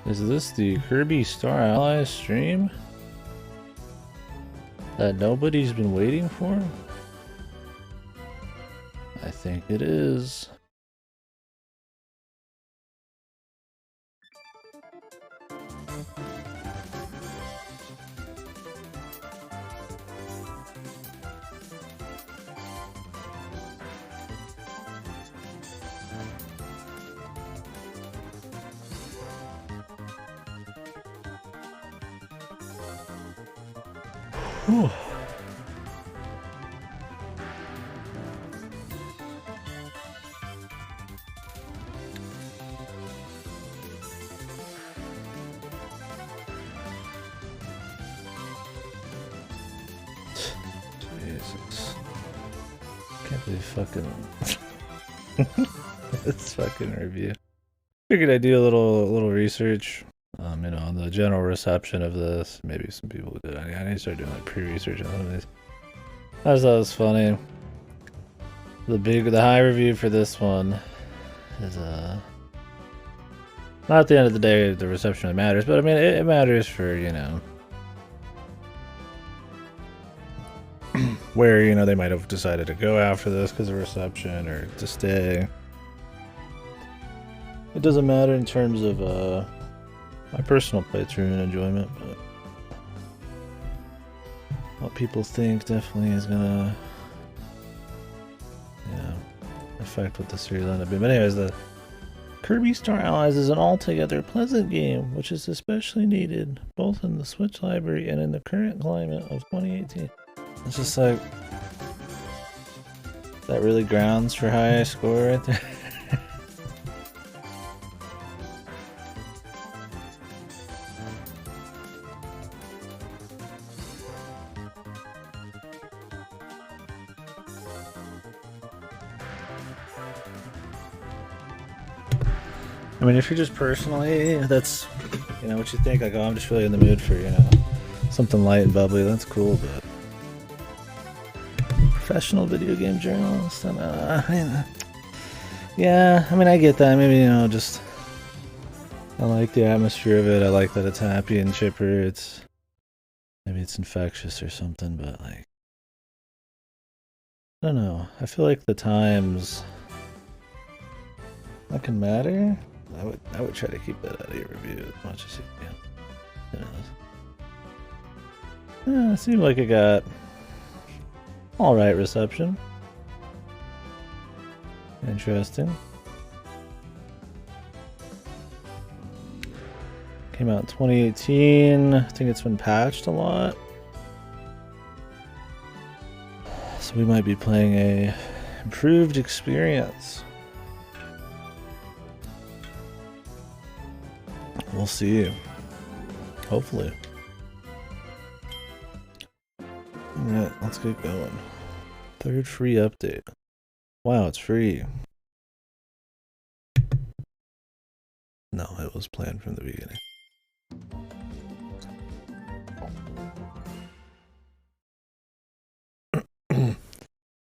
Is this the Kirby Star Allies stream that nobody's been waiting for? I think it is. Whew. Jesus. Can't believe fucking this fucking review. Figured I'd do a little research. You know, on the general reception of this. Maybe some people did. I need to start doing like pre-research on some of these. I just thought it was funny. The high review for this one is not at the end of the day the reception really matters, but I mean it matters for, you know, where, you know, they might have decided to go after this because of reception or to stay. It doesn't matter in terms of my personal playthrough and enjoyment, but what people think definitely is gonna, you know, affect what the series will end up being. But anyways, the Kirby Star Allies is an altogether pleasant game, which is especially needed both in the Switch library and in the current climate of 2018. It's just like, that really grounds for high score right there. I mean, if you're just personally, that's, you know, what you think, like, oh, I'm just really in the mood for, you know, something light and bubbly, that's cool, but professional video game journalist, and, yeah, I mean, I get that, maybe, you know, just, I like the atmosphere of it, I like that it's happy and chipper, maybe it's infectious or something, but, like, I don't know, I feel like the times, that can matter. I would try to keep that out of your review as much as you can. Who knows? Yeah, it seemed like it got alright reception. Interesting. Came out in 2018. I think it's been patched a lot. So we might be playing a improved experience. We'll see. Hopefully. Alright, let's get going. Third free update. Wow, it's free. No, it was planned from the beginning.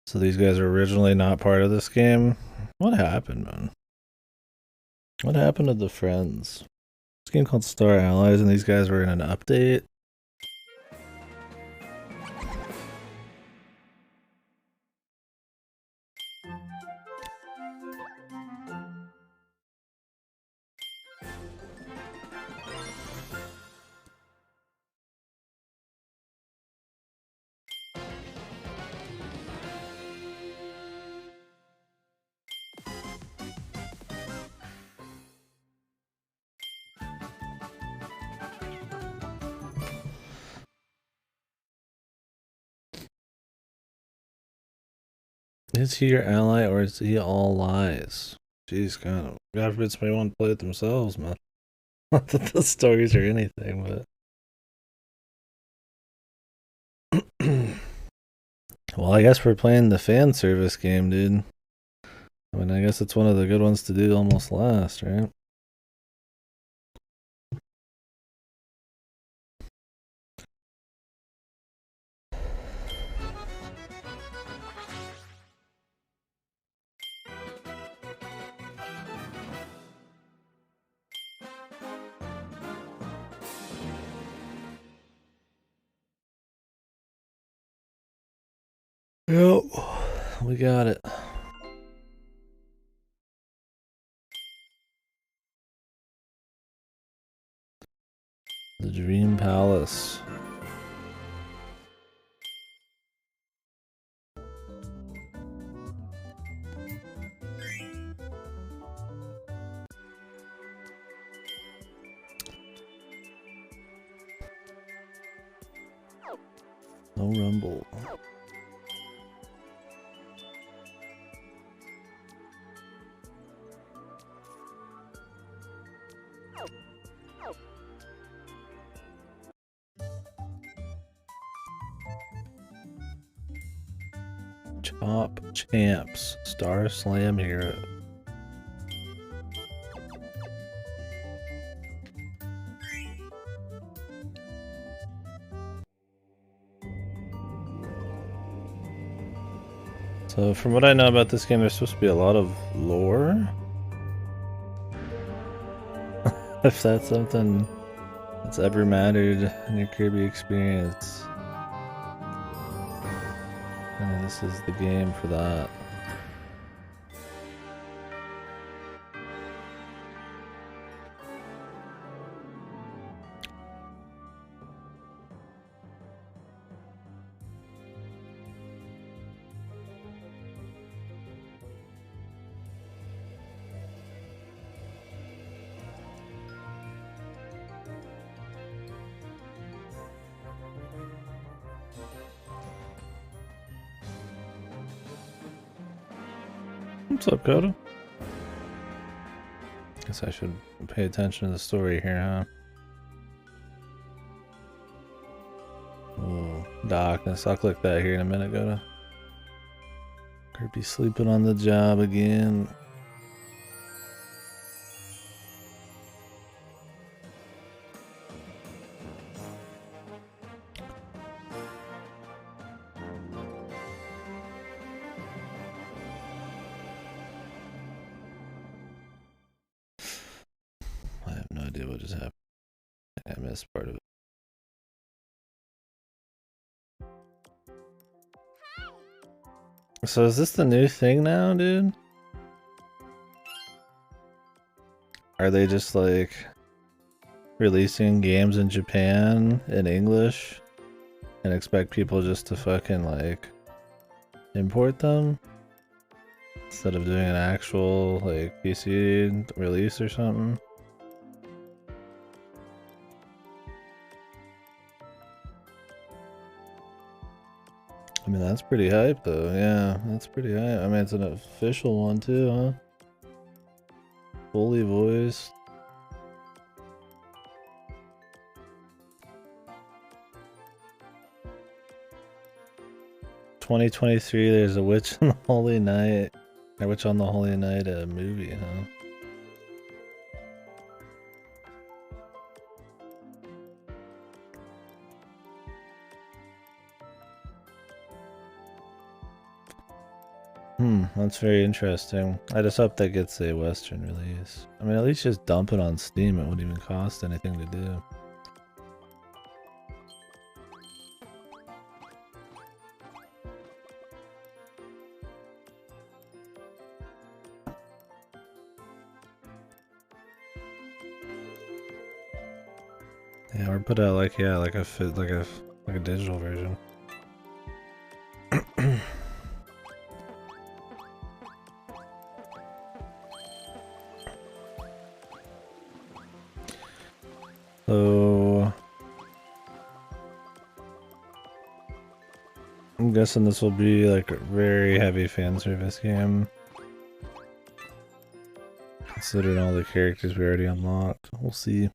So these guys are originally not part of this game? What happened, man? What happened to the friends? This game called Star Allies, and these guys were in an update. Is he your ally or is he all lies? Jeez, kind of. God forbid somebody want to play it themselves, man. Not that the stories or anything, but. Well, I guess we're playing the fan service game, dude. I mean, I guess it's one of the good ones to do almost last, right? Yep, we got it. The Dream Palace. No rumble. Chop Champs. Star Slam Hero. So from what I know about this game, there's supposed to be a lot of lore. If that's something that's ever mattered in your Kirby experience. And this is the game for that. What's up, Coda? Guess I should pay attention to the story here, huh? Oh, darkness. I'll click that here in a minute, Coda. Kirby sleeping on the job again. I have no idea what just happened. I missed part of it. So is this the new thing now, dude? Are they just like releasing games in Japan in English and expect people just to fucking like import them instead of doing an actual like PC release or something? I mean, that's pretty hype though. Yeah, that's pretty hype. I mean, it's an official one too, huh? Fully voiced. "2023, there's a Witch on the Holy Night." A Witch on the Holy Night movie, huh? That's very interesting. I just hope that gets a Western release. I mean, at least just dump it on Steam. It wouldn't even cost anything to do. Yeah, or put out like a digital version. So I'm guessing this will be like a very heavy fan service game, considering all the characters we already unlocked. We'll see.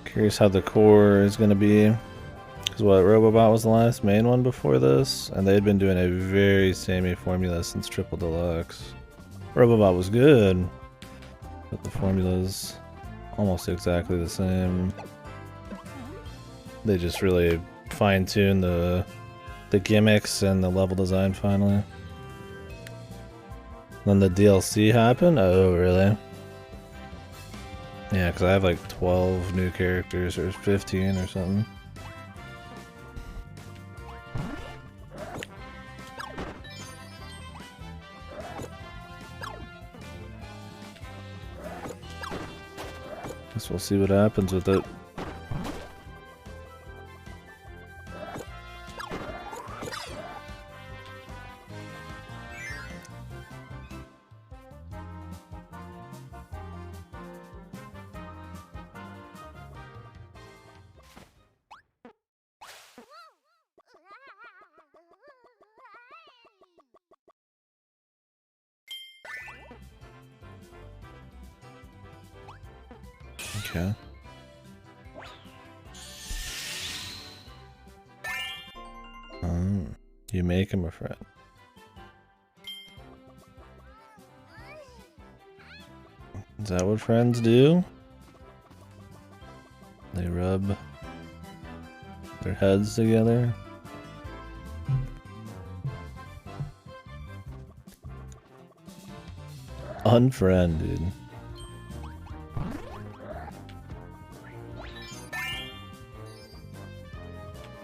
Curious how the core is going to be. Because what, Robobot was the last main one before this, and they'd been doing a very samey formula since Triple Deluxe. Robobot was good, but the formula's almost exactly the same. They just really fine-tuned the gimmicks and the level design finally. Then the DLC happened? Oh, really? Yeah, because I have like 12 new characters or 15 or something. Guess we'll see what happens with it. Okay. You make him a friend. Is that what friends do? They rub their heads together? Unfriend, dude.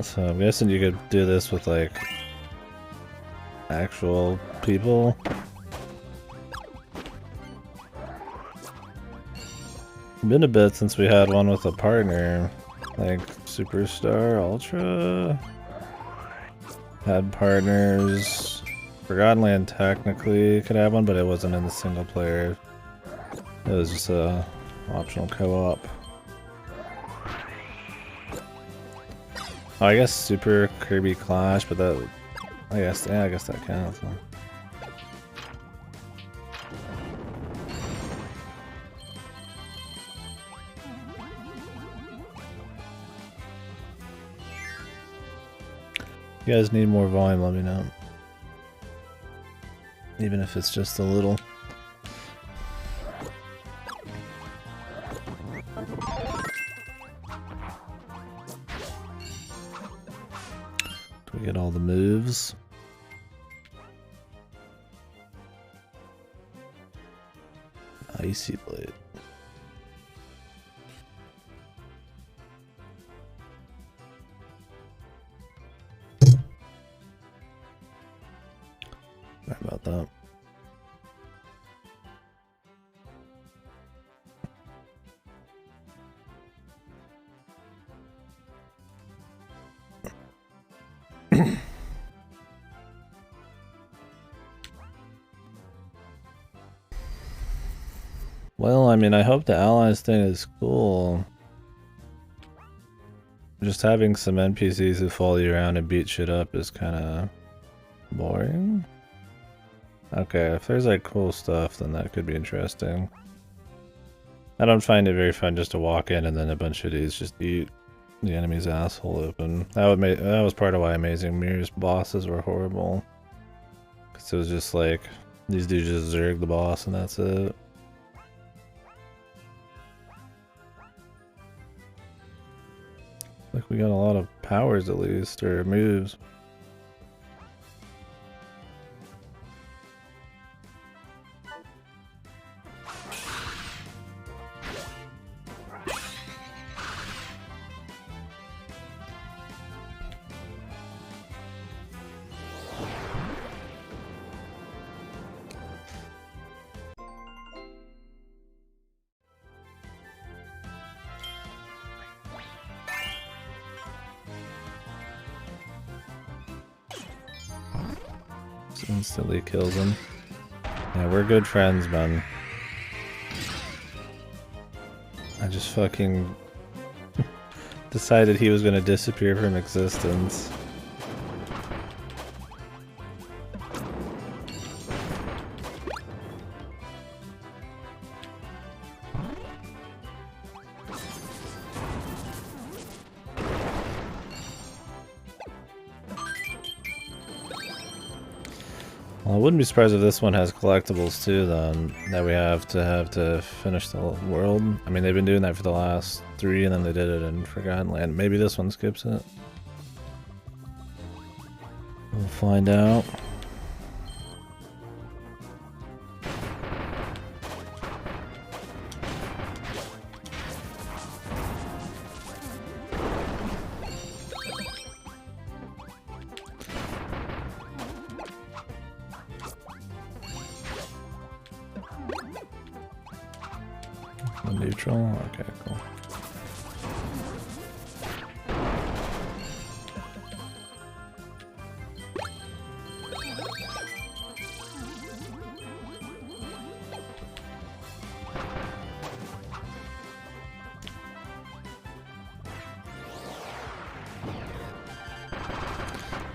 So I'm guessing you could do this with like actual people. Been a bit since we had one with a partner, like Superstar Ultra. Had partners. Forgotten Land technically could have one, but it wasn't in the single player. It was just a optional co-op. Oh, I guess Super Kirby Clash, but that, I guess that counts. Huh? If you guys need more volume, let me know. Even if it's just a little. Do we get all the moves? Icy Blade. Sorry about that. Well, I mean, I hope the allies thing is cool. Just having some NPCs who follow you around and beat shit up is kind of boring. Okay, if there's like cool stuff, then that could be interesting. I don't find it very fun just to walk in and then a bunch of these just eat the enemy's asshole open. That was part of why Amazing Mirror's bosses were horrible. Cause it was just like these dudes just zerg the boss and that's it. Like we got a lot of powers at least, or moves. Instantly kills him. Yeah, we're good friends, man. I just fucking decided he was gonna disappear from existence. Well, I wouldn't be surprised if this one has collectibles too, then, that we have to finish the world. I mean, they've been doing that for the last 3, and then they did it in Forgotten Land. Maybe this one skips it. We'll find out. Neutral? Okay, cool.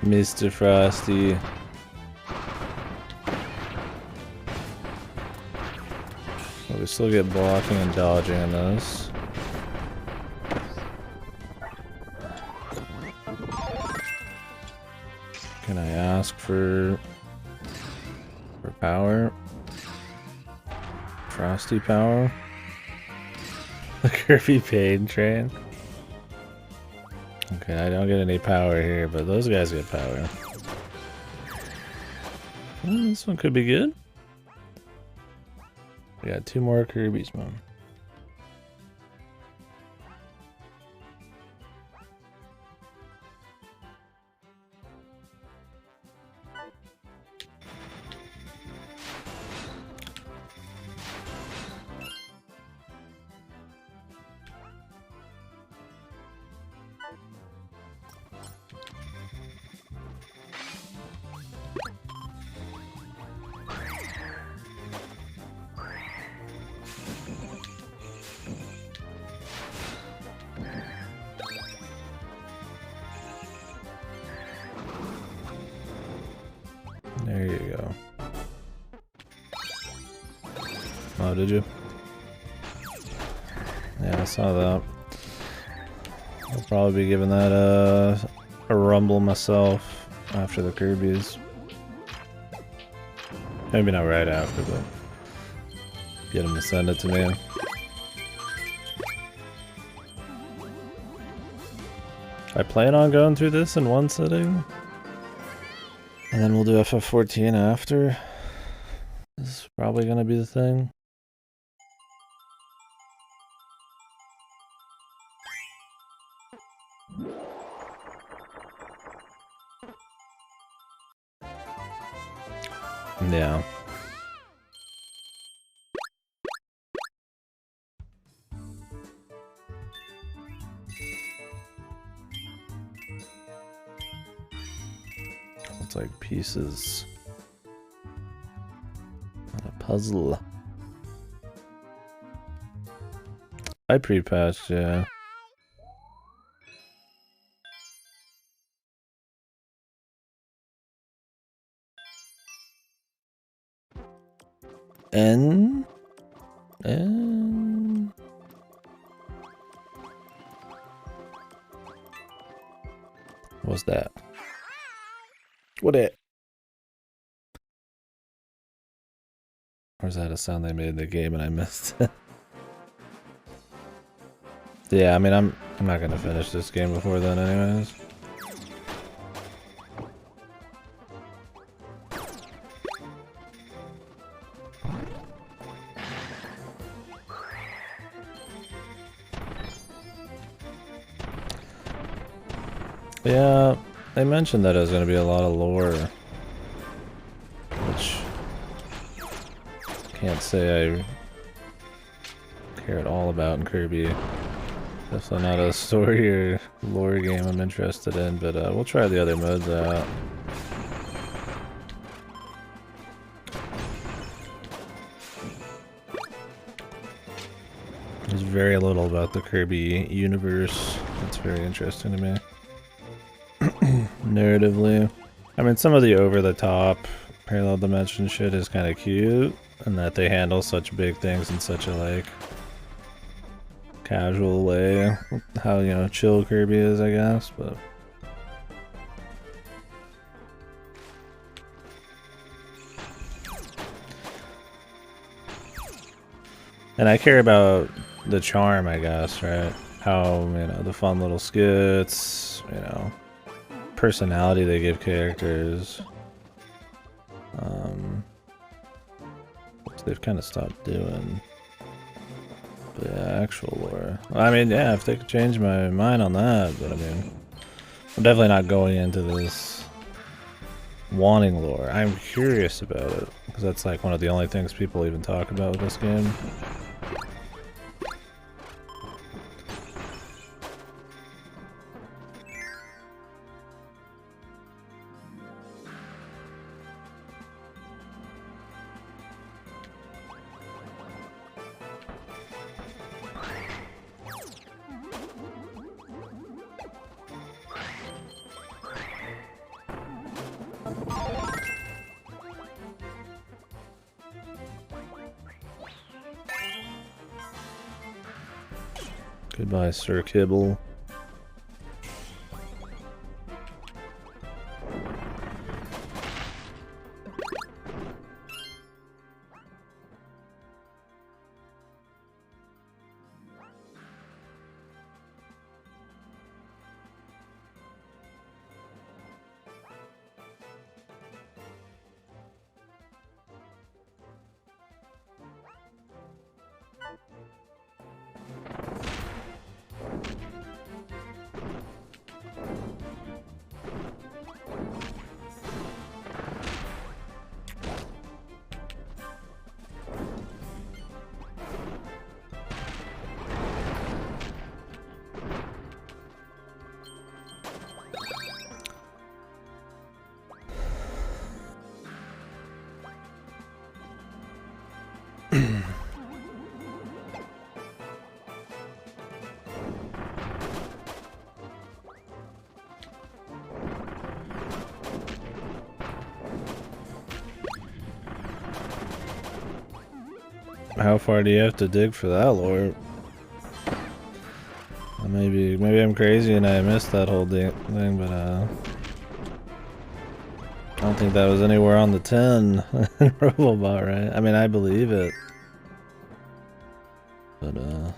Mr. Frosty. Well, we still get blocking and dodging in this. Can I ask for power? Frosty power? The Kirby pain train? Okay, I don't get any power here, but those guys get power. This one could be good. We got 2 more Kirby's, man. There you go. Oh, did you? Yeah, I saw that. I'll probably be giving that a rumble myself after the Kirby's. Maybe not right after, but get him to send it to me. I plan on going through this in one sitting. And then we'll do FF14 after. This is probably gonna be the thing. Yeah. It's like pieces on a puzzle. I pre-patched, yeah. N. What's that? What it? Or is that a sound they made in the game and I missed it? Yeah, I mean, I'm not gonna finish this game before then anyways. Yeah, they mentioned that there's gonna be a lot of lore, which can't say I care at all about in Kirby. Definitely not a story or lore game I'm interested in, but we'll try the other modes out. There's very little about the Kirby universe that's very interesting to me. Narratively. I mean, some of the over-the-top parallel dimension shit is kind of cute, and that they handle such big things in such a, like, casual way. How, you know, chill Kirby is, I guess, but... And I care about the charm, I guess, right? How, you know, the fun little skits, you know, personality they give characters. Which they've kind of stopped doing. But yeah, actual lore. I mean, yeah, if they could change my mind on that, but I mean, I'm definitely not going into this wanting lore. I'm curious about it, because that's like one of the only things people even talk about with this game. Goodbye, Sir Kibble. How far do you have to dig for that lore? Maybe I'm crazy and I missed that whole thing, but I don't think that was anywhere on the 10 in Robobot, right? I mean, I believe it, but I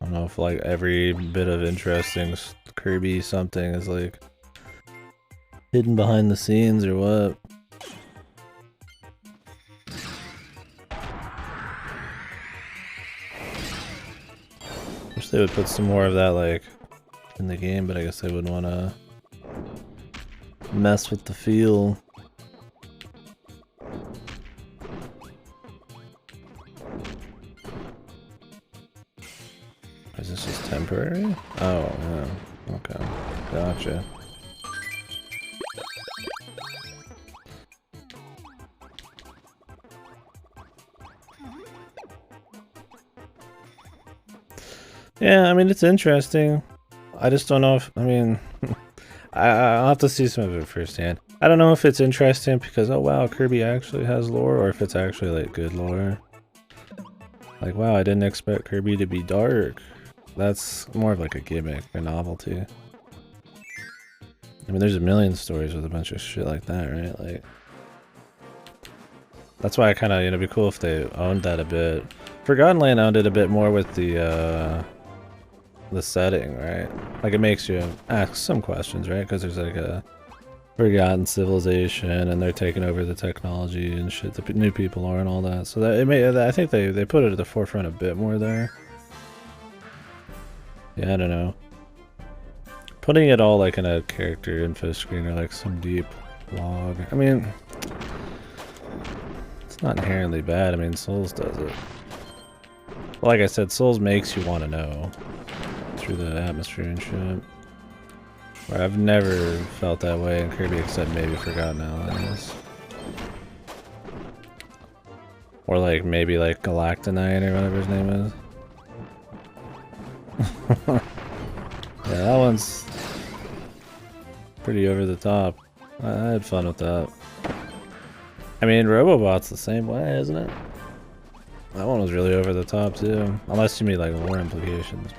don't know if like every bit of interesting Kirby something is like hidden behind the scenes or what. Wish they would put some more of that like in the game, but I guess they wouldn't want to mess with the feel. Is this just temporary? Oh, yeah. Okay. Gotcha. Yeah, I mean, it's interesting. I just don't know if, I mean, I'll have to see some of it firsthand. I don't know if it's interesting because, oh wow, Kirby actually has lore, or if it's actually like good lore. Like, wow, I didn't expect Kirby to be dark. That's more of like a gimmick, a novelty. I mean, there's a million stories with a bunch of shit like that, right? Like, that's why I kind of, it'd be cool if they owned that a bit. Forgotten Land owned it a bit more with the setting, right? Like, it makes you ask some questions, right? Because there's like a forgotten civilization, and they're taking over the technology and shit. The new people are and all that. So that it may, I think they put it at the forefront a bit more there. Yeah, I don't know. Putting it all like in a character info screen or like some deep log. I mean, it's not inherently bad. I mean, Souls does it. Like I said, Souls makes you want to know through the atmosphere and shit. Where I've never felt that way in Kirby except maybe Forgotten Allies. Or like maybe like Galactonite or whatever his name is. Yeah, that one's pretty over the top. I had fun with that. I mean, Robobot's the same way, isn't it? That one was really over the top too. Unless you mean like lore implications.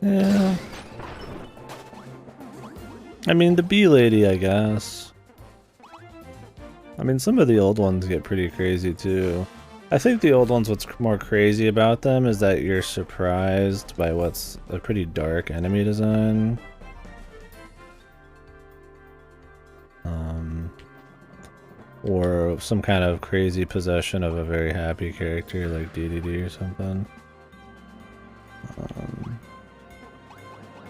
Yeah. I mean, the bee lady, I guess. I mean, some of the old ones get pretty crazy too. I think the old ones, what's more crazy about them is that you're surprised by what's a pretty dark enemy design. Or some kind of crazy possession of a very happy character like DDD or something.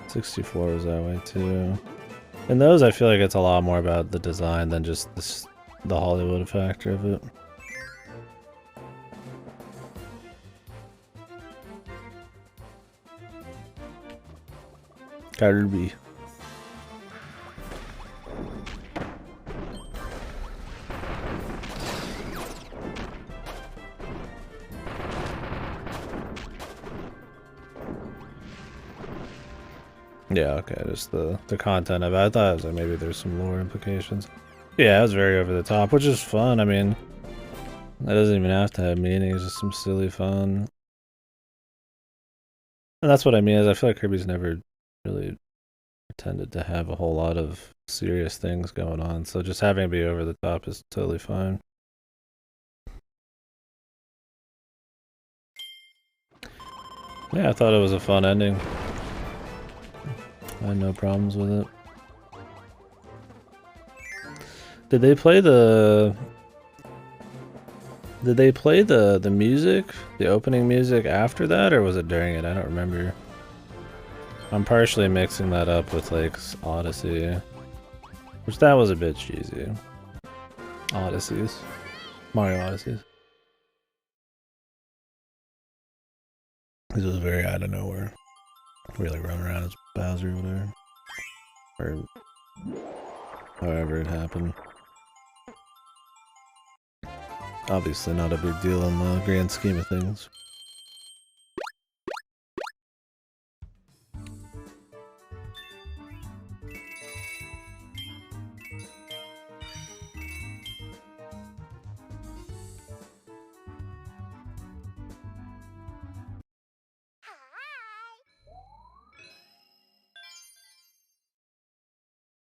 64 was that way too. In those, I feel like it's a lot more about the design than just the Hollywood factor of it. Kirby. Yeah, okay, just the content of it. I thought it was like maybe there's some lore implications. Yeah, it was very over the top, which is fun. I mean, that doesn't even have to have meaning, it's just some silly fun. And that's what I mean, is I feel like Kirby's never really pretended to have a whole lot of serious things going on, so just having it be over the top is totally fine. Yeah, I thought it was a fun ending. I had no problems with it. Did they play the music, the opening music after that, or was it during it? I don't remember. I'm partially mixing that up with like Odyssey, which that was a bit cheesy. Odysseys. Mario Odysseys. This was very out of nowhere. We like run around as Bowser or whatever. Or however it happened. Obviously not a big deal in the grand scheme of things.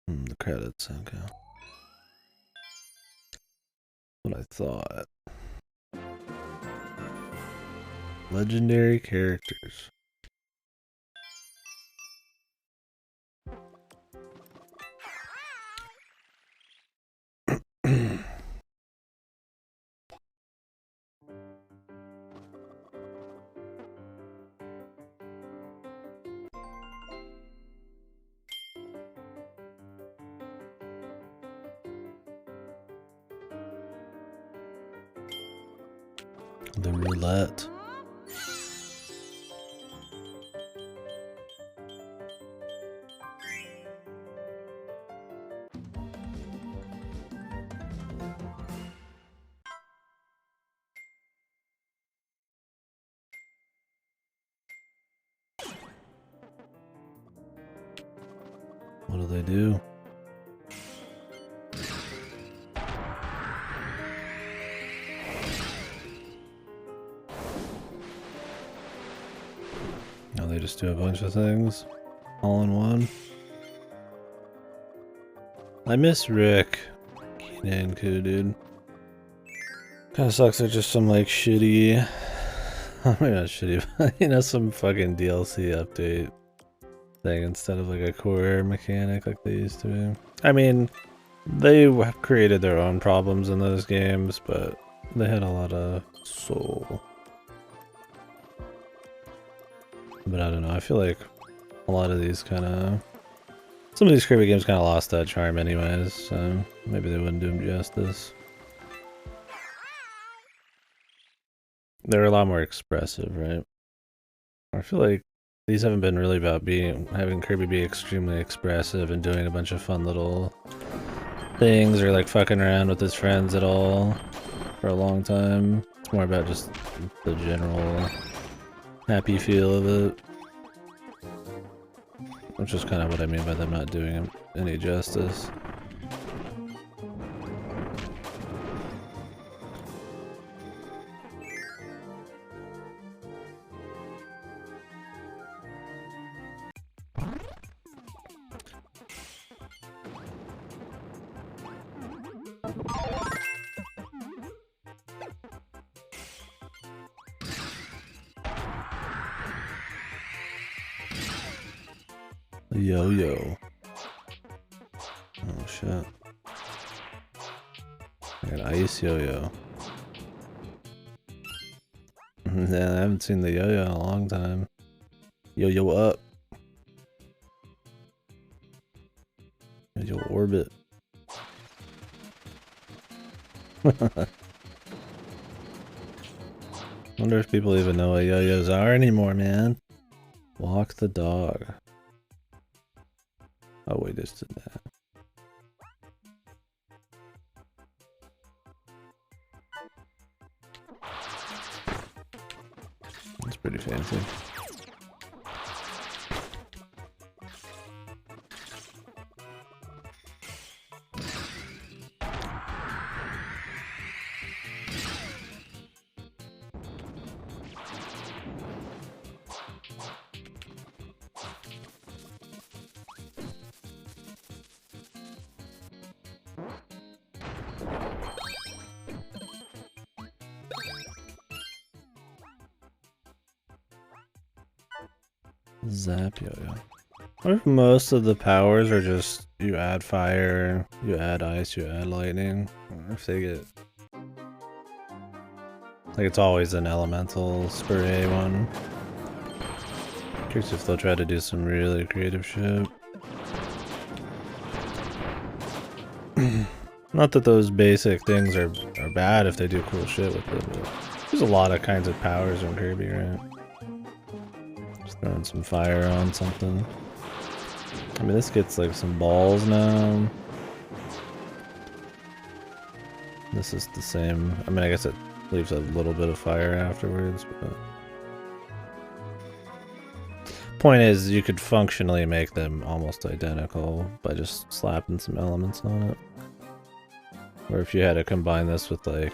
The credits, okay. What I thought. Legendary characters. The roulette. What do they do? Now they just do a bunch of things all in one. I miss Rick. Kinanku, dude. Kinda sucks they're just some like shitty, maybe not shitty, but you know, some fucking DLC update thing instead of like a core mechanic like they used to be. I mean, they created their own problems in those games, but they had a lot of soul. But I don't know, I feel like a lot of these some of these Kirby games kind of lost that charm anyways, so maybe they wouldn't do them justice. They're a lot more expressive, right? I feel like these haven't been really about having Kirby be extremely expressive and doing a bunch of fun little things or like fucking around with his friends at all for a long time. It's more about just the general happy feel of it. Which is kind of what I mean by them not doing him any justice. Yo-yo. Oh shit. I got ice yo-yo. Yeah, I haven't seen the yo-yo in a long time. Yo-yo up. Yo orbit. Wonder if people even know what yo-yos are anymore, man. Walk the dog. Oh wait, this did that. It's pretty fancy. Zap yo-yo. What if most of the powers are just you add fire, you add ice, you add lightning? Or if they get like it's always an elemental spray one. Curious if they'll try to do some really creative shit. Not that those basic things are bad if they do cool shit with it, but there's a lot of kinds of powers in Kirby, right? Throwing some fire on something. I mean, this gets like some balls now. This is the same. I mean, I guess it leaves a little bit of fire afterwards, but... Point is, you could functionally make them almost identical by just slapping some elements on it. Or if you had to combine this with like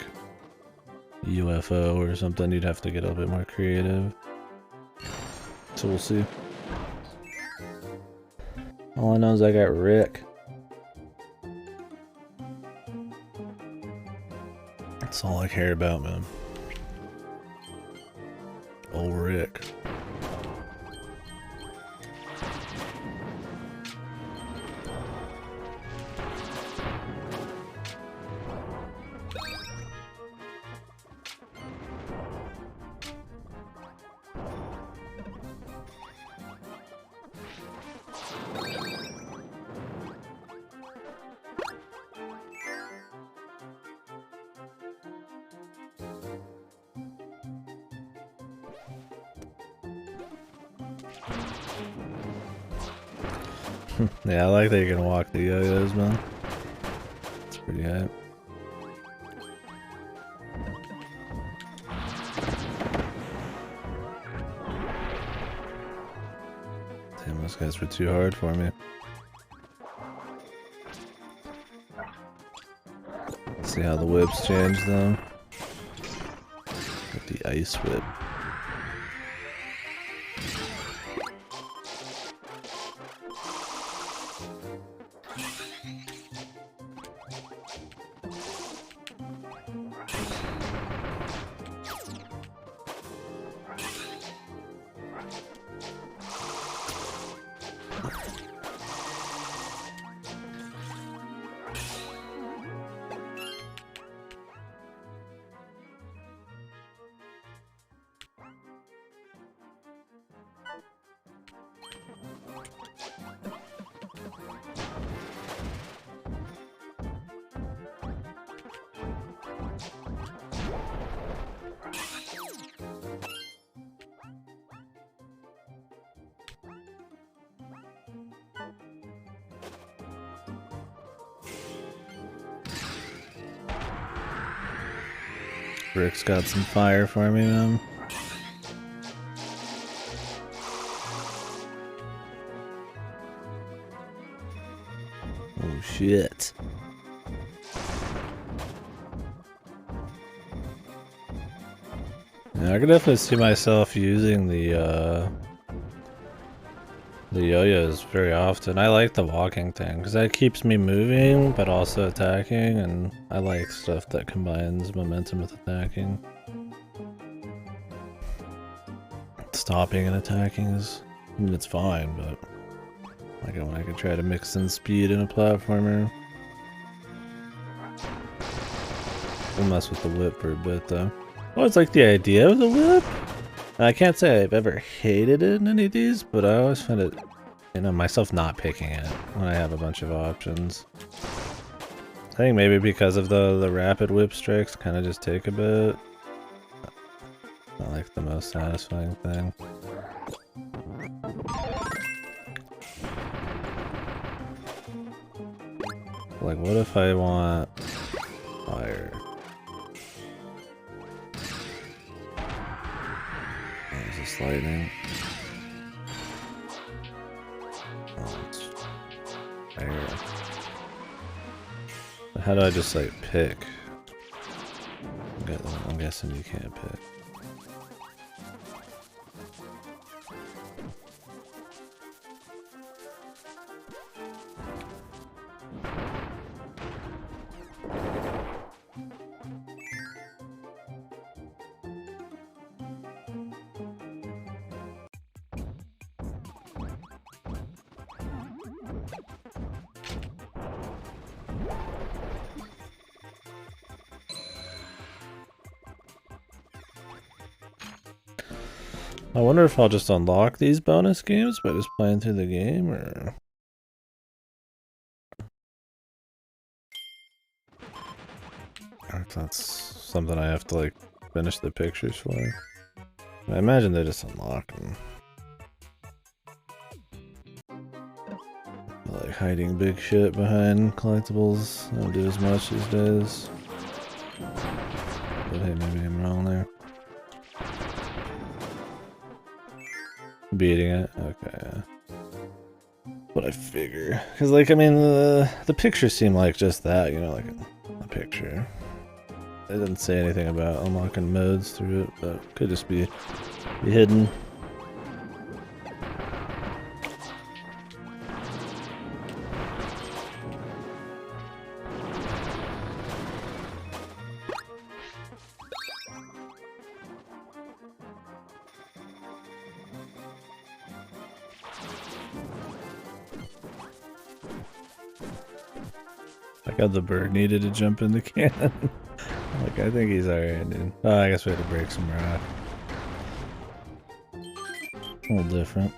UFO or something, you'd have to get a little bit more creative. So we'll see. All I know is I got Rick. That's all I care about, man. Old Rick. Yeah, I like that you can walk the yo-yos, man. It's pretty hype. Damn, those guys were too hard for me. Let's see how the whips change, though. With the ice whip. Rick's got some fire for me, man. Oh shit. Yeah, I can definitely see myself using the yo-yos very often. I like the walking thing because that keeps me moving but also attacking, and I like stuff that combines momentum with attacking. Stopping and attacking is, I mean, it's fine, but I like it when I can try to mix in speed in a platformer. We'll mess with the whip for a bit though. I always like the idea of the whip. I can't say I've ever hated it in any of these, but I always find it, you know, myself not picking it when I have a bunch of options. I think maybe because of the rapid whip strikes kind of just take a bit. Not like the most satisfying thing. Like, what if I want fire? Oh, is this lightning? Oh, it's air. But how do I just like pick? I'm guessing you can't pick. I wonder if I'll just unlock these bonus games by just playing through the game, or... Or if that's something I have to, like, finish the pictures for. I imagine they just unlock them. Like, hiding big shit behind collectibles. I don't do as much these days. But hey, maybe I'm wrong there. Beating it? Okay, yeah. What I figure. Because, like, I mean, the pictures seem like just that, you know, like a picture. They didn't say anything about unlocking modes through it, but could just be hidden. I got the bird needed to jump in the cannon. Like, I think he's alright, dude. Oh, I guess we had to break some rock. A little different.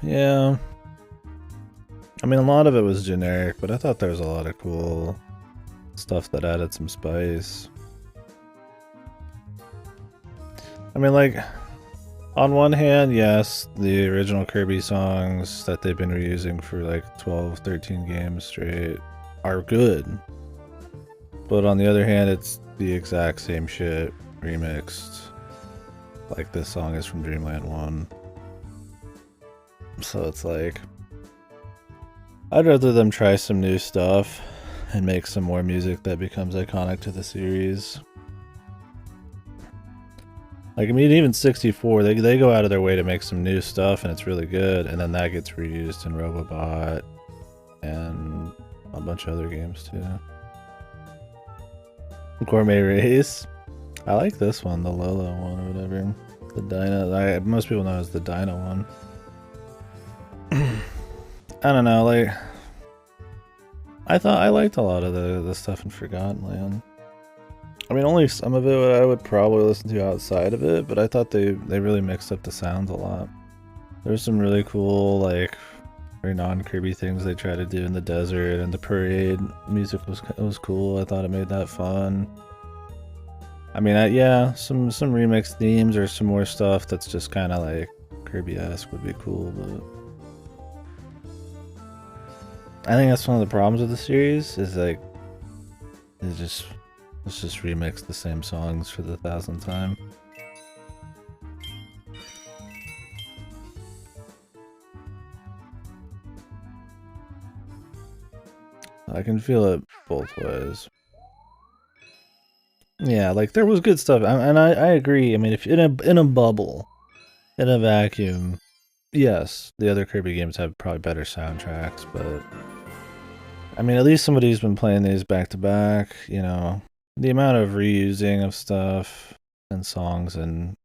Yeah. I mean, a lot of it was generic, but I thought there was a lot of cool stuff that added some spice. I mean, like, on one hand, yes, the original Kirby songs that they've been reusing for like 12, 13 games straight are good. But on the other hand, it's the exact same shit remixed. Like, this song is from Dreamland 1. So it's like, I'd rather them try some new stuff and make some more music that becomes iconic to the series. Like, I mean, even 64, they go out of their way to make some new stuff and it's really good, and then that gets reused in Robobot and a bunch of other games too. Gourmet Race. I like this one, the Lolo one or whatever. The Dino, most people know it as the Dino one. I don't know, like, I liked a lot of the stuff in Forgotten Land. I mean, only some of it I would probably listen to outside of it, but I thought they really mixed up the sounds a lot. There's some really cool, like, very non-Kirby things they try to do in the desert, and the parade music was cool. I thought it made that fun. I mean, yeah, some remix themes or some more stuff that's just kind of like Kirby-esque would be cool, but I think that's one of the problems with the series, is like, let's just remix the same songs for the 1000th time. I can feel it both ways. Yeah, like, there was good stuff, and I agree. I mean, if in a bubble, in a vacuum, yes, the other Kirby games have probably better soundtracks, but I mean, at least somebody's been playing these back to back, you know. The amount of reusing of stuff and songs and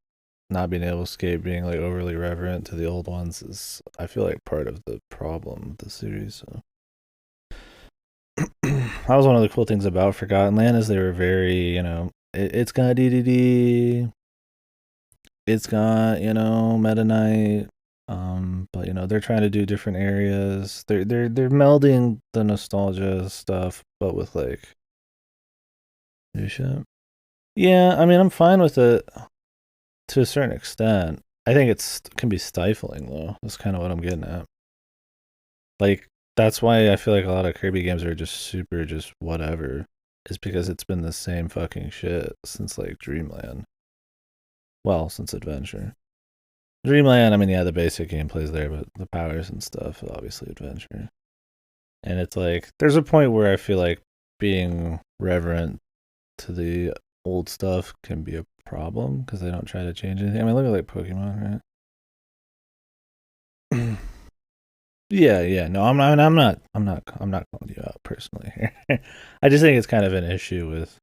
not being able to escape being like overly reverent to the old ones is, I feel like, part of the problem with the series. So that was one of the cool things about Forgotten Land is they were very, you know, it's got DDD, it's got, you know, Meta Knight, but you know they're trying to do different areas. They're melding the nostalgia stuff, but with like new shit. Yeah, I mean I'm fine with it to a certain extent. I think it can be stifling though. That's kind of what I'm getting at. Like that's why I feel like a lot of Kirby games are just super just whatever. Is because it's been the same fucking shit since like Dreamland. Well, since Adventure. Dreamland, I mean, yeah, the basic gameplay's there, but the powers and stuff, obviously Adventure. And it's like, there's a point where I feel like being reverent to the old stuff can be a problem because they don't try to change anything. I mean, look at like Pokemon, right? Yeah. No, I'm not calling you out personally here. I just think it's kind of an issue with,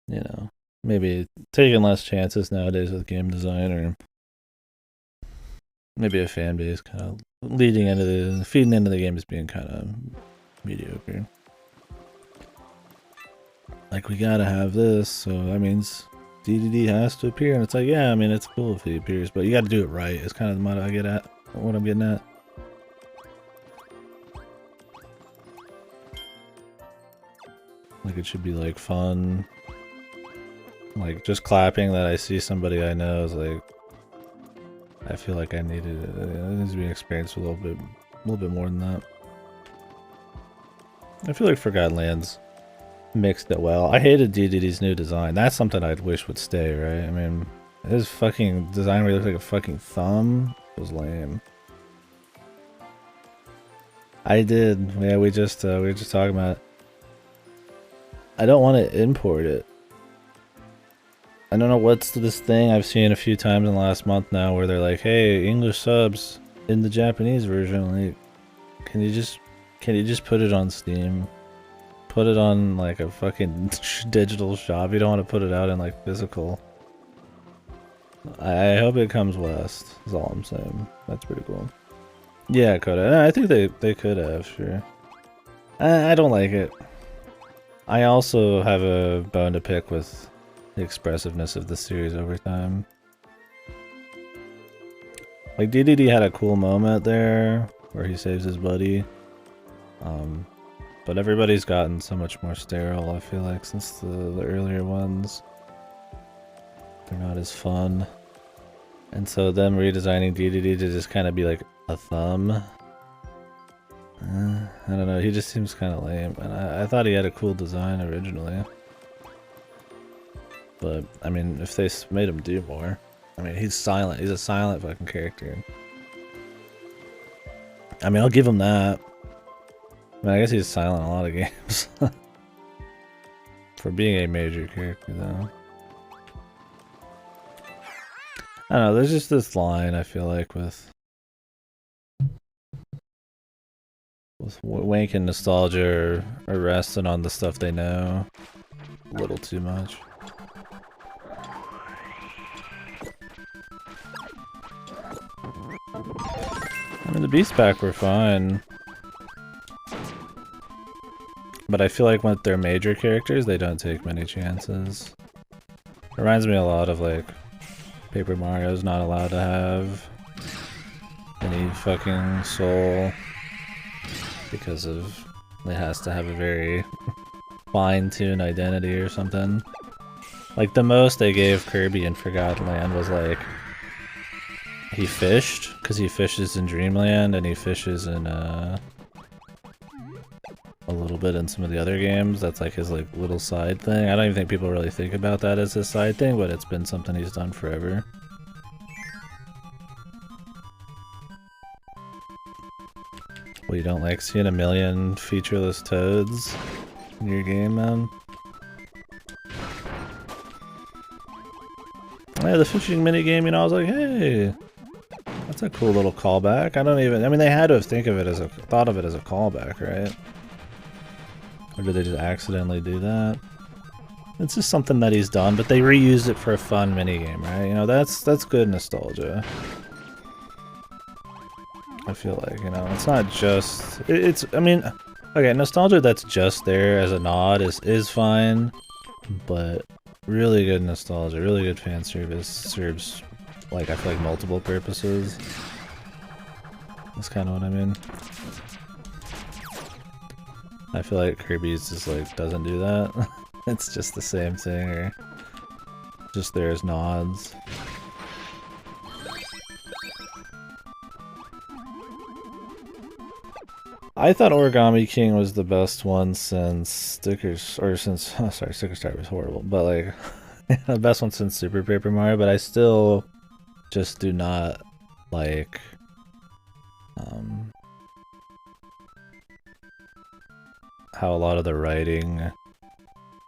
you know, maybe taking less chances nowadays with game design, or maybe a fan base kind of feeding into the game as being kind of mediocre. Like, we gotta have this, so that means DDD has to appear, and it's like, yeah, I mean, it's cool if he appears, but you gotta do it right. It's kind of the motto I get at, what I'm getting at. Like, it should be like fun. Like, just clapping that I see somebody I know is like, I feel like I needed it. It needs to be experienced a little bit more than that. I feel like Forgotten Lands mixed it well. I hated DDD's new design. That's something I'd wish would stay, right? I mean, his fucking design where he looked like a fucking thumb was lame. I did. Yeah, we were just talking about it. I don't want to import it. I don't know what's this thing I've seen a few times in the last month now where they're like, hey, English subs in the Japanese version, like, can you just put it on Steam? Put it on like a fucking digital shop. You don't want to put it out in like physical. I hope it comes west, is all I'm saying. That's pretty cool. Yeah, Coda. I think they could have, sure. I don't like it. I also have a bone to pick with the expressiveness of the series over time. Like, DDD had a cool moment there where he saves his buddy. But everybody's gotten so much more sterile, I feel like, since the earlier ones. They're not as fun. And so them redesigning DDD to just kind of be like a thumb. I don't know, he just seems kind of lame. And I thought he had a cool design originally. But, I mean, if they made him do more. I mean, he's silent. He's a silent fucking character. I mean, I'll give him that. I mean, I guess he's silent in a lot of games. For being a major character, though. I don't know, there's just this line, I feel like, with wank and nostalgia are resting on the stuff they know a little too much. I mean, the Beast Pack were fine. But I feel like with their major characters, they don't take many chances. It reminds me a lot of, like, Paper Mario's not allowed to have any fucking soul because of it has to have a very fine-tuned identity or something. Like, the most they gave Kirby in Forgotten Land was, like, he fished, because he fishes in Dreamland and he fishes in, a little bit in some of the other games. That's like his like little side thing. I don't even think people really think about that as his side thing, but it's been something he's done forever. Well, you don't like seeing a million featureless toads in your game, man? Yeah, the fishing minigame, you know, I was like, hey, that's a cool little callback. I mean, they had to thought of it as a callback, right? Or did they just accidentally do that? It's just something that he's done, but they reused it for a fun minigame, right? You know, that's good nostalgia. I feel like, you know, it's not just... I mean, okay, nostalgia that's just there as a nod is fine, but really good nostalgia, really good fan service serves, like, I feel like multiple purposes. That's kind of what I mean. I feel like Kirby's just, like, doesn't do that. It's just the same thing, or just there as nods. I thought Origami King was the best one since Sticker Star was horrible, but like the best one since Super Paper Mario, but I still just do not like how a lot of the writing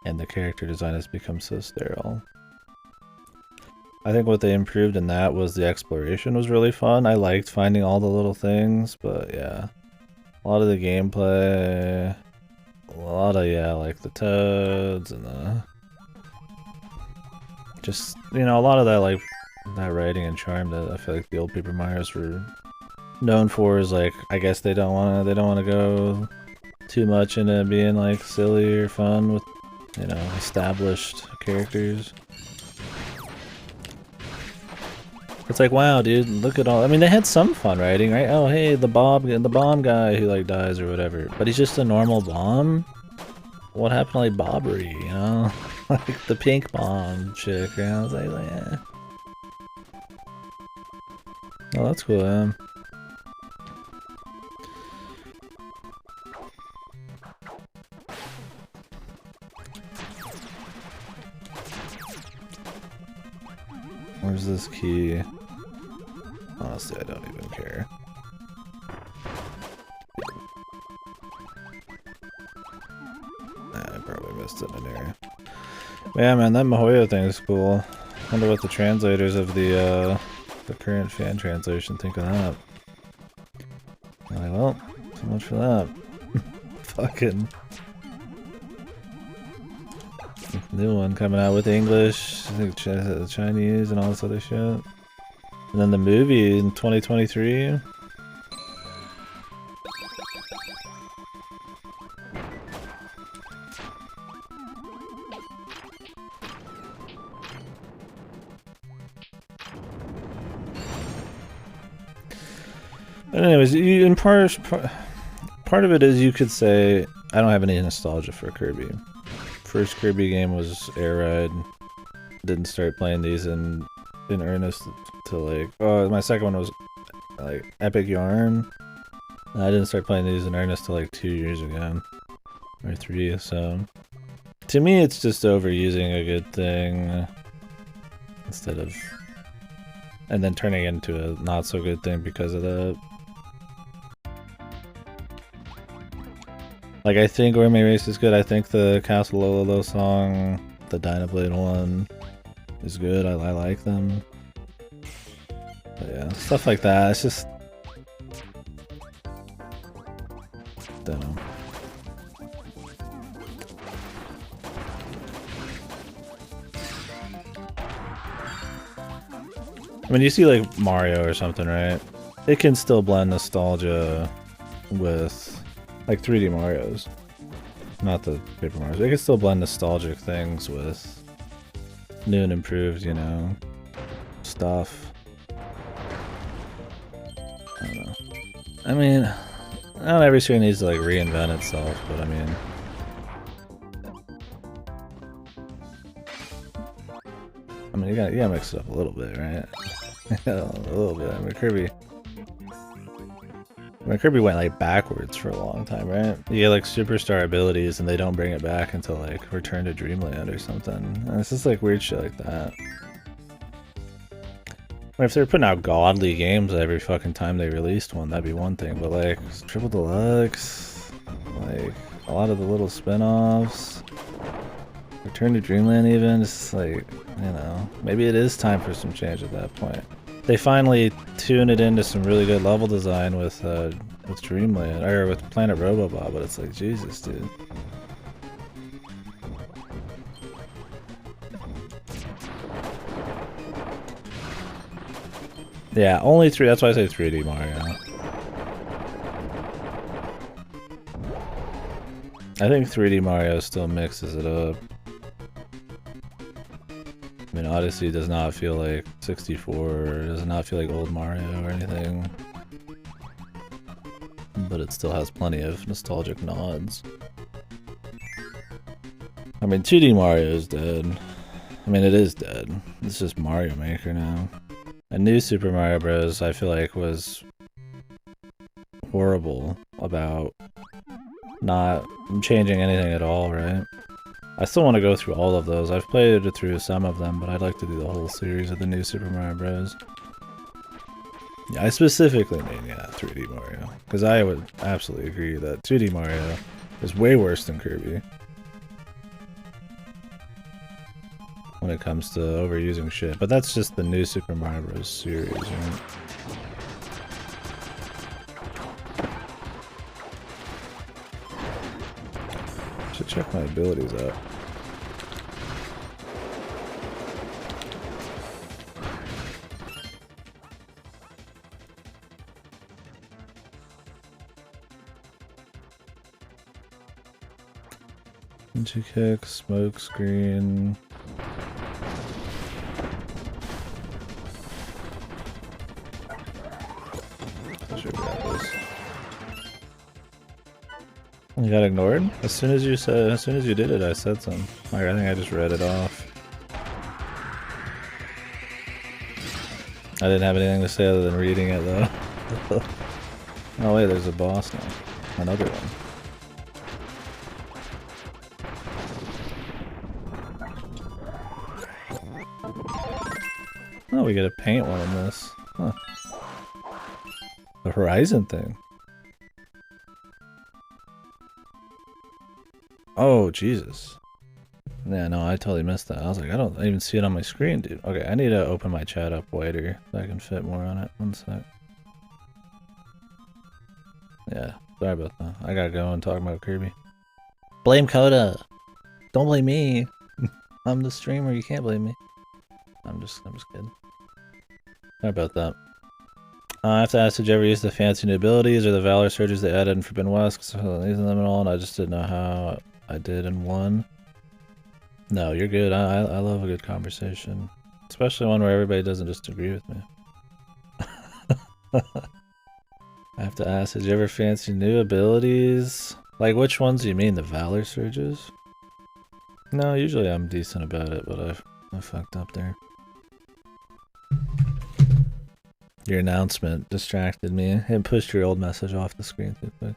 and the character design has become so sterile. I think what they improved in that was the exploration was really fun. I liked finding all the little things, but yeah. A lot of the gameplay, a lot of, yeah, like the toads and the... Just, you know, a lot of that, like, that writing and charm that I feel like the old Paper Marios were known for is, like, I guess they don't wanna go too much into being, like, silly or fun with, you know, established characters. It's like, wow, dude, look at all... I mean, they had some fun writing, right? Oh, hey, the bomb guy who, like, dies or whatever. But he's just a normal bomb? What happened to, like, Bobbery, you know? Like, the pink bomb chick, right? I was like, yeah. Oh, that's cool, man. Where's this key? Honestly, I don't even care. I probably missed it in there. Yeah, man, that Mihoyo thing is cool. Wonder what the translators of the current fan translation think of that. I'm like, well, so much for that. Fucking new one coming out with English, I think Chinese and all this other shit. And then the movie in 2023. Anyways, in part of it is you could say I don't have any nostalgia for Kirby. First Kirby game was Air Ride. Didn't start playing these in earnest to like. Oh, my second one was like Epic Yarn. I didn't start playing these in earnest till like 2 years ago, or 3. So to me, it's just overusing a good thing instead of, and then turning it into a not so good thing because of that. Like, I think Gourmet Race is good. I think the Castle Lolo song, the Dynablade one, is good. I like them. But yeah, stuff like that. It's just... don't know. I mean, you see like Mario or something, right? It can still blend nostalgia with... like 3D Marios, not the Paper Marios. They can still blend nostalgic things with new and improved, you know, stuff. I don't know. I mean, not every series needs to like reinvent itself, but I mean, you gotta mix it up a little bit, right? A little bit. I mean, Kirby went like backwards for a long time, right? You get like superstar abilities and they don't bring it back until like Return to Dreamland or something. And it's just like weird shit like that. I mean, if they're putting out godly games every fucking time they released one, that'd be one thing. But like Triple Deluxe, like a lot of the little spin-offs, Return to Dreamland even, just like, you know, maybe it is time for some change at that point. They finally tune it into some really good level design with Dreamland, or with Planet Robobob, but it's like, Jesus, dude. Yeah, only 3. That's why I say 3D Mario. I think 3D Mario still mixes it up. I mean, Odyssey does not feel like 64, or does not feel like old Mario or anything. But it still has plenty of nostalgic nods. I mean, 2D Mario is dead. I mean, it is dead. It's just Mario Maker now. And New Super Mario Bros. I feel like was horrible about not changing anything at all, right? I still want to go through all of those. I've played through some of them, but I'd like to do the whole series of the New Super Mario Bros. Yeah, I specifically mean, yeah, 3D Mario. Because I would absolutely agree that 2D Mario is way worse than Kirby. When it comes to overusing shit. But that's just the New Super Mario Bros. Series, right? Should check my abilities out. Into kick, smoke screen. I should grab this. You got ignored? As soon as you did it, I said something. Like, I think I just read it off. I didn't have anything to say other than reading it though. Oh wait, there's a boss now. Another one. Oh, we get to paint one in this. Huh. The Horizon thing. Oh, Jesus. Yeah, no, I totally missed that. I was like, I don't even see it on my screen, dude. Okay, I need to open my chat up wider so I can fit more on it. One sec. Yeah, sorry about that. I gotta go and talk about Kirby. Blame Coda! Don't blame me! I'm the streamer, you can't blame me. I'm just kidding. Sorry about that. I have to ask, did you ever use the fancy new abilities or the Valor Surges they added in Forbidden West? Because I'm using them and all, and I just didn't know how I did in one. No, you're good. I love a good conversation. Especially one where everybody doesn't just agree with me. I have to ask, did you ever fancy new abilities? Like, which ones do you mean? The Valor Surges? No, usually I'm decent about it, but I fucked up there. Your announcement distracted me. It pushed your old message off the screen too quick.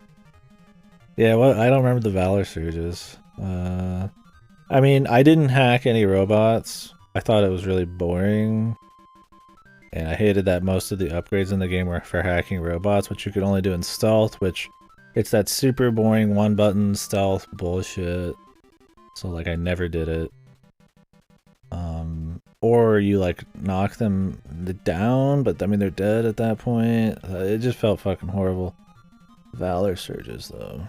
Yeah, well, I don't remember the Valor Surges. I mean, I didn't hack any robots. I thought it was really boring. And I hated that most of the upgrades in the game were for hacking robots, which you could only do in stealth, which it's that super boring one-button stealth bullshit. So, like, I never did it. Or you, like, knock them down, but, I mean, they're dead at that point. It just felt fucking horrible. Valor Surges, though.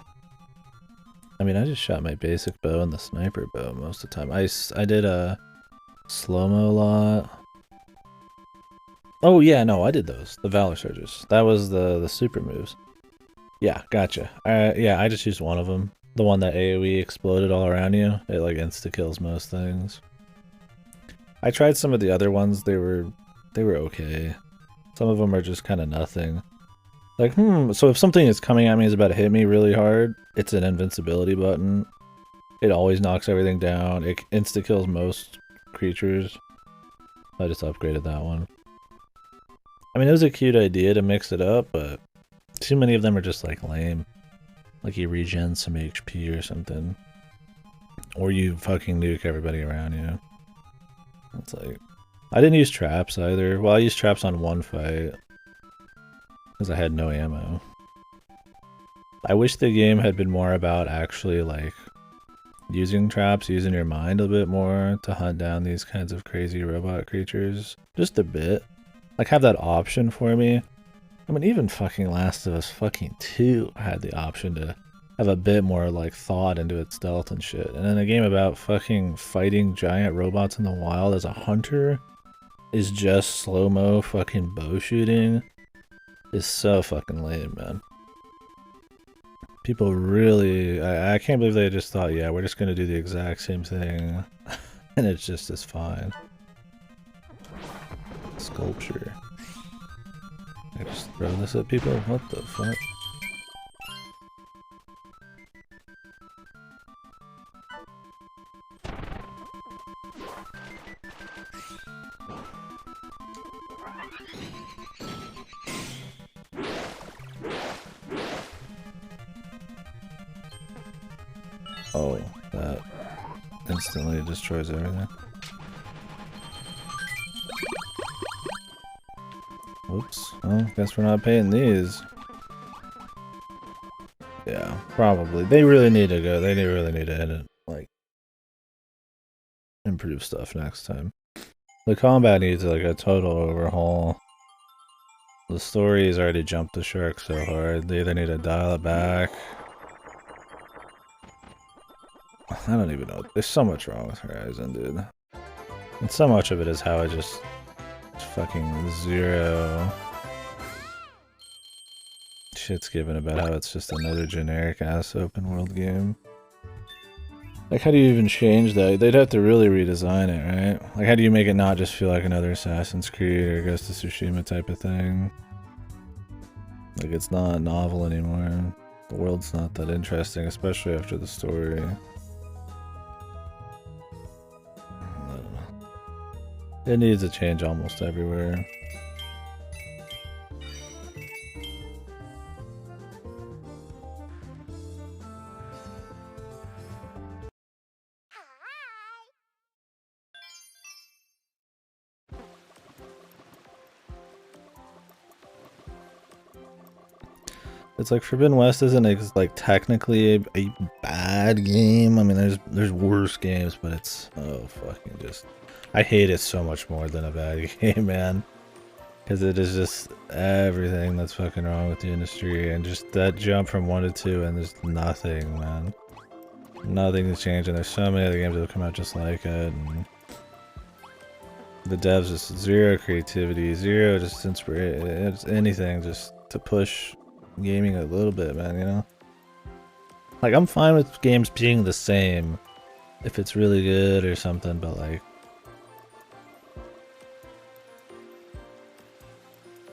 I mean, I just shot my basic bow and the sniper bow most of the time. I did a slow-mo a lot. Oh, yeah, no, I did those. The Valor Surges. That was the super moves. Yeah, gotcha. Yeah, I just used one of them. The one that AoE exploded all around you. It, like, insta-kills most things. I tried some of the other ones. They were okay. Some of them are just kind of nothing. Like, so if something is coming at me is about to hit me really hard, it's an invincibility button. It always knocks everything down. It insta-kills most creatures. I just upgraded that one. I mean, it was a cute idea to mix it up, but too many of them are just, like, lame. Like, you regen some HP or something. Or you fucking nuke everybody around you. It's like... I didn't use traps either. Well, I used traps on one fight. Because I had no ammo. I wish the game had been more about actually, like, using traps, using your mind a bit more to hunt down these kinds of crazy robot creatures. Just a bit. Like, have that option for me. I mean, even fucking Last of Us fucking 2 had the option to have a bit more, like, thought into its stealth and shit. And in a game about fucking fighting giant robots in the wild as a hunter, is just slow-mo fucking bow shooting is so fucking lame, man. People really... I can't believe they just thought, yeah, we're just gonna do the exact same thing. And it's just as fine. Sculpture. I just throw this at people? What the fuck? Oh, that instantly destroys everything. Whoops. Well, guess we're not paying these. Yeah, probably. They really need to go. They really need to edit, like, improve stuff next time. The combat needs like a total overhaul. The story has already jumped the shark so hard. They either need to dial it back. I don't even know. There's so much wrong with Horizon, dude. And so much of it is how it just fucking zero shit's given about how it's just another generic ass open world game. Like, how do you even change that? They'd have to really redesign it, right? Like, how do you make it not just feel like another Assassin's Creed or Ghost of Tsushima type of thing? Like, it's not novel anymore. The world's not that interesting, especially after the story. I don't know. It needs a change almost everywhere. It's like Forbidden West isn't like technically a bad game. I mean, there's worse games, but it's fucking just. I hate it so much more than a bad game, man. Because it is just everything that's fucking wrong with the industry, and just that jump from 1 to 2, and there's nothing, man. Nothing to change, and there's so many other games that will come out just like it. And the devs just zero creativity, zero just inspiration, it's anything just to push gaming a little bit, man, you know? Like, I'm fine with games being the same if it's really good or something, but like,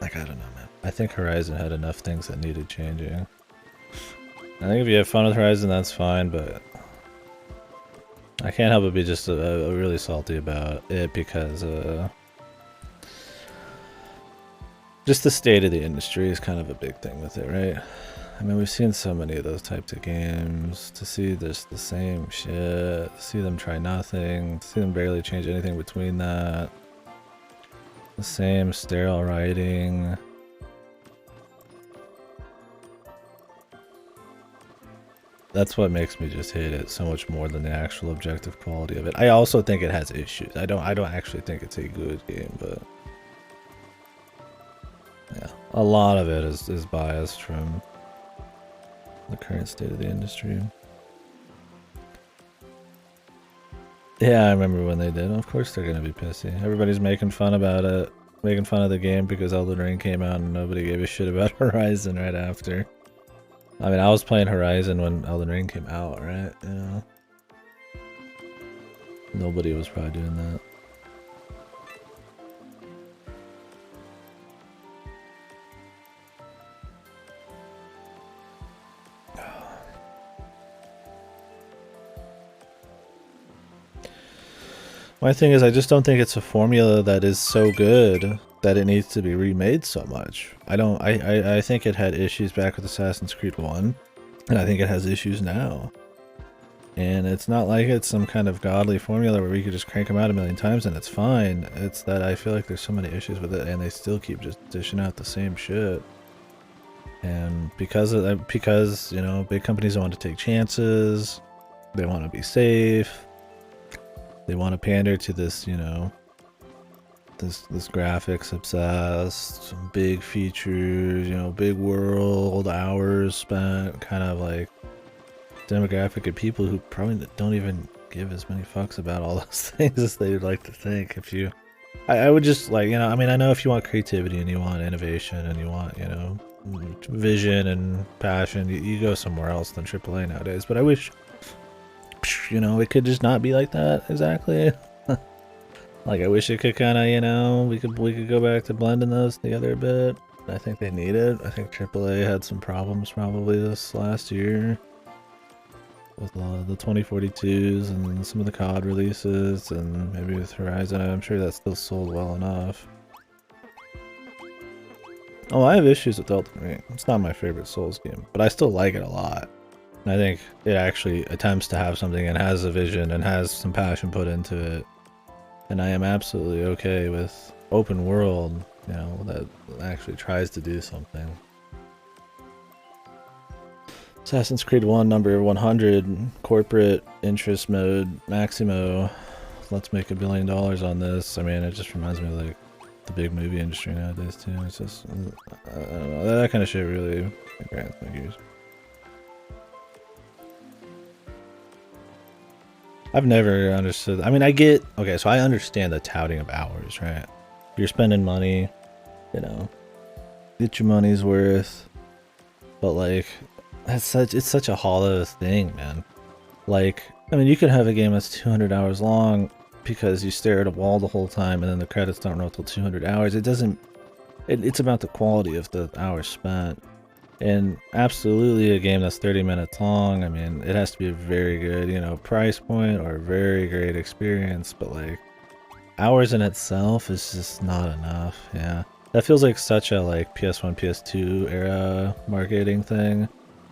I don't know, man. I think Horizon had enough things that needed changing. I think if you have fun with Horizon, that's fine, but I can't help but be just really salty about it because just the state of the industry is kind of a big thing with it, right? I mean, we've seen so many of those types of games. To see just the same shit, to see them try nothing, to see them barely change anything between that. The same sterile writing. That's what makes me just hate it so much more than the actual objective quality of it. I also think it has issues. I don't actually think it's a good game, but yeah, a lot of it is biased from the current state of the industry. Yeah, I remember when they did. Of course they're gonna be pissy. Everybody's making fun about it, making fun of the game because Elden Ring came out and nobody gave a shit about Horizon right after. I mean, I was playing Horizon when Elden Ring came out, right? You know? Nobody was probably doing that. My thing is, I just don't think it's a formula that is so good that it needs to be remade so much. I think it had issues back with Assassin's Creed 1, and I think it has issues now. And it's not like it's some kind of godly formula where we could just crank them out a million times and it's fine. It's that I feel like there's so many issues with it, and they still keep just dishing out the same shit. And because of that, because, you know, big companies don't want to take chances, they want to be safe. They want to pander to this, you know, this graphics obsessed, big features, you know, big world, hours spent, kind of like demographic of people who probably don't even give as many fucks about all those things as they'd like to think. I would just like, you know, I mean, I know if you want creativity and you want innovation and you want, you know, vision and passion, you go somewhere else than AAA nowadays. But I wish, you know, it could just not be like that exactly. Like I wish it could kind of, you know, we could go back to blending those together a bit. I think they need it. I think AAA had some problems probably this last year with the 2042s and some of the COD releases, and maybe with Horizon. I'm sure that still sold well enough. Oh, I have issues with Elden Ring. It's not my favorite Souls game, but I still like it a lot. And I think it actually attempts to have something and has a vision and has some passion put into it. And I am absolutely okay with open world, you know, that actually tries to do something. Assassin's Creed 1 number 100, corporate interest mode, Maximo. Let's make $1 billion on this. I mean, it just reminds me of like the big movie industry nowadays too. It's just, I don't know, that kind of shit really grinds my gears. I've never understood. I mean, I get, okay, so I understand the touting of hours, right? You're spending money, you know, get your money's worth, but like, it's such a hollow thing, man. Like, I mean, you could have a game that's 200 hours long because you stare at a wall the whole time and then the credits don't roll till 200 hours. It doesn't, it's about the quality of the hours spent. And absolutely a game that's 30 minutes long, I mean, it has to be a very good, you know, price point or a very great experience, but like, hours in itself is just not enough, yeah. That feels like such a like PS1, PS2 era marketing thing,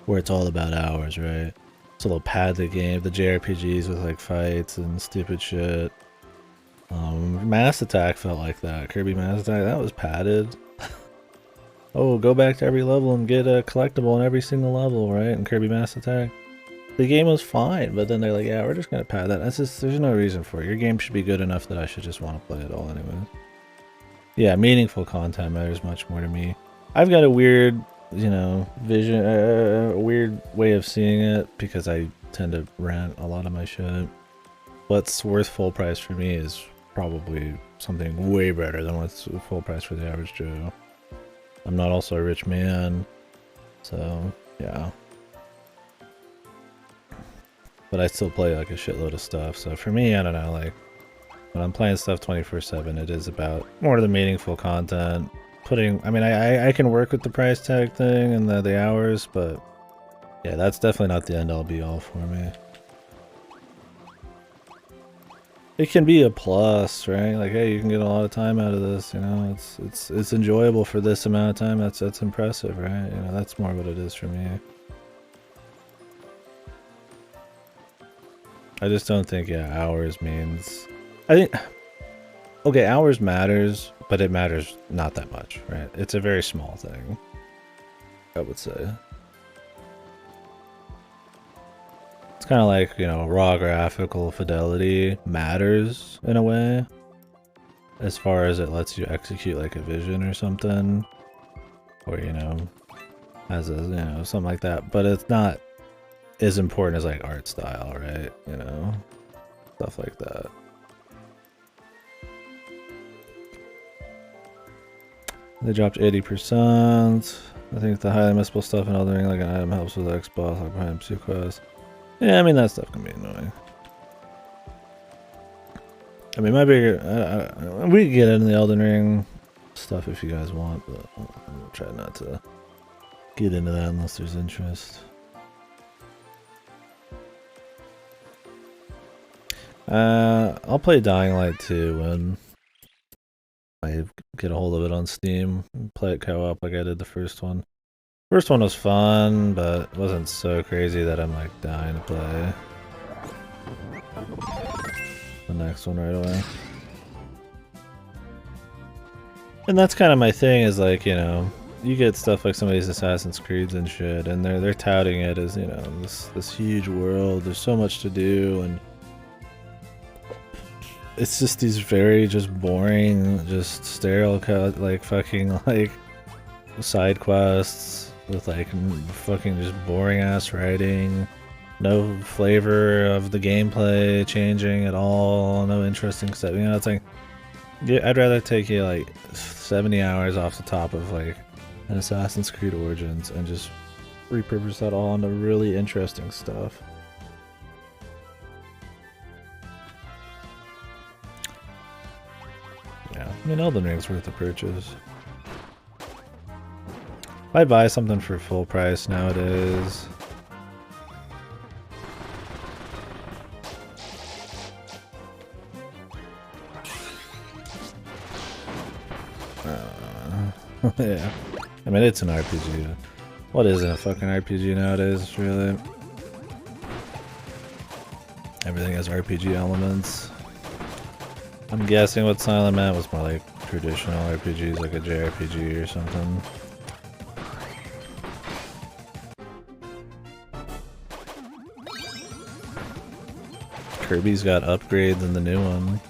where it's all about hours, right? So they'll pad the game, the JRPGs with like fights and stupid shit. Mass Attack felt like that. Kirby Mass Attack, that was padded. Oh, go back to every level and get a collectible in every single level, right? In Kirby Mass Attack. The game was fine, but then they're like, yeah, we're just gonna pad that. That's just, there's no reason for it. Your game should be good enough that I should just want to play it all anyway. Yeah, meaningful content matters much more to me. I've got a weird, you know, vision, a weird way of seeing it because I tend to rant a lot of my shit. What's worth full price for me is probably something way better than what's full price for the average Joe. I'm not also a rich man, so yeah. But I still play like a shitload of stuff, so for me, I don't know, like, when I'm playing stuff 24/7, it is about more of the meaningful content. Putting, I mean, I can work with the price tag thing and the hours, but yeah, that's definitely not the end all be all for me. It can be a plus, right? Like, hey, you can get a lot of time out of this, you know, it's enjoyable for this amount of time. That's impressive, right? You know, that's more what it is for me. I just don't think, yeah, hours means, I think, okay, hours matters, but it matters not that much, right? It's a very small thing, I would say. It's kind of like, you know, raw graphical fidelity matters in a way, as far as it lets you execute like a vision or something, or, you know, as a, you know, something like that, but it's not as important as like art style, right? You know, stuff like that. They dropped 80%. I think the highly missable stuff in Elden Ring, like an item, helps with Xbox, like behind Psyquest. Yeah, I mean, that stuff can be annoying. I mean, my bigger... we can get into the Elden Ring stuff if you guys want, but I'll try not to get into that unless there's interest. I'll play Dying Light 2 when I get a hold of it on Steam. Play it co-op like I did the first one. First one was fun, but it wasn't so crazy that I'm like dying to play the next one right away. And that's kind of my thing, is like, you know, you get stuff like some of these Assassin's Creeds and shit, and they're touting it as, you know, this huge world. There's so much to do, and it's just these very just boring, just sterile, like fucking like side quests with like fucking just boring ass writing, no flavor of the gameplay changing at all, no interesting stuff. You know, it's like Yeah, I'd rather take you like 70 hours off the top of like an Assassin's Creed Origins and just repurpose that all into really interesting stuff. Yeah, I mean, Elden Ring's worth the purchase. If I buy something for full price nowadays, yeah. I mean, it's an RPG. What isn't a fucking RPG nowadays, really? Everything has RPG elements. I'm guessing what Silent meant was more like traditional RPGs, like a JRPG or something. Kirby's got upgrades in the new one.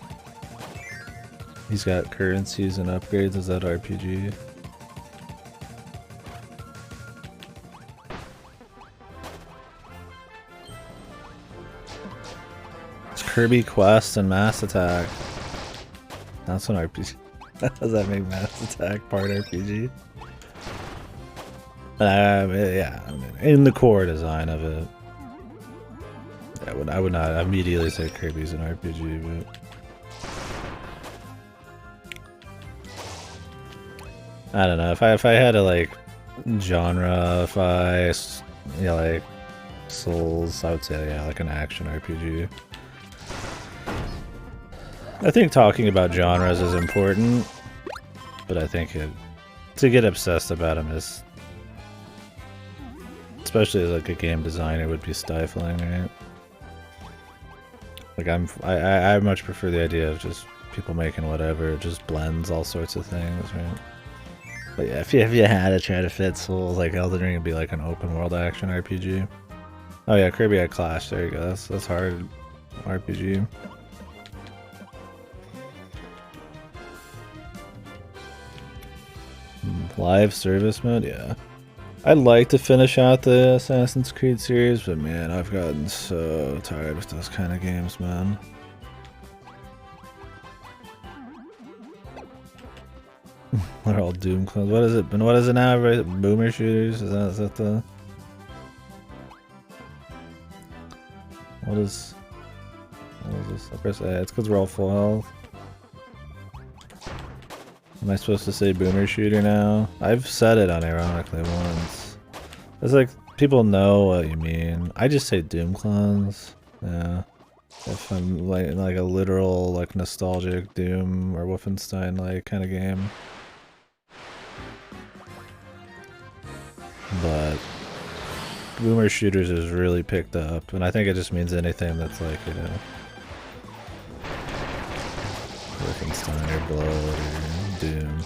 He's got currencies and upgrades as that RPG. It's Kirby Quest and Mass Attack. That's an RPG. Does that make Mass Attack part RPG? Yeah, I mean, in the core design of it. I would not immediately say Kirby's an RPG, but I don't know. If I had to like genre, like Souls, I would say yeah, like an action RPG. I think talking about genres is important, but I think to get obsessed about them is, especially as like a game designer, would be stifling, right? Like I much prefer the idea of just people making whatever, it just blends all sorts of things, right? But yeah, if you had to try to fit Souls, like Elden Ring would be like an open world action RPG. Oh yeah, Kirby had Clash. There you go. That's hard RPG. Live service mode, yeah. I'd like to finish out the Assassin's Creed series, but man, I've gotten so tired with those kind of games, man. They're all Doom clones. What is it? And what is it now? Right? Boomer shooters? Is that the? What is this? I press A. It's because we're all full health. Am I supposed to say boomer shooter now? I've said it unironically once. It's like people know what you mean. I just say Doom clones. Yeah. If I'm like a literal like nostalgic Doom or Wolfenstein like kind of game. But boomer shooters is really picked up, and I think it just means anything that's like, you know, Wolfenstein or Blood or Doom.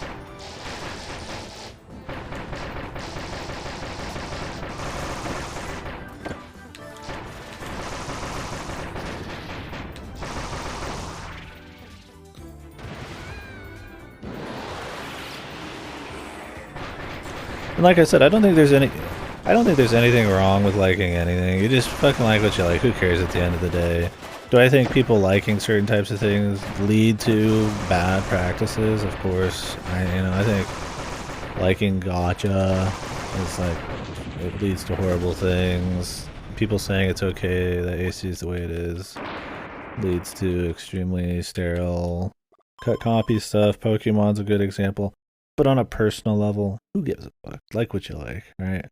And like I said, I don't think there's anything wrong with liking anything. You just fucking like what you like. Who cares at the end of the day? Do I think people liking certain types of things lead to bad practices? Of course. I think liking gacha is like, it leads to horrible things. People saying it's okay that AC is the way it is leads to extremely sterile cut copy stuff. Pokemon's a good example. But on a personal level, who gives a fuck? Like what you like, right?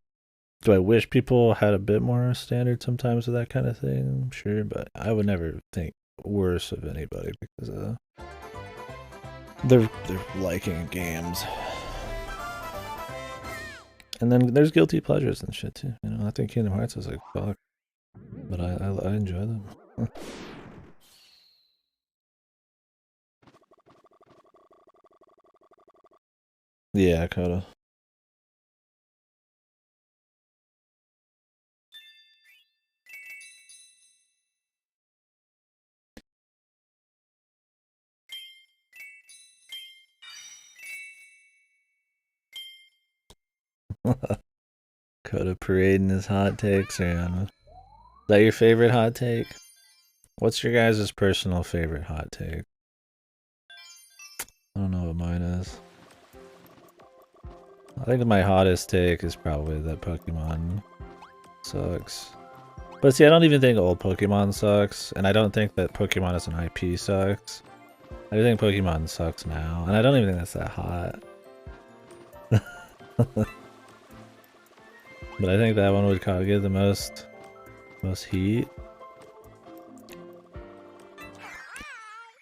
Do I wish people had a bit more standard sometimes with that kind of thing? Sure, but I would never think worse of anybody because they're liking games. And then there's guilty pleasures and shit too. You know, I think Kingdom Hearts is like fuck, but I enjoy them. Yeah, Coda. Coda parading his hot takes around. Is that your favorite hot take? What's your guys' personal favorite hot take? I don't know what mine is. I think my hottest take is probably that Pokemon sucks. But see, I don't even think old Pokemon sucks, and I don't think that Pokemon as an IP sucks. I think Pokemon sucks now, and I don't even think that's that hot. But I think that one would kind of get the most heat.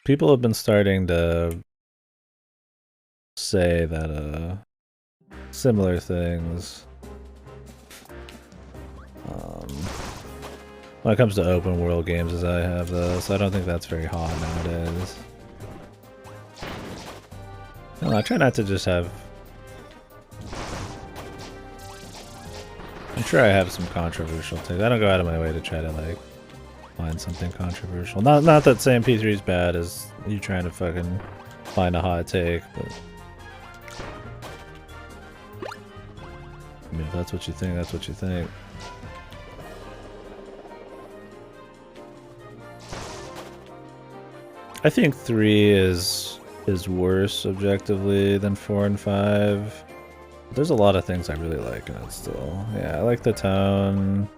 People have been starting to say that similar things when it comes to open world games as I have though, so I don't think that's very hot nowadays. No, I try not to just have... I'm sure I have some controversial takes. I don't go out of my way to try to like find something controversial. Not that saying P3 is bad as you trying to fucking find a hot take, but I mean, if that's what you think, that's what you think. I think 3 is worse objectively than 4 and 5. There's a lot of things I really like in it still. Yeah, I like the tone,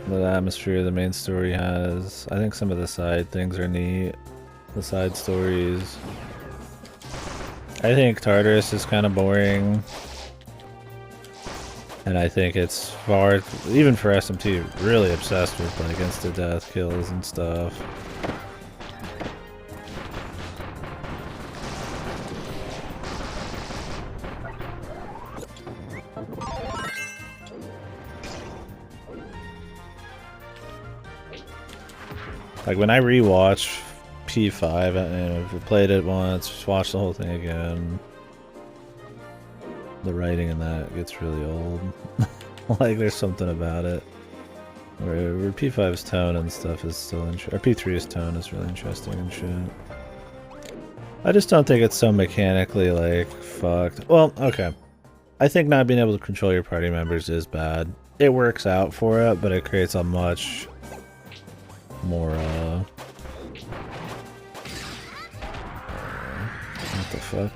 the atmosphere the main story has. I think some of the side things are neat. The side stories. I think Tartarus is kind of boring. And I think it's far, even for SMT, really obsessed with like insta-death kills and stuff. Like when I rewatch P5, I've played it once, watched the whole thing again. The writing in that gets really old. Like there's something about it. Where P5's tone and stuff is still interesting. Or P3's tone is really interesting and shit. I just don't think it's so mechanically like fucked. Well, okay. I think not being able to control your party members is bad. It works out for it, but it creates a much more what the fuck?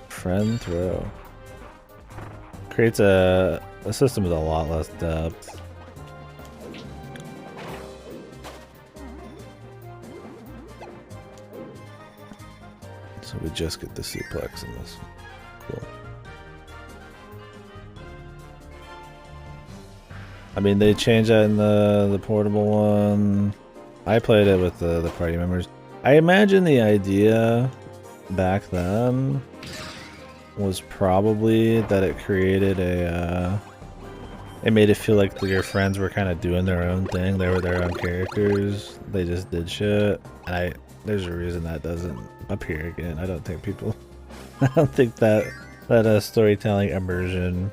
Friend throw. Creates a system with a lot less depth. So we just get the suplex in this. Cool. I mean, they changed that in the portable one. I played it with the party members. I imagine the idea back then was probably that it created a it made it feel like your friends were kind of doing their own thing. They were their own characters. They just did shit. And there's a reason that doesn't appear again. I don't think people I don't think that storytelling immersion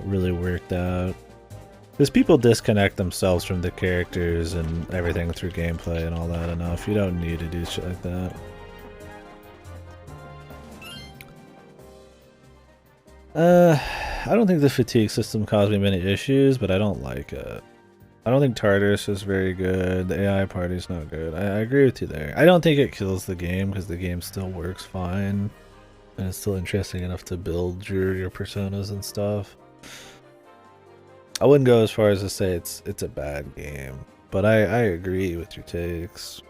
really worked out. Because people disconnect themselves from the characters and everything through gameplay and all that enough. You don't need to do shit like that. I don't think the fatigue system caused me many issues, but I don't like it. I don't think Tartarus is very good. The AI party's not good. I agree with you there. I don't think it kills the game because the game still works fine. And it's still interesting enough to build your personas and stuff. I wouldn't go as far as to say it's a bad game, but I agree with your takes.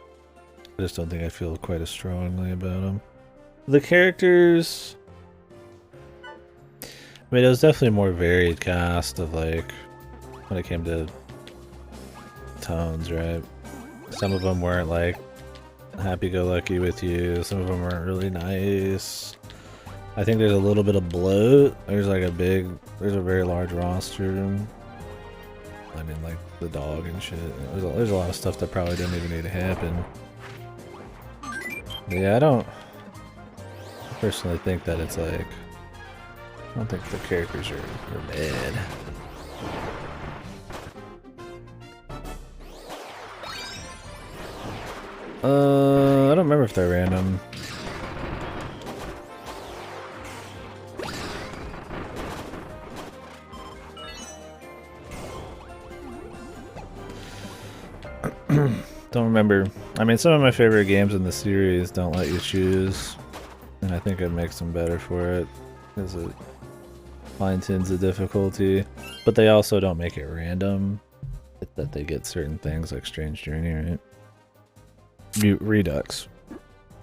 I just don't think I feel quite as strongly about them. The characters, I mean, it was definitely a more varied cast of like when it came to tones, right? Some of them weren't like happy-go-lucky with you. Some of them weren't really nice. I think there's a little bit of bloat. There's a very large roster. I mean, like the dog and shit. There's a lot of stuff that probably didn't even need to happen. But yeah, I don't personally think that it's like, I don't think the characters are bad. I don't remember if they're random. Don't remember. I mean, some of my favorite games in the series don't let you choose, and I think it makes them better for it, because it fine-tunes the difficulty. But they also don't make it random, that they get certain things like Strange Journey, right? Redux.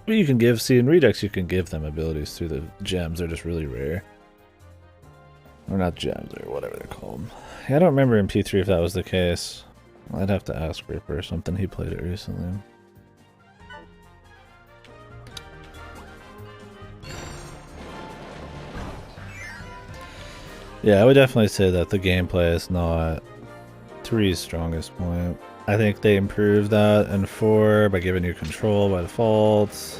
But you can give, see, in Redux you can give them abilities through the gems, they're just really rare. Or not gems, or whatever they're called. Yeah, I don't remember in P3 if that was the case. I'd have to ask Ripper or something, he played it recently. Yeah, I would definitely say that the gameplay is not 3's strongest point. I think they improved that in 4 by giving you control by default.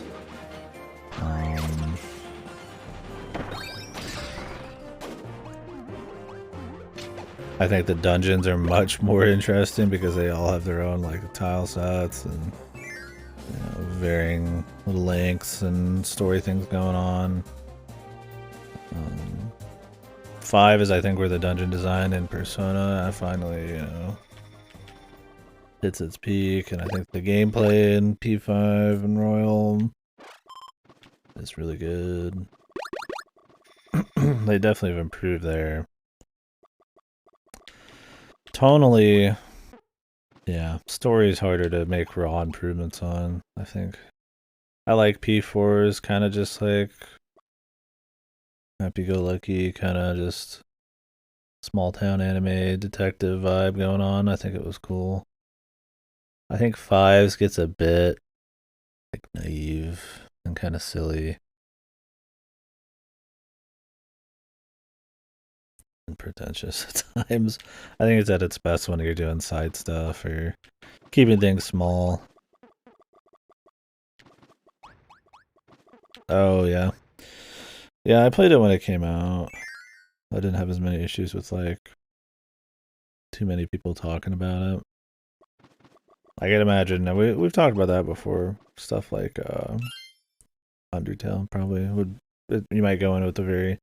I think the dungeons are much more interesting because they all have their own like tile sets and varying lengths and story things going on. 5 is I think where the dungeon design in Persona finally hits its peak, and I think the gameplay in P5 and Royal is really good. They definitely have improved there. Tonally, yeah, story is harder to make raw improvements on, I think. I like P4's kind of just like happy-go-lucky, kind of just small town anime detective vibe going on. I think it was cool. I think 5's gets a bit like naive and kind of silly and pretentious at times. I think it's at its best when you're doing side stuff or keeping things small. Oh yeah. Yeah, I played it when it came out. I didn't have as many issues with like too many people talking about it. I can imagine. We've talked about that before. Stuff like Undertale probably would. You might go in with a very.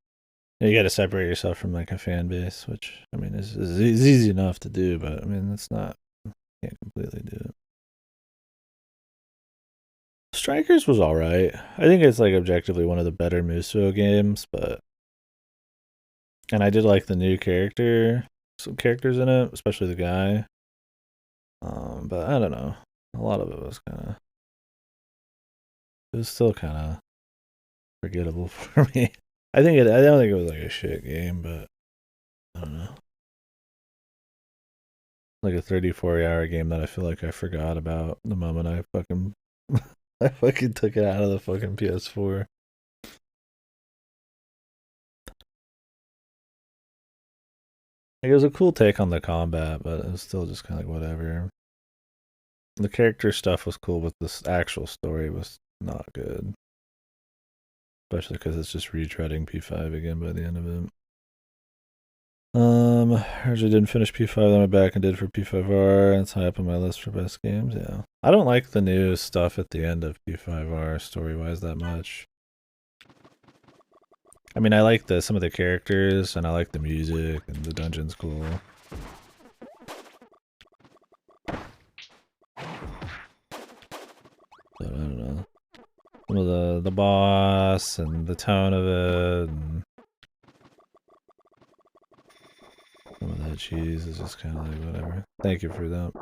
You got to separate yourself from like a fan base, which I mean is easy enough to do, but I mean it's not. Can't completely do it. Strikers was alright. I think it's like objectively one of the better Muso games, but and I did like the new some characters in it, especially the guy. But I don't know. A lot of it was it was still kind of forgettable for me. I don't think it was like a shit game, but I don't know. Like a 34-hour game that I feel like I forgot about the moment I fucking I fucking took it out of the fucking PS4. Like, it was a cool take on the combat, but it was still just kind of like whatever. The character stuff was cool, but this actual story was not good. Especially because it's just retreading P5 again by the end of it. I actually didn't finish P5, then I went back and did for P5R, and it's high up on my list for best games, yeah. I don't like the new stuff at the end of P5R story-wise that much. I mean, I like some of the characters, and I like the music, and the dungeon's cool. But I don't know. Some of the boss, and the tone of it, and some of that cheese is just kind of like whatever. Thank you for that.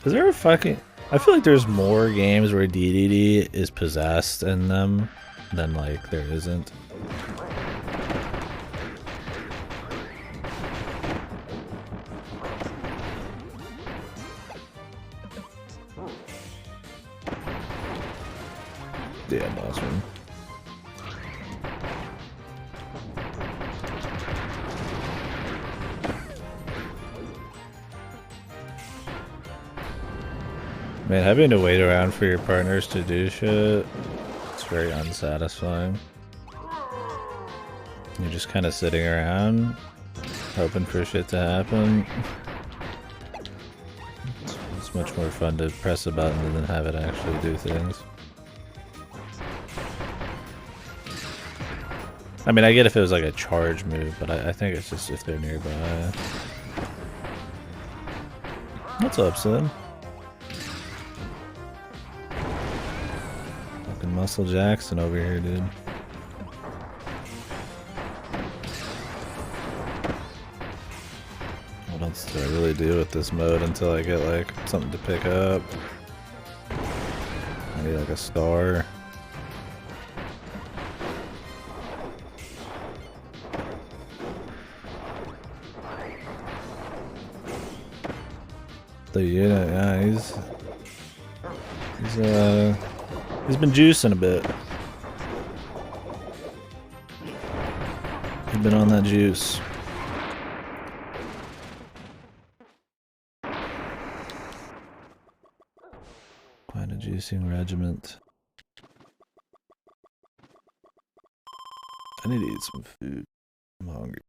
Is there a fucking... I feel like there's more games where DDD is possessed in them than like there isn't. Yeah, boss one. Man, having to wait around for your partners to do shit, it's very unsatisfying. You're just kind of sitting around, hoping for shit to happen. It's much more fun to press a button than have it actually do things. I mean, I get if it was like a charge move, but I think it's just if they're nearby. What's up, Sid? Fucking Muscle Jackson over here, dude. What else do I really do with this mode until I get like something to pick up? I need like a star. The unit, yeah, he's been juicing a bit. He's been on that juice. Find a juicing regiment. I need to eat some food. I'm hungry.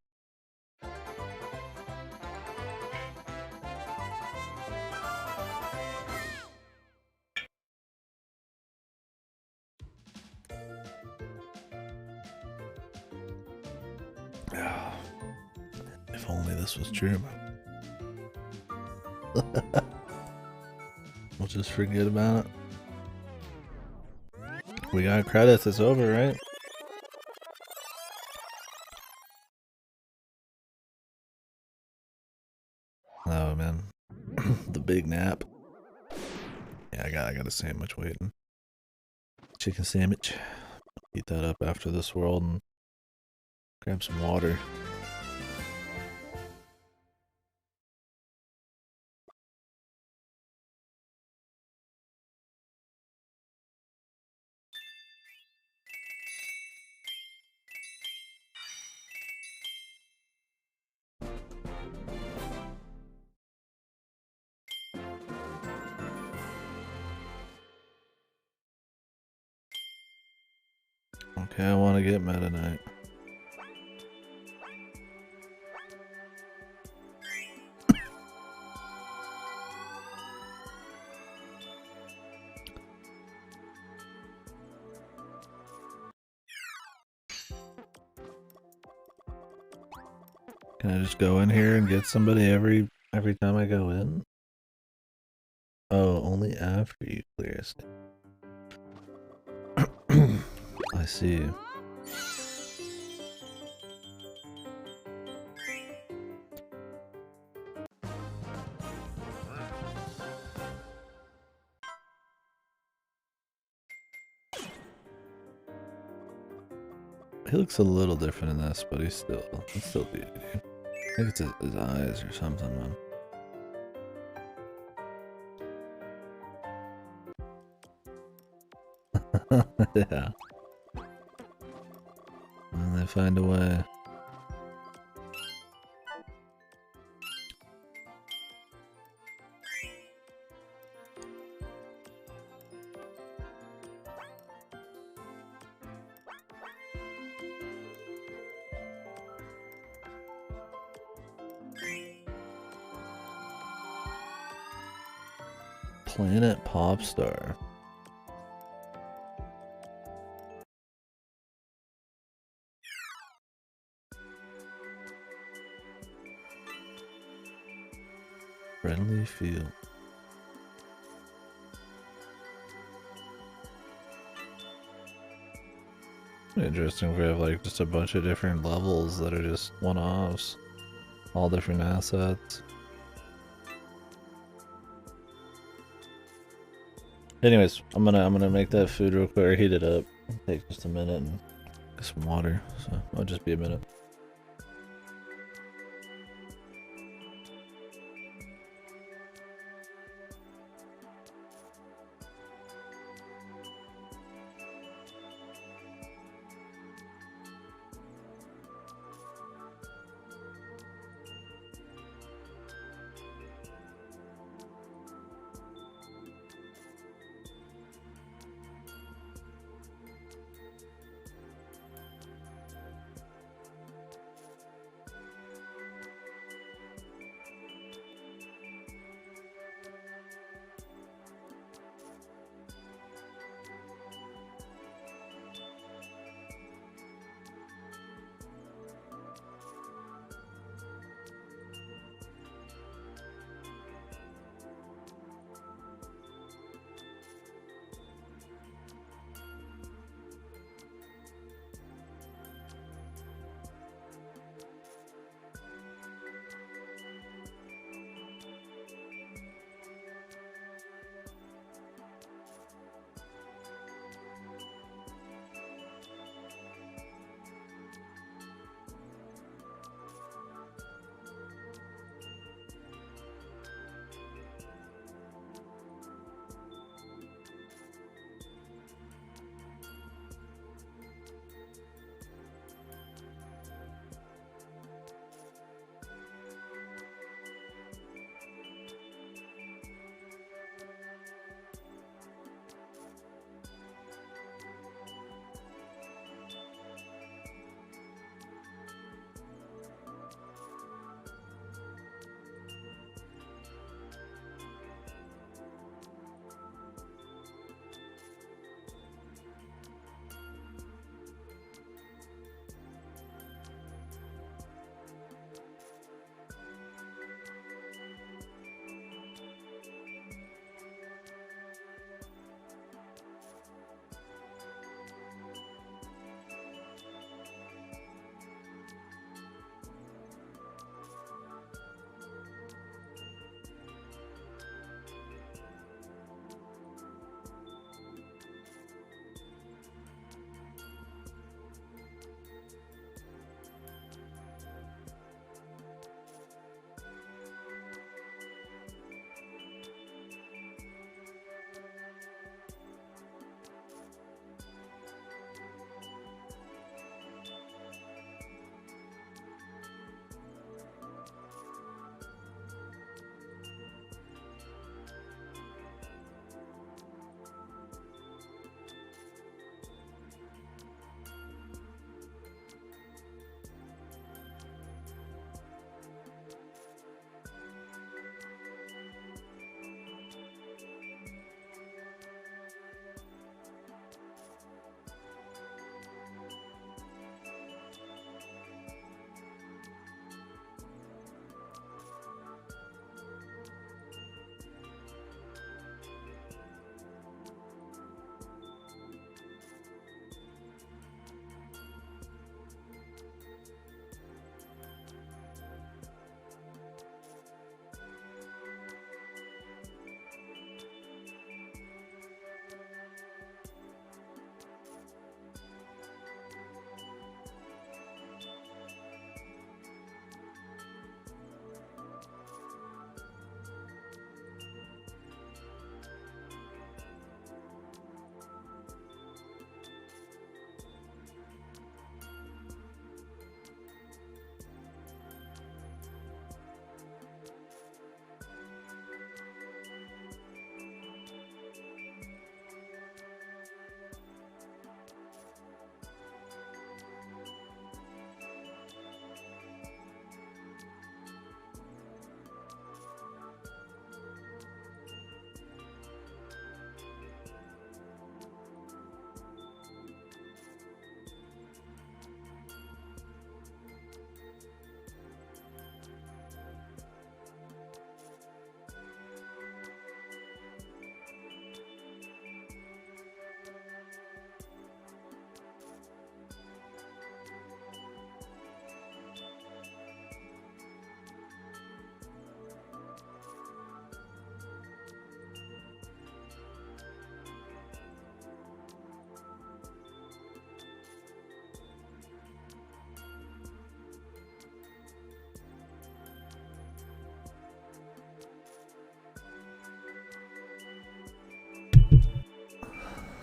If only this was German. We'll just forget about it. We got credits, it's over, right? Oh man. The big nap. Yeah, I got a sandwich waiting. Chicken sandwich. Eat that up after this world and grab some water. Okay, I want to get Meta Knight. Can I just go in here and get somebody every time I go in? Oh, only after you clear a stage. I see. He looks a little different in this, but he's still beauty. I think it's his eyes or something, man. Yeah. And they find a way. Planet Popstar. Friendly feel. Interesting. We have like just a bunch of different levels that are just one-offs. All different assets. Anyways, I'm gonna make that food real quick, or heat it up. It'll take just a minute and get some water, so it'll just be a minute.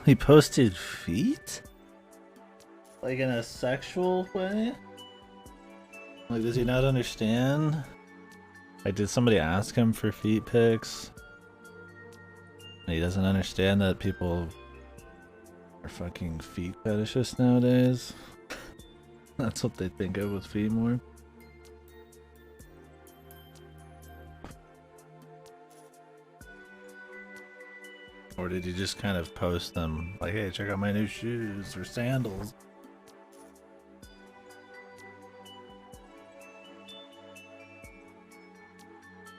He posted feet? Like in a sexual way? Like, does he not understand? Like, did somebody ask him for feet pics? And he doesn't understand that people are fucking feet fetishists nowadays? That's what they think of with feet more. Or did he just kind of post them like, hey, check out my new shoes or sandals?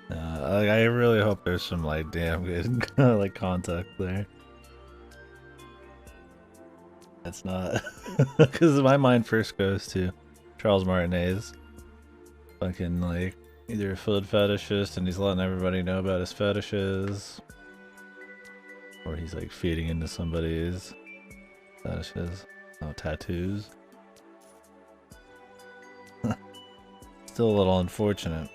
Like, I really hope there's some like damn good like contact there. It's not, because my mind first goes to Charles Martinez, fucking like either a foot fetishist and he's letting everybody know about his fetishes, or he's like feeding into somebody's fetishes. Oh, tattoos. Still a little unfortunate.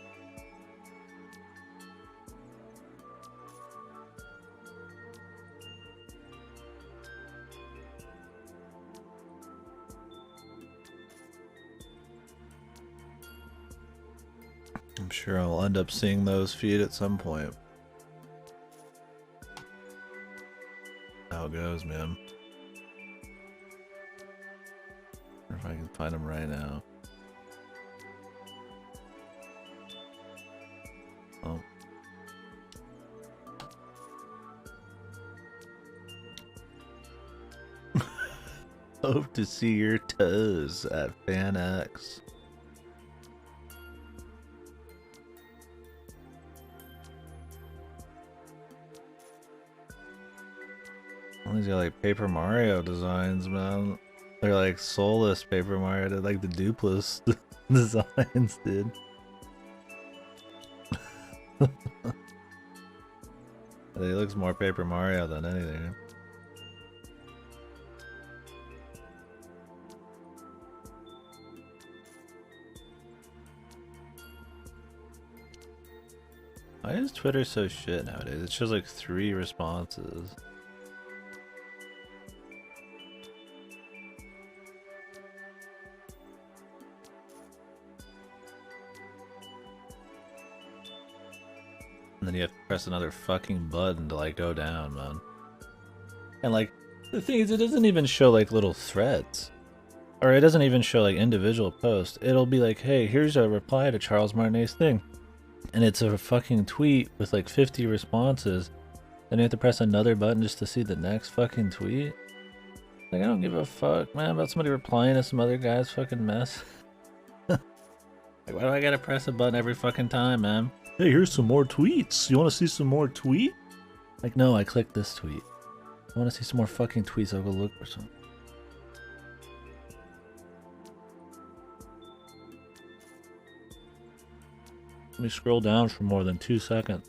I'm sure I'll end up seeing those feed at some point. How it goes, man. Or if I can find them right now. Oh. Hope to see your toes at FanX. These are like Paper Mario designs, man. They're like soulless Paper Mario. They're like the Dupless designs, dude. It looks more Paper Mario than anything. Why is Twitter so shit nowadays? It shows like 3 responses. And then you have to press another fucking button to like go down, man. And like, the thing is, it doesn't even show like little threads. Or it doesn't even show like individual posts. It'll be like, hey, here's a reply to Charles Martinez's thing. And it's a fucking tweet with like 50 responses. Then you have to press another button just to see the next fucking tweet. Like, I don't give a fuck, man, about somebody replying to some other guy's fucking mess. Like, why do I gotta press a button every fucking time, man? Hey, here's some more tweets. You want to see some more tweet? Like, no, I clicked this tweet. I want to see some more fucking tweets. I'll go look for some. Let me scroll down for more than 2 seconds.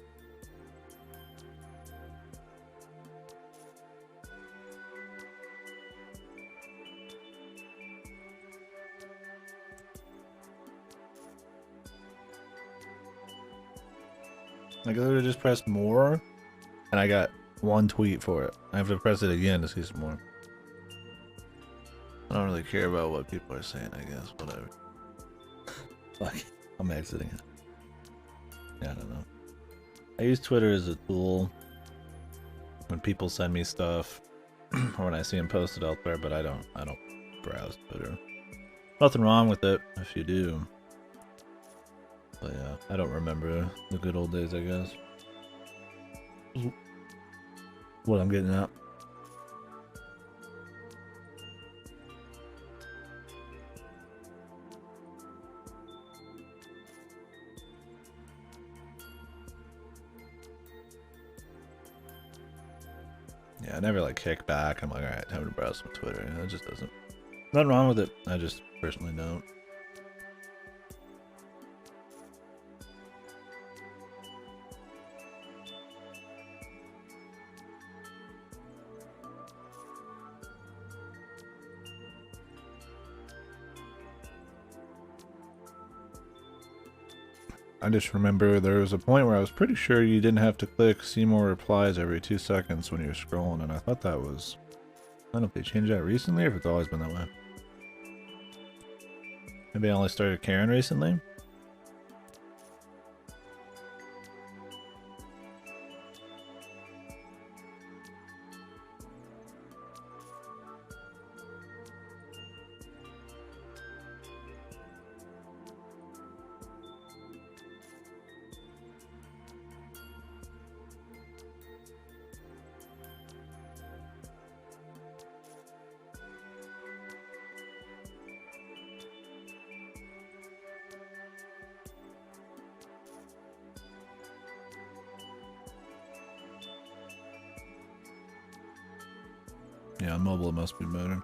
Like, I literally just pressed more, and I got 1 tweet for it. I have to press it again to see some more. I don't really care about what people are saying, I guess. Whatever. Fuck. I'm exiting it. Yeah, I don't know. I use Twitter as a tool when people send me stuff, or when I see them posted elsewhere, but I don't browse Twitter. Nothing wrong with it if you do. But yeah, I don't remember the good old days, I guess. What I'm getting at. Yeah, I never like kick back. I'm like, alright, time to browse some Twitter. It just doesn't. Nothing wrong with it. I just personally don't. I just remember there was a point where I was pretty sure you didn't have to click see more replies every 2 seconds when you're scrolling, and I thought that was I don't know if they changed that recently or if it's always been that way. Maybe I only started caring recently. Yeah, on mobile it must be better.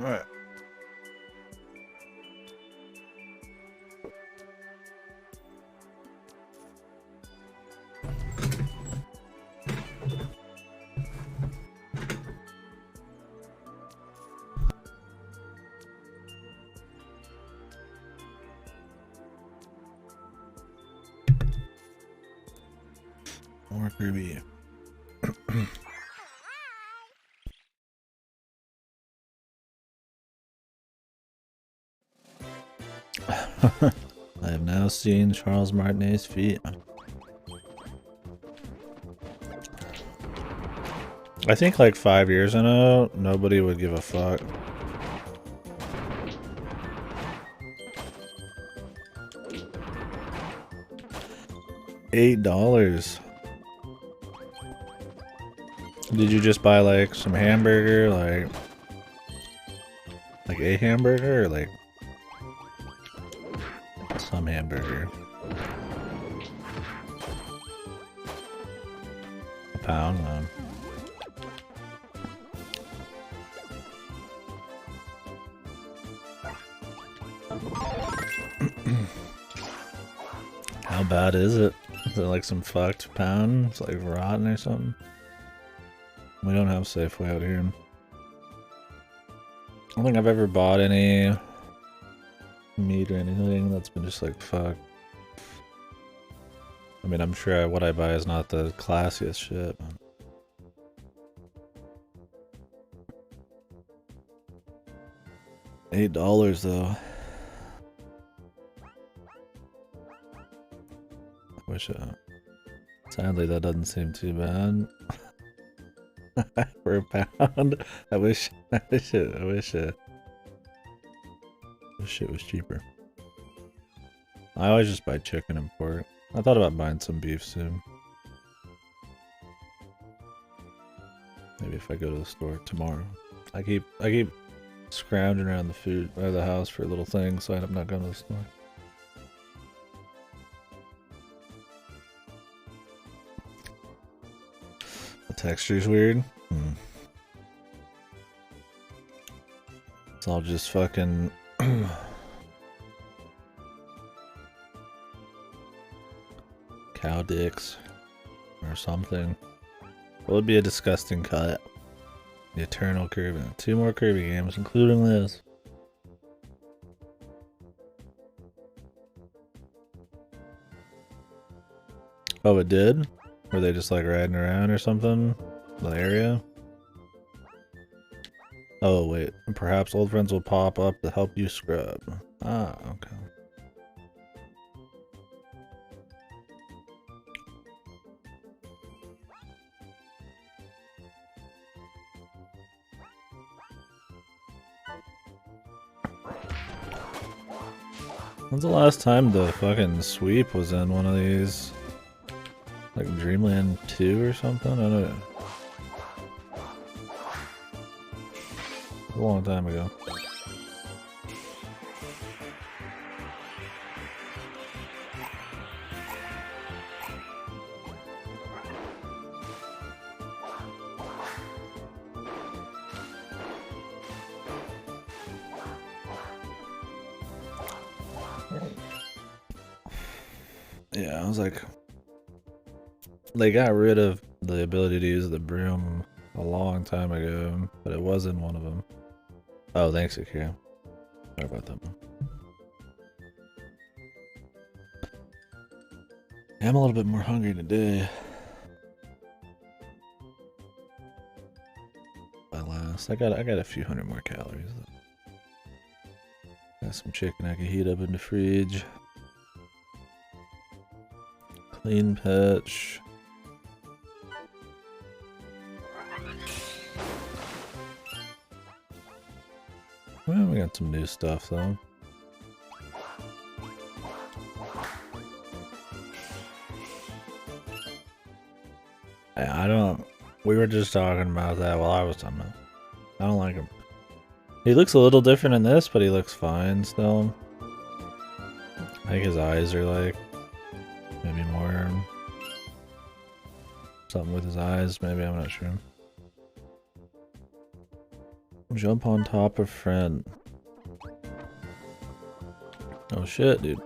Alright. More Kirby. I have now seen Charles Martinet's feet. I think like 5 years ago, nobody would give a fuck. $8. Did you just buy like some hamburger, like a hamburger, or like some hamburger? A pound, man. How bad is it? Is it like some fucked pound? It's like rotten or something? We don't have Safeway out here. I don't think I've ever bought any meat or anything that's been just like fuck. I mean, I'm sure what I buy is not the classiest shit. $8 though. I wish sadly that doesn't seem too bad. For a pound. I wish it was cheaper. I always just buy chicken and pork. I thought about buying some beef soon. Maybe if I go to the store tomorrow. I keep scrounging around the food or the house for little things, so I end up not going to the store. The texture's weird. It's all just fucking cow dicks or something. What would be a disgusting cut? The Eternal Kirby. 2 more Kirby games, including this. Oh, it did? Were they just like riding around or something? The area? Oh wait, perhaps old friends will pop up to help you scrub. Ah, okay. When's the last time the fucking sweep was in one of these? Like Dreamland 2 or something? I don't know. A long time ago. Yeah, I was like, they got rid of the ability to use the broom a long time ago, but it wasn't one of them. Oh, thanks, Akira. Sorry about that one. Yeah, I'm a little bit more hungry today. My last, I got a few hundred more calories. Got some chicken I can heat up in the fridge. Clean patch. Well, we got some new stuff though. I don't. We were just talking about that while I was talking about. I don't like him. He looks a little different in this, but he looks fine still. I think his eyes are like maybe more something with his eyes. Maybe, I'm not sure. Jump on top of friend. Oh shit, dude.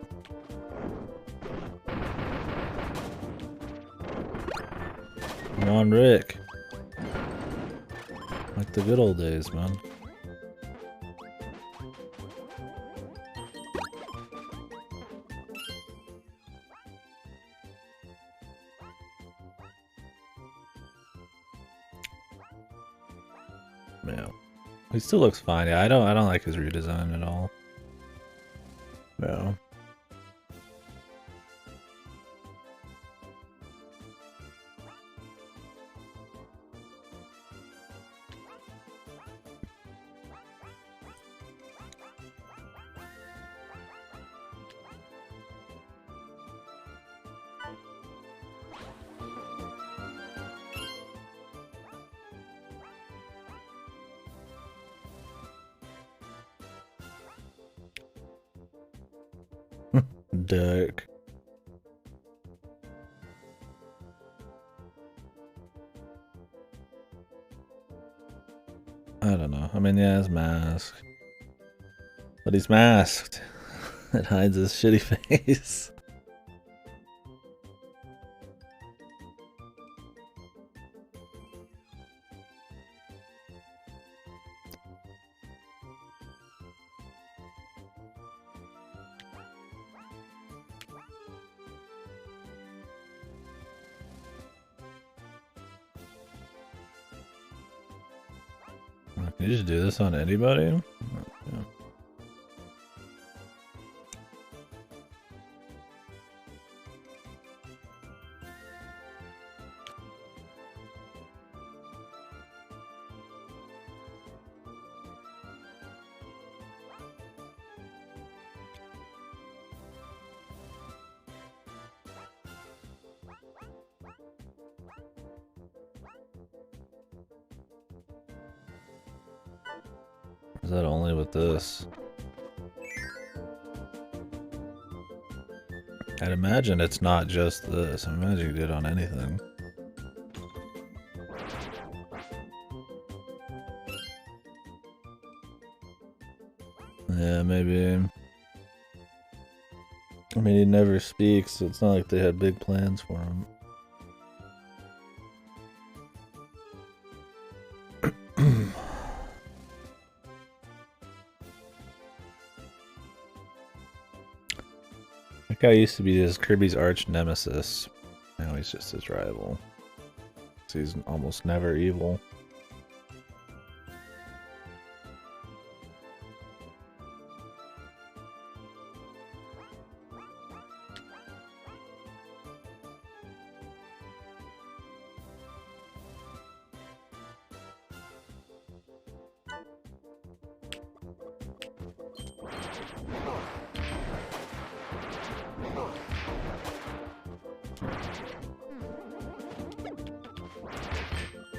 Come on, Rick. Like the good old days, man. Yeah. He still looks fine. Yeah, I don't like his redesign at all. No. Duck. I don't know. I mean, yeah, he's masked. But he's masked. It hides his shitty face. Can you just do this on anybody? Yeah. Is that only with this? I'd imagine it's not just this. I imagine you did it on anything. Yeah, maybe. I mean, he never speaks, so it's not like they had big plans for him. That guy used to be his Kirby's arch nemesis. Now he's just his rival. So he's almost never evil.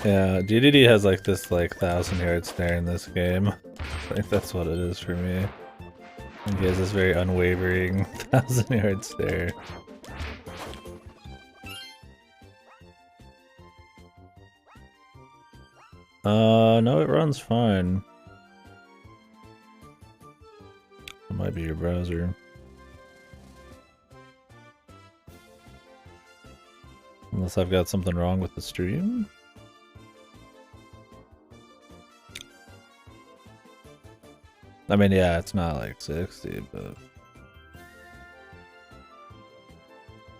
Yeah, DDD has like this like 1,000-yard stare in this game. I think that's what it is for me. And he has this very unwavering 1,000-yard stare. No, it runs fine. It might be your browser. Unless I've got something wrong with the stream. I mean, yeah, it's not like 60, but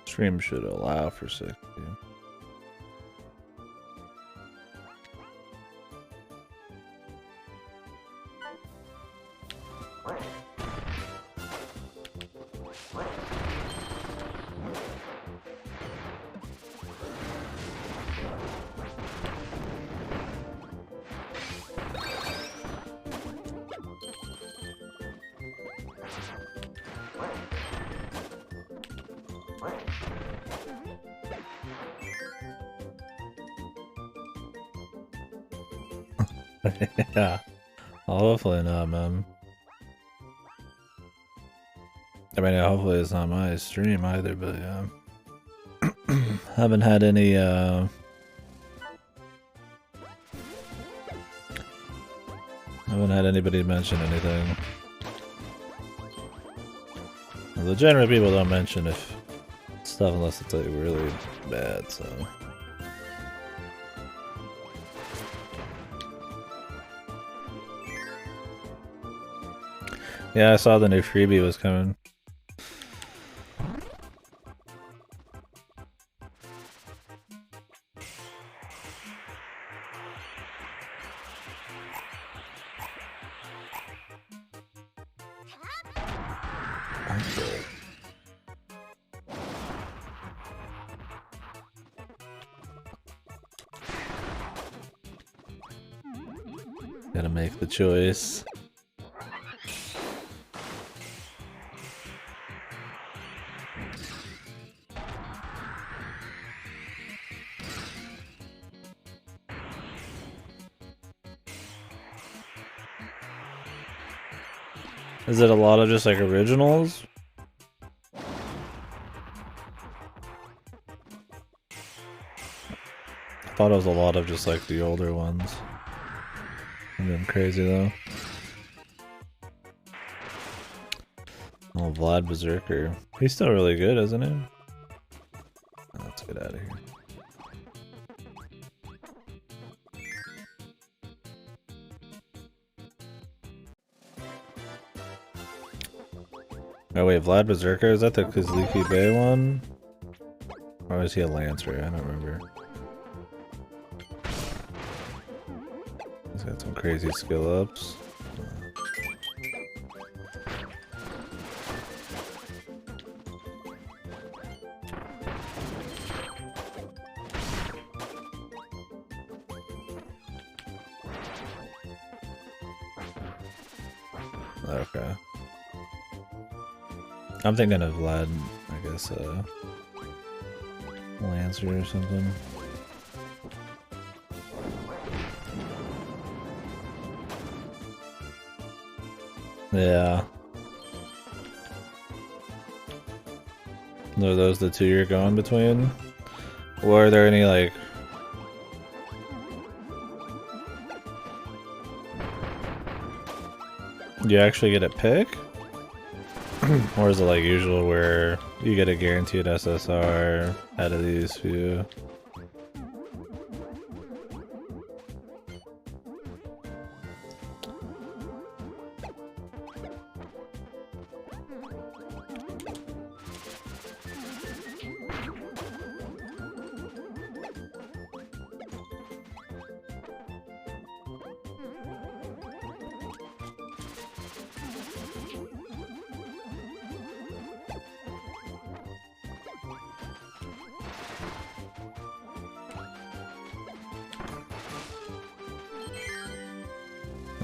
stream should allow for 60. Yeah. Well, hopefully not, man. I mean, hopefully it's not my stream either, but yeah. Haven't had any, haven't had anybody mention anything. Well, the general people don't mention if stuff unless it's like really bad, so. Yeah, I saw the new freebie was coming. Gotta make the choice. Is it a lot of just like originals? I thought it was a lot of just like the older ones. I'm getting crazy though. Oh, Vlad Berserker. He's still really good, isn't he? Let's get out of here. Oh wait, Vlad Berserker? Is that the Kazliki Bay one? Or is he a Lancer? I don't remember. He's got some crazy skill ups. Okay. I'm thinking of Vlad, I guess, Lancer or something. Yeah. Are those the two you're going between? Or are there any, like... Do you actually get a pick? Or is it like usual where you get a guaranteed SSR out of these few?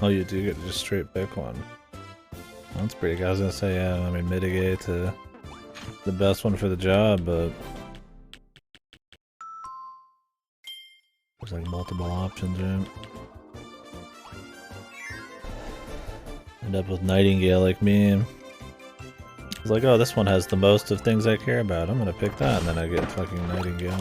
Oh, you do get just straight pick one. That's pretty good. I was gonna say, yeah, I mean, mitigate to the best one for the job, but There's like multiple options, right? End up with Nightingale like me. I was like, oh, this one has the most of things I care about. I'm gonna pick that, and then I get fucking Nightingale.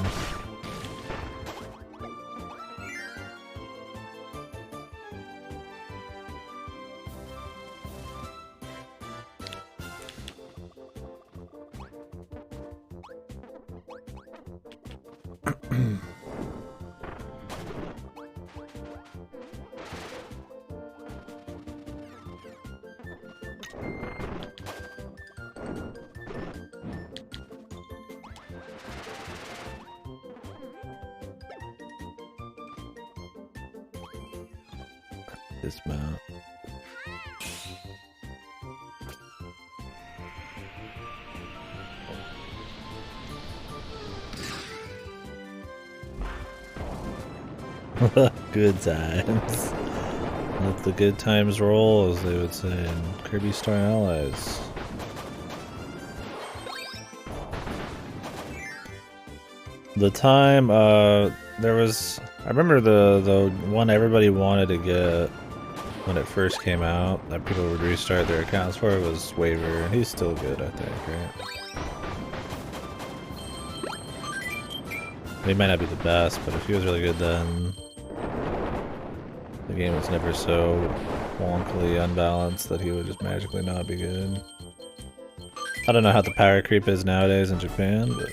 This mount. Good times. Let the good times roll, as they would say in Kirby Star Allies. The time, there was... I remember the one everybody wanted to get when it first came out, that people would restart their accounts for, was Waver, and he's still good, I think, right? He might not be the best, but if he was really good then, the game was never so wonkily unbalanced that he would just magically not be good. I don't know how the power creep is nowadays in Japan, but...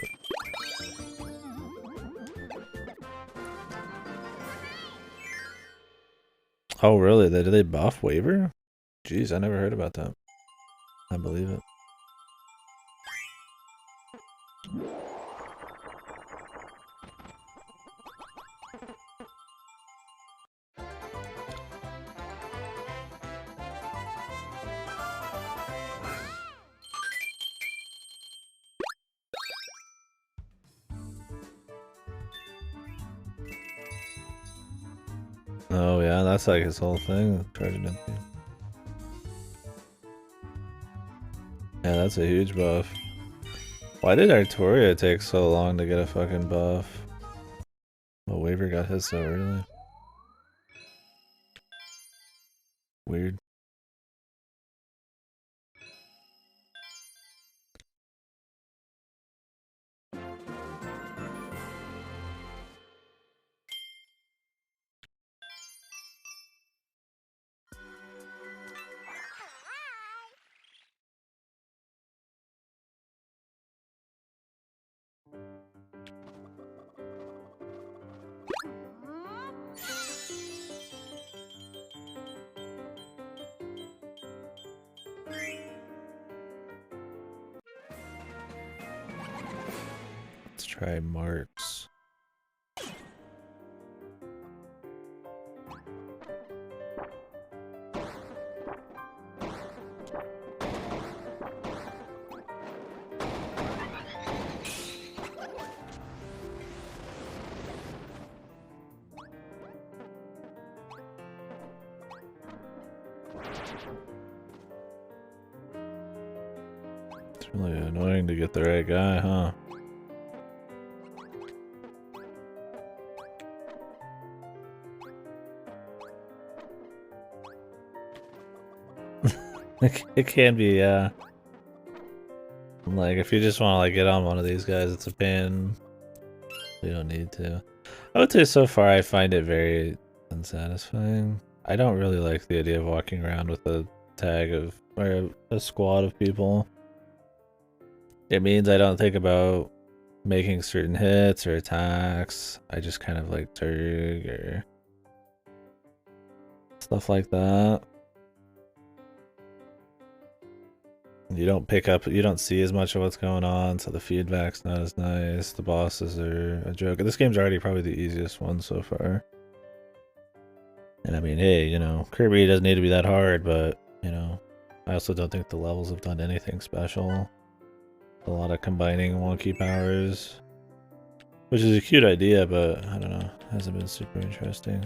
Oh really? Did they buff Waver? Jeez, I never heard about that. I believe it. Oh yeah, that's like his whole thing, charging empty. Yeah, that's a huge buff. Why did Artoria take so long to get a fucking buff? Well, Waver got his so early. Weird. Let's try Marks. It's really annoying to get the right guy, huh? It can be, yeah. Like, if you just want to like get on one of these guys, it's a pain. You don't need to. I would say so far I find it very unsatisfying. I don't really like the idea of walking around with a tag of, or a squad of people. It means I don't think about making certain hits or attacks. I just kind of like Turg or stuff like that. You don't pick up, you don't see as much of what's going on, so the feedback's not as nice. The bosses are a joke. This game's already probably the easiest one so far. And I mean, hey, you know, Kirby doesn't need to be that hard, but, you know, I also don't think the levels have done anything special. A lot of combining wonky powers, which is a cute idea, but I don't know, hasn't been super interesting.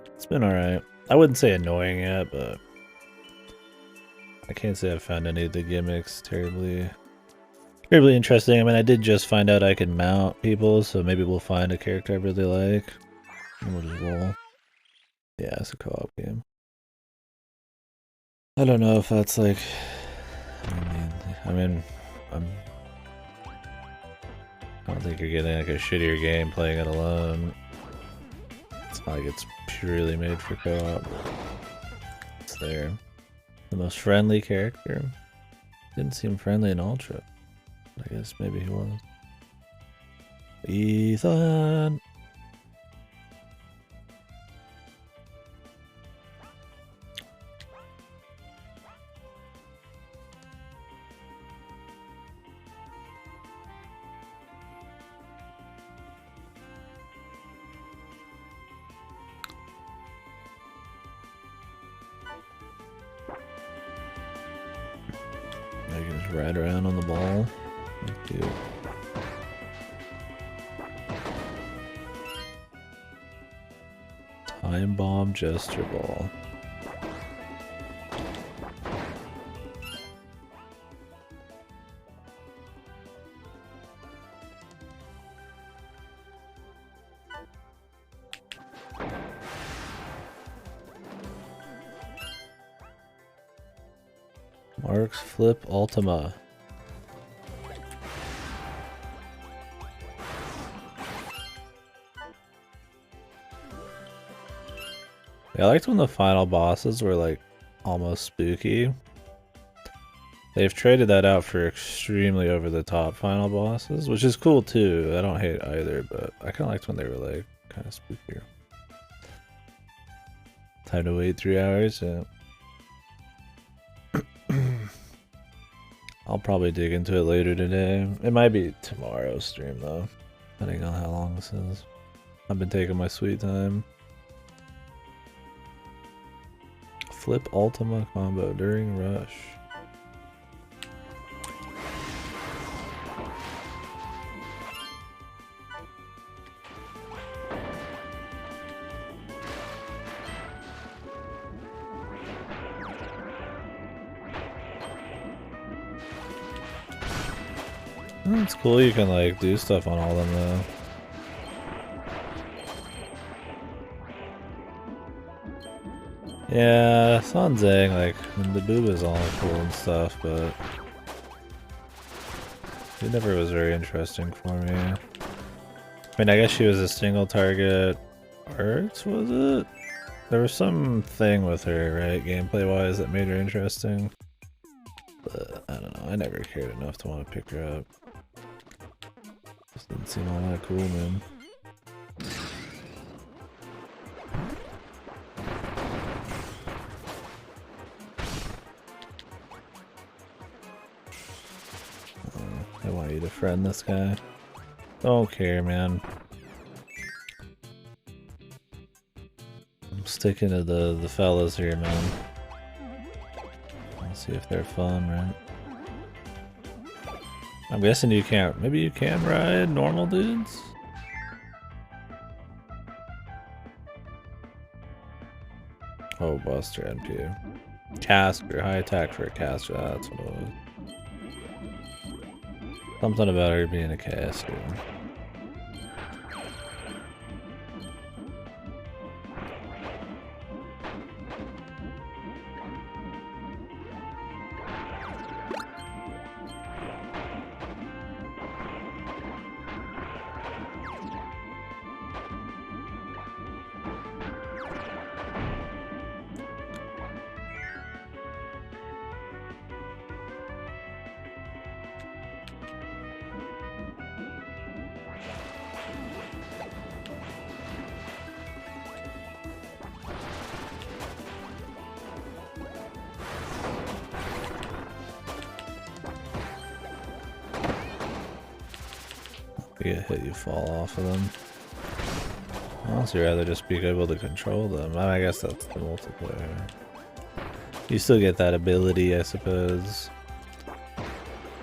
It's been alright. I wouldn't say annoying yet, but I can't say I've found any of the gimmicks terribly interesting. I mean, I did just find out I can mount people, so maybe we'll find a character I really like. And we'll just roll. Yeah, it's a co-op game. I don't know if that's like... I mean, I don't think you're getting like a shittier game playing it alone. It's not like it's purely made for co-op. It's there. The most friendly character. Didn't seem friendly in Ultra. I guess maybe he was. Ethan! I can just ride around on the ball. Cute. Time bomb gesture ball. Mark's Flip Ultima. Yeah, I liked when the final bosses were like almost spooky. They've traded that out for extremely over-the-top final bosses, which is cool too. I don't hate either, but I kind of liked when they were like kind of spookier. Time to wait 3 hours. Yeah. I'll probably dig into it later today. It might be tomorrow's stream though, depending on how long this is. I've been taking my sweet time. Flip Ultima combo during rush. It's cool you can like do stuff on all of them though. Yeah, it's on Zang, like, the boob is all cool and stuff, but it never was very interesting for me. I mean, I guess she was a single target arts, was it? There was some thing with her, right, gameplay-wise, that made her interesting. But, I don't know, I never cared enough to want to pick her up. Just didn't seem all that cool, man. I want you to friend this guy. Don't care, man. I'm sticking to the fellas here, man. Let's see if they're fun, right? I'm guessing you can't. Maybe you can ride normal dudes? Oh, Buster NP. Caster, high attack for a caster, that's what it was. Something about her being a caster. You get hit, you fall off of them. I'd honestly rather just be able to control them. I guess that's the multiplayer. You still get that ability, I suppose,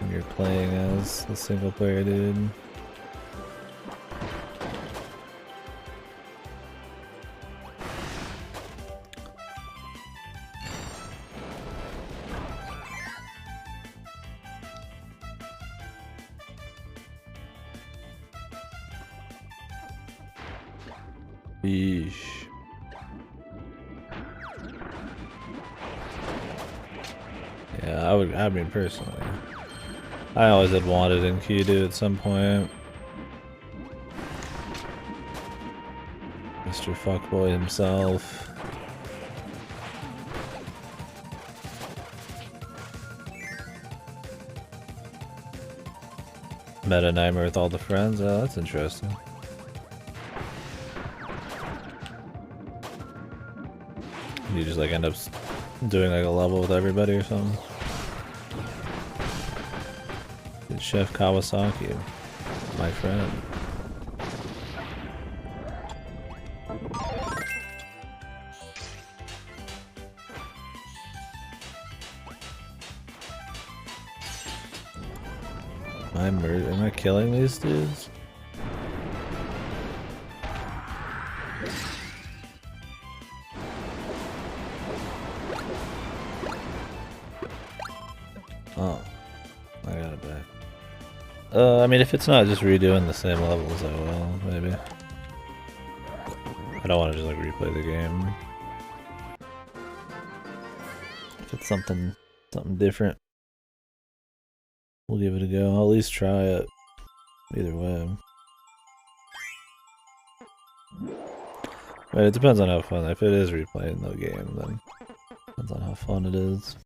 when you're playing as the single player dude. Yeesh. Yeah, I mean, personally, I always had wanted in Kidu at some point. Mr. Fuckboy himself. Meta Nightmare with all the friends? Oh, that's interesting. You just like end up doing like a level with everybody or something? It's Chef Kawasaki, my friend. Am I killing these dudes? Oh, I got it back. I mean, if it's not just redoing the same levels, I will, maybe. I don't want to just like replay the game. If it's something different, we'll give it a go. I'll at least try it. Either way. But it depends on how fun. If it is replaying the game, then depends on how fun it is.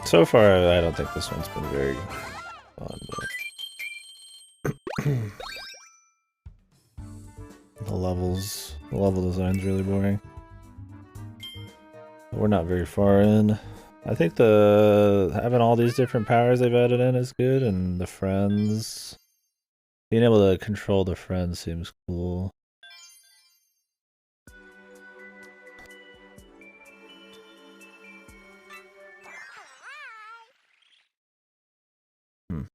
So far, I don't think this one's been very fun, but the level design's really boring. But we're not very far in. I think having all these different powers they've added in is good, and the friends, being able to control the friends seems cool.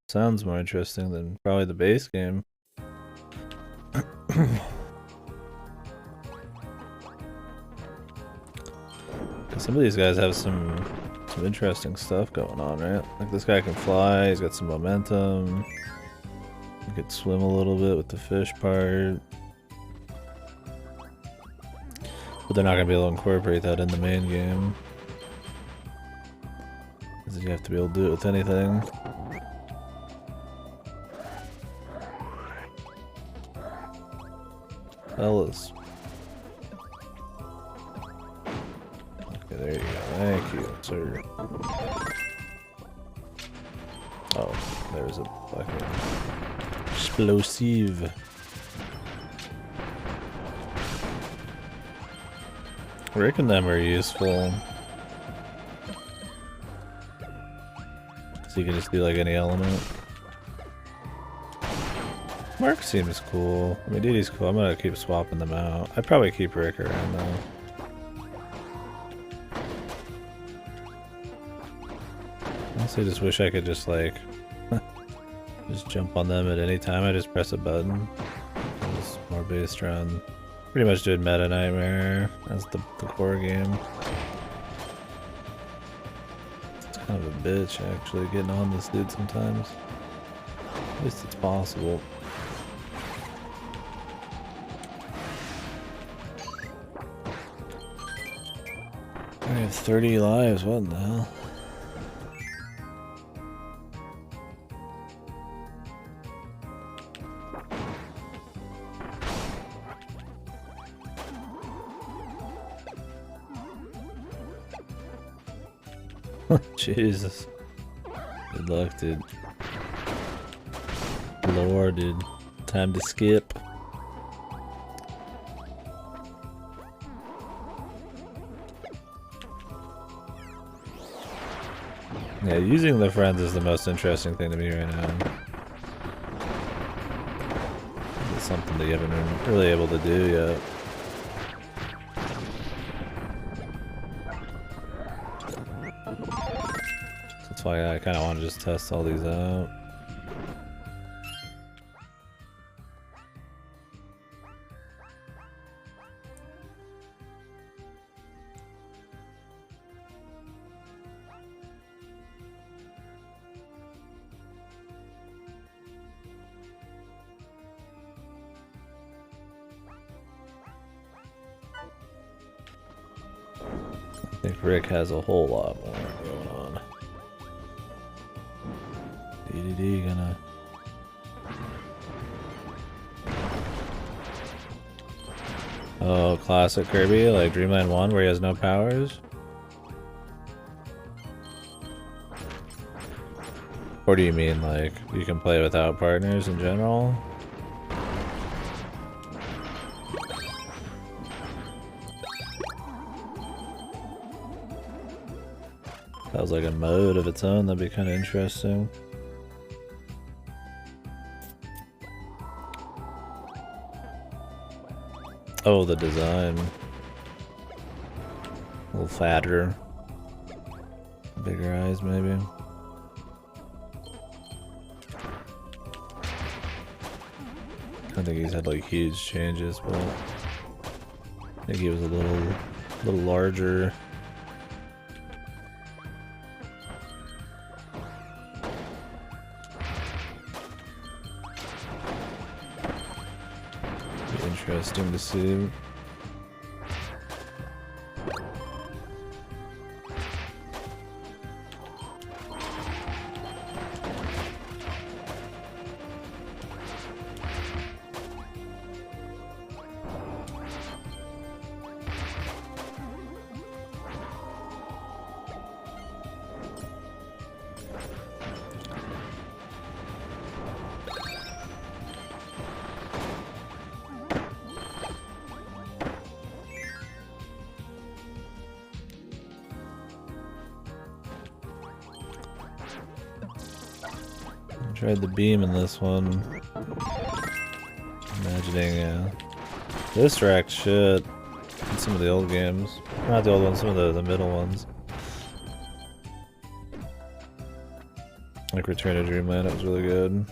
Sounds more interesting than probably the base game. Some of these guys have some interesting stuff going on, right? Like this guy can fly, he's got some momentum. He could swim a little bit with the fish part. But they're not going to be able to incorporate that in the main game. Because you have to be able to do it with anything. Fellas. Okay, there you go. Thank you, sir. Oh, there's a fucking explosive. Rick and them are useful. So you can just do like any element. Mark seems cool. I mean, Didi's cool. I'm gonna keep swapping them out. I'd probably keep Rick around though. Honestly, just wish I could just like just jump on them at any time. I just press a button. It's more based around pretty much doing Meta Nightmare as the core game. It's kind of a bitch actually getting on this dude sometimes. At least it's possible. I have 30 lives, what in the hell? Jesus. Good luck, dude. Lord, dude. Time to skip. Yeah, using the friends is the most interesting thing to me right now. It's something that you haven't been really able to do yet. That's why I kind of want to just test all these out. think Rick has a whole lot more going on. DDD gonna... Oh, classic Kirby, like Dreamland 1 where he has no powers? Or do you mean like you can play without partners in general? That was like a mode of its own, that'd be kind of interesting. Oh, the design. A little fatter. Bigger eyes, maybe. I think he's had like huge changes, but I think he was a little larger. Be interesting to see. Tried the beam in this one. Imagining this racked shit in some of the old games. Not the old ones, some of the middle ones. Like Return to Dreamland, it was really good.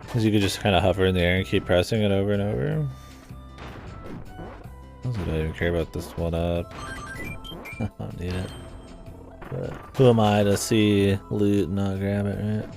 Because you could just kind of hover in the air and keep pressing it over and over. I don't even care about this one up. I don't need it. But who am I to see loot and not grab it, right?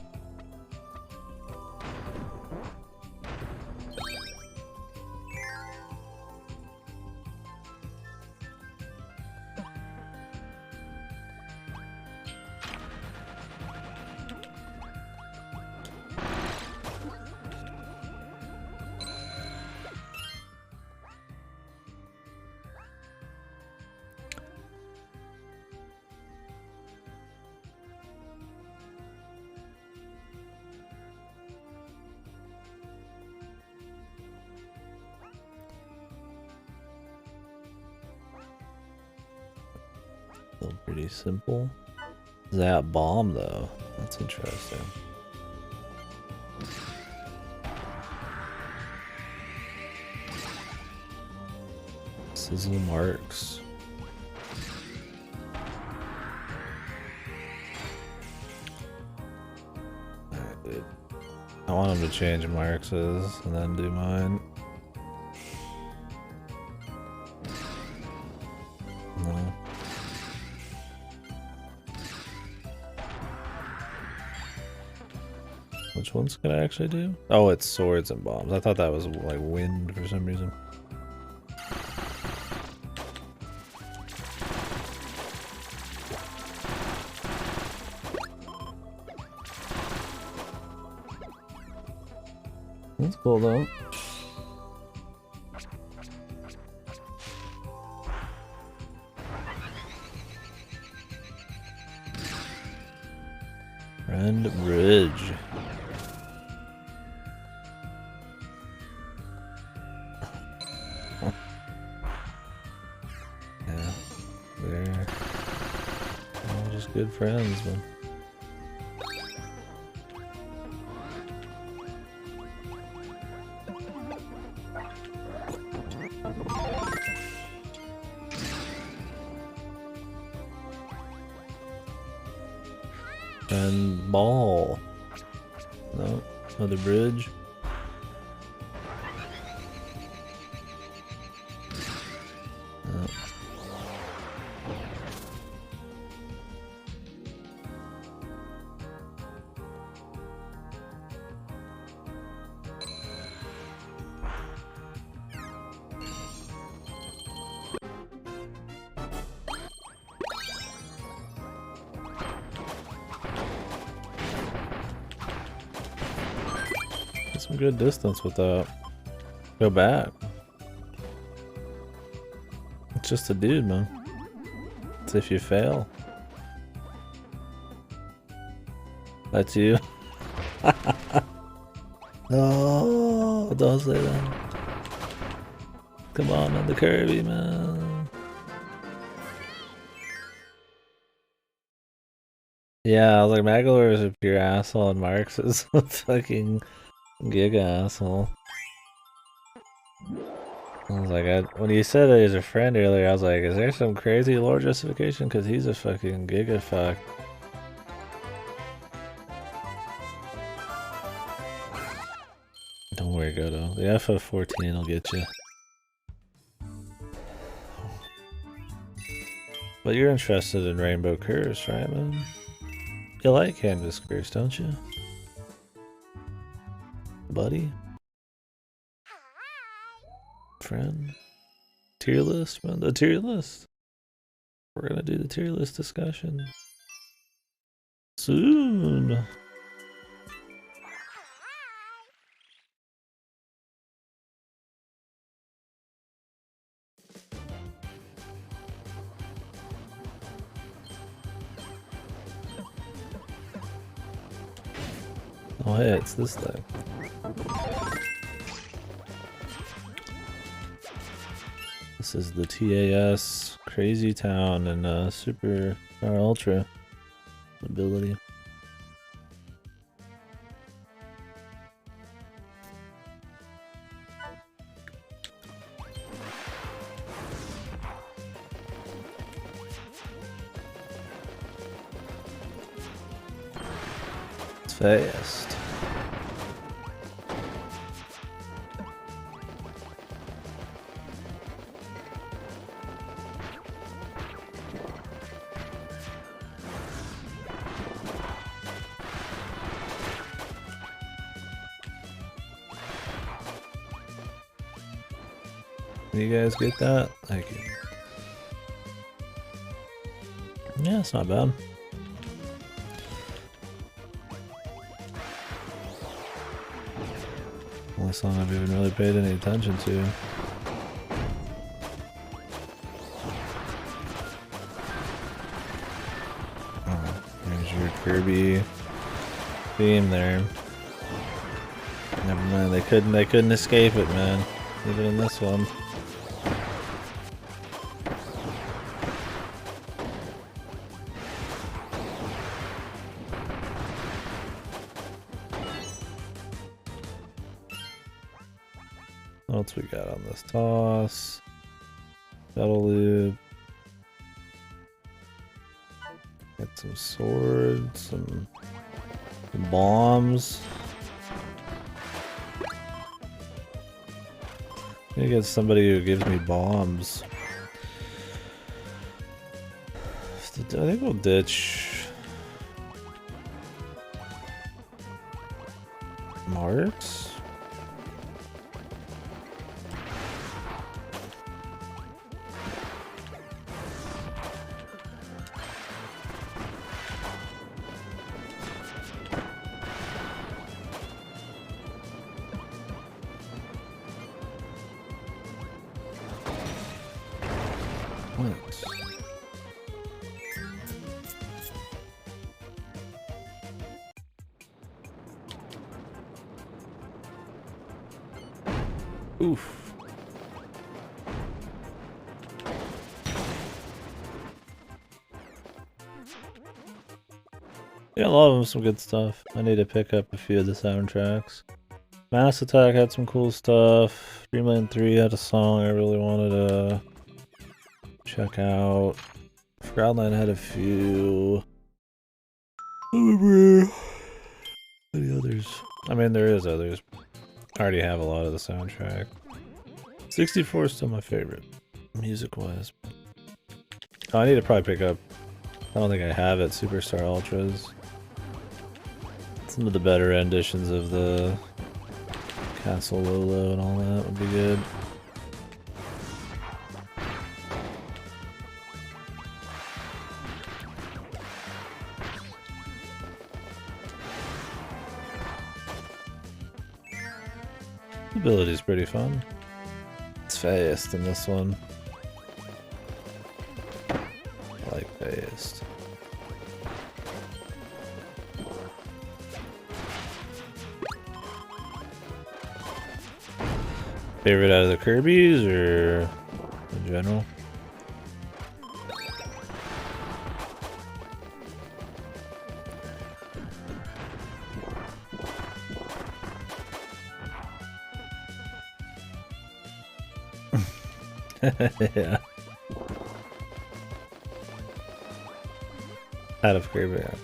Still pretty simple. That bomb though, that's interesting. Sizzle marks. Alright, dude. I want him to change Marx's and then do mine. No. Which one's gonna actually do? Oh, it's swords and bombs. I thought that was like wind for some reason. That's cool though. Friend Bridge. Yeah, they're all just good friends, man. And ball. No, another bridge. No. get some good distance with that. Go back. It's just a dude, man. It's if you fail. That's you. No, don't say that. Come on, man, the Kirby, man. Yeah, I was like, Magolor is a pure asshole and Marks is a fucking giga asshole. I was like, when you said that he's a friend earlier, I was like, is there some crazy lore justification? Because he's a fucking giga fuck. Don't worry, Godo. The FF14 will get you. But you're interested in Rainbow Curse, right, man? You like Canvas Curse, don't you? Buddy? Friend? Tier list, man? The tier list. We're gonna do the tier list discussion. Soon. Oh hey, it's this thing. This is the TAS Crazy Town and Super Ultra ability. It's fast. You guys get that? Thank you. Yeah, it's not bad. Only song I've even really paid any attention to. Oh, there's your Kirby theme there. Never mind, they couldn't escape it, man. Even in this one. What else we got on this toss? Battle loop. Get some swords, some bombs. I'm gonna get somebody who gives me bombs. I think we'll ditch Marks. Oof. Yeah, a lot of them some good stuff. I need to pick up a few of the soundtracks. Mass Attack had some cool stuff. Dreamland 3 had a song I really wanted to check out. Forgotten had a few. Any others? I mean, there is others. I already have a lot of the soundtrack. 64 is still my favorite, music-wise. Oh, I need to probably pick up, I don't think I have it, Superstar Ultras. Some of the better renditions of the Castle Lolo and all that would be good. The ability's pretty fun. It's fast in this one. I like fast. Favorite out of the Kirby's or in general? Yeah. Out of Kirby. Yeah.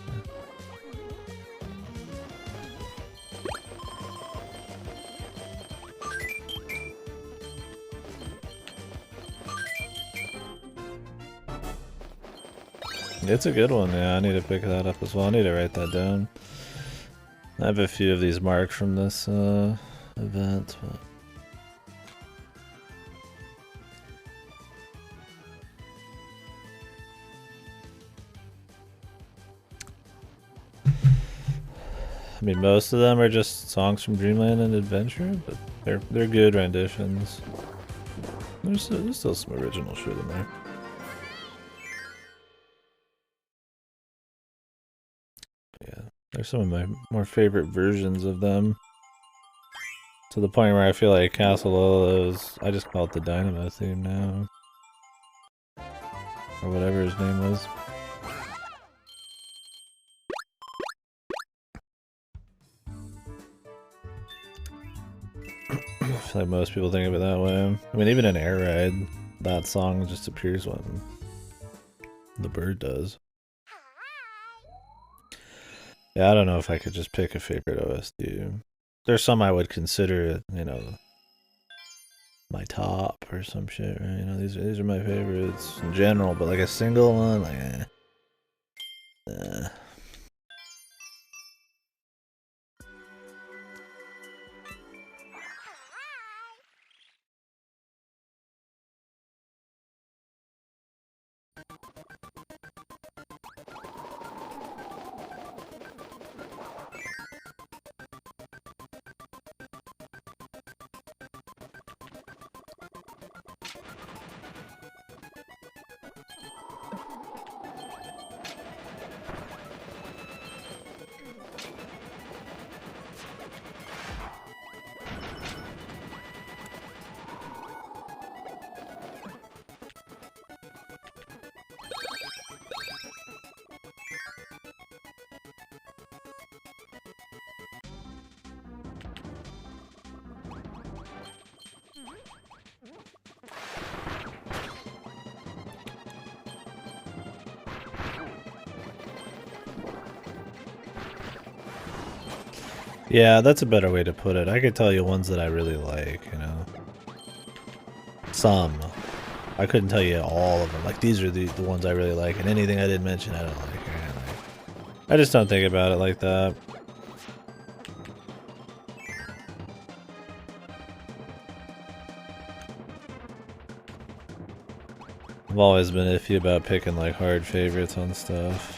It's a good one, yeah. I need to pick that up as well. I need to write that down. I have a few of these marked from this event, but... I mean, most of them are just songs from Dreamland and Adventure, but they're good renditions. There's still some original shit in there. Yeah, they're some of my more favorite versions of them. To the point where I feel like Castle Lola is, I just call it the Dynamo theme now. Or whatever his name was. I feel like most people think of it that way. I mean, even in Air Ride, that song just appears when the bird does. Yeah, I don't know if I could just pick a favorite OST. There's some I would consider, you know, my top or some shit, right? You know, these are my favorites in general, but like a single one, like, yeah, that's a better way to put it. I could tell you ones that I really like, you know. Some. I couldn't tell you all of them. Like, these are the ones I really like, and anything I didn't mention I don't like. I just don't think about it like that. I've always been iffy about picking, like, hard favorites on stuff.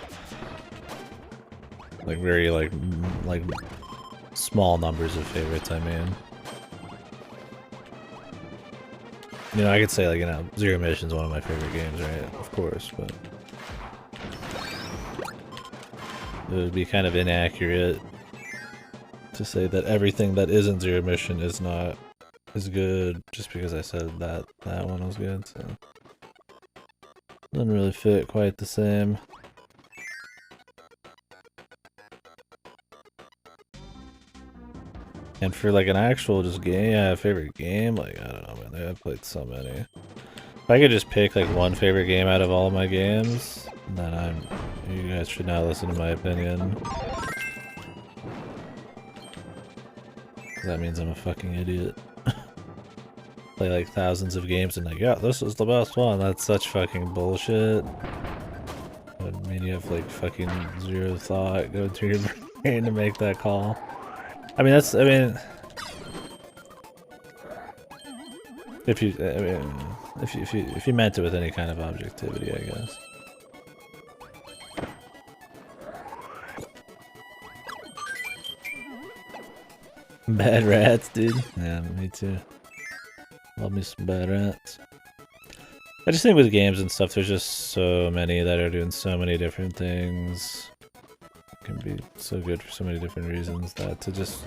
Like, very, like small numbers of favorites, I mean. You know, I could say, like, you know, Zero Mission's one of my favorite games, right? Of course, but... it would be kind of inaccurate to say that everything that isn't Zero Mission is not as good just because I said that one was good, so... doesn't really fit quite the same. And for like an actual just game, yeah, favorite game, like, I don't know, man, I've played so many. If I could just pick like one favorite game out of all of my games, then you guys should not listen to my opinion. That means I'm a fucking idiot. Play like thousands of games and like, yeah, this is the best one. That's such fucking bullshit. I mean, you have like fucking zero thought go through your brain to make that call. I mean, if you meant it with any kind of objectivity, I guess. Bad rats, dude. Yeah, me too. Love me some bad rats. I just think with games and stuff, there's just so many that are doing so many different things. It can be so good for so many different reasons that to just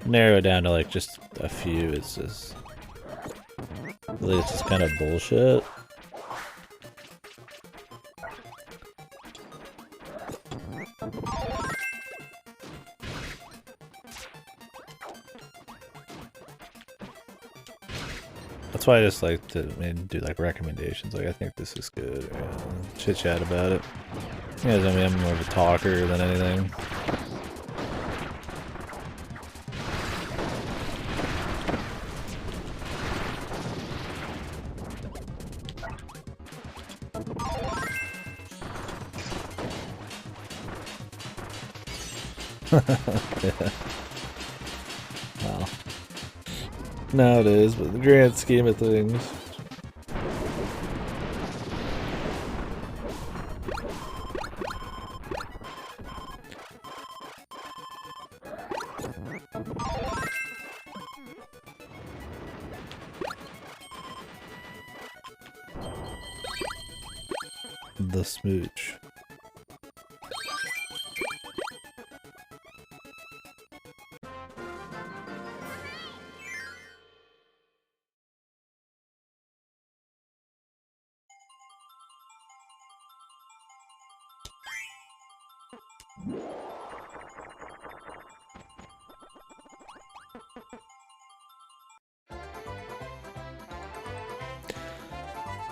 narrow it down to like just a few, it's just really it's just kind of bullshit. That's why I just like to do like recommendations. Like I think this is good. Chit chat about it. Yeah, I mean I'm more of a talker than anything. Yeah. Well, now it is, but the grand scheme of things. The smooch.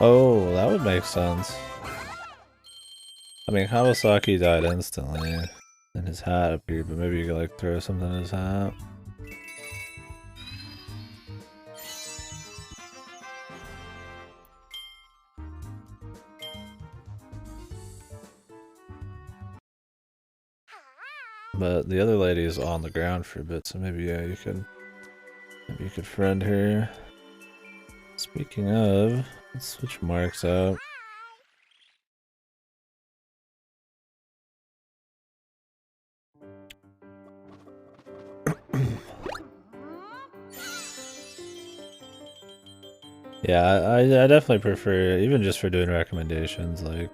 Oh, that would make sense. I mean, Kawasaki died instantly, and his hat appeared, but maybe you could like throw something in his hat. But the other lady is on the ground for a bit, so maybe yeah, maybe you could friend her. Speaking of, let's switch marks out. Yeah, I definitely prefer, even just for doing recommendations, like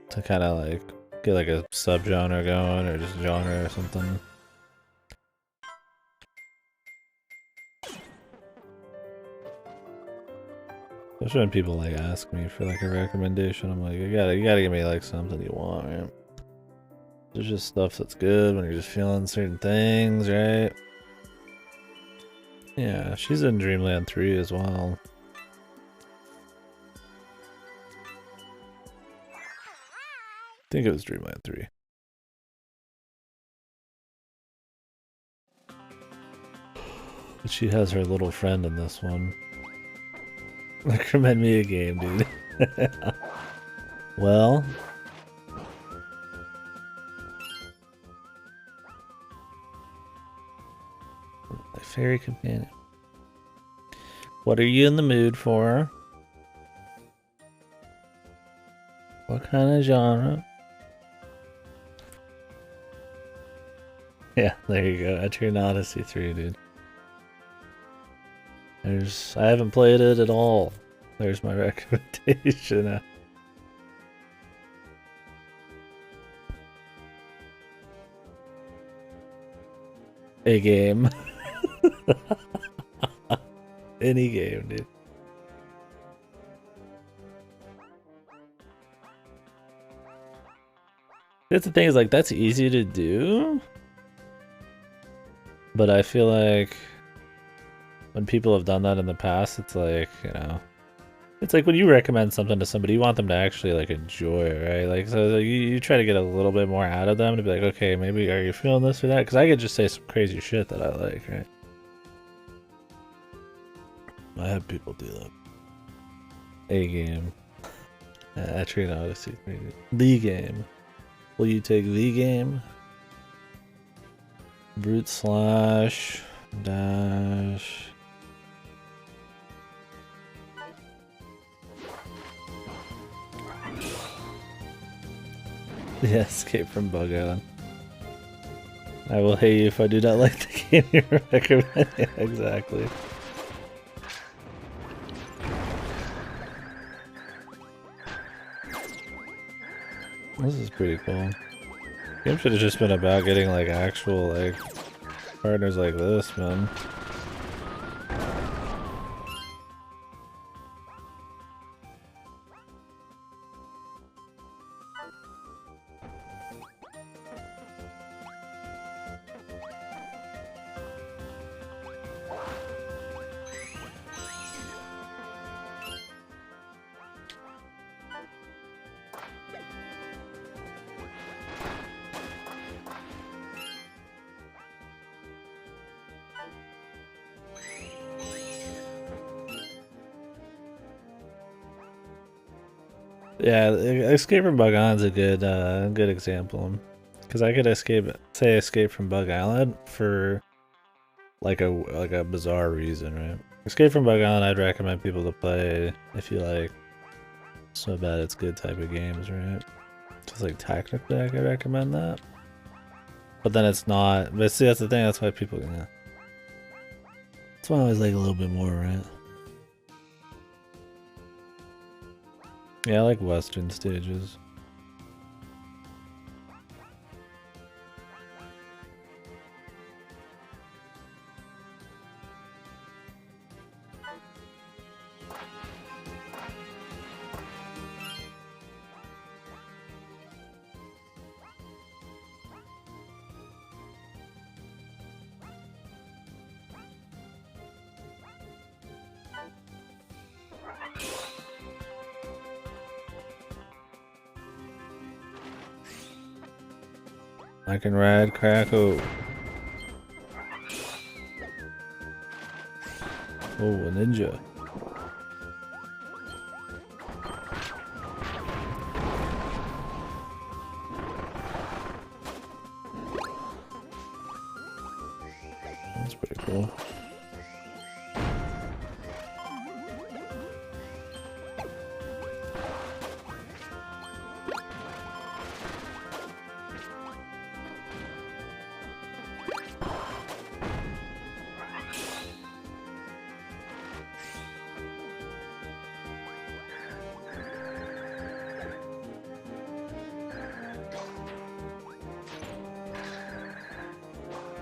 to kind of like get like a subgenre going or just genre or something. Especially when people like ask me for like a recommendation, I'm like, you gotta give me like something you want, right? There's just stuff that's good when you're just feeling certain things, right? Yeah, she's in Dreamland 3 as well. I think it was Dreamland 3. But she has her little friend in this one. Recommend me a game, dude. Well, my fairy companion. What are you in the mood for? What kind of genre? Yeah, there you go. Etrian Odyssey 3, dude. I haven't played it at all. There's my recommendation. A game. Any game, dude. That's the thing, is like that's easy to do. But I feel like when people have done that in the past, it's like, you know, it's like when you recommend something to somebody, you want them to actually like enjoy it, right? Like, so you try to get a little bit more out of them to be like, okay, maybe are you feeling this or that? Because I could just say some crazy shit that I like, right? I have people do that. A game. Etrian Odyssey. The game. Will you take the game? Brute slash dash. Yeah, Escape from Bug Island. I will hate you if I do not like the game you recommend. Yeah, exactly. This is pretty cool. Game should have just been about getting like actual like partners like this, man. Yeah, Escape from Bug Island's a good example, because I could escape from Bug Island for like a bizarre reason, right? Escape from Bug Island, I'd recommend people to play if you like so bad it's good type of games, right? Just like technically, I could recommend that, but then it's not. But see, that's the thing. That's why people, yeah. That's why I always like a little bit more, right? Yeah, I like Western stages. I can ride Krakow. Oh, a ninja. That's pretty cool.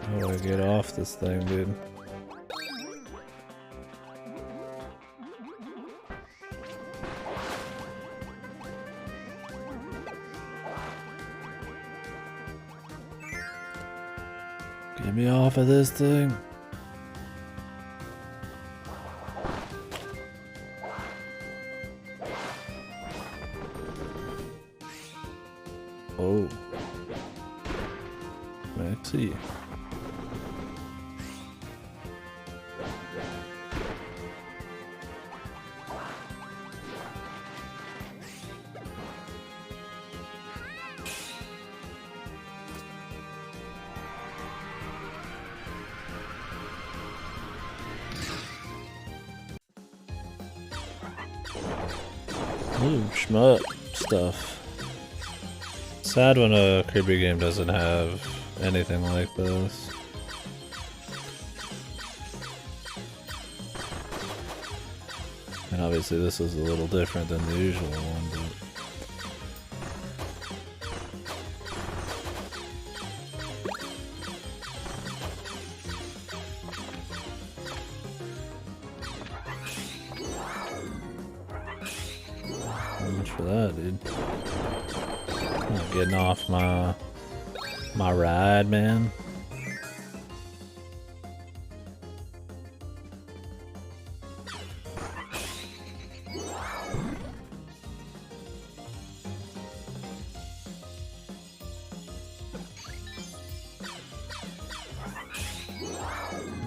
How do I get off this thing, dude? Get me off of this thing. Oh. Maxi. Ooh, shmup stuff. Sad when a Kirby game doesn't have anything like this. And obviously this is a little different than the usual one, but... How much for that, dude? I'm not getting off my ride, man.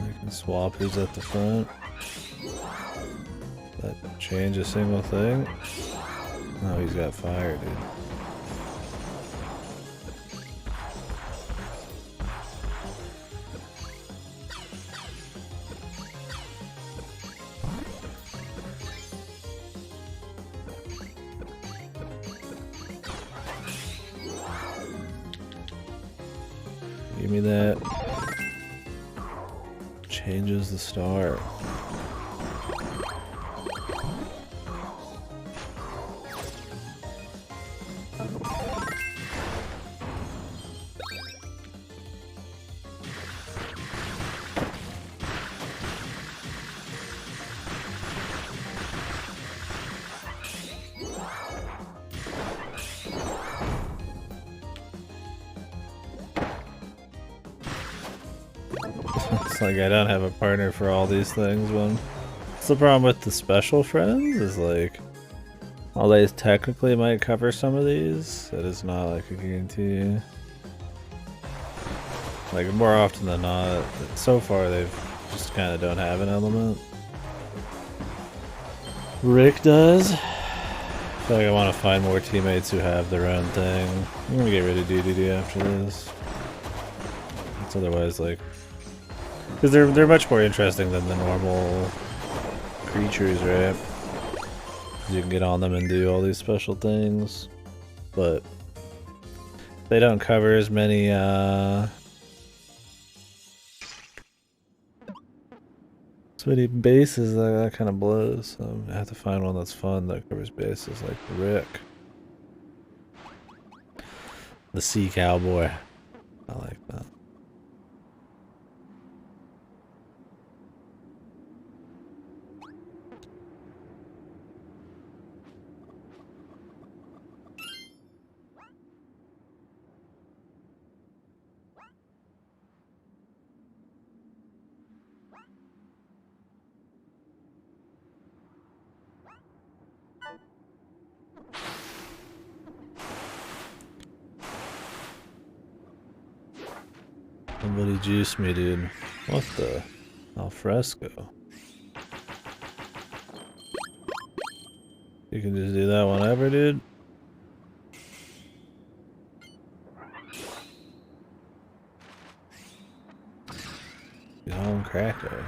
I can swap who's at the front. That change a single thing? Oh, he's got fire, dude. Give me that. Changes the star. It's like I don't have a partner for all these things, but that's the problem with the special friends, is like, while they technically might cover some of these, it is not like a guarantee. Like, more often than not, so far they've just kind of don't have an element. Rick does. I feel like I want to find more teammates who have their own thing. I'm gonna get rid of DDD after this. It's otherwise like, because they're much more interesting than the normal creatures, right? You can get on them and do all these special things, but they don't cover as many bases. That kind of blows. So I have to find one that's fun that covers bases, like Rick, the Sea Cowboy. I like that. Somebody juice me, dude. What the? Alfresco. You can just do that whenever, dude. Young Cracker.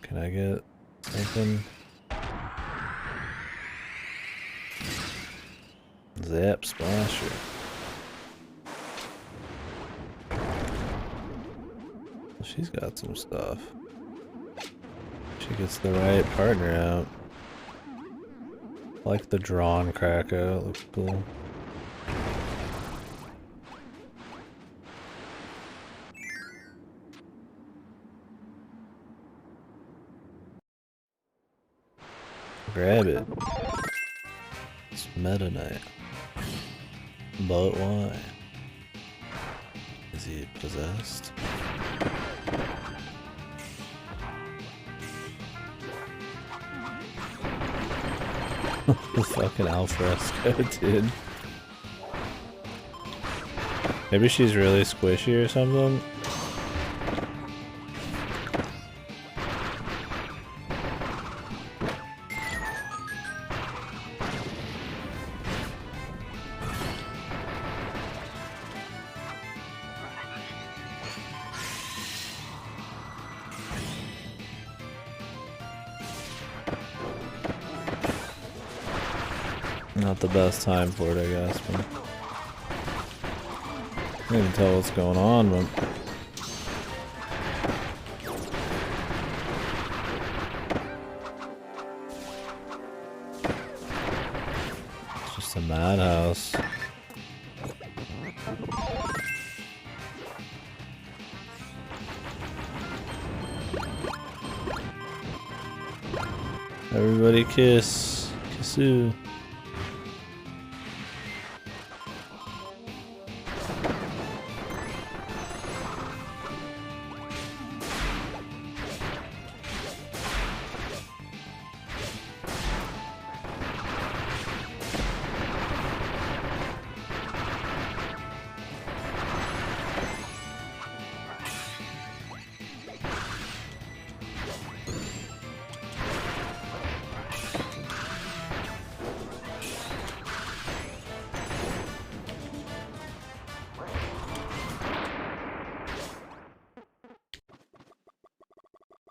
Can I get something? Zap Splasher. She's got some stuff. She gets the right partner out. I like the drawn Cracker, it looks cool. Grab it. It's Meta Knight. But why? Is he possessed? The fucking Alfresco, dude. Maybe she's really squishy or something? Not the best time for it, I guess, but I can't even tell what's going on, but it's just a madhouse. Everybody kiss. Kissoo.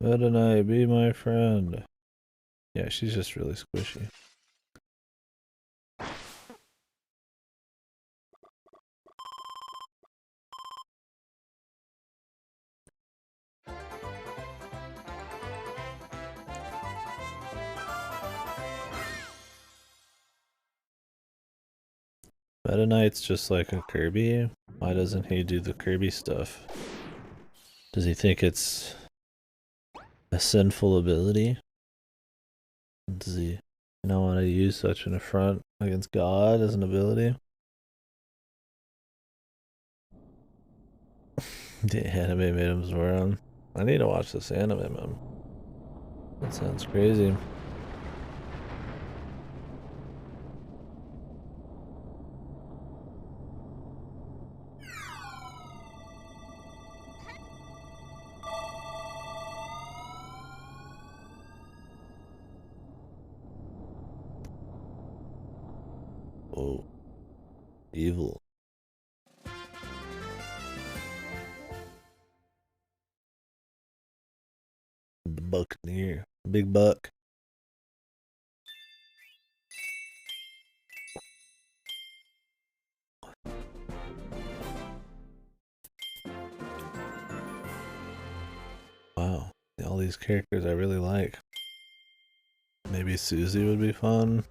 Meta Knight, be my friend. Yeah, she's just really squishy. Meta Knight's just like a Kirby. Why doesn't he do the Kirby stuff? Does he think it's a sinful ability? Does he not want to use such an affront against God as an ability? The anime made him Zoran. I need to watch this anime, man. That sounds crazy. Oh, evil. The Buccaneer. Big Buck. Wow. All these characters I really like. Maybe Susie would be fun.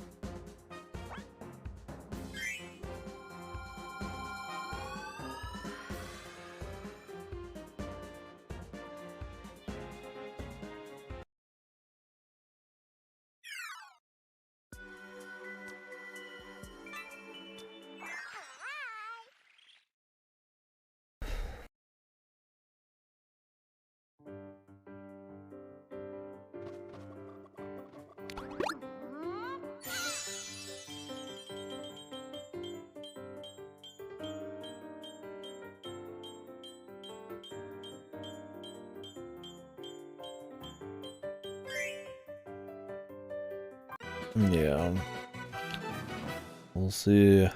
Yeah. We'll see.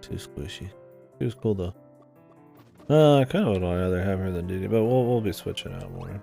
Too squishy. She was cool though. I kind of would rather have her than Didi, but we'll be switching out more.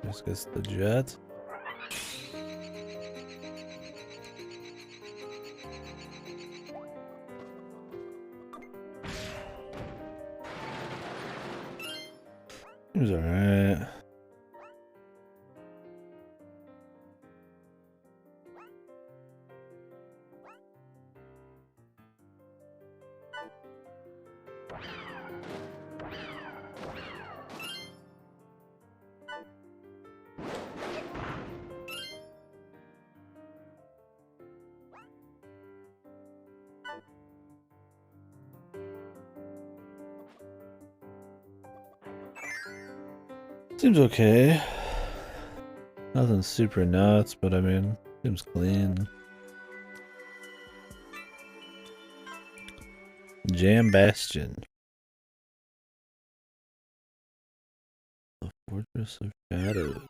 Just gets the jet. It was alright. Seems okay. Nothing super nuts, but I mean, seems clean. Jam Bastion. The Fortress of Shadows.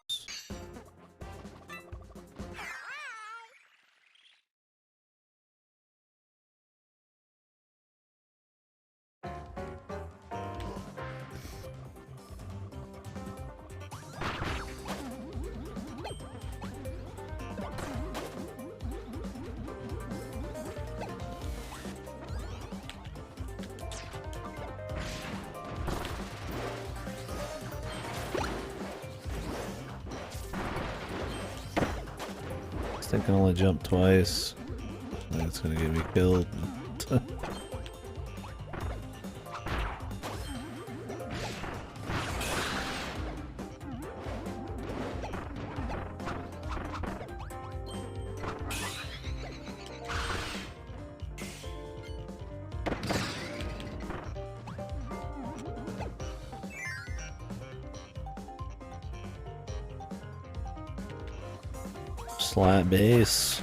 I can only jump twice. That's gonna get me killed. Slat base.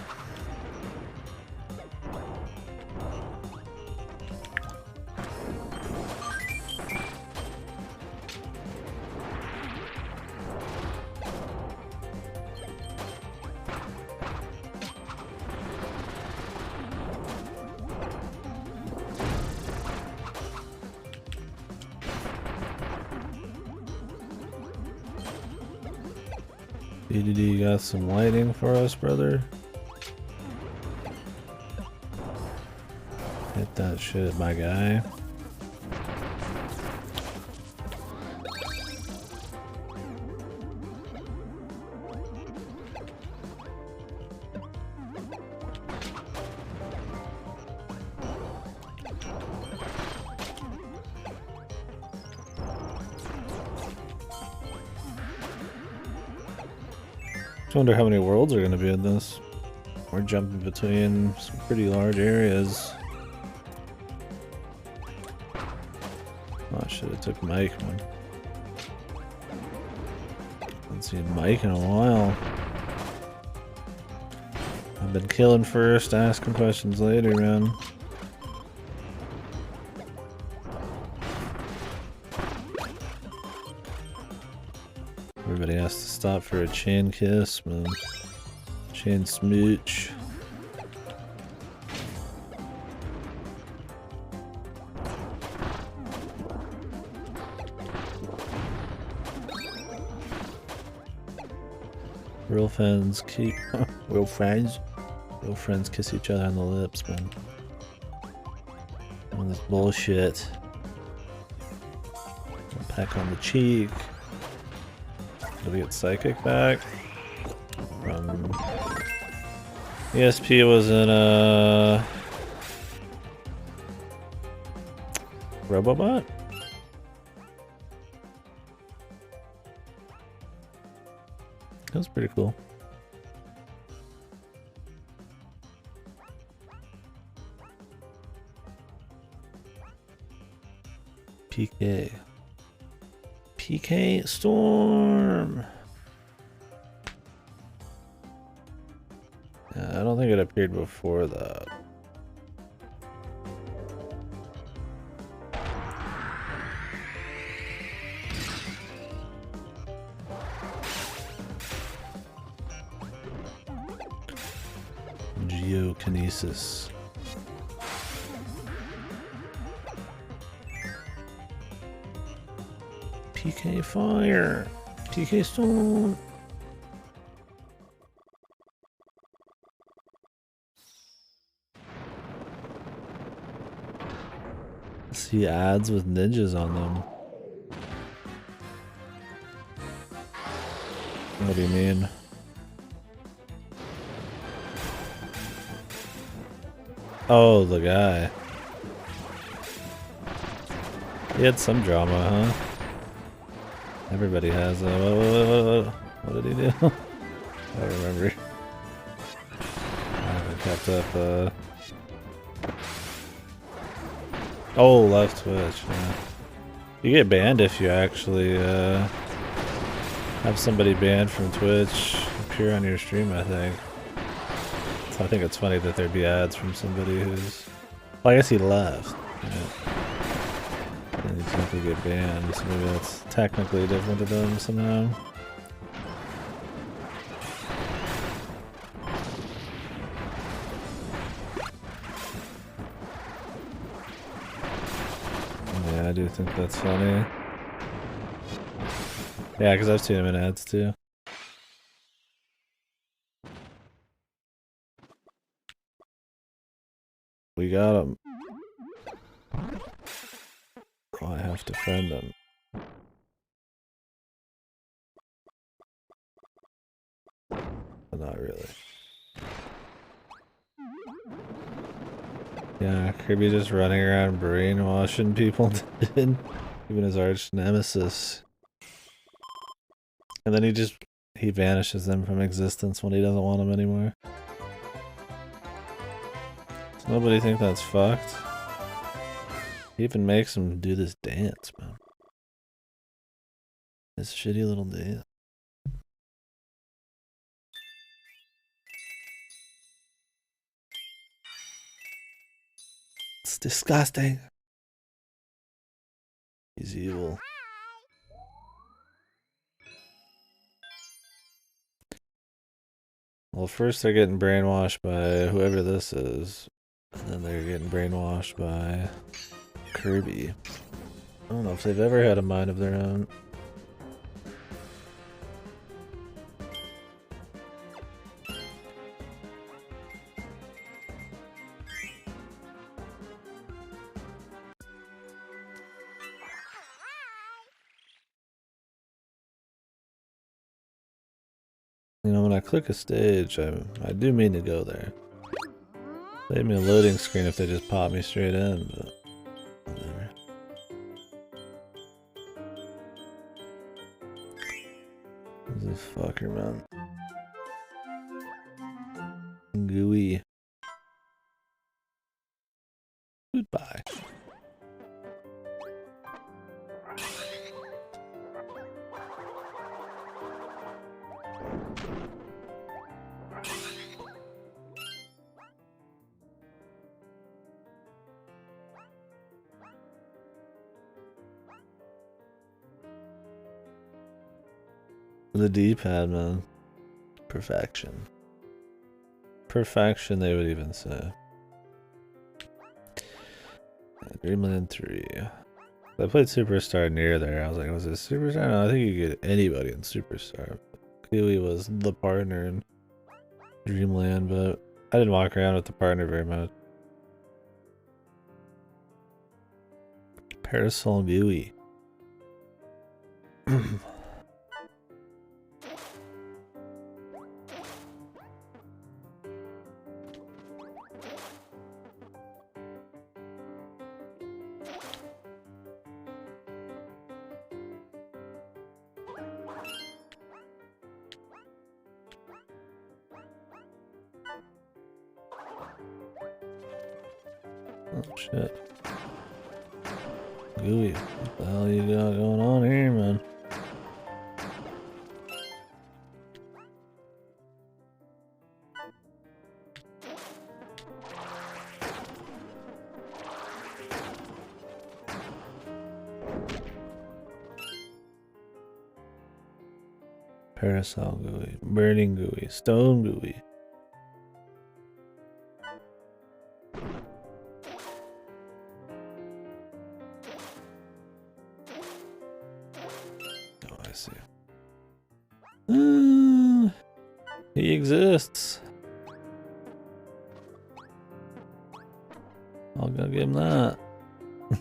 KDD got some lighting for us, brother. Hit that shit, my guy. I wonder how many worlds are going to be in this. We're jumping between some pretty large areas. Oh shit, it took Mike, man. Haven't seen Mike in a while. I've been killing first, asking questions later, man. Everybody has to stop for a chain kiss, man. Chain smooch. Real friends keep real friends kiss each other on the lips, man. On this bullshit. A peck on the cheek. Did we get psychic back? From ESP was in Robobot? That was pretty cool. PK. PK Storm! Yeah, I don't think it appeared before that. Geokinesis. PK Fire! PK Storm! See ads with ninjas on them. What do you mean? Oh, the guy. He had some drama, huh? Everybody has what did he do? I don't remember. I haven't kept up, Oh, left Twitch, yeah. You get banned if you actually, have somebody banned from Twitch appear on your stream, I think. So I think it's funny that there'd be ads from somebody who's... Well, I guess he left. Yeah. And you technically get banned, so maybe that's technically different to them somehow. Yeah, I do think that's funny. Yeah, because I've seen him in ads too. We got him. Oh, I have to friend him. But not really. Yeah, Kirby just running around brainwashing people, even his arch nemesis. And then he vanishes them from existence when he doesn't want them anymore. Does nobody think that's fucked? He even makes him do this dance, man. This shitty little dance. It's disgusting. He's evil. Well, first they're getting brainwashed by whoever this is. And then they're getting brainwashed by Kirby. I don't know if they've ever had a mind of their own. You know, when I click a stage, I do mean to go there. Leave me a loading screen if they just pop me straight in, but whatever. This fucker, man. Gooey. Goodbye. The D-pad, man. Perfection. Perfection, they would even say. Dreamland 3. I played Superstar near there. I was like, was it Superstar? No, I think you could get anybody in Superstar. Clearly was the partner in Dreamland, but I didn't walk around with the partner very much. Parasol Gooey. Oh shit. Gooey, what the hell you got going on here, man? Parasol Gooey, Burning Gooey, Stone Gooey. He exists. I'll go give him that. I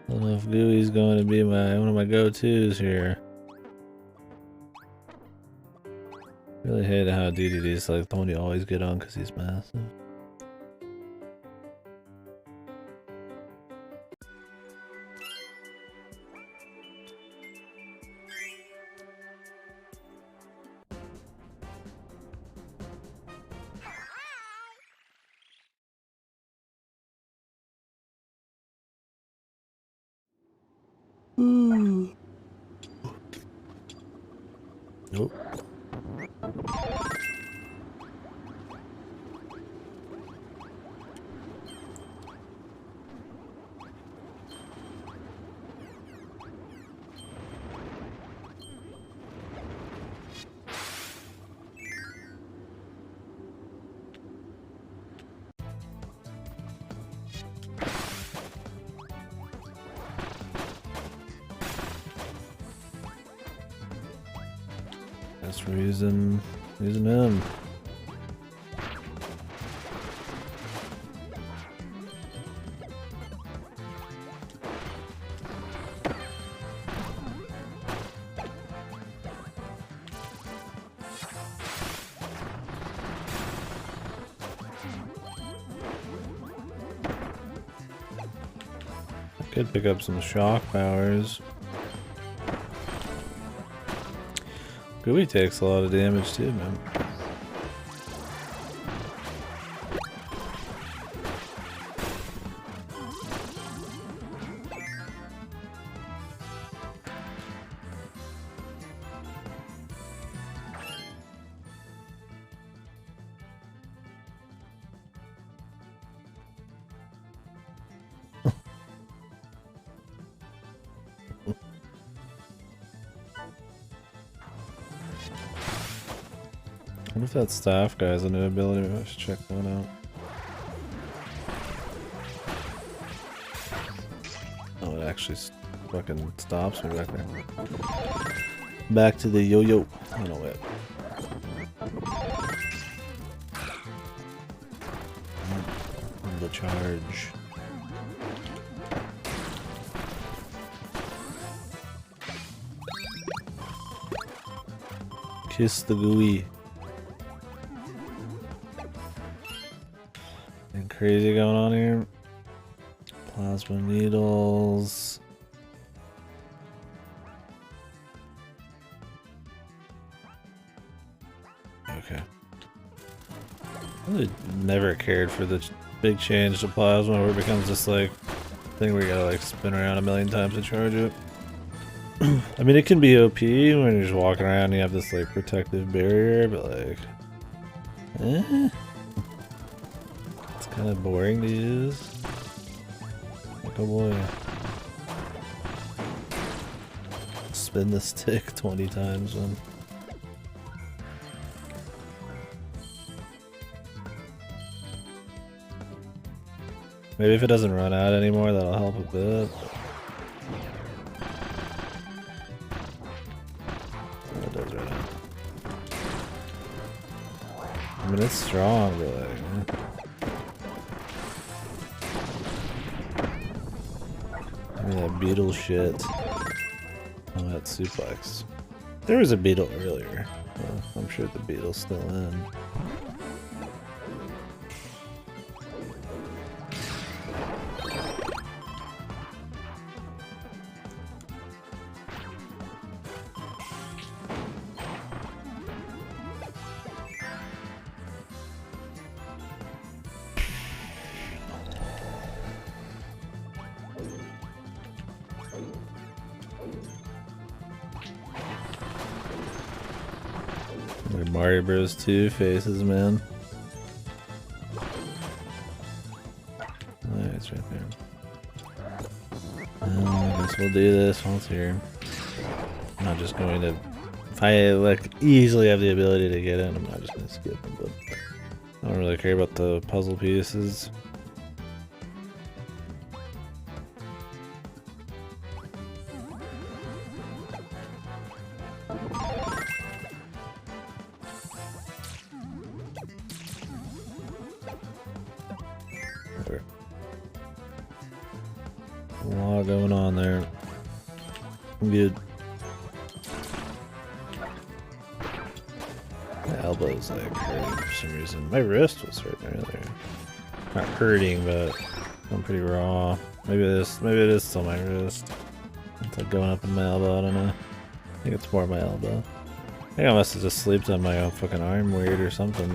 don't know if Gooey's going to be one of my go-tos here. Really hate how DDD's like the one you always get on because he's massive. Nope. That's reason using him. Could pick up some shock powers. Kirby takes a lot of damage too, man. What if that staff guy has a new ability? Maybe I should check that out. Oh, it actually fucking stops me back there. Back to the yo-yo. Oh no, wait. The charge. Kiss the gooey. Anything crazy going on here? Plasma needles. Okay. I really never cared for the big change to plasma where it becomes this like thing where you gotta like spin around a million times to charge it. I mean, it can be OP when you're just walking around and you have this like protective barrier, but like, it's kind of boring to use. Like, oh boy. Spin the stick 20 times then. Maybe if it doesn't run out anymore, that'll help a bit. It does run out. I mean, it's strong, but like, I mean, that beetle shit. Oh, that suplex. There was a beetle earlier. Well, I'm sure the beetle's still in. Mario Bros. 2 faces, man. Alright, it's right there. I guess we'll do this once here. I'm not just going to... If I like easily have the ability to get in, I'm not just going to skip them, but I don't really care about the puzzle pieces. A lot going on there. I'm good. My elbow's like hurting for some reason. My wrist was hurting earlier. Not hurting, but I'm pretty raw. Maybe it is still my wrist. It's like going up in my elbow, I don't know. I think it's more my elbow. I think I must have just slept on my own fucking arm weird or something.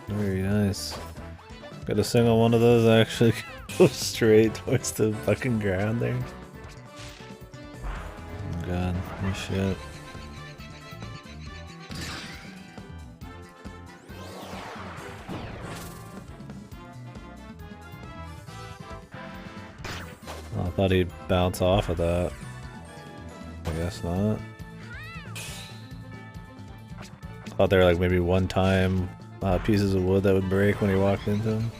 Very nice. Got a single one of those actually go straight towards the fucking ground there. Oh god, oh shit. Oh, Thought he'd bounce off of that. I guess not. Thought they were like maybe one-time pieces of wood that would break when he walked into them.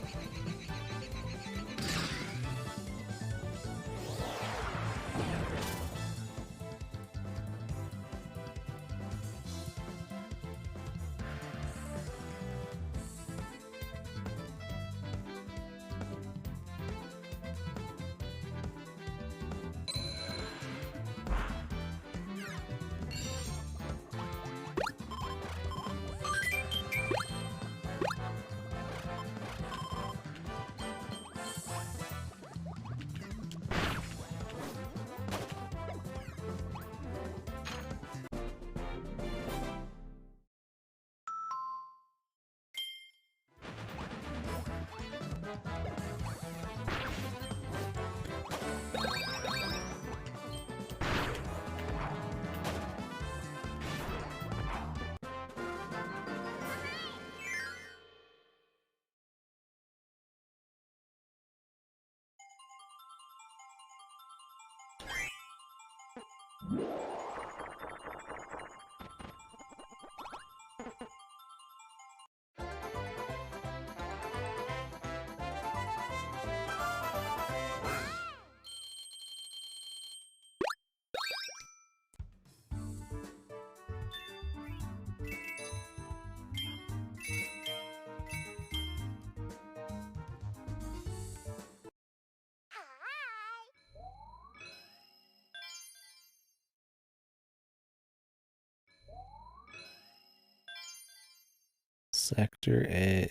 Sector A.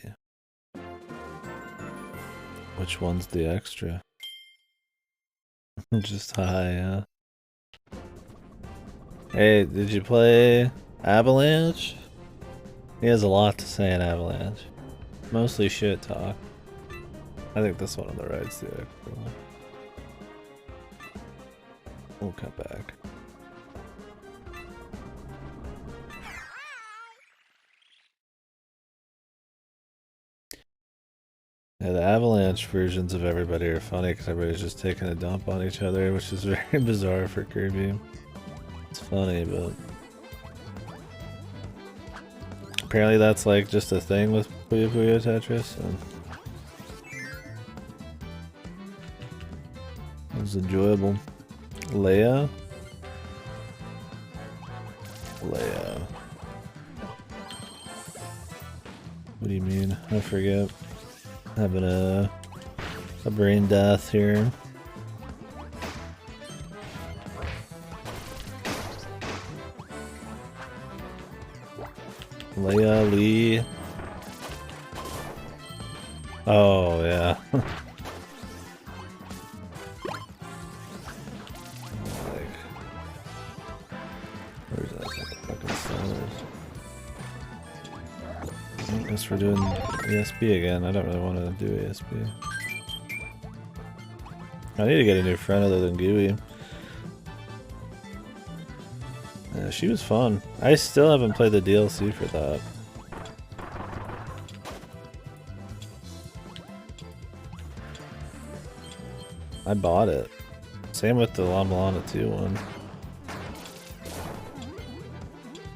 Which one's the extra? Just high, yeah. Hey, did you play Avalanche? He has a lot to say in Avalanche. Mostly shit talk. I think this one on the right's the extra one. We'll cut back. Yeah, the Avalanche versions of everybody are funny because everybody's just taking a dump on each other, which is very bizarre for Kirby. It's funny, but apparently that's like just a thing with Puyo Puyo Tetris. And it was enjoyable. Leia? Leia. What do you mean? I forget. Having a brain death here. Leia Lee. Oh yeah. Where's that fucking sellers? I guess we're doing ESP again. I don't really want to do ESP. I need to get a new friend other than Gooey. Yeah, she was fun. I still haven't played the DLC for that. I bought it. Same with the La Milana 2 one.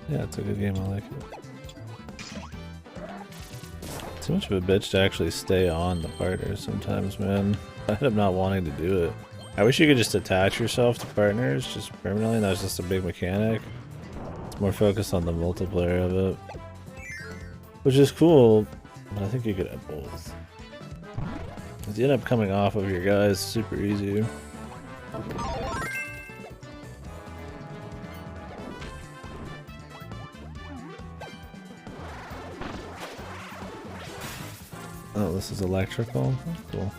Yeah, it's a good game. I like it. Too much of a bitch to actually stay on the partners sometimes, man. I end up not wanting to do it. I wish you could just attach yourself to partners just permanently. That's just a big mechanic. It's more focused on the multiplayer of it, which is cool, but I think you could have both. Because you end up coming off of your guys super easy. Oh, this is electrical? That's cool.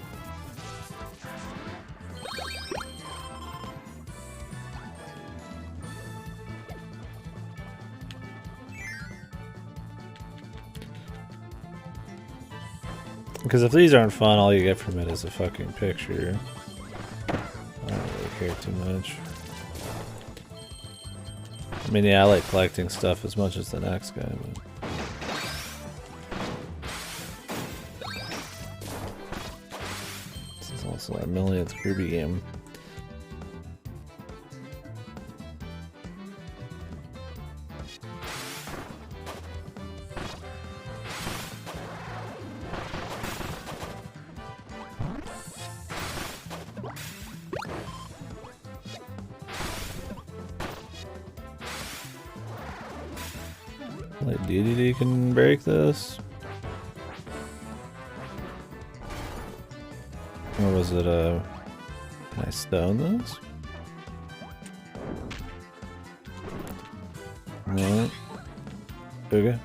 Because if these aren't fun, all you get from it is a fucking picture. I don't really care too much. I mean, yeah, I like collecting stuff as much as the next guy, but... This is also our millionth Kirby game. Like DDD can break this? Or was it a... Can I stone this? No. Okay.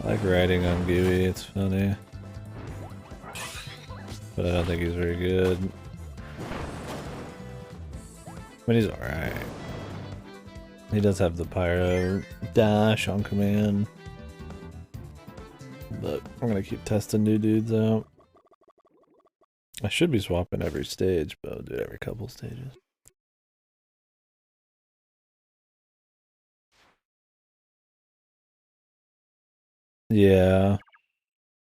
I like riding on Gooey, it's funny. But I don't think he's very good. But he's alright. He does have the pyro dash on command. But I'm gonna keep testing new dudes out. I should be swapping every stage, but I'll do it every couple stages. Yeah.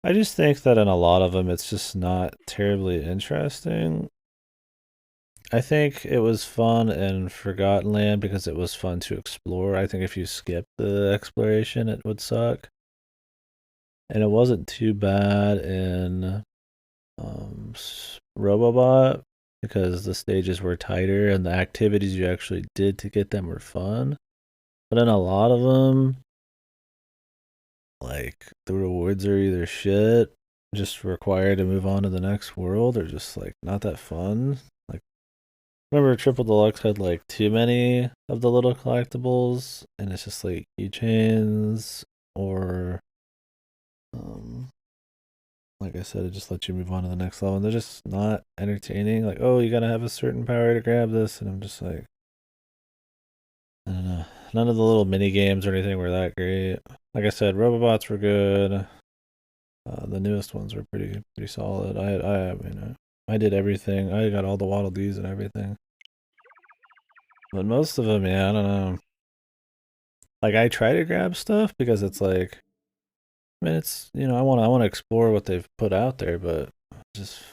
I just think that in a lot of them, it's just not terribly interesting. I think it was fun in Forgotten Land because it was fun to explore. I think if you skip the exploration, it would suck. And it wasn't too bad in Robobot because the stages were tighter and the activities you actually did to get them were fun. But in a lot of them, like the rewards are either shit, just required to move on to the next world, or just like not that fun. Like, remember Triple Deluxe had like too many of the little collectibles, and it's just like keychains or like I said, it just lets you move on to the next level, and they're just not entertaining. Like, oh, you gotta have a certain power to grab this, and I'm just like, I don't know. None of the little mini games or anything were that great. Like I said, Robobots were good. The newest ones were pretty solid. I did everything. I got all the Waddle Dees and everything. But most of them, yeah, I don't know. Like I try to grab stuff because it's like, I mean, it's I want to explore what they've put out there, but just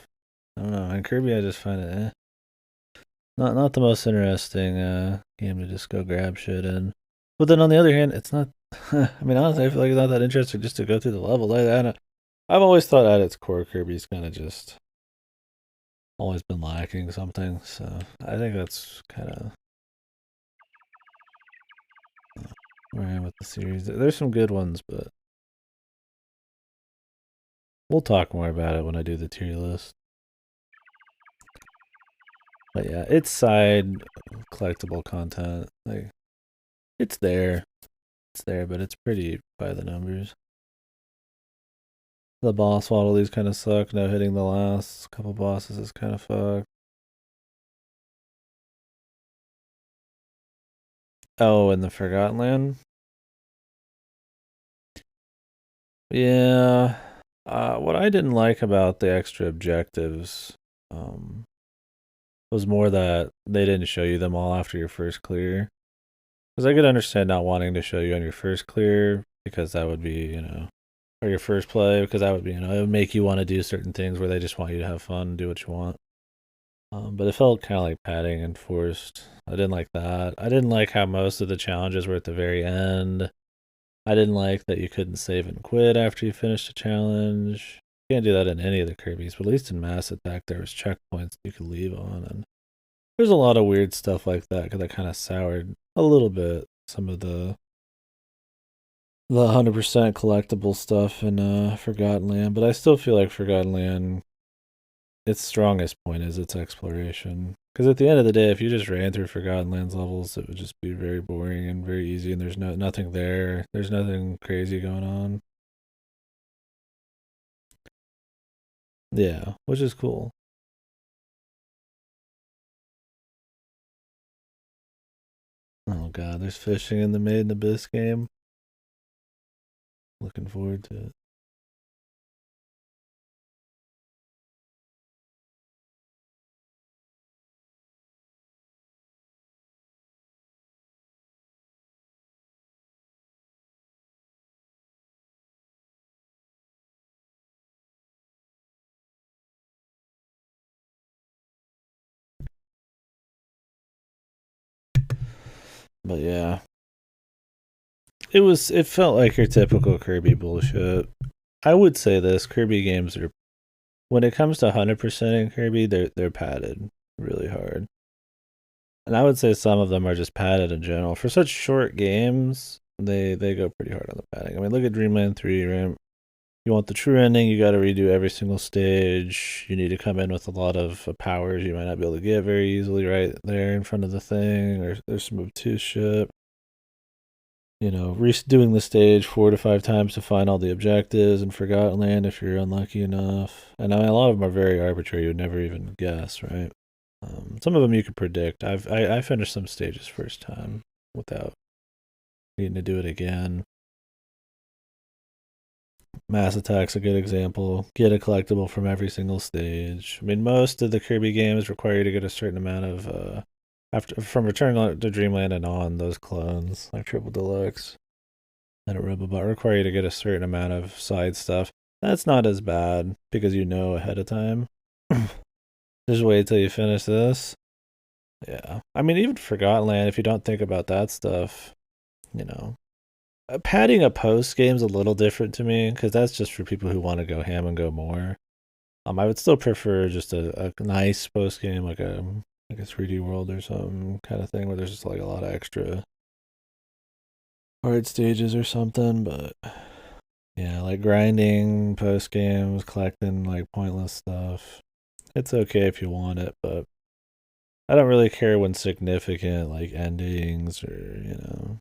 I don't know. In Kirby, I just find it not the most interesting game to just go grab shit in. But then on the other hand, it's not. I mean, honestly, I feel like it's not that interesting just to go through the levels. I've always thought at its core, Kirby's kind of just always been lacking something. So I think that's kind of where I am with the series. There's some good ones, but we'll talk more about it when I do the tier list. But yeah, it's side collectible content. Like it's there. It's there, but it's pretty by the numbers. The boss waddle these kind of suck. No hitting the last couple bosses is kind of fucked. Oh, and the Forgotten Land? Yeah. What I didn't like about the extra objectives was more that they didn't show you them all after your first clear. Because I could understand not wanting to show you on your first clear because that would be, or your first play because that would be, it would make you want to do certain things where they just want you to have fun and do what you want. But it felt kind of like padding and forced. I didn't like that. I didn't like how most of the challenges were at the very end. I didn't like that you couldn't save and quit after you finished a challenge. You can't do that in any of the Kirby's, but at least in Mass Attack there was checkpoints you could leave on, and there's a lot of weird stuff like that because I kind of soured a little bit some of the 100% collectible stuff in Forgotten Land, but I still feel like Forgotten Land, its strongest point is its exploration. Because at the end of the day, if you just ran through Forgotten Lands levels, it would just be very boring and very easy, and there's nothing there. There's nothing crazy going on. Yeah, which is cool. Oh god, there's fishing in the Maiden Abyss game. Looking forward to it. But yeah. It felt like your typical Kirby bullshit. I would say this, Kirby games are, when it comes to 100% in Kirby, they're padded really hard. And I would say some of them are just padded in general. For such short games, they go pretty hard on the padding. I mean, look at Dreamland 3, right? You want the true ending, you got to redo every single stage. You need to come in with a lot of powers you might not be able to get very easily right there in front of the thing, or there's some obtuse shit. You know, redoing the stage 4 to 5 times to find all the objectives in Forgotten Land if you're unlucky enough. And I mean, a lot of them are very arbitrary. You would never even guess, right? Some of them you could predict. I finished some stages first time without needing to do it again. Mass Attack's a good example. Get a collectible from every single stage. I mean, most of the Kirby games require you to get a certain amount of after from Return to Dreamland and on, those clones like Triple Deluxe and a Robobot require you to get a certain amount of side stuff. That's not as bad because you know ahead of time. Just wait till you finish this. Yeah. I mean, even Forgotten Land, if you don't think about that stuff, you know. Padding a post game's a little different to me because that's just for people who want to go ham and go more. I would still prefer just a nice post game like a 3D World or some kind of thing where there's just like a lot of extra hard stages or something. But yeah, like grinding post games, collecting like pointless stuff. It's okay if you want it, but I don't really care when significant like endings or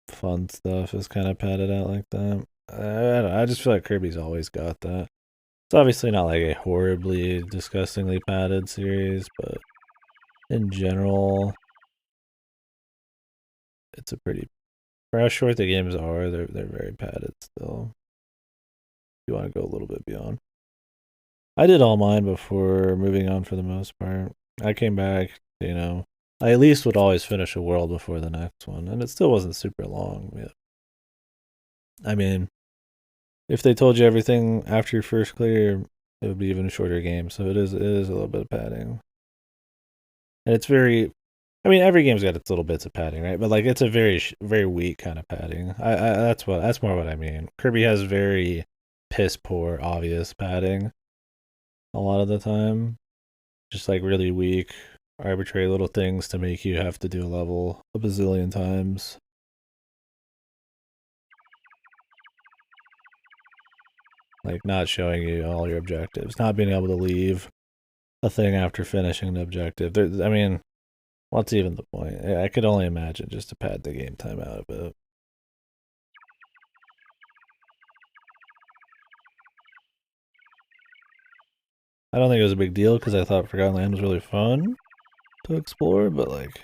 fun stuff is kind of padded out like that. I don't know, I just feel like Kirby's always got that. It's obviously not like a horribly, disgustingly padded series, but in general, it's a pretty, for how short the games are, they're very padded still. If you want to go a little bit beyond. I did all mine before moving on for the most part. I came back, I at least would always finish a world before the next one, and it still wasn't super long. Yeah. I mean, if they told you everything after your first clear, it would be even a shorter game. So it is a little bit of padding, and it's very. I mean, every game's got its little bits of padding, right? But like, it's a very weak kind of padding. That's more what I mean. Kirby has very piss poor, obvious padding a lot of the time. Just like really weak, arbitrary little things to make you have to do a level a bazillion times. Like not showing you all your objectives, not being able to leave a thing after finishing the objective. I mean, what's even the point? I could only imagine just to pad the game time out a bit. I don't think it was a big deal because I thought Forgotten Land was really fun to explore, but like,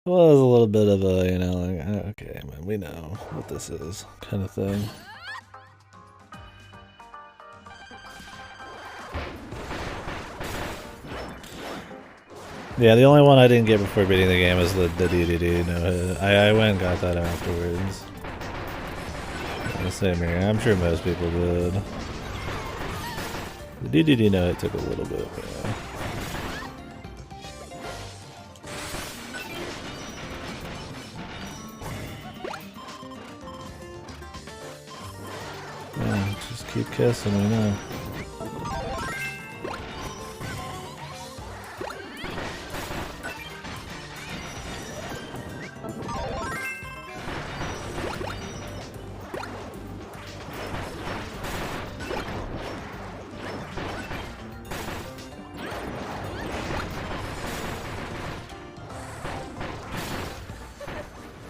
well, it was a little bit of a, like, okay, man, we know what this is kind of thing. Yeah, the only one I didn't get before beating the game was the DDD. No, I went and got that afterwards. The same here. I'm sure most people did. The DDD no, it took a little bit. Yeah. Yeah, just keep kissing me now.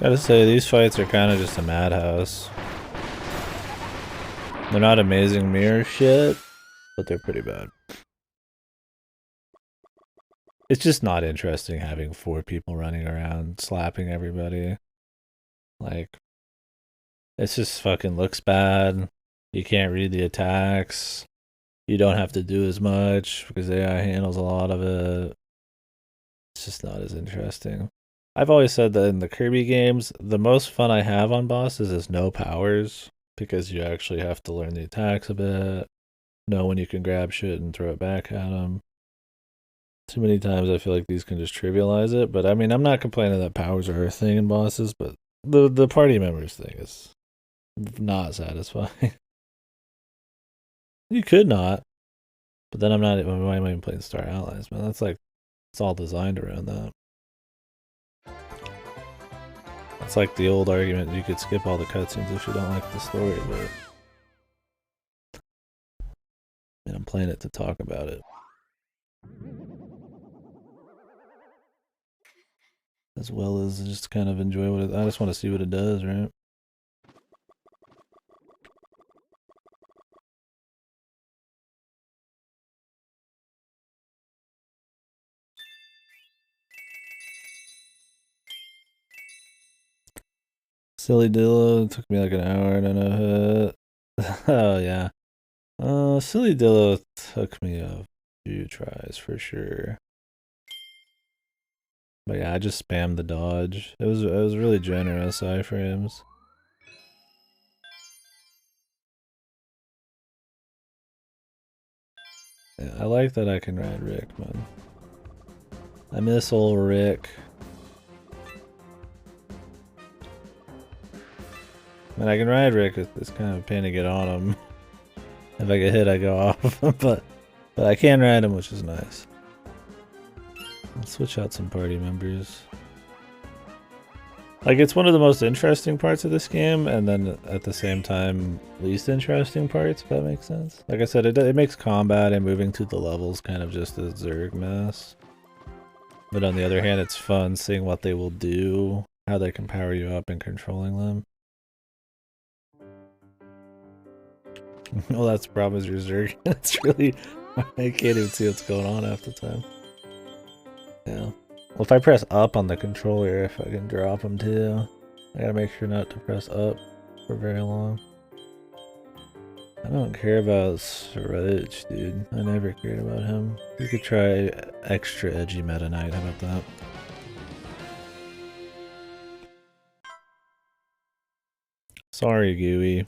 Gotta say, these fights are kind of just a madhouse. They're not amazing mirror shit, but they're pretty bad. It's just not interesting having 4 people running around slapping everybody. Like, it just fucking looks bad. You can't read the attacks. You don't have to do as much because AI handles a lot of it. It's just not as interesting. I've always said that in the Kirby games, the most fun I have on bosses is no powers because you actually have to learn the attacks a bit, know when you can grab shit and throw it back at them. Too many times I feel like these can just trivialize it, but I mean, I'm not complaining that powers are a thing in bosses, but the party members thing is not satisfying. You could not, but then I'm not. Why am I even playing Star Allies, man? That's like, it's all designed around that. It's like the old argument, you could skip all the cutscenes if you don't like the story, but and I'm playing it to talk about it. As well as just kind of enjoy what I just want to see what it does, right? Silly Dillo, it took me like an hour and a hit. Oh yeah. Silly Dillo took me a few tries for sure. But yeah, I just spammed the dodge. It was really generous iframes. Yeah, I like that I can ride Rick, man. I miss old Rick. Man, I can ride Rick. It's kind of a pain to get on him. If I get hit, I go off. but I can ride him, which is nice. Let's switch out some party members. Like, it's one of the most interesting parts of this game, and then at the same time, least interesting parts, if that makes sense. Like I said, it makes combat and moving through the levels kind of just a Zerg mess. But on the other hand, it's fun seeing what they will do, how they can power you up and controlling them. Well, that's the problem is your Zerg. It's really, I can't even see what's going on half the time. Yeah. Well, if I press up on the controller, if I can drop them too. I gotta make sure not to press up for very long. I don't care about Roach, dude. I never cared about him. You could try extra edgy Meta Knight, how about that? Sorry, Gooey.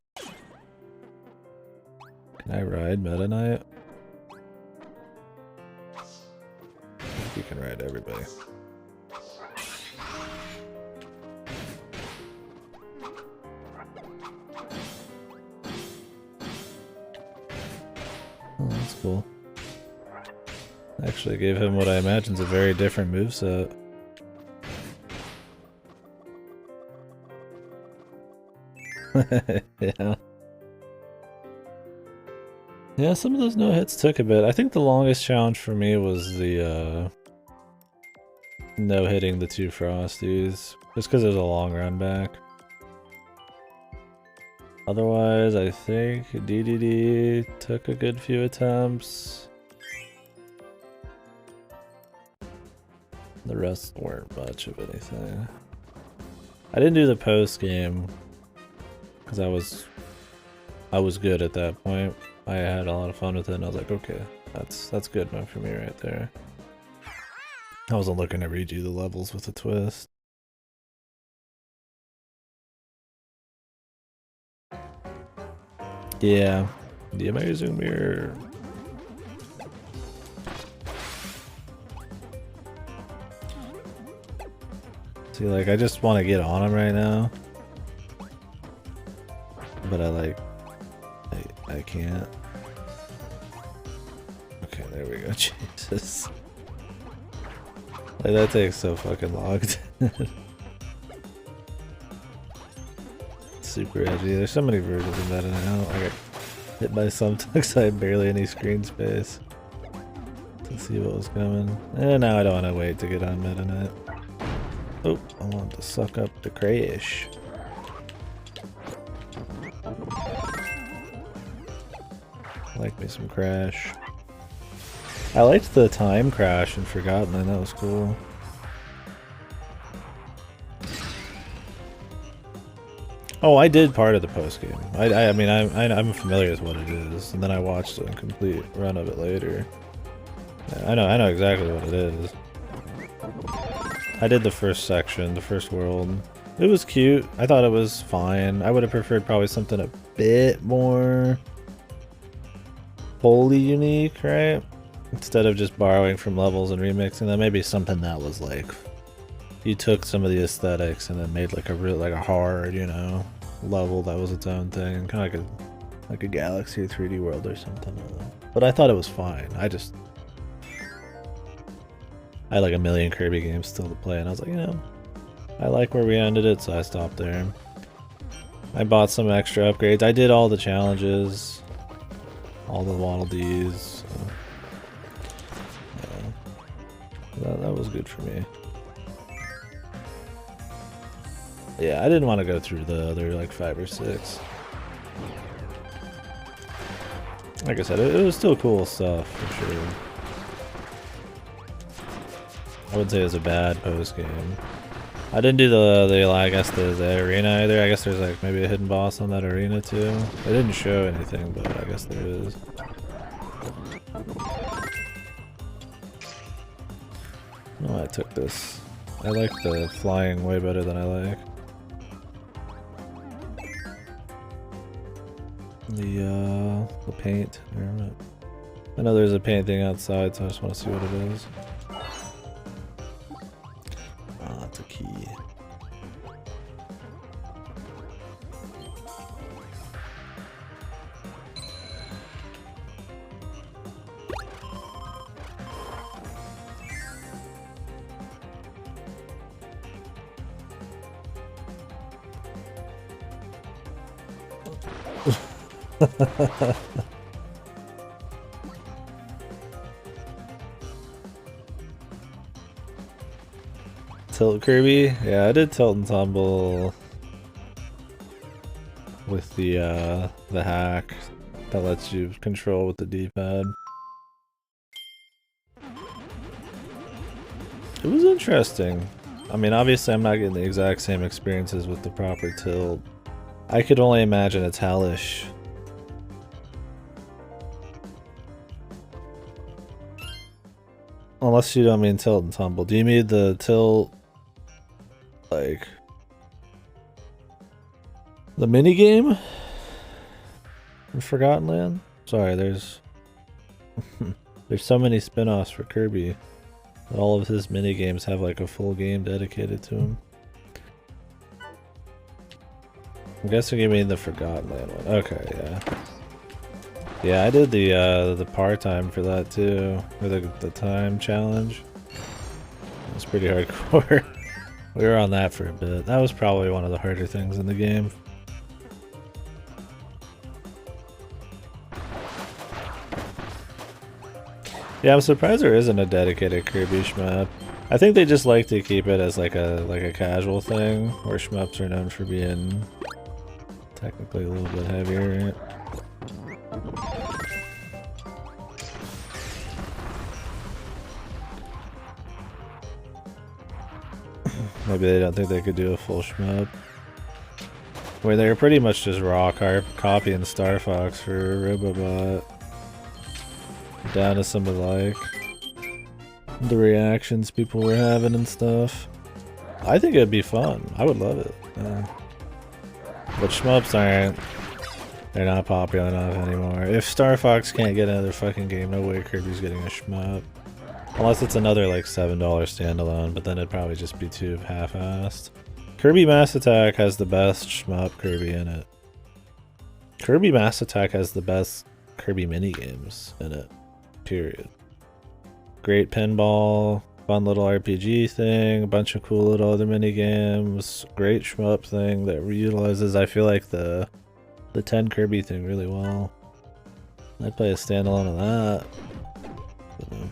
Can I ride Meta Knight? I think you can ride everybody. Oh, that's cool. Actually gave him what I imagine is a very different moveset. Yeah. Yeah, some of those no-hits took a bit. I think the longest challenge for me was the no-hitting the two Frosties. Just because it was a long run back. Otherwise, I think DDD took a good few attempts. The rest weren't much of anything. I didn't do the post game because I was good at that point. I had a lot of fun with it, and I was like, okay, that's good enough for me right there. I wasn't looking to redo the levels with a twist. Yeah, the amazing mirror. See, like, I just want to get on him right now, but I can't. Okay, there we go. Jesus, like that takes so fucking long. Super edgy. There's so many versions of that now. I got hit by something because I had barely any screen space to see what was coming. And now I don't want to wait to get on Meta Knight. Oh, I want to suck up the crash. I like me some Crash. I liked the time crash in Forgotten, and that was cool. Oh, I did part of the post game. I mean, I'm familiar with what it is, and then I watched a complete run of it later. Yeah, I know exactly what it is. I did the first section, the first world. It was cute. I thought it was fine. I would have preferred probably something a bit more wholly unique, right? Instead of just borrowing from levels and remixing them, maybe something that was like you took some of the aesthetics and then made like a real like a hard, you know, level that was its own thing, kind of like a Galaxy 3D World or something. But I thought it was fine. I had like a million Kirby games still to play, and I was like, you know, I like where we ended it, so I stopped there. I bought some extra upgrades. I did all the challenges, all the Waddle Dees. Yeah, that was good for me. Yeah, I didn't want to go through the other like 5 or 6. Like I said, it was still cool stuff for sure. I wouldn't say it was a bad post game. I didn't do I guess the arena either. I guess there's like maybe a hidden boss on that arena too. They didn't show anything, but I guess there is. Oh, I took this. I like the flying way better than I like the paint. I know there's a paint thing outside, so I just want to see what it is. Ah, that's a key. Tilt Kirby? Yeah, I did tilt and tumble with the hack that lets you control with the D-pad. It was interesting. I mean, obviously I'm not getting the exact same experiences with the proper tilt. I could only imagine it's hellish. Unless you don't mean tilt and tumble. Do you mean the tilt, like, the mini game in Forgotten Land? Sorry, there's so many spin-offs for Kirby. All of his mini games have like a full game dedicated to him. I'm guessing you mean the Forgotten Land one. Okay, yeah. Yeah, I did the par time for that too, or the time challenge. It was pretty hardcore. We were on that for a bit. That was probably one of the harder things in the game. Yeah, I'm surprised there isn't a dedicated Kirby shmup. I think they just like to keep it as like a casual thing, where shmups are known for being technically a little bit heavier, right? Maybe they don't think they could do a full shmup. Where they're pretty much just raw copying Star Fox for Robobot. Down to some of like the reactions people were having and stuff. I think it'd be fun. I would love it. But shmups aren't. They're not popular enough anymore. If Star Fox can't get another fucking game, no way Kirby's getting a shmup. Unless it's another like $7 standalone, but then it'd probably just be too half-assed. Kirby Mass Attack has the best shmup Kirby in it. Kirby Mass Attack has the best Kirby minigames in it. Period. Great pinball, fun little RPG thing, a bunch of cool little other minigames, great shmup thing that reutilizes, I feel like, the 10 Kirby thing really well. I'd play a standalone of that. But no.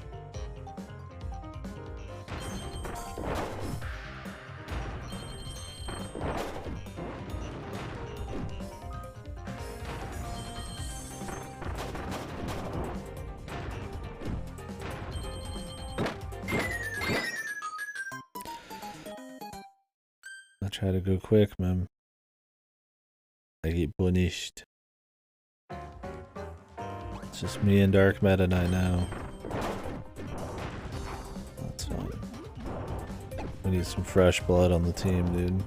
I try to go quick, man. I get punished. It's just me and Dark Meta Knight now. That's fine. We need some fresh blood on the team, dude.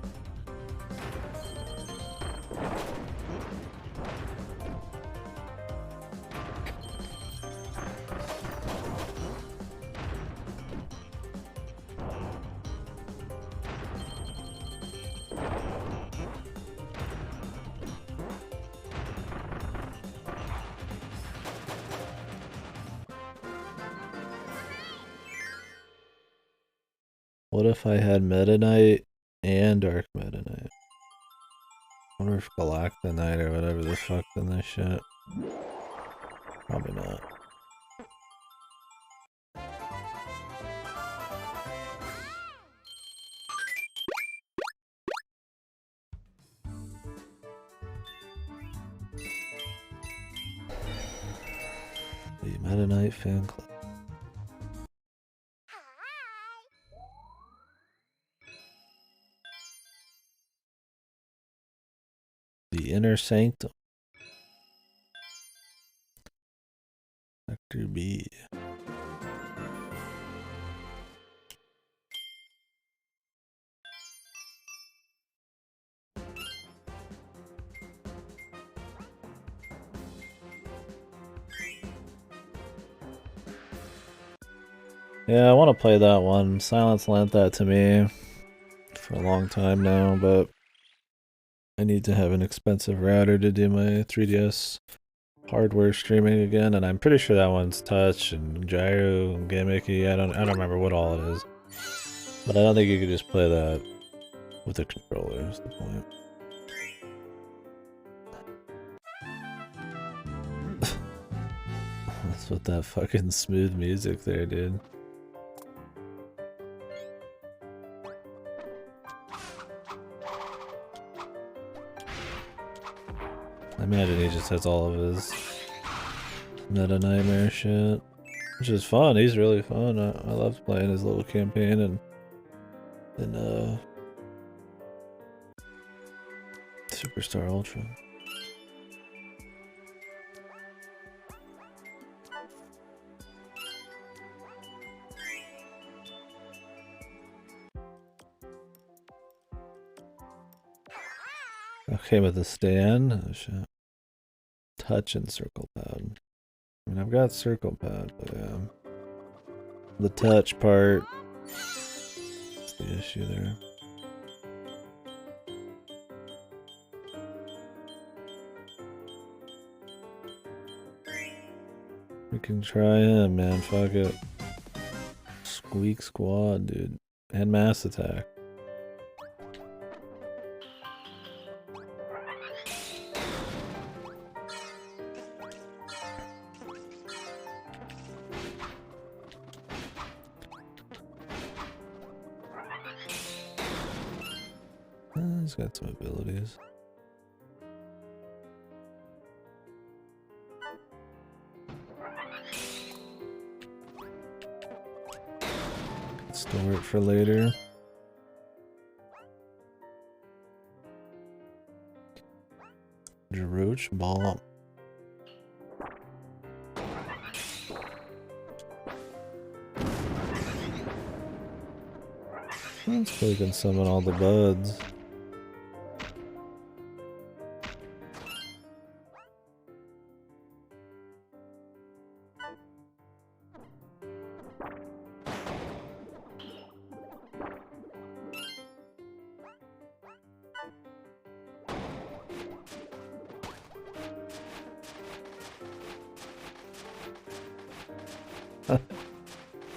What if I had Meta Knight and Dark Meta Knight? I wonder if Galacta Knight or whatever the fuck in this shit. Probably not. The Meta Knight fan club. The Inner Sanctum. Sector B. Yeah, I want to play that one. Silence lent that to me for a long time now, but I need to have an expensive router to do my 3DS hardware streaming again, and I'm pretty sure that one's touch and gyro and gimmicky. I don't remember what all it is, but I don't think you could just play that with a controller. Is the point? That's what that fucking smooth music there, dude. I imagine he just has all of his Meta Nightmare shit, which is fun. He's really fun. I loved playing his little campaign and Superstar Ultra. Okay, with the stand. Oh, shit. Touch and circle pad. I mean, I've got circle pad, but yeah. The touch part is the issue there. We can try him, man. Fuck it. Squeak Squad, dude. And Mass Attack. He's got some abilities. Store it for later. Roach Bomb. Let's so we can summon all the buds.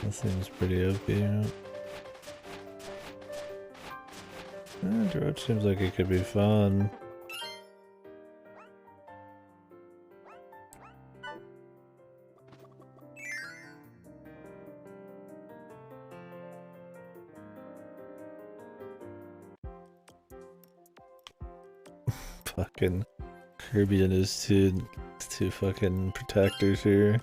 That seems pretty OP, yeah. Roach seems like it could be fun. Fucking Kirby and his two fucking protectors here.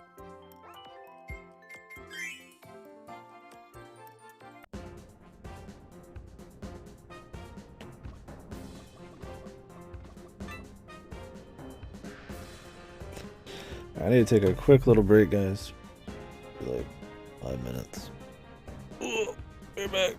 I need to take a quick little break, guys. Like 5 minutes. Oh, we're back.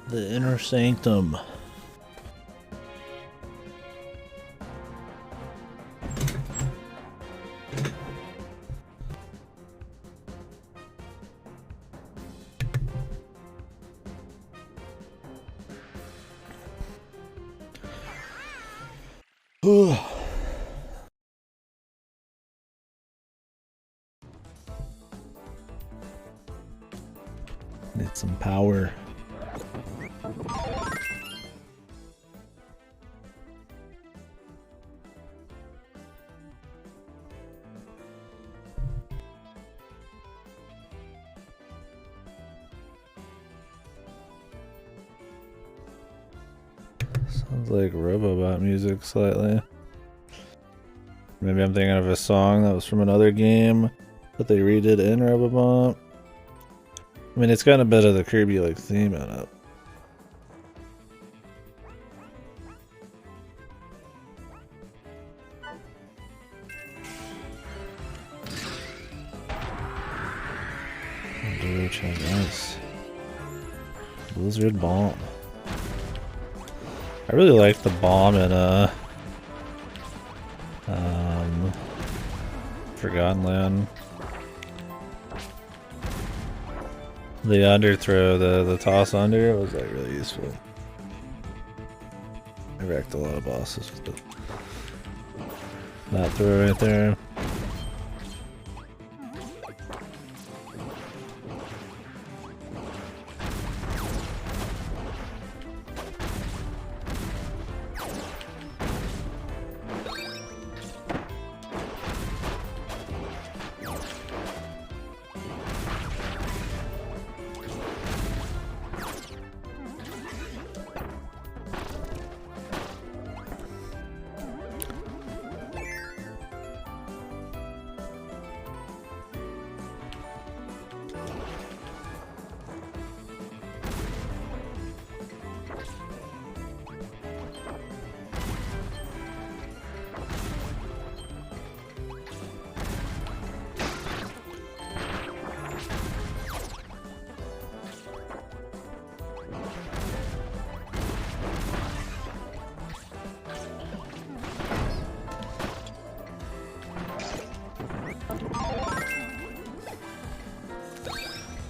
The inner sanctum. Need some power. Sounds like Robobot music slightly. Maybe I'm thinking of a song that was from another game that they redid in Robobot. I mean, it's got a bit of the Kirby like theme in it. Nice. Blizzard bomb. I really like the bomb in Forgotten Land. The underthrow, the toss under was like really useful. I wrecked a lot of bosses with that throw right there.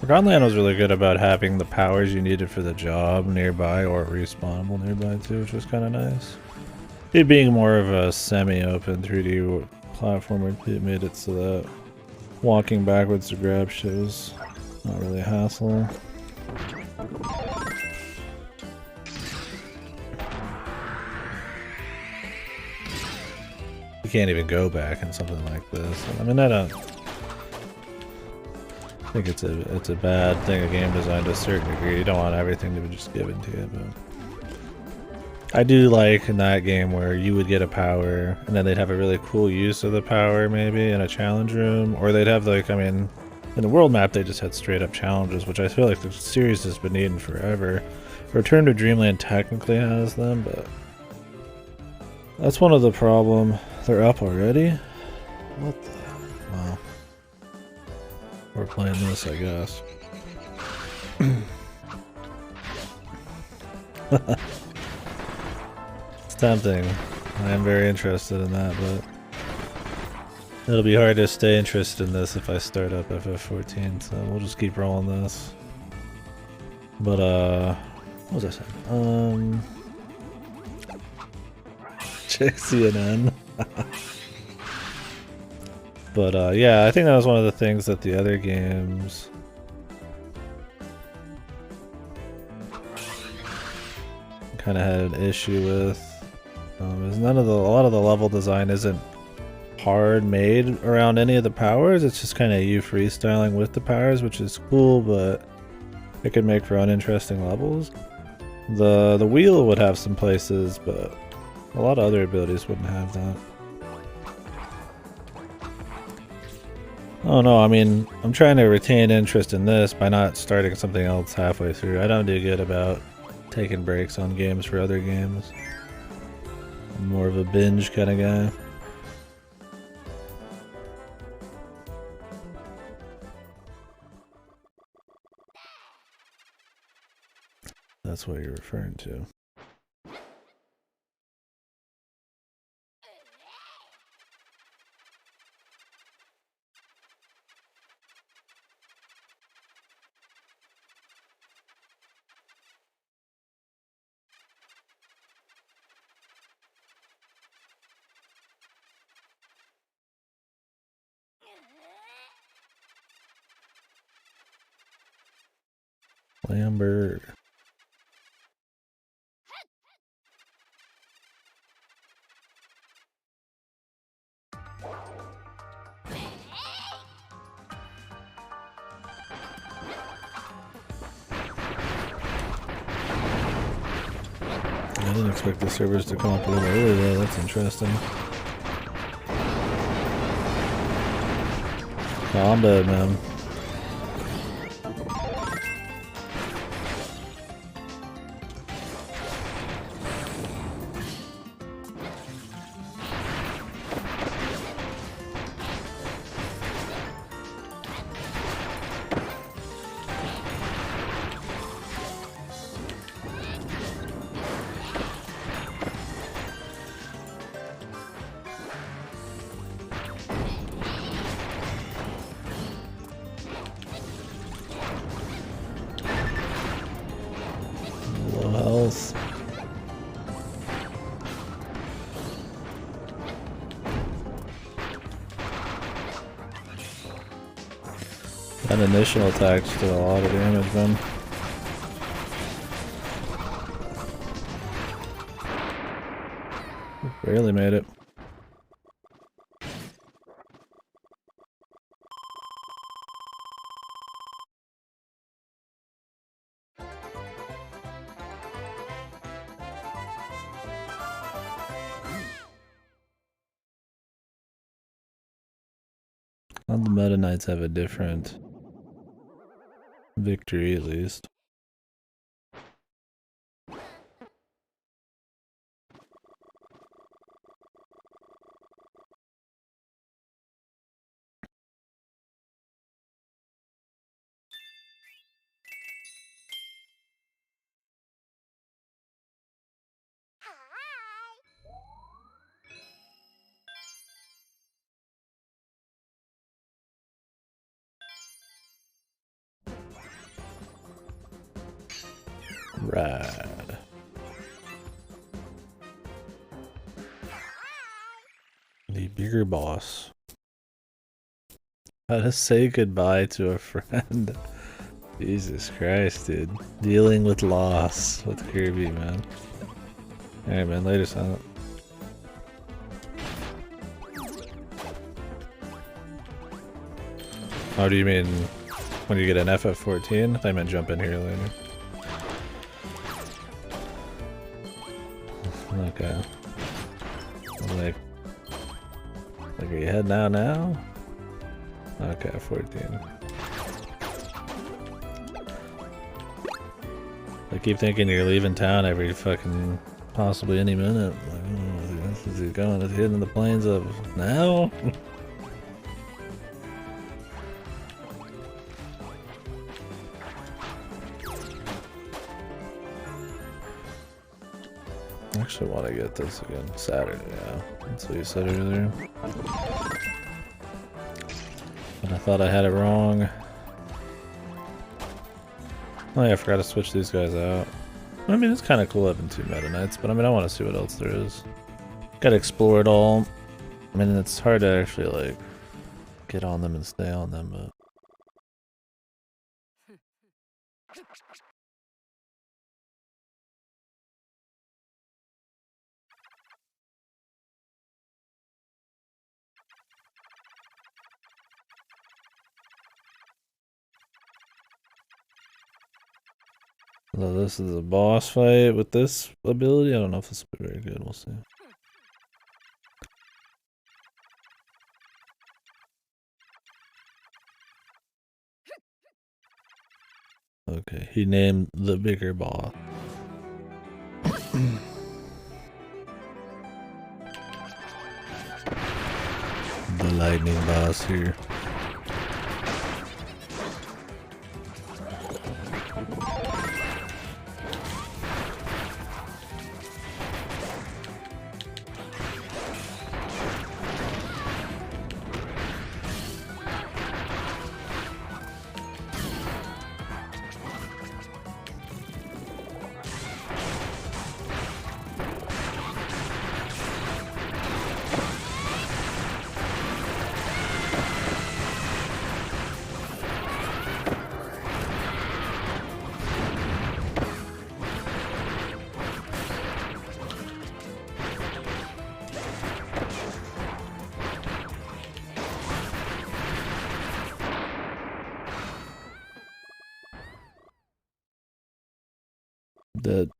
Forgotten was really good about having the powers you needed for the job nearby or respawnable nearby too, which was kind of nice. It being more of a semi-open 3D platformer, it made it so that walking backwards to grab shit was not really a hassle. You can't even go back in something like this. I mean, I think it's a bad thing of game design to a certain degree. You don't want everything to be just given to you, but I do like in that game where you would get a power and then they'd have a really cool use of the power maybe in a challenge room, or they'd have like, I mean, in the world map they just had straight up challenges, which I feel like the series has been needing forever. Return to Dreamland technically has them, but that's one of the problem. They're up already? What the? Wow. We're playing this, I guess. It's tempting. I am very interested in that, but it'll be hard to stay interested in this if I start up FF14, so we'll just keep rolling this. But, what was I saying? Check CNN. But yeah, I think that was one of the things that the other games kind of had an issue with. Is a lot of the level design isn't hard made around any of the powers. It's just kind of you freestyling with the powers, which is cool, but it could make for uninteresting levels. The wheel would have some places, but a lot of other abilities wouldn't have that. Oh no, I mean, I'm trying to retain interest in this by not starting something else halfway through. I don't do good about taking breaks on games for other games. I'm more of a binge kind of guy. that's what you're referring to. Lambert. I didn't expect the servers to come up a little early though, that's interesting. Oh, I'm dead, man. That initial attack's did a lot of damage, man. Barely made it. All the Meta Knights have a different victory, at least. Right. The bigger boss. How to say goodbye to a friend. Jesus Christ, dude. Dealing with loss with Kirby, man. Alright, man, later, Silent. Oh, do you mean when you get an FF14? I thought you meant jump in here later. Okay. Like, are you heading out now? Okay, 14. I keep thinking you're leaving town every fucking, possibly any minute. Like, oh, is he going? Is he hitting the plains of now? I actually want to get this again Saturday, yeah. That's what you said earlier. But I thought I had it wrong. Oh yeah, I forgot to switch these guys out. I mean, it's kind of cool having 2 Meta Knights, but I mean, I want to see what else there is. Gotta explore it all. I mean, it's hard to actually, like, get on them and stay on them, but... So this is a boss fight with this ability. I don't know if this will be very good. We'll see. Okay, he named the bigger boss. The lightning boss here. Dead.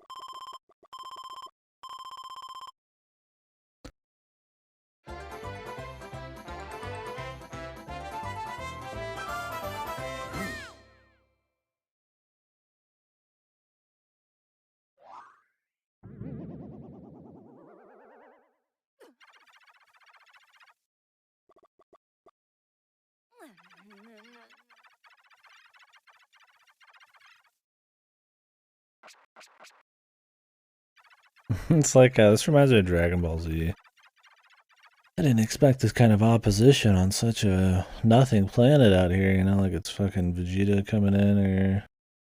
It's like, this reminds me of Dragon Ball Z. I didn't expect this kind of opposition on such a nothing planet out here, you know, like it's fucking Vegeta coming in or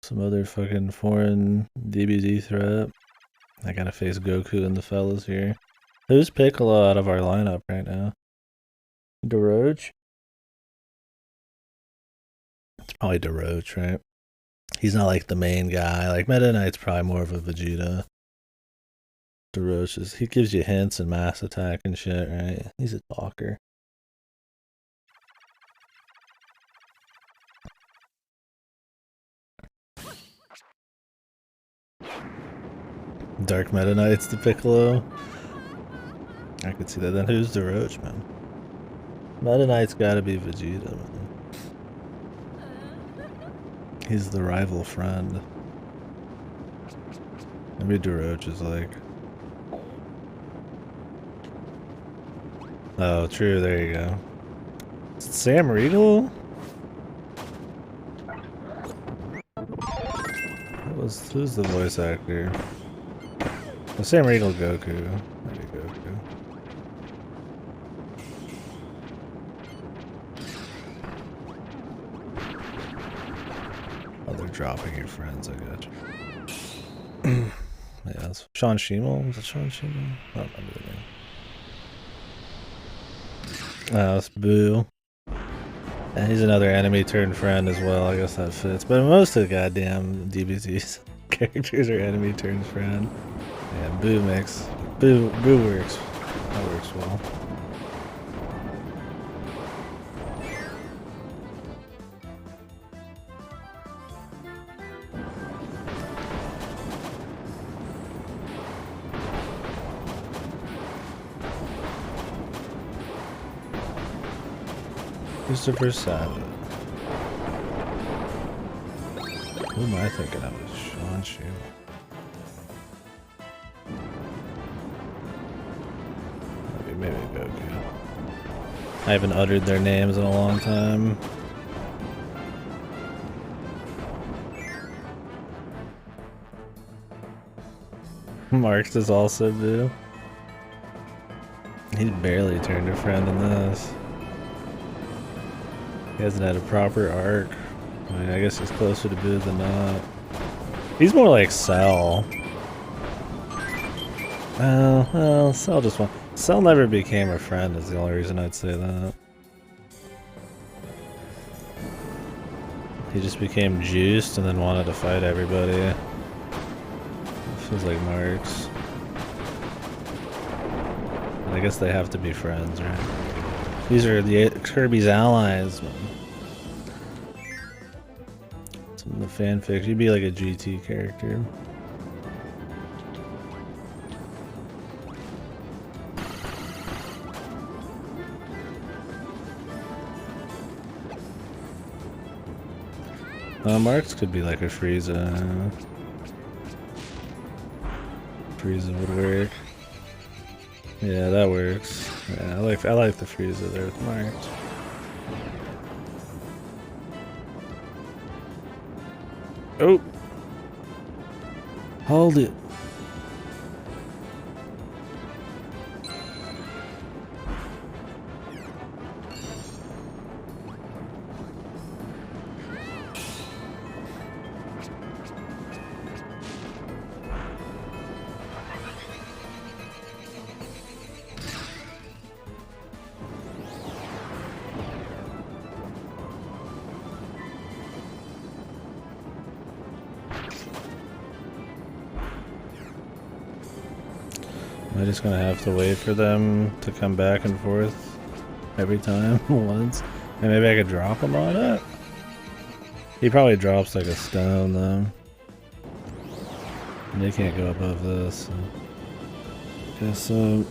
some other fucking foreign DBZ threat. I gotta face Goku and the fellas here. Who's Piccolo out of our lineup right now? DeRoach? It's probably DeRoach, right? He's not like the main guy. Like Meta Knight's probably more of a Vegeta. DeRoach is, he gives you hints and mass attack and shit, right? He's a talker. Dark Meta Knight's the Piccolo. I could see that. Then who's DeRoach, man? Meta Knight's gotta be Vegeta, man. He's the rival friend. Maybe DeRoach is like... Oh, true, there you go. Is it Sam Riegel? Who's the voice actor? Well, Sam Riegel, Goku. Maybe Goku. Oh, they're dropping your friends, I got you. Yeah, that's Sean Schemmel. Was it Sean Schemmel? I don't remember the name. Oh, it's Boo. And he's another enemy turned friend as well. I guess that fits. But most of the goddamn DBZ's characters are enemy turned friend. Yeah, Boo works. That works well. Christopher Savage. Who am I thinking of? Sean Schemmel. Maybe Goku. I haven't uttered their names in a long time. Marks is also Boo. He's barely turned a friend in this. He hasn't had a proper arc. I mean, I guess he's closer to Boo than not. He's more like Cell. Well, Cell just won. Cell never became a friend is the only reason I'd say that. He just became juiced and then wanted to fight everybody. It feels like Marks. And I guess they have to be friends, right? These are the Kirby's allies, man. Some of the fanfic, you'd be like a GT character. Marks could be like a Frieza. Frieza would work. Yeah, that works. Yeah, I like the Frieza there with Marks. Oh! Hold it. Am I just gonna have to wait for them to come back and forth every time once? And maybe I could drop him on it? He probably drops like a stone though. And they can't go above this. So. Guess no,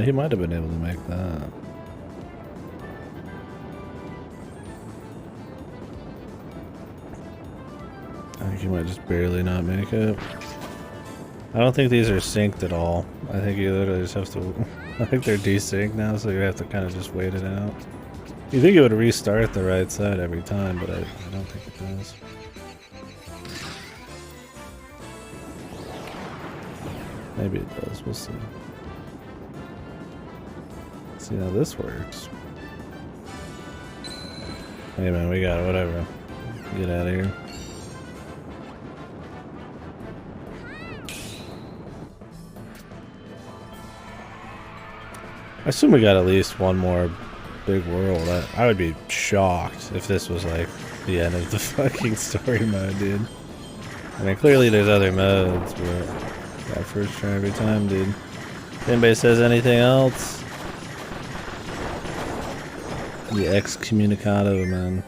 he might have been able to make that. I think he might just barely not make it. I don't think these are synced at all. I think you literally just have to... I think they're desynced now, so you have to kind of just wait it out. You think it would restart the right side every time, but I don't think it does. Maybe it does, we'll see. See how this works. Hey man, we got it, whatever. Get out of here. I assume we got at least one more big world. I would be shocked if this was like the end of the fucking story mode, dude. I mean, clearly there's other modes, but that first try every time, dude. If anybody says anything else, the excommunicado, man.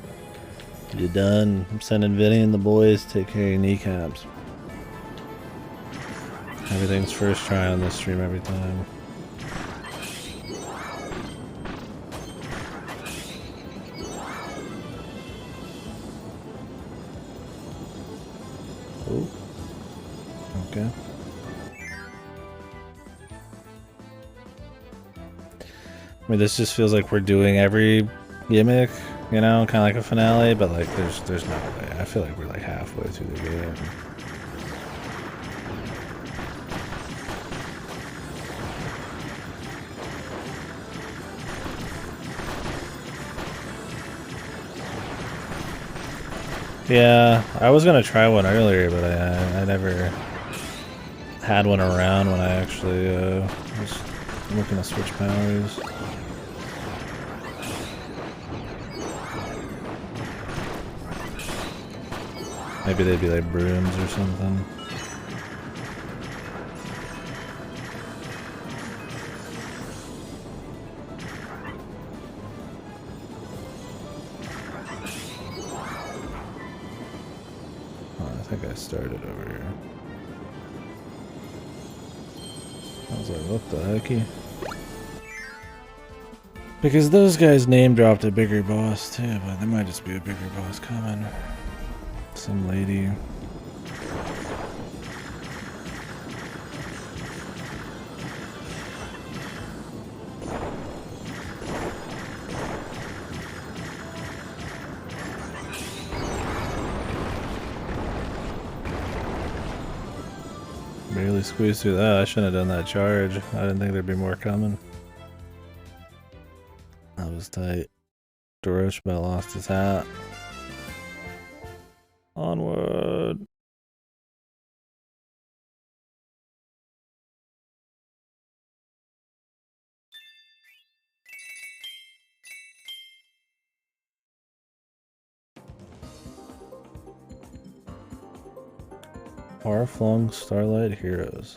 You done? I'm sending Vinny and the boys. Take care of your kneecaps. Everything's first try on this stream every time. Oh. Okay. I mean, this just feels like we're doing every gimmick, you know, kind of like a finale, but like there's no way. I feel like we're like halfway through the game. Yeah, I was gonna try one earlier, but I never had one around when I actually was looking to switch powers. Maybe they'd be like brooms or something. Oh, I think I started over here. I was like, what the hecky? Because those guys name dropped a bigger boss too, but there might just be a bigger boss coming. Some lady. Barely squeezed through that. I shouldn't have done that charge. I didn't think there'd be more coming. That was tight. Dorosh about lost his hat. Onward. Far-flung starlight heroes.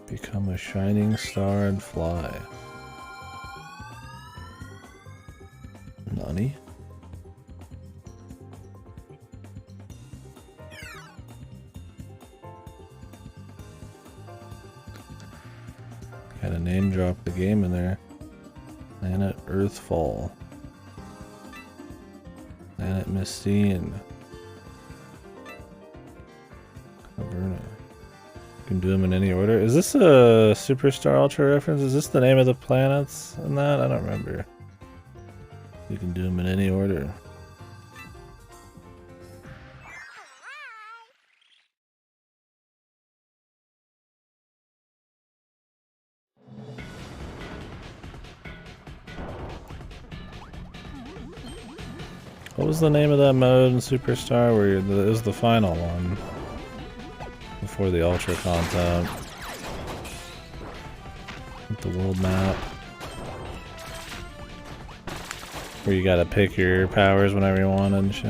Become a shining star and fly. Nani? Gotta name drop the game in there. Planet Earthfall. Planet Mistine. Caverna. You can do them in any order. Is this a Superstar Ultra reference? Is this the name of the planets in that? I don't remember. You can do them in any order. What was the name of that mode in Superstar where it was the final one? Before the Ultra content. With the world map. Where you gotta pick your powers whenever you want and shit.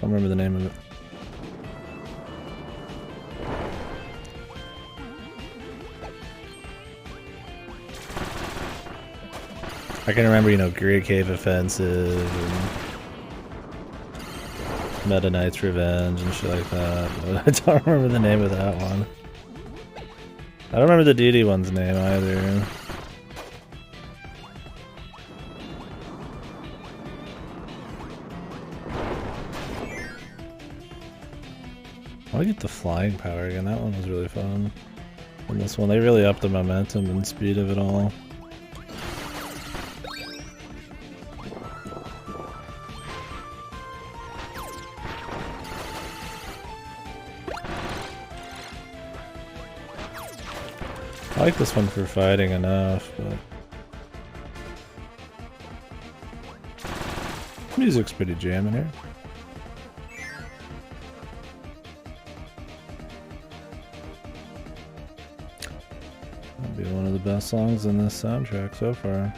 Don't remember the name of it. I can remember, you know, Great Cave Offensive and Meta Knight's Revenge and shit like that, but I don't remember the name of that one. I don't remember the DD one's name either. I want to get the flying power again, that one was really fun. And this one, they really upped the momentum and speed of it all. I like this one for fighting enough, but music's pretty jamming here. That'd be one of the best songs in this soundtrack so far.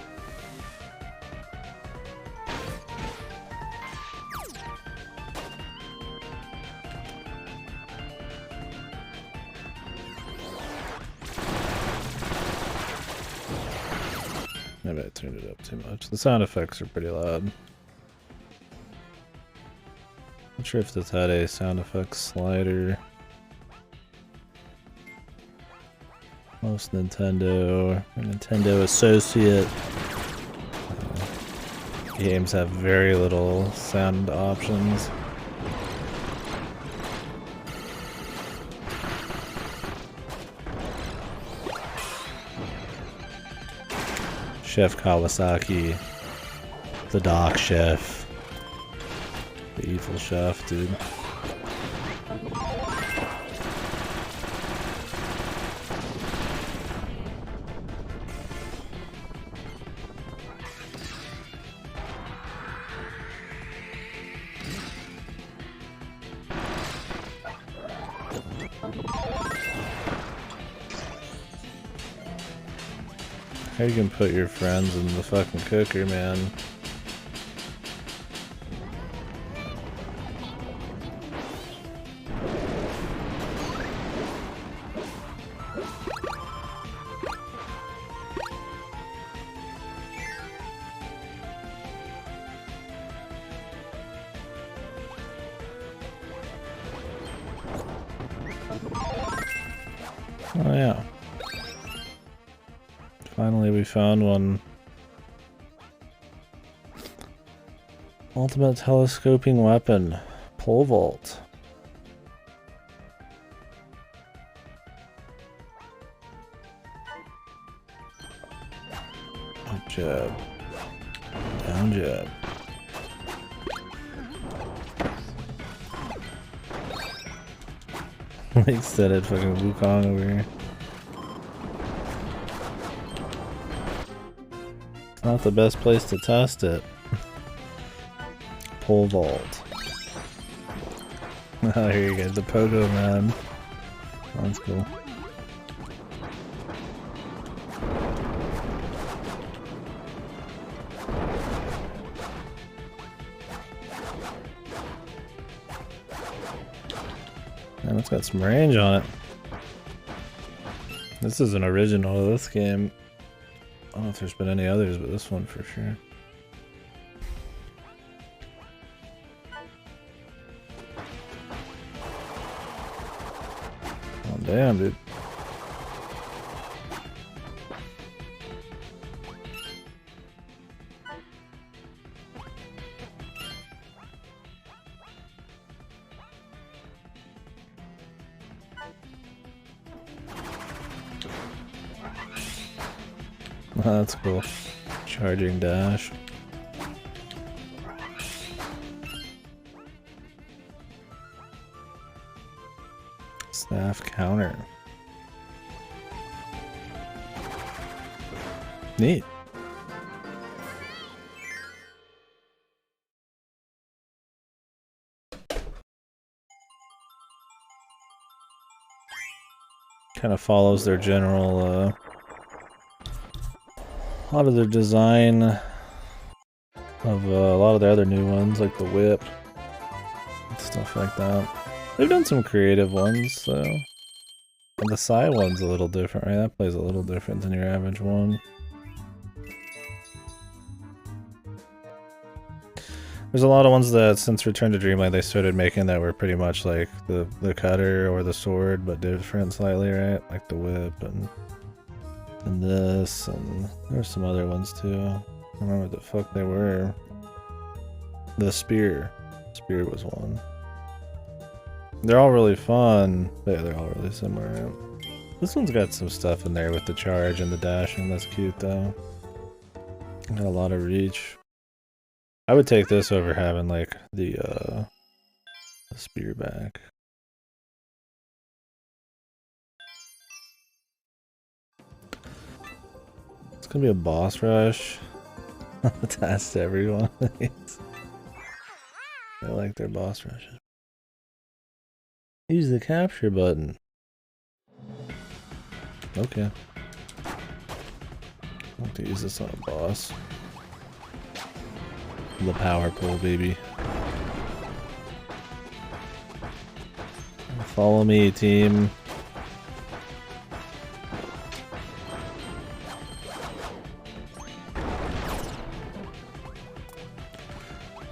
Maybe I turned it up too much. The sound effects are pretty loud. Not sure if this had a sound effects slider. Most Nintendo or Nintendo Associate games have very little sound options. Chef Kawasaki, the Doc Chef, the evil chef, dude. How you can put your friends in the fucking cooker, man. Oh yeah. Finally we found one. Ultimate telescoping weapon. Pole vault. Up jab. Down jab. Extended fucking Wukong over here. It's not the best place to test it. Pole vault. Oh, here you go, the Pogo Man. That's cool. And it's got some range on it. This is an original of this game. I don't know if there's been any others, but this one for sure. Oh damn, dude. Oh, that's cool. Charging dash. Staff counter. Neat. Kind of follows their general a lot of their design of a lot of the other new ones, like the whip and stuff like that. They've done some creative ones though. And the Psy one's a little different, right? That plays a little different than your average one. There's a lot of ones that since Return to Dreamland they started making that were pretty much like the cutter or the sword, but different slightly, right? Like the whip and this, and there's some other ones too. I don't remember what the fuck they were. The spear. Spear was one. They're all really fun. Yeah, they're all really similar. Right? This one's got some stuff in there with the charge and the dashing. That's cute though. Got a lot of reach. I would take this over having like the spear back. It's gonna be a boss rush. That's everyone. I like their boss rushes. Use the capture button. Okay. I want to use this on a boss. The power pull, baby. Follow me, team.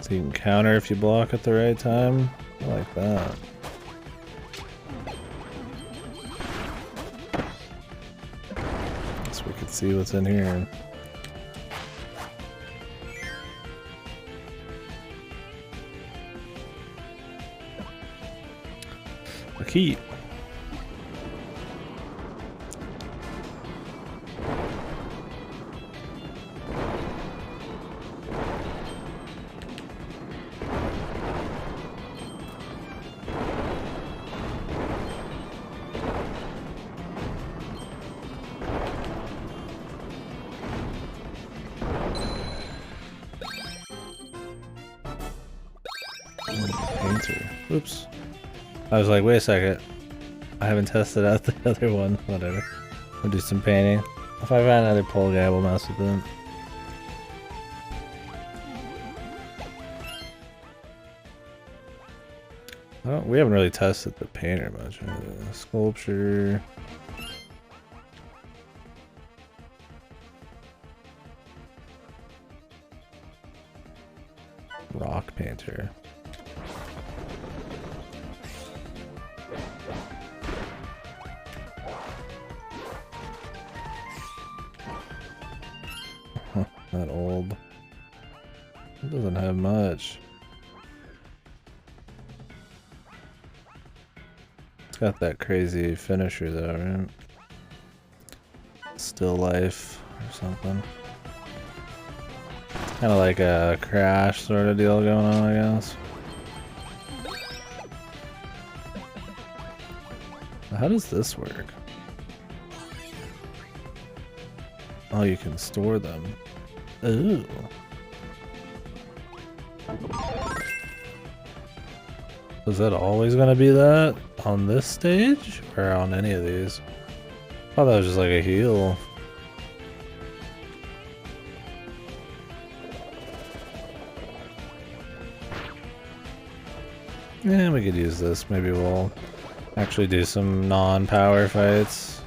So you can counter if you block at the right time. I like that. So we can see what's in here. A key. Painter. Oops. I was like, wait a second. I haven't tested out the other one. Whatever. We'll do some painting. If I find another pole guy, we'll mess with him. We haven't really tested the painter much. Sculpture. Rock painter. Not old. It doesn't have much. It's got that crazy finisher though, right? Still life or something. Kind of like a crash sort of deal going on, I guess. How does this work? Oh, you can store them. Ooh. Is that always gonna be that on this stage or on any of these? I thought that was just like a heal. Yeah, we could use this. Maybe we'll actually do some non-power fights.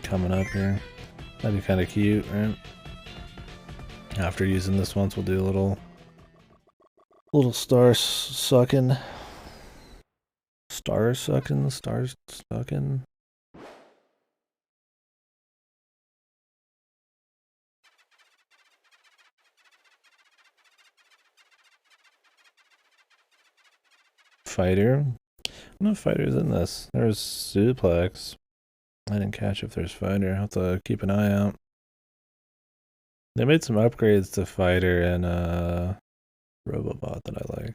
Coming up here. That'd be kind of cute, right? After using this once, we'll do a little star sucking. Stars sucking. Fighter. No fighters in this. There's suplex. I didn't catch if there's fighter. I'll have to keep an eye out. They made some upgrades to fighter and Robobot that I like.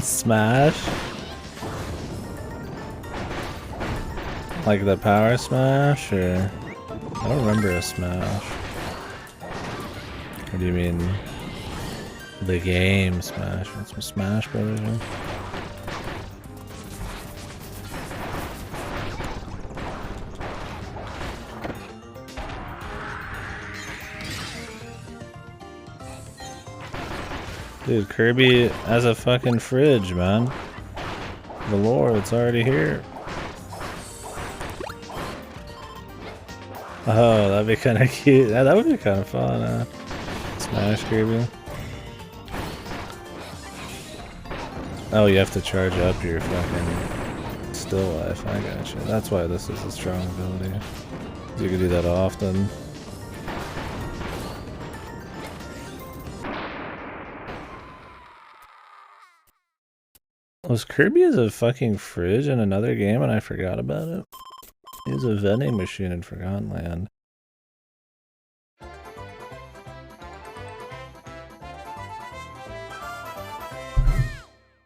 Smash? Like the power smash, or? I don't remember a smash. What do you mean? The game Smash? What's some Smash Brothers? Right? Dude, Kirby has a fucking fridge, man. The lore, it's already here. Oh, that'd be kind of cute. Yeah, that would be kind of fun. Smash Kirby. Oh, you have to charge up your fucking still life. I gotcha. That's why this is a strong ability. You can do that often. Was Kirby as a fucking fridge in another game and I forgot about it? He was a vending machine in Forgotten Land.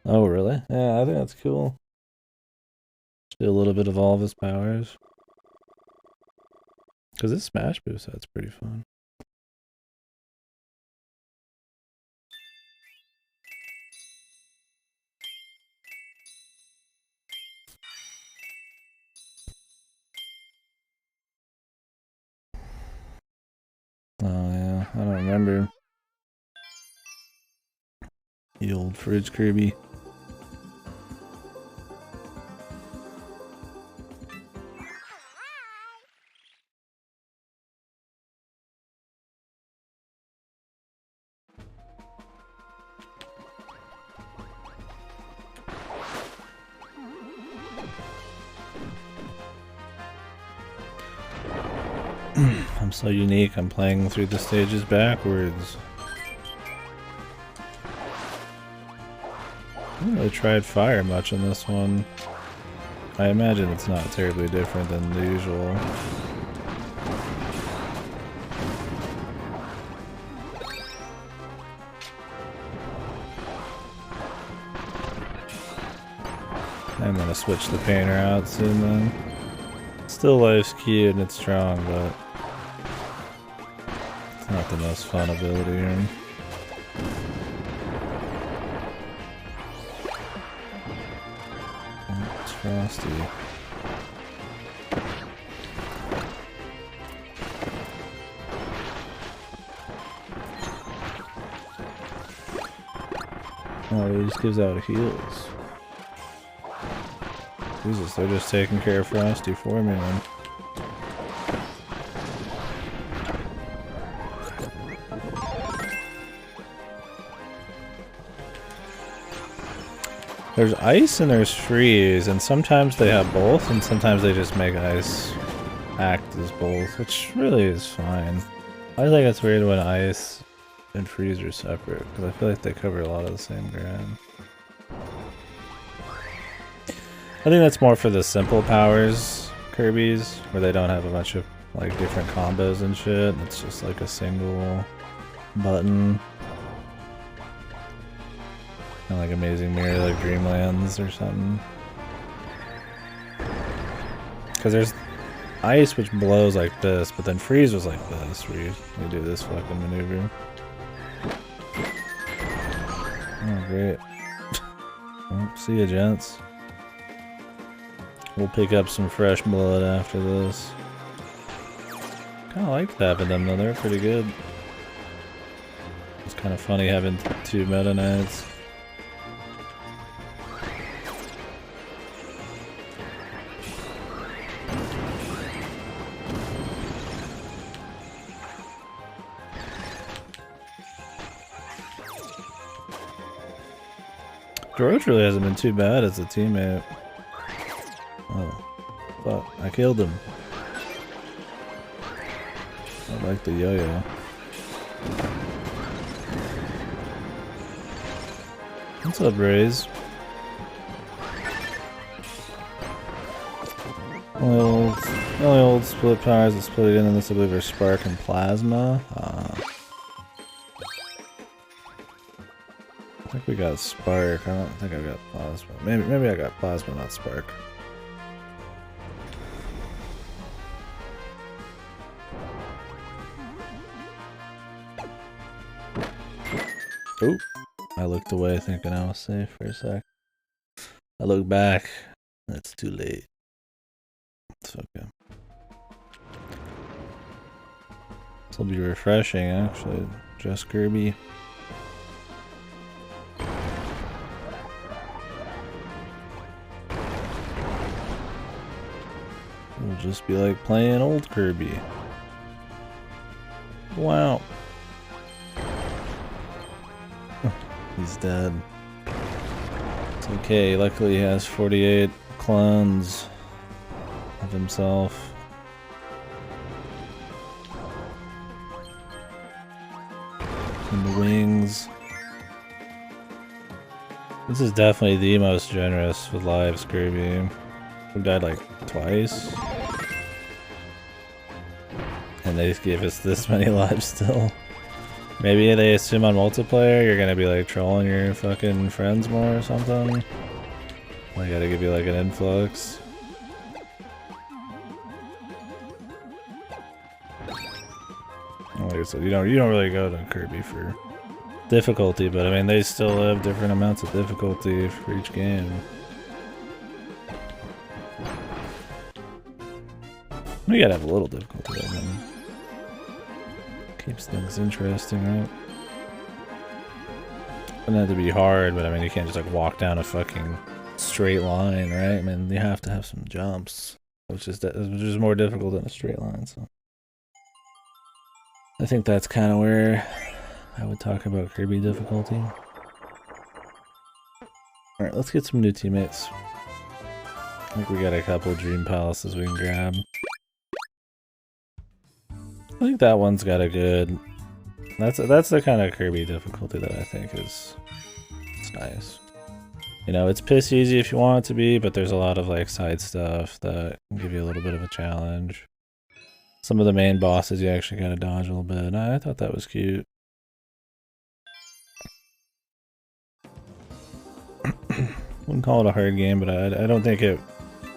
Oh, really? Yeah, I think that's cool. Do a little bit of all of his powers. Because this Smash boost set's pretty fun. Oh yeah, I don't remember. The old fridge Kirby. I'm so unique, I'm playing through the stages backwards. I haven't really tried fire much in this one. I imagine it's not terribly different than the usual. I'm gonna switch the painter out soon then. Still life's cute and it's strong, but it's not the most fun ability here. Oh, it's Frosty. Oh, he just gives out heals. Jesus, they're just taking care of Frosty for me, man. There's ice and there's freeze, and sometimes they have both, and sometimes they just make ice act as both, which really is fine. I think it's weird when ice and freeze are separate, because I feel like they cover a lot of the same ground. I think that's more for the simple powers Kirby's, where they don't have a bunch of like different combos and shit. It's just like a single button. Kind of like Amazing Mirror, like Dreamlands or something. Because there's ice which blows like this, but then freeze was like this, where you do this fucking maneuver. Oh, great. Well, see ya, gents. We'll pick up some fresh blood after this. Kinda like having them though, they're pretty good. It's kind of funny having two Meta Knights. George really hasn't been too bad as a teammate. Oh, fuck, I killed him. I like the yo-yo. What's up, Raze? Only old split powers that split it in this, I believe, are Spark and Plasma. think we got Spark. I don't think I got Plasma. Maybe I got Plasma, not Spark. Oop. I looked away thinking I was safe for a sec. I look back. It's too late. It's okay. This will be refreshing, actually. Just Kirby. It'll just be like playing old Kirby. Wow. He's dead. It's okay, luckily he has 48 clones of himself. And the wings. This is definitely the most generous with lives, Kirby. We died like twice. And they gave us this many lives still. Maybe they assume on multiplayer you're gonna be like trolling your fucking friends more or something. I gotta give you like an influx. Like I said, you don't really go to Kirby for difficulty, but I mean they still have different amounts of difficulty for each game. You gotta have a little difficulty though, man. Keeps things interesting, right? Doesn't have to be hard, but I mean you can't just like walk down a fucking straight line, right? I mean you have to have some jumps, which is more difficult than a straight line. So I think that's kind of where I would talk about Kirby difficulty. All right, let's get some new teammates. I think we got a couple Dream Palaces we can grab. I think that one's got a good. That's the kind of Kirby difficulty that I think it's nice. You know, it's piss easy if you want it to be, but there's a lot of like side stuff that can give you a little bit of a challenge. Some of the main bosses you actually gotta dodge a little bit. I thought that was cute. Wouldn't call it a hard game, but I don't think it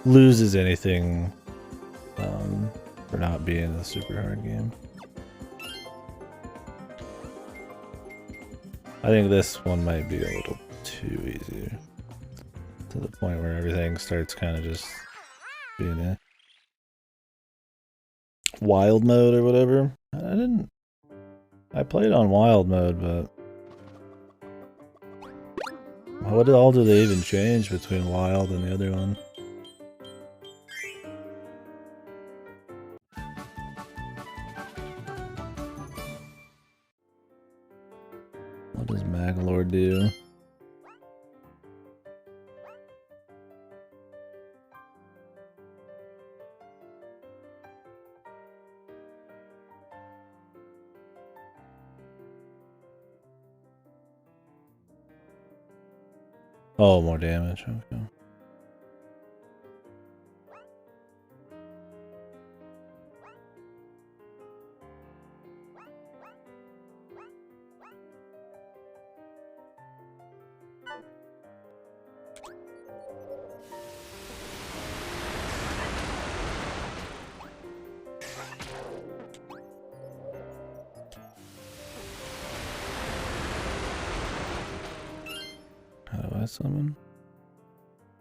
loses anything for not being a super hard game. I think this one might be a little too easy. To the point where everything starts kind of just being a wild mode or whatever. I played on wild mode, but what all do they even change between wild and the other one? What does Maglor do? Oh, more damage, okay. How do I summon?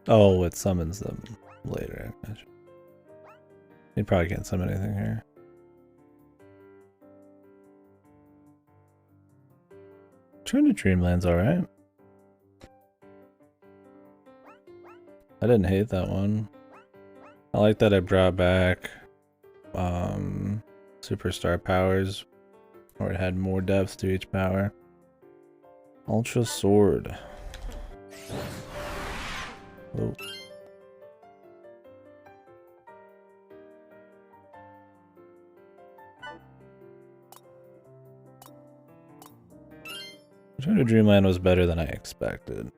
Oh, it summons them later. You probably can't summon anything here. Turn to Dreamland's alright. I didn't hate that one. I like that it brought back superstar powers, or it had more depth to each power. Ultra Sword. Oh. Return to Dreamland was better than I expected.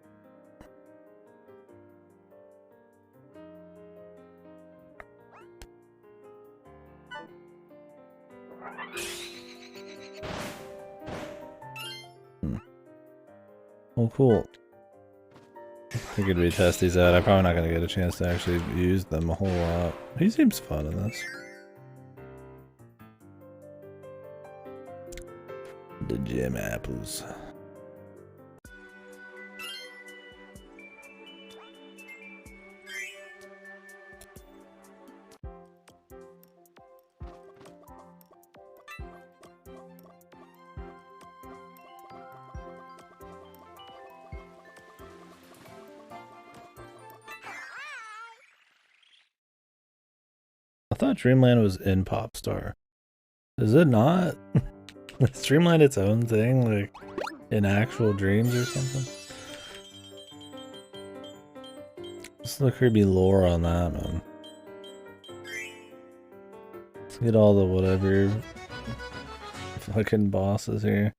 Oh, cool. Figured we'd test these out. I'm probably not gonna get a chance to actually use them a whole lot. He seems fun in this. The gem apples. I thought Dreamland was in Popstar. Is it not? Is Dreamland its own thing, like in actual dreams or something? Let's look Kirby lore on that, man. Let's get all the whatever fucking bosses here.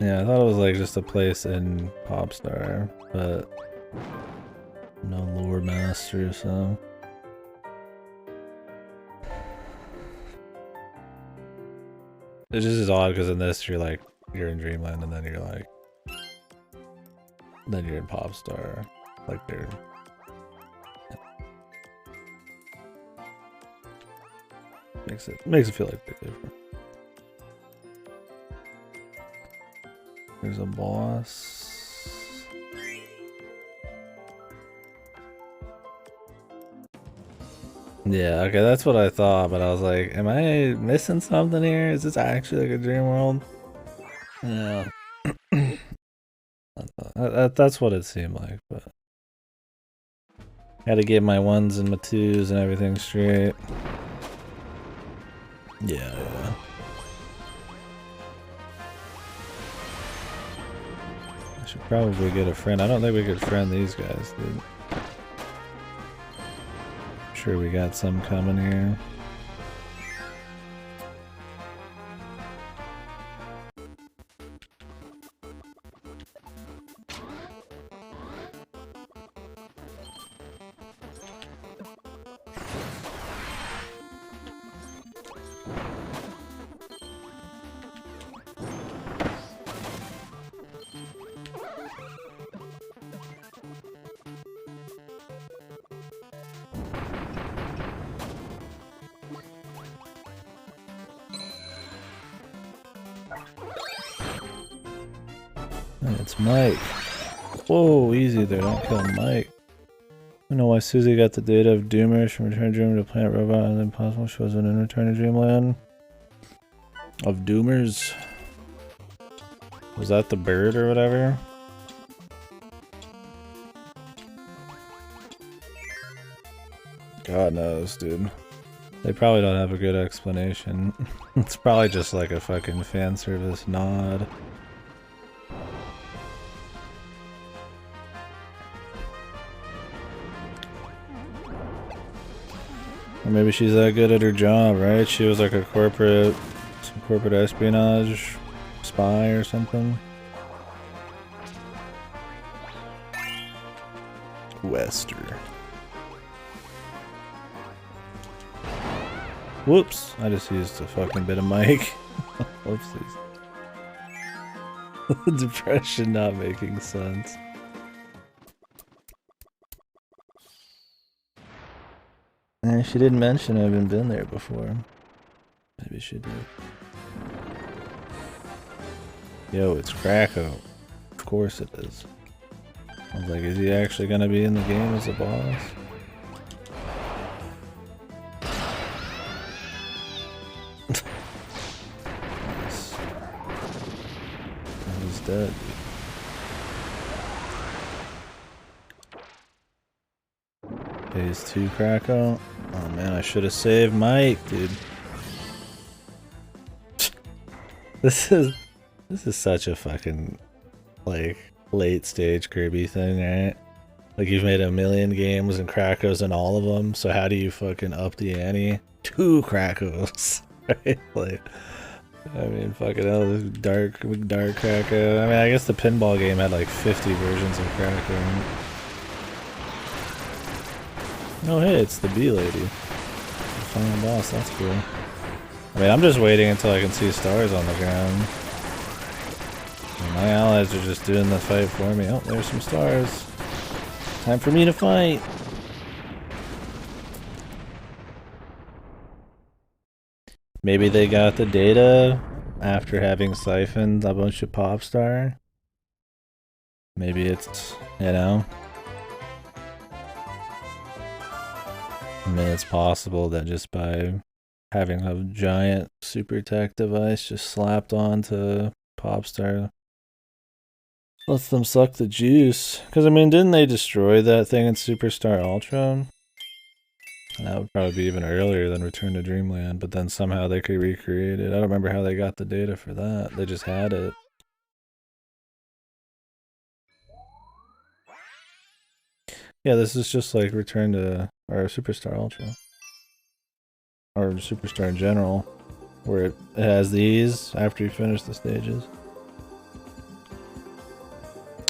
Yeah, I thought it was like just a place in Popstar, but no lore master, so. It's just as odd because in this you're like, you're in Dreamland and then you're like, then you're in Popstar. Like they're... Makes it feel like they're different. There's a boss. Yeah, okay, that's what I thought, but I was like, am I missing something here? Is this actually like a dream world? Yeah. That's what it seemed like, but... Had to get my ones and my twos and everything straight. Yeah. I should probably get a friend. I don't think we could friend these guys, dude. Sure, we got some coming here. It's Mike. Whoa, easy there, don't kill Mike. I know why Susie got the data of Doomers from Return to Dream to Plant Robot and then possible she wasn't in Return to Dreamland. Of Doomers? Was that the bird or whatever? God knows, dude. They probably don't have a good explanation. It's probably just like a fucking fan service nod. Or maybe she's that good at her job, right? She was like a corporate espionage spy or something. Wester. Whoops, I just used a fucking bit of mic. Whoopsies. Depression not making sense. And she didn't mention I haven't been there before. Maybe she did. Yo, it's Krakow. Of course it is. I was like, is he actually gonna be in the game as a boss? Nice. He's dead. Phase 2 Krakow. Oh man, I should have saved Mike, dude. This is such a fucking like late stage Kirby thing, right? Like you've made a million games and Krakow's in all of them, so how do you fucking up the ante? 2 Krakow's, right? Like, I mean, fucking hell, this dark Krakow. I mean, I guess the pinball game had like 50 versions of Krakow. Oh hey, it's the bee lady. The final boss, that's cool. I mean, I'm just waiting until I can see stars on the ground. My allies are just doing the fight for me. Oh, there's some stars. Time for me to fight. Maybe they got the data after having siphoned a bunch of Popstar. Maybe it's, you know. I mean, it's possible that just by having a giant super tech device just slapped onto Popstar lets them suck the juice. Because, I mean, didn't they destroy that thing in Superstar Ultra? That would probably be even earlier than Return to Dreamland, but then somehow they could recreate it. I don't remember how they got the data for that. They just had it. Yeah, this is just like Return to, or Superstar Ultra. Or Superstar in general, where it has these after you finish the stages.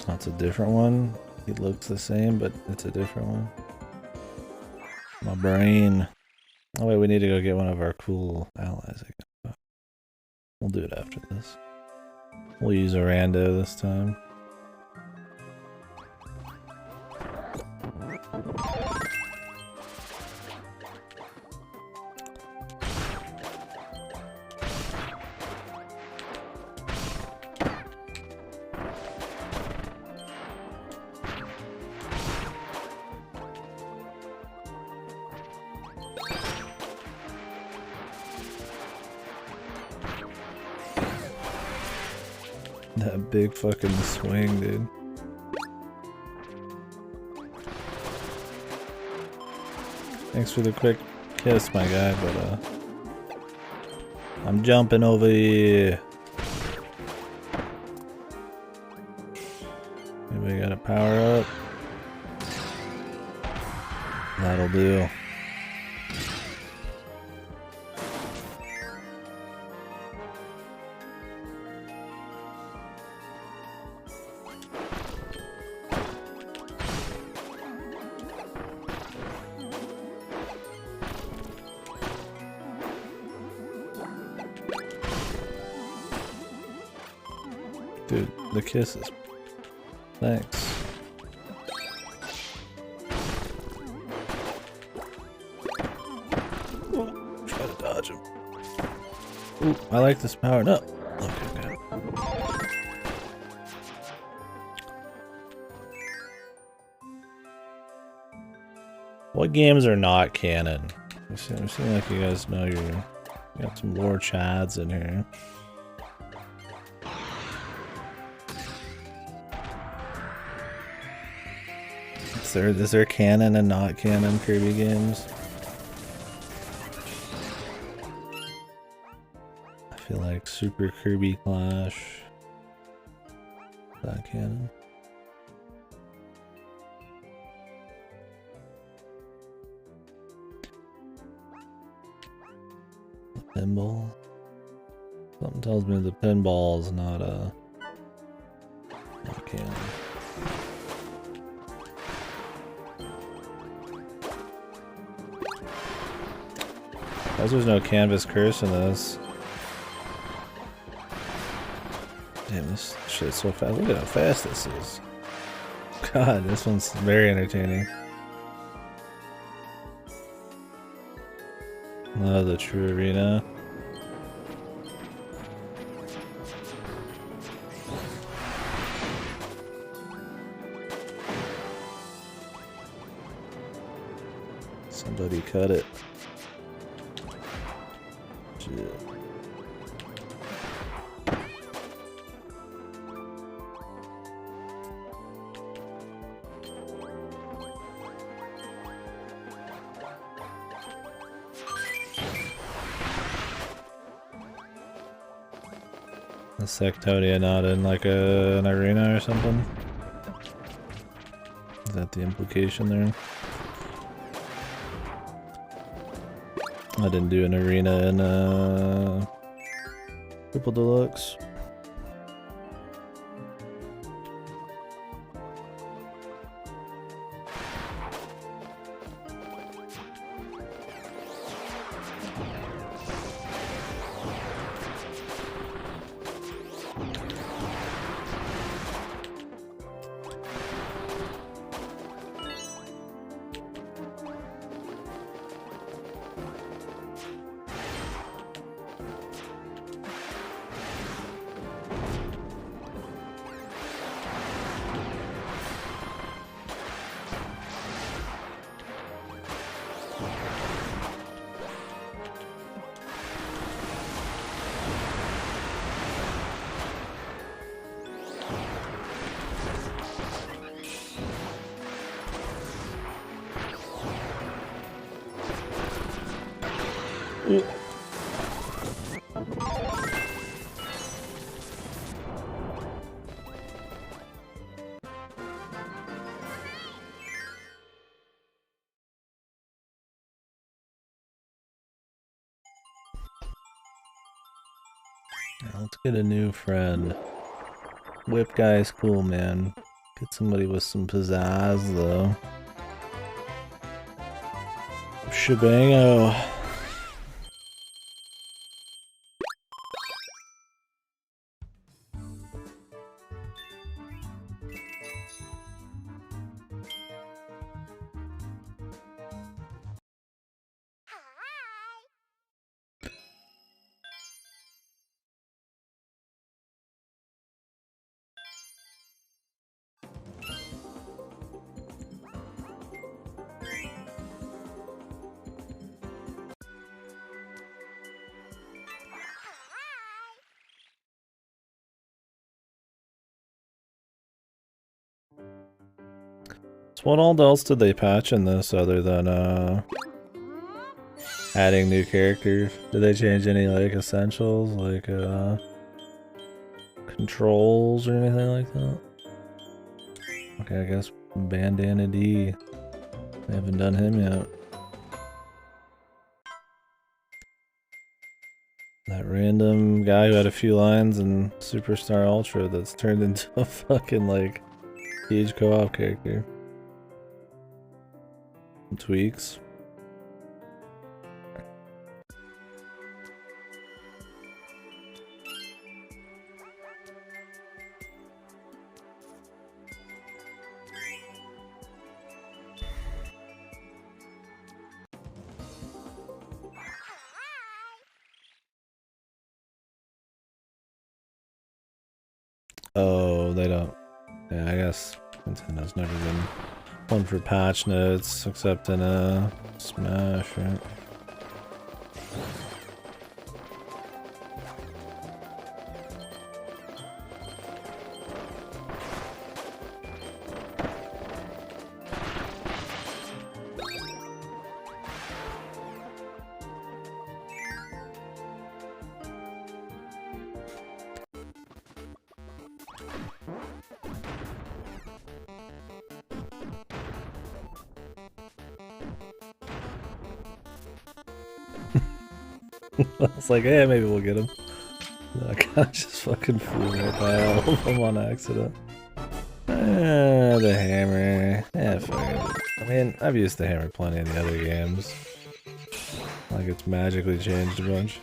That's a different one. It looks the same, but it's a different one. My brain. Oh wait, we need to go get one of our cool allies again. We'll do it after this. We'll use a rando this time. That big fucking swing, dude. Thanks for the quick kiss, my guy, but I'm jumping over here. Anybody got a power up? That'll do. Dude, the kisses. Thanks. Ooh, try to dodge him. Ooh, I like this power. No. Okay, good. What games are not canon? You seem like you guys know you got some lore chads in here. Is there canon and not canon Kirby games? I feel like Super Kirby Clash. Not canon. The pinball. Something tells me the pinball is not canon. Because there's no canvas curse in this. Damn, this shit's so fast. Look at how fast this is. God, this one's very entertaining. Oh, the true arena. Somebody cut it. Shit. The Sectonia not in like an arena or something? Is that the implication there? I didn't do an arena in Triple Deluxe. Let's get a new friend. Whip guy's cool, man. Get somebody with some pizzazz, though. Shebango. So what all else did they patch in this other than adding new characters? Did they change any like essentials, like controls or anything like that? Okay, I guess Bandana D. We haven't done him yet. That random guy who had a few lines in Superstar Ultra that's turned into a fucking like huge co-op character. Tweaks. Oh, they don't. Yeah, I guess Nintendo's never been one for patch notes, except in a Smash, right? I was like, yeah, maybe we'll get him. I kinda just fucking flew right by all of them on accident. The hammer. Yeah, fuck it. I mean, I've used the hammer plenty in the other games. Like it's magically changed a bunch.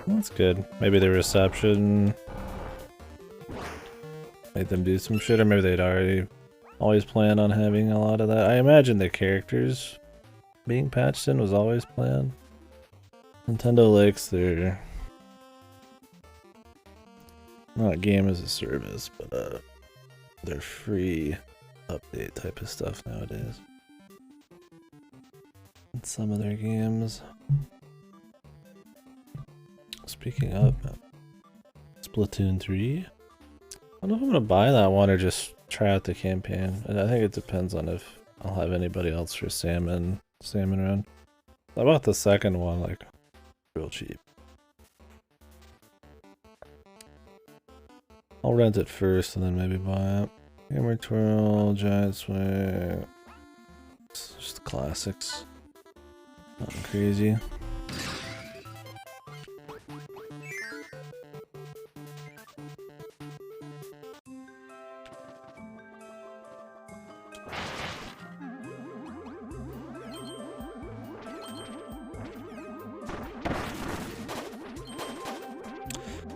That's good. Maybe the reception made them do some shit, or maybe they'd already always planned on having a lot of that. I imagine the characters being patched in was always planned. Nintendo likes their not game as a service, but their free update type of stuff nowadays. In some of their games. Speaking of Splatoon 3, I don't know if I'm gonna buy that one or just try out the campaign. I think it depends on if I'll have anybody else for salmon run. I bought the second one like real cheap. I'll rent it first and then maybe buy it. Hammer Twirl, Giant Swing. It's just the classics. Nothing crazy.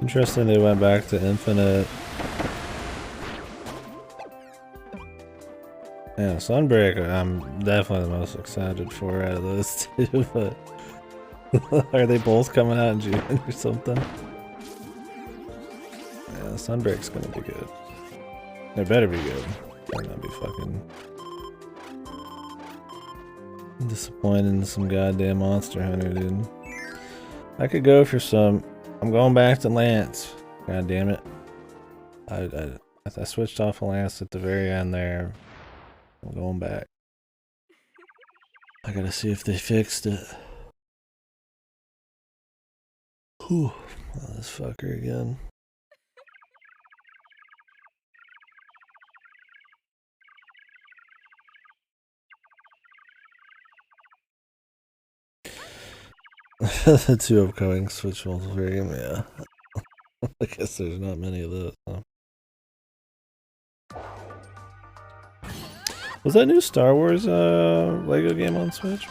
Interesting they went back to Infinite. Yeah, Sunbreak I'm definitely the most excited for out of those two, but are they both coming out in June or something? Yeah, Sunbreak's gonna be good. They better be good. Better not be fucking disappointed in some goddamn Monster Hunter, dude. I could go for some. I'm going back to Lance. God damn it. I switched off of Lance at the very end there. I'm going back. I gotta see if they fixed it. Whew. Oh, this fucker again. The 2 upcoming Switch multiplayer game, yeah. I guess there's not many of those, huh? Was that new Star Wars Lego game on Switch?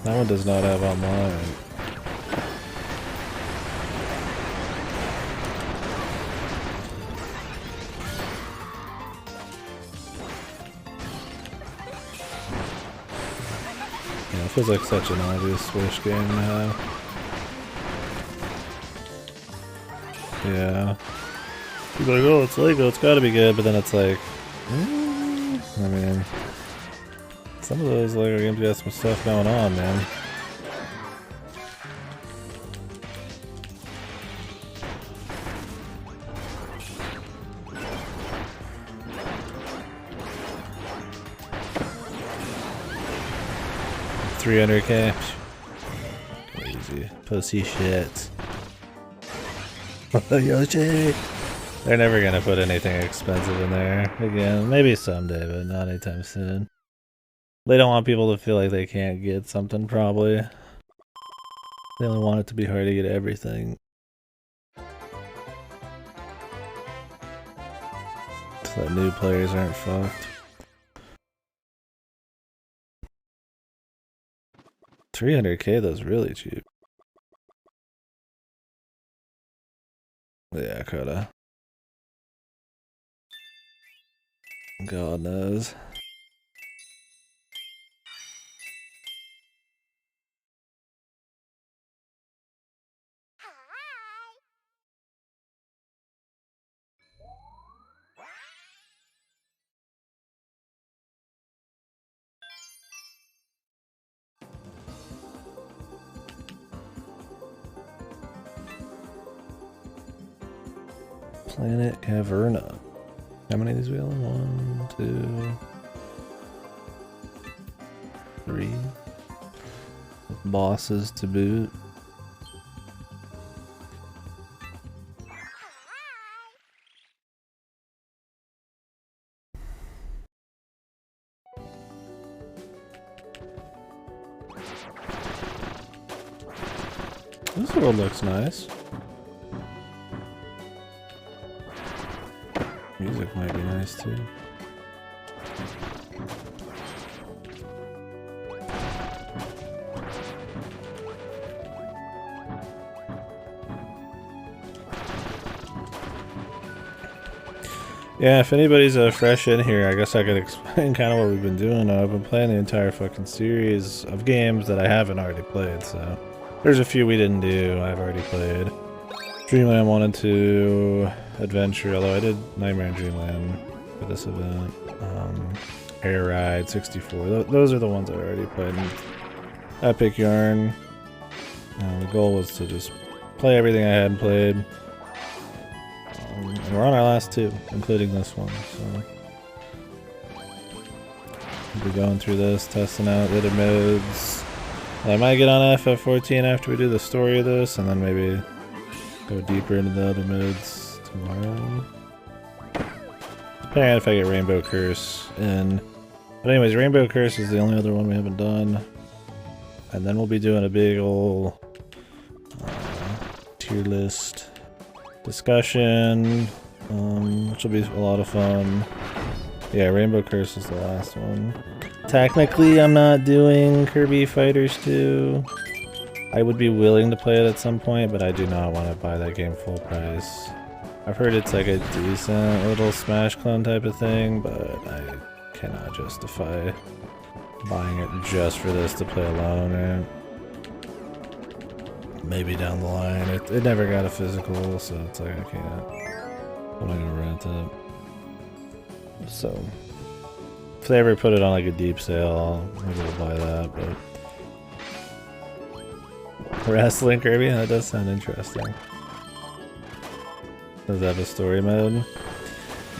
That one does not have online. Yeah, it feels like such an obvious Switch game to have. Yeah. People are like, oh, it's Lego, it's gotta be good, but then it's like, I mean, some of those Lego games got some stuff going on, man. $300K. Easy. Pussy shit. Yoshi! They're never gonna put anything expensive in there again. Maybe someday, but not anytime soon. They don't want people to feel like they can't get something, probably. They only want it to be hard to get everything. So that new players aren't fucked. $300K, that's really cheap. Yeah, coulda. God knows. Planet Caverna. How many of these we on? 1, 2, 3. Bosses to boot. This world looks nice. Music might be nice too. Yeah, if anybody's fresh in here, I guess I could explain kind of what we've been doing. I've been playing the entire fucking series of games that I haven't already played, so there's a few we didn't do I've already played. Dreamland 1 and 2, Adventure, although I did Nightmare in Dreamland for this event. Air Ride 64, those are the ones I already played. And Epic Yarn. The goal was to just play everything I hadn't played. And we're on our last 2, including this one, so we'll be going through this, testing out the other modes. I might get on FF14 after we do the story of this, and then maybe go deeper into the other modes tomorrow. Depending on if I get Rainbow Curse in. But anyways, Rainbow Curse is the only other one we haven't done. And then we'll be doing a big ol' tier list discussion, which will be a lot of fun. Yeah, Rainbow Curse is the last one. Technically, I'm not doing Kirby Fighters 2. I would be willing to play it at some point, but I do not want to buy that game full price. I've heard it's like a decent little Smash clone type of thing, but I cannot justify buying it just for this to play alone, right? maybe down the line. It never got a physical, so it's like I can't. I'm not gonna rent it. So if they ever put it on like a deep sale, maybe I'll buy that. But wrestling Kirby, that does sound interesting. Does that have a story mode?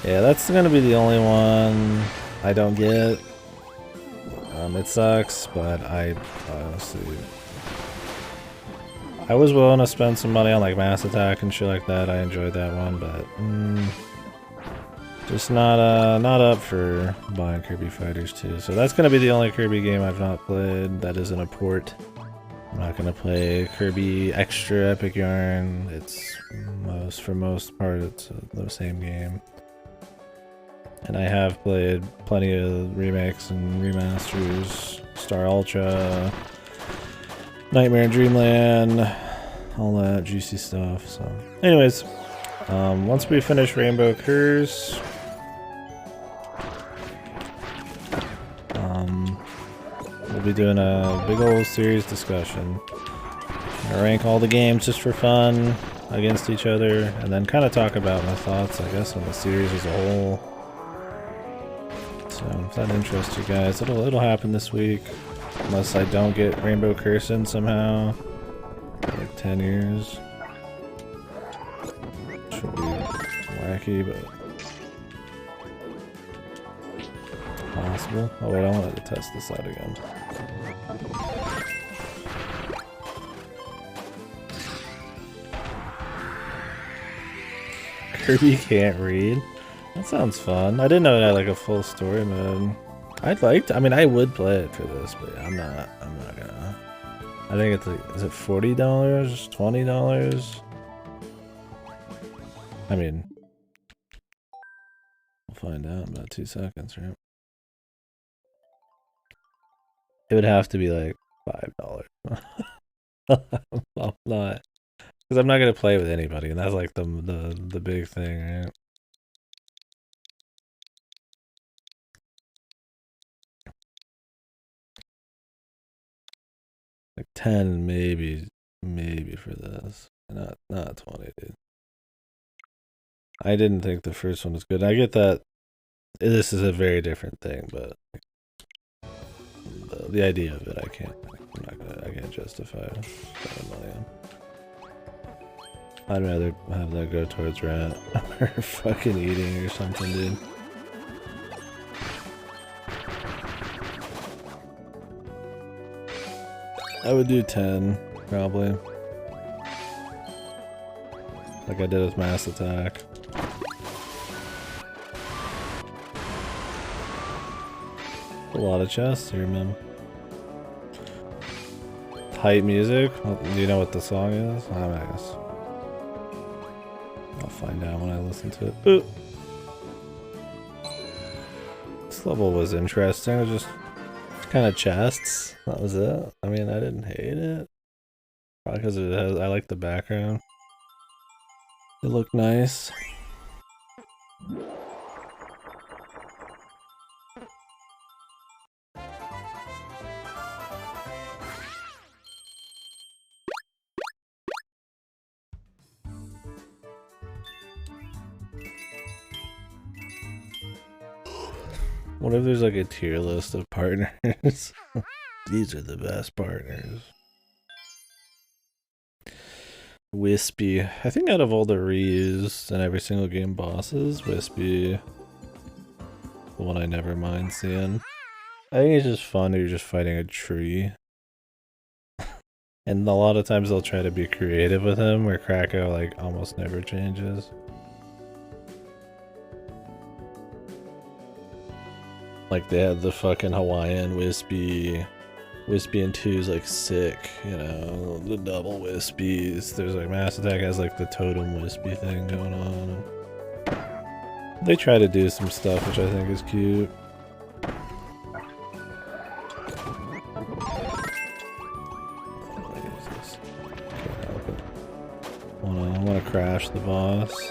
Yeah, that's gonna be the only one I don't get. It sucks, but I honestly, I was willing to spend some money on like Mass Attack and shit like that. I enjoyed that one, but just not up for buying Kirby Fighters 2. So that's gonna be the only Kirby game I've not played that isn't a port. I'm not gonna play Kirby Extra Epic Yarn. It's for most part it's the same game. And I have played plenty of remakes and remasters, Star Ultra, Nightmare in Dreamland, all that juicy stuff. So, anyways, once we finish Rainbow Curse, we'll be doing a big old series discussion. I rank all the games just for fun against each other, and then kind of talk about my thoughts, I guess, on the series as a whole. So if that interests you guys, it'll happen this week, unless I don't get Rainbow Curse in somehow. Like 10 years. Should be wacky, but possible. Oh wait, I wanted to test this out again. Kirby can't read. That sounds fun. I didn't know it had like a full story mode. I mean, I would play it for this, but I'm not gonna. I think it's like, is it $40? $20? I mean, we'll find out in about 2 seconds, right? It would have to be like $5. I'm not, because I'm not gonna play with anybody, and that's like the big thing, right? Like 10 maybe for this. Not 20, dude. I didn't think the first one was good. I get that this is a very different thing, but the idea of it I can't justify spending money on. I'd rather have that go towards rat or fucking eating or something, dude. I would do 10, probably. Like I did with Mass Attack. A lot of chests here, man. Hype music? Do you know what the song is? I guess. I'll find out when I listen to it. Ooh. This level was interesting. It was just kind of chests. That was it. I mean, I didn't hate it. Probably because I like the background. It looked nice. What if there's like a tier list of partners? These are the best partners. Wispy. I think out of all the reused and every single game bosses, Wispy, the one I never mind seeing. I think it's just fun. You're just fighting a tree. And a lot of times they'll try to be creative with him, where Krakow like almost never changes. Like they had the fucking Hawaiian Wispy. Wispy and 2 is like sick, you know, the double Wispies. There's like Mass Attack has like the totem Wispy thing going on. They try to do some stuff which I think is cute. Can't help it. I wanna crash the boss.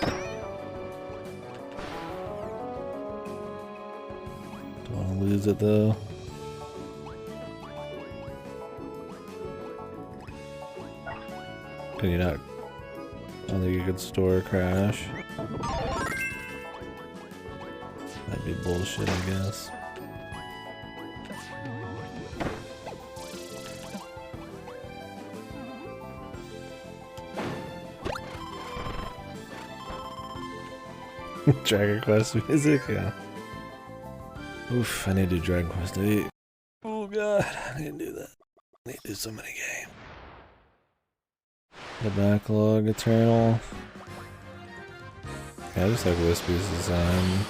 Don't wanna lose it though. Can you not? I don't think you could store crash. That'd be bullshit, I guess. Dragon Quest music, yeah. Oof, I need to do Dragon Quest 8. Oh god, I need to do that. I need to do so many games. The backlog, Eternal. Yeah, I just like Wispy's design.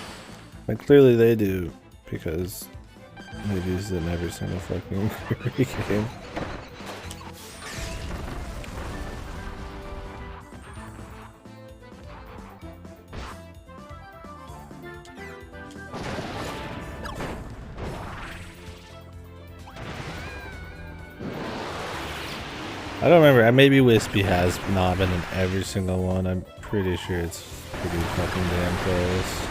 Like, clearly they do, because they've used it in every single fucking Kirby game. I don't remember, maybe Wispy has not been in every single one. I'm pretty sure it's pretty fucking damn close.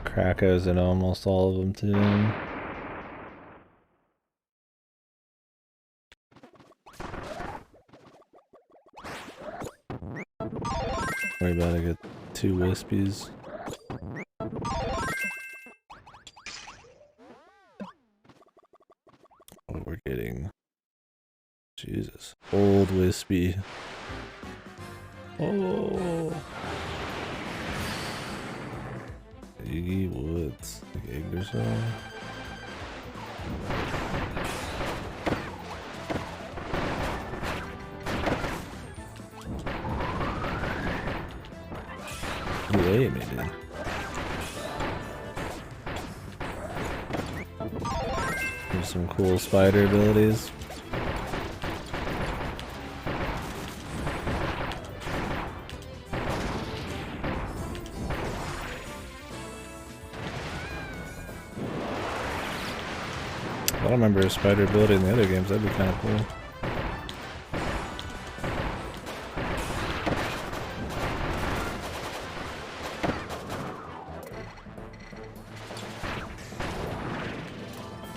Krakow's in almost all of them too. Worry about to get 2 Wispies. Oh, we're getting... Jesus. Old Wispy. Oh! Iggy Woods. Like Egg or something? You ate me, dude. There's some cool spider abilities. I don't remember a spider ability in the other games, that'd be kind of cool.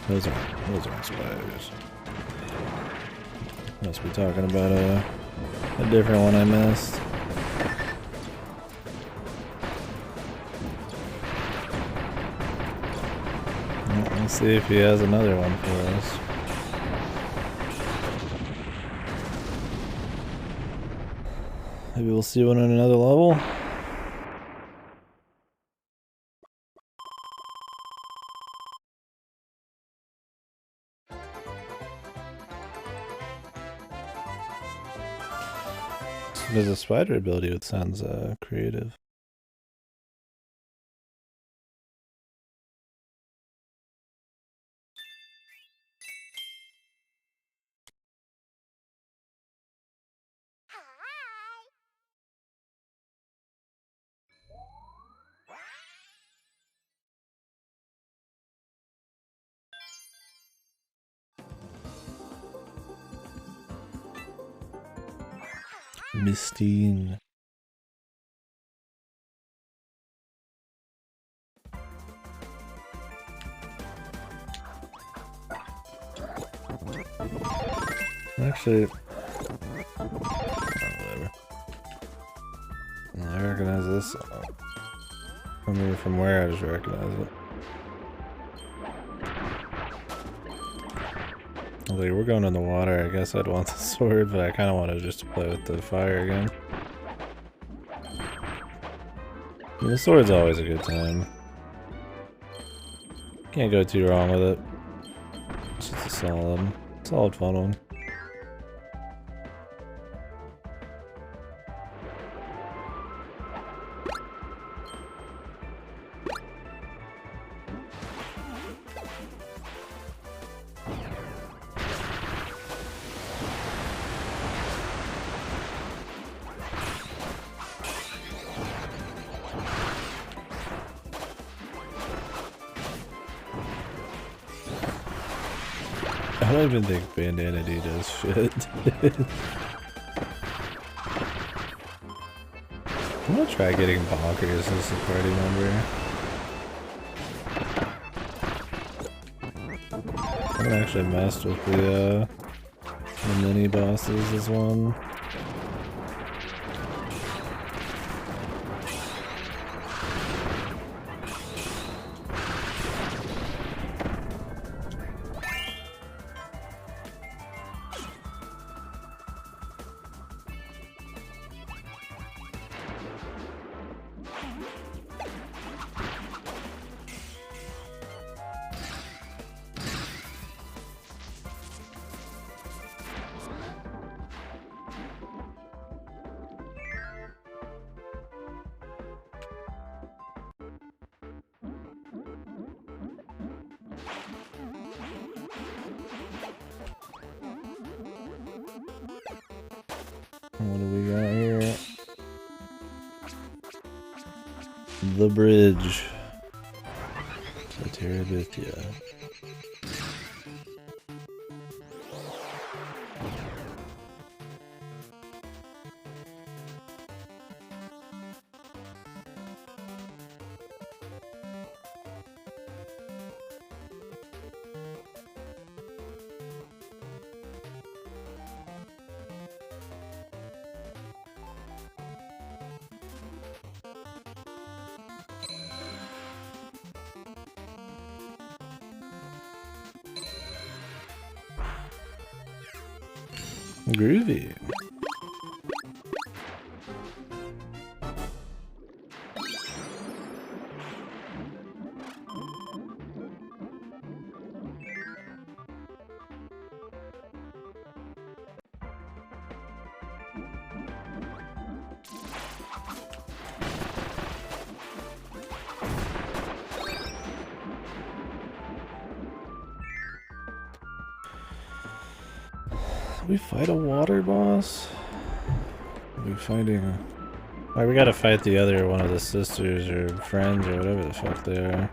Those aren't spiders. Must be talking about a different one I missed. Well, let's see if he has another one for us. Maybe we'll see one on another level. There's a spider ability, it sounds creative. Mistine. Actually, whatever. I recognize this. I mean, from where I just recognize it. Like, we're going in the water. I guess I'd want the sword, but I kind of want to just play with the fire again. I mean, the sword's always a good time. Can't go too wrong with it. It's just a solid fun one. I don't even think Bandana D does shit. I'm gonna try getting Bonkers as a party member. haven't actually messed with the mini bosses as one. What do we got here? The bridge. Terabithia. Groovy. We fight a water boss? Are we fighting a... Alright, we gotta fight the other one of the sisters or friends or whatever the fuck they are.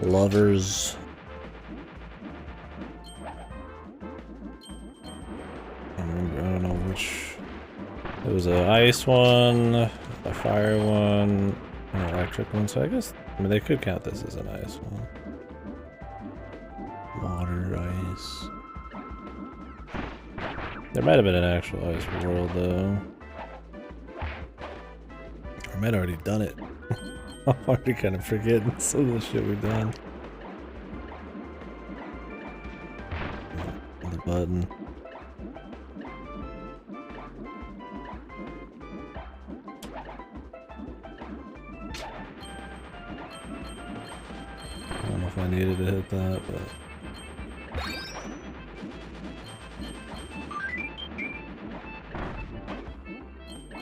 Lovers. I don't know which... It was an ice one, a fire one, an electric one, so I guess... I mean, they could count this as an ice one. Water, ice... There might have been an actual ice world though. I might have already done it. I'm already kind of forgetting some of the shit we've done. The button. I don't know if I needed to hit that, but...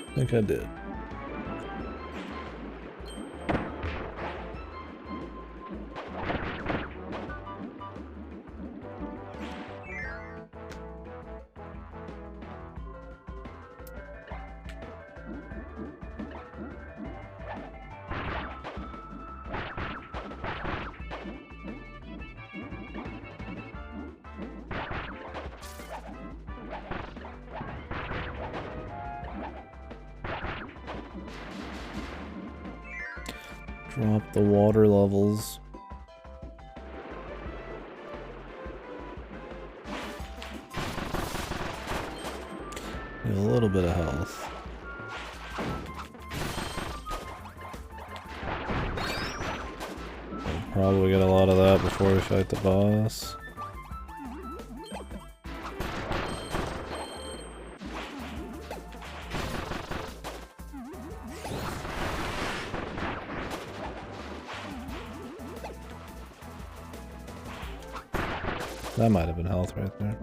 I think I did. Drop the water levels. Need a little bit of health. We'll probably get a lot of that before we fight the boss. That might have been health right there.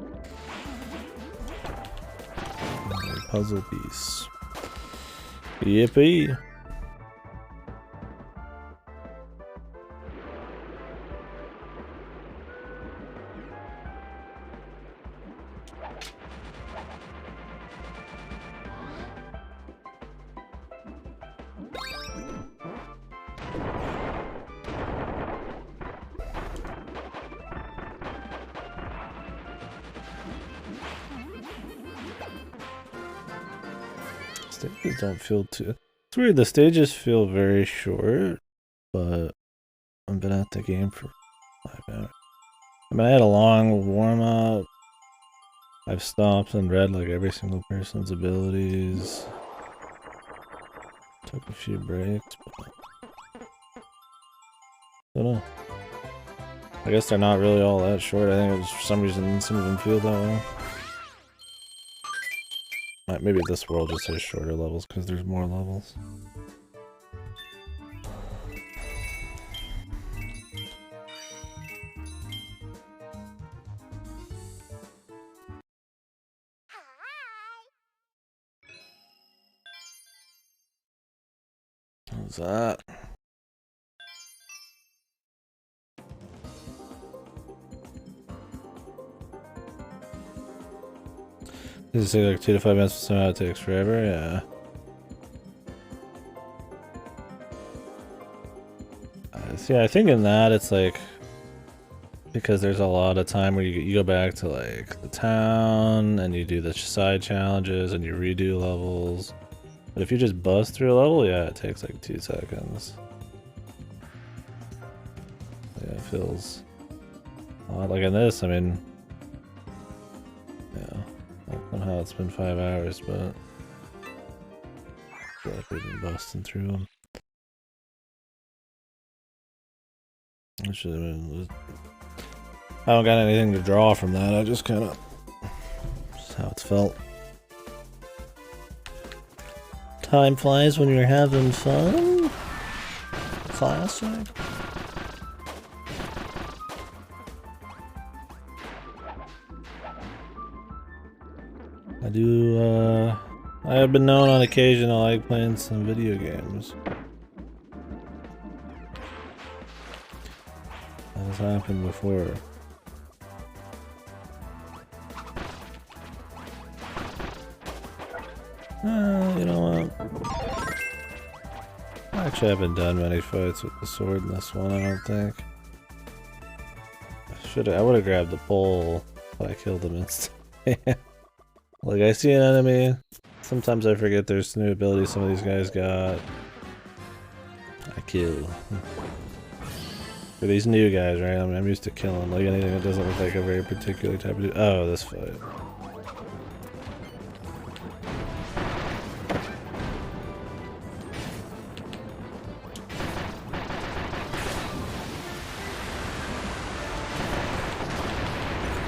Another puzzle piece. Yippee! Stages don't feel too... It's weird, the stages feel very short, but I've been at the game for 5 hours. I mean, I had a long warm-up. I've stopped and read like every single person's abilities. Took a few breaks, but I don't know. I guess they're not really all that short. I think it was, for some reason some of them feel that way. Maybe this world just has shorter levels because there's more levels. What's that? Does it say like 2 to 5 minutes, somehow it takes forever? Yeah. See, I think in that it's like, because there's a lot of time where you go back to like the town and you do the side challenges and you redo levels. But if you just bust through a level, yeah, it takes like 2 seconds. Yeah, it feels odd. Like in this, I mean, yeah, somehow it's been 5 hours, but I feel like we've been busting through them. I don't got anything to draw from that. I just kind of, just how it's felt. Time flies when you're having fun. Classic. I have been known on occasion I like playing some video games. That has happened before. You know what? Actually, I haven't done many fights with the sword in this one, I don't think. I would have grabbed the pole if I killed him instantly. Like, I see an enemy. Sometimes I forget there's new abilities some of these guys got. I kill. For these new guys, right? I mean, I'm used to killing like anything that doesn't look like a very particular type of dude. Oh, this fight.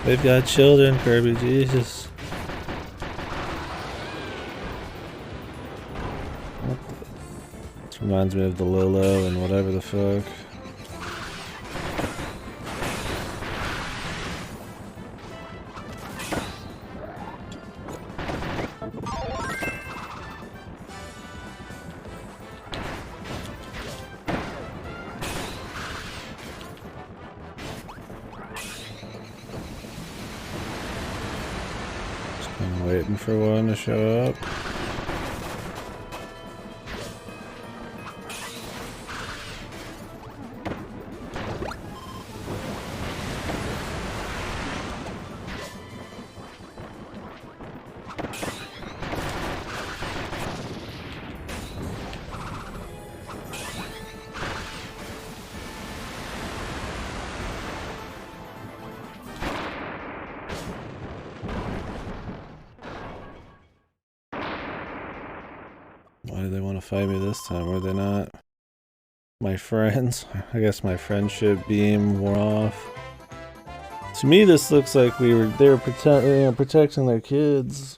They've got children, Kirby, Jesus. This reminds me of the Lolo and whatever the fuck. Waiting for one to show up. Why did they want to fight me this time? Were they not my friends? I guess my friendship beam wore off. To me, this looks like they were protecting their kids,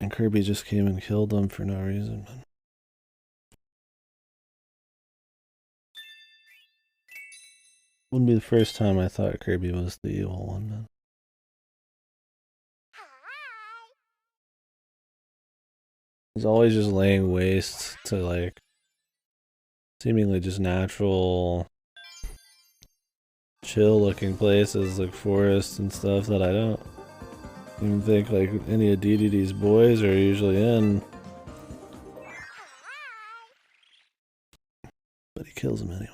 and Kirby just came and killed them for no reason. Wouldn't be the first time I thought Kirby was the evil one, then. He's always just laying waste to, like, seemingly just natural, chill-looking places like forests and stuff that I don't even think, like, any of DDD's boys are usually in. But he kills them anyways.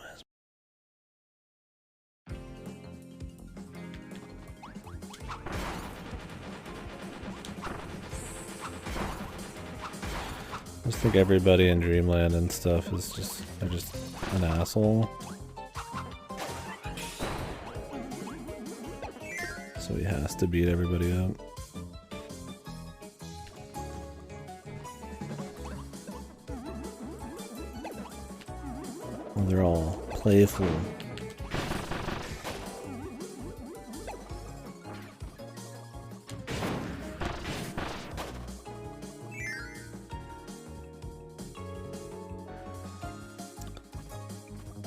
I just think everybody in Dreamland and stuff is just an asshole. so he has to beat everybody up. Well, they're all playful.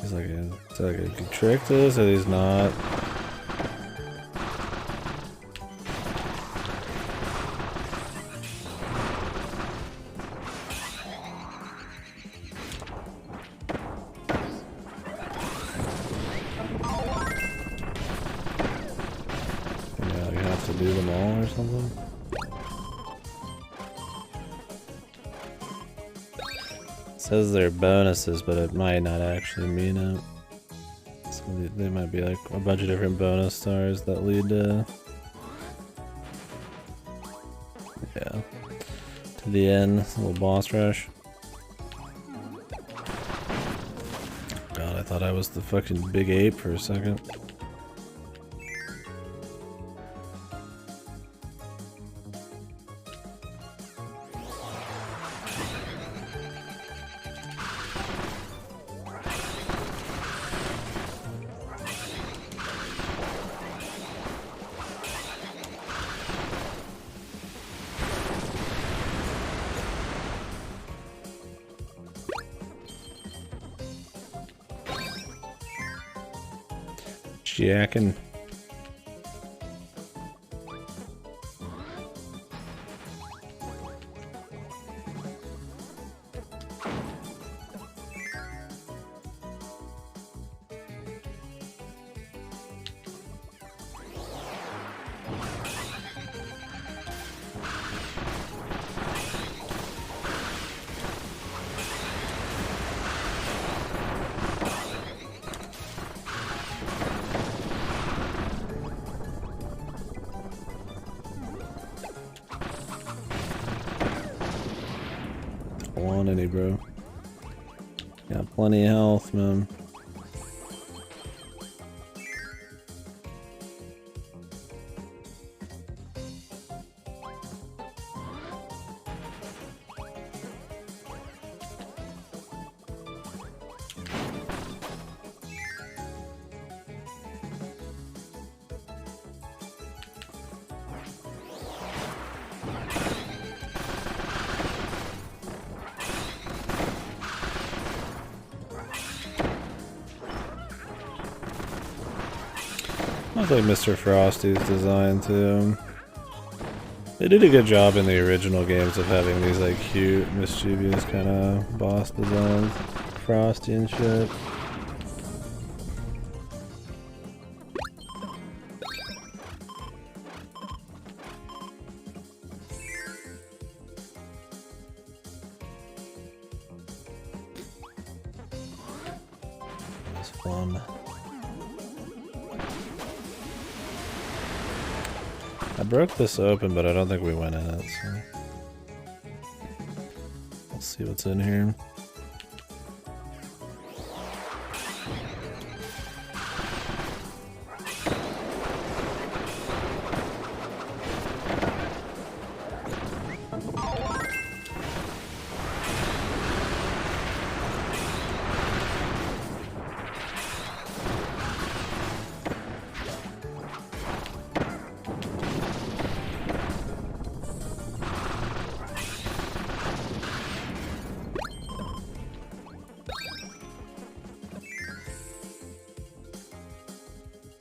Is that like a good trick to this, or he's not? Yeah, you have to do them all or something? It says they're bonuses, but it might not actually mean it. So they might be like a bunch of different bonus stars that lead to... yeah. To the end, a little boss rush. God, I thought I was the fucking big ape for a second. Jackin'. Want any, bro? Got plenty of health, man. I like Mr. Frosty's design too. They did a good job in the original games of having these like cute, mischievous kind of boss designs. Frosty and shit. It's fun. I broke this open, but I don't think we went in it, so... let's see what's in here.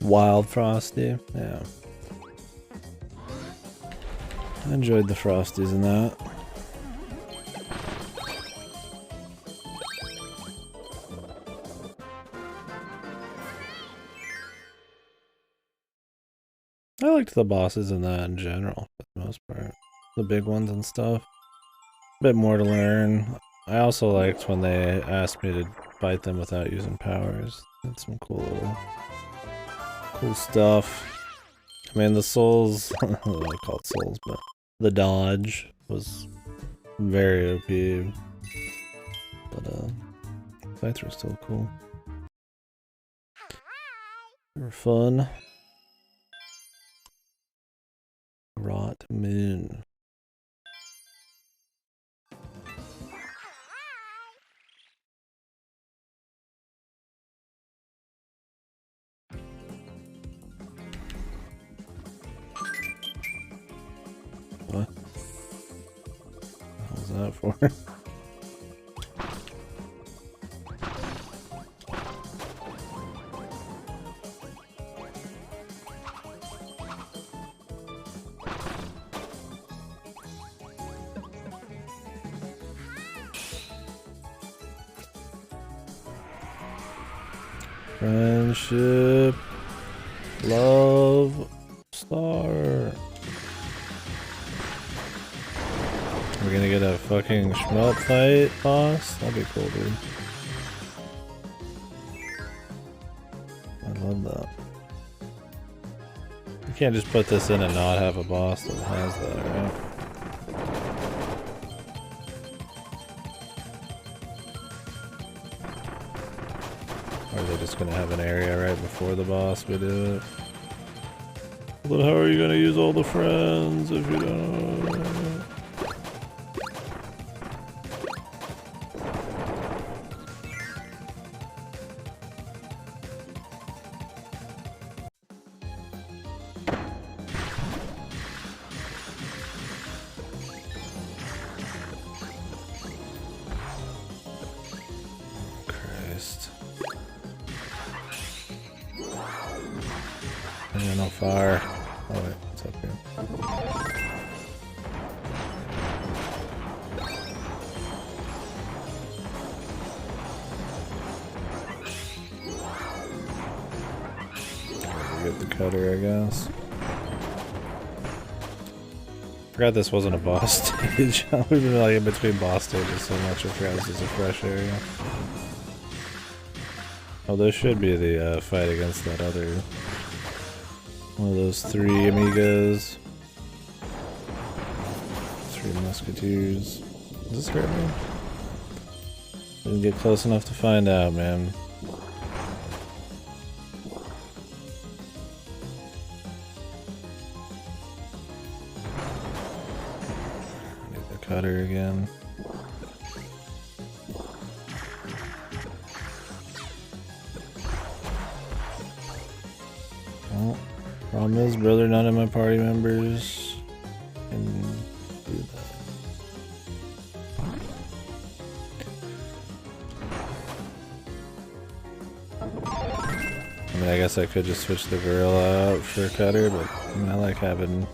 Wild Frosty, yeah. I enjoyed the Frosties in that. I liked the bosses in that in general, for the most part. The big ones and stuff. A bit more to learn. I also liked when they asked me to fight them without using powers. That's some cool stuff. I mean, the souls, I don't know what I call it souls, but the dodge was very OP. But, fights were still cool. They were fun. Rot Moon. What? What was that for? Friendship, love, star. We're gonna get a fucking shmup fight, boss? That'd be cool, dude. I love that. You can't just put this in and not have a boss that has that, right? Or are they just gonna have an area right before the boss we do it? But how are you gonna use all the friends if you don't? Yeah, no fire. Oh wait, it's up here. Get the cutter, I guess. Forgot this wasn't a boss stage. We've been like in between boss stages so much. I forgot this is a fresh area. Oh, this should be the fight against that other one of those three amigos. Three musketeers. Does this hurt me? Didn't get close enough to find out, man. I need the cutter again. Oh, problem is, brother, none of my party members can do that. I mean, I guess I could just switch the gorilla out for a cutter, but I mean, I like having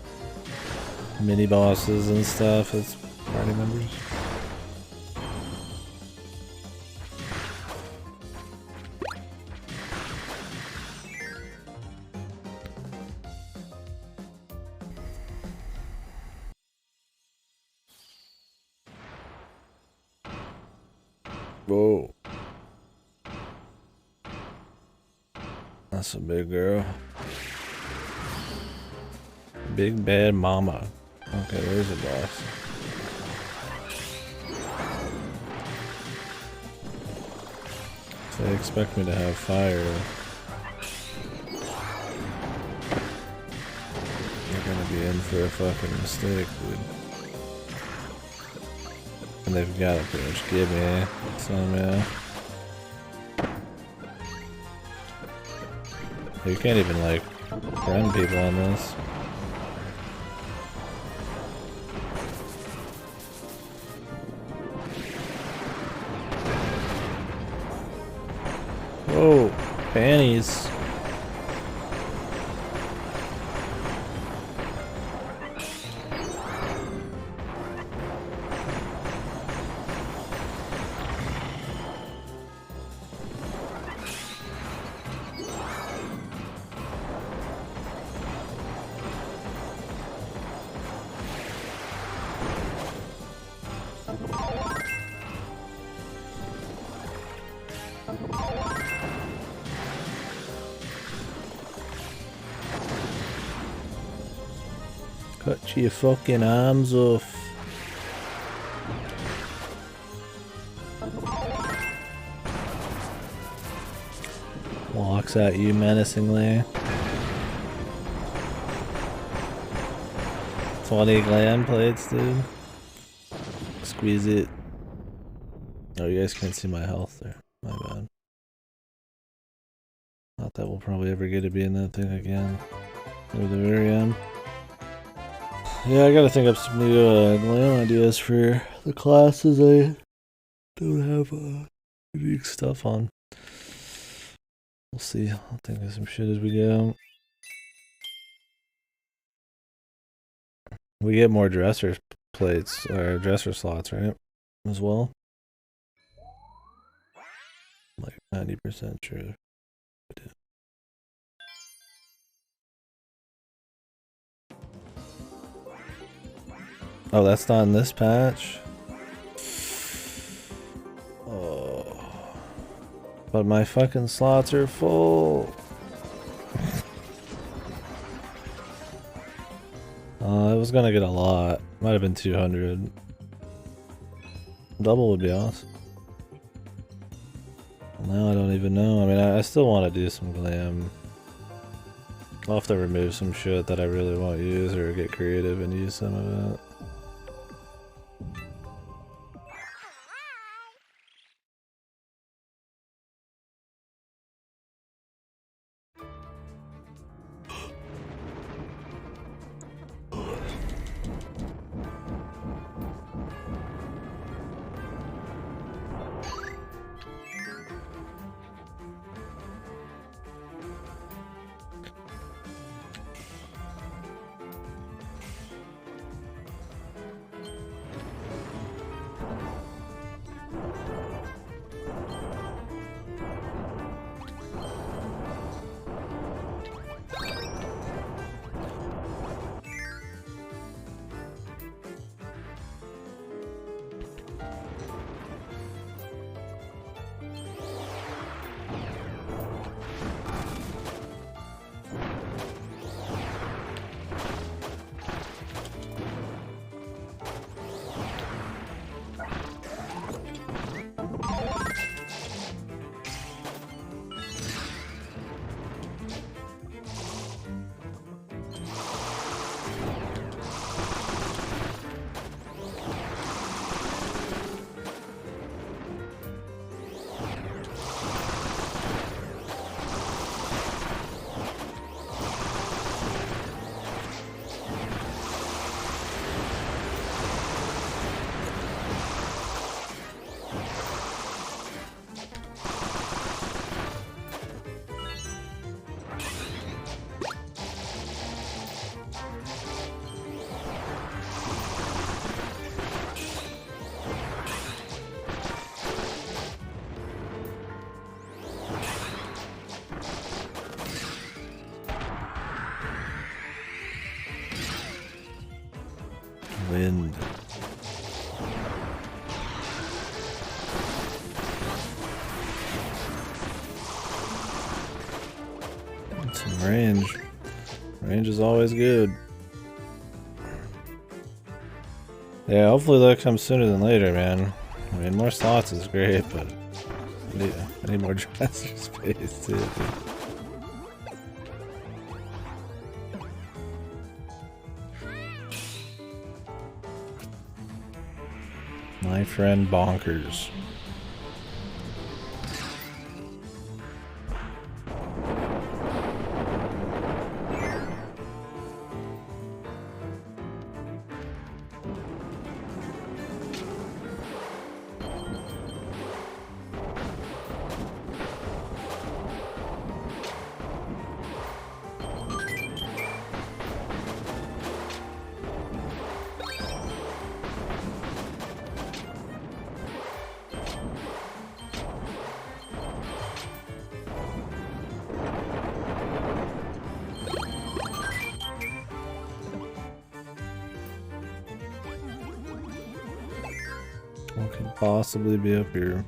mini bosses and stuff as party members. Whoa. That's a big girl. Big bad mama. Okay, there's a boss. So they expect me to have fire. You're gonna be in for a fucking mistake, dude. And they've got to pretty much give me some, yeah. You can't even, like, friend people on this. Whoa, panties. Cut your fucking arms off. Walks at you menacingly. 20 glam plates, dude. Squeeze it. Oh, you guys can't see my health there. My bad. Not that we'll probably ever get to be in that thing again. Near the very end. Yeah, I gotta think up some new glam ideas for the classes I don't have unique stuff on. We'll see. I'll think of some shit as we go. We get more dresser plates, or dresser slots, right? As well. Like 90% sure. Oh, that's not in this patch? Oh. But my fucking slots are full. I was gonna get a lot. Might have been 200. Double would be awesome. Now I don't even know. I mean, I still want to do some glam. I'll have to remove some shit that I really won't use or get creative and use some of it. Wind. Some range. Range is always good. Yeah, hopefully that comes sooner than later, man. I mean, more slots is great, but I need more dresser space too. My friend Bonkers. What could possibly be up here?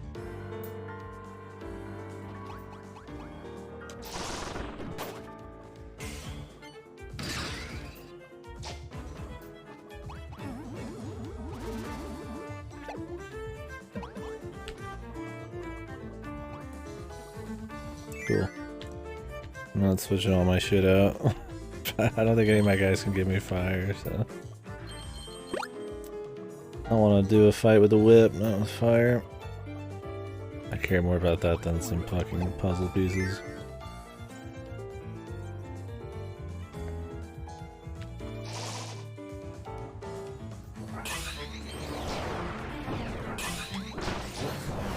Cool. I'm not switching all my shit out. I don't think any of my guys can give me fire, so. I want to do a fight with a whip, not with fire. I care more about that than some fucking puzzle pieces.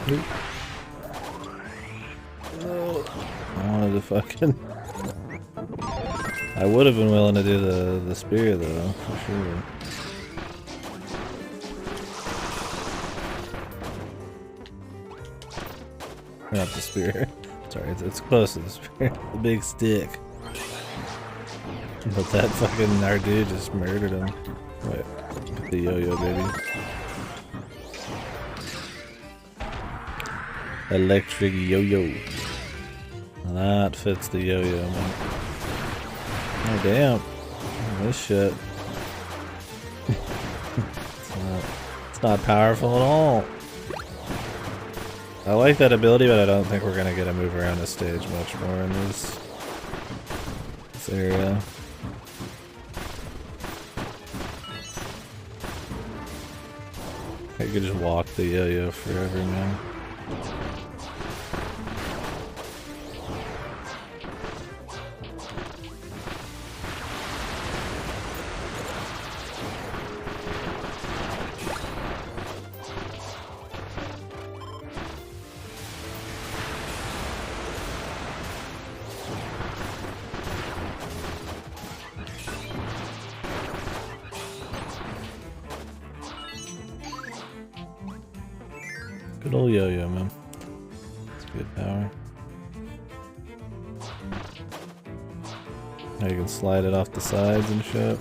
Nope. No. I wanted to fucking... I would have been willing to do the spear though, for sure. Not the spear. Sorry, it's close to the spear. The big stick. But that fucking our dude just murdered him. Wait, get the yo-yo, baby. Electric yo-yo. That fits the yo-yo, man. Oh damn. This shit. It's not powerful at all. I like that ability, but I don't think we're gonna get to move around the stage much more in this area. I could just walk the yo-yo forever, man. Good old yo-yo, man. It's good power. Now you can slide it off the sides and shit.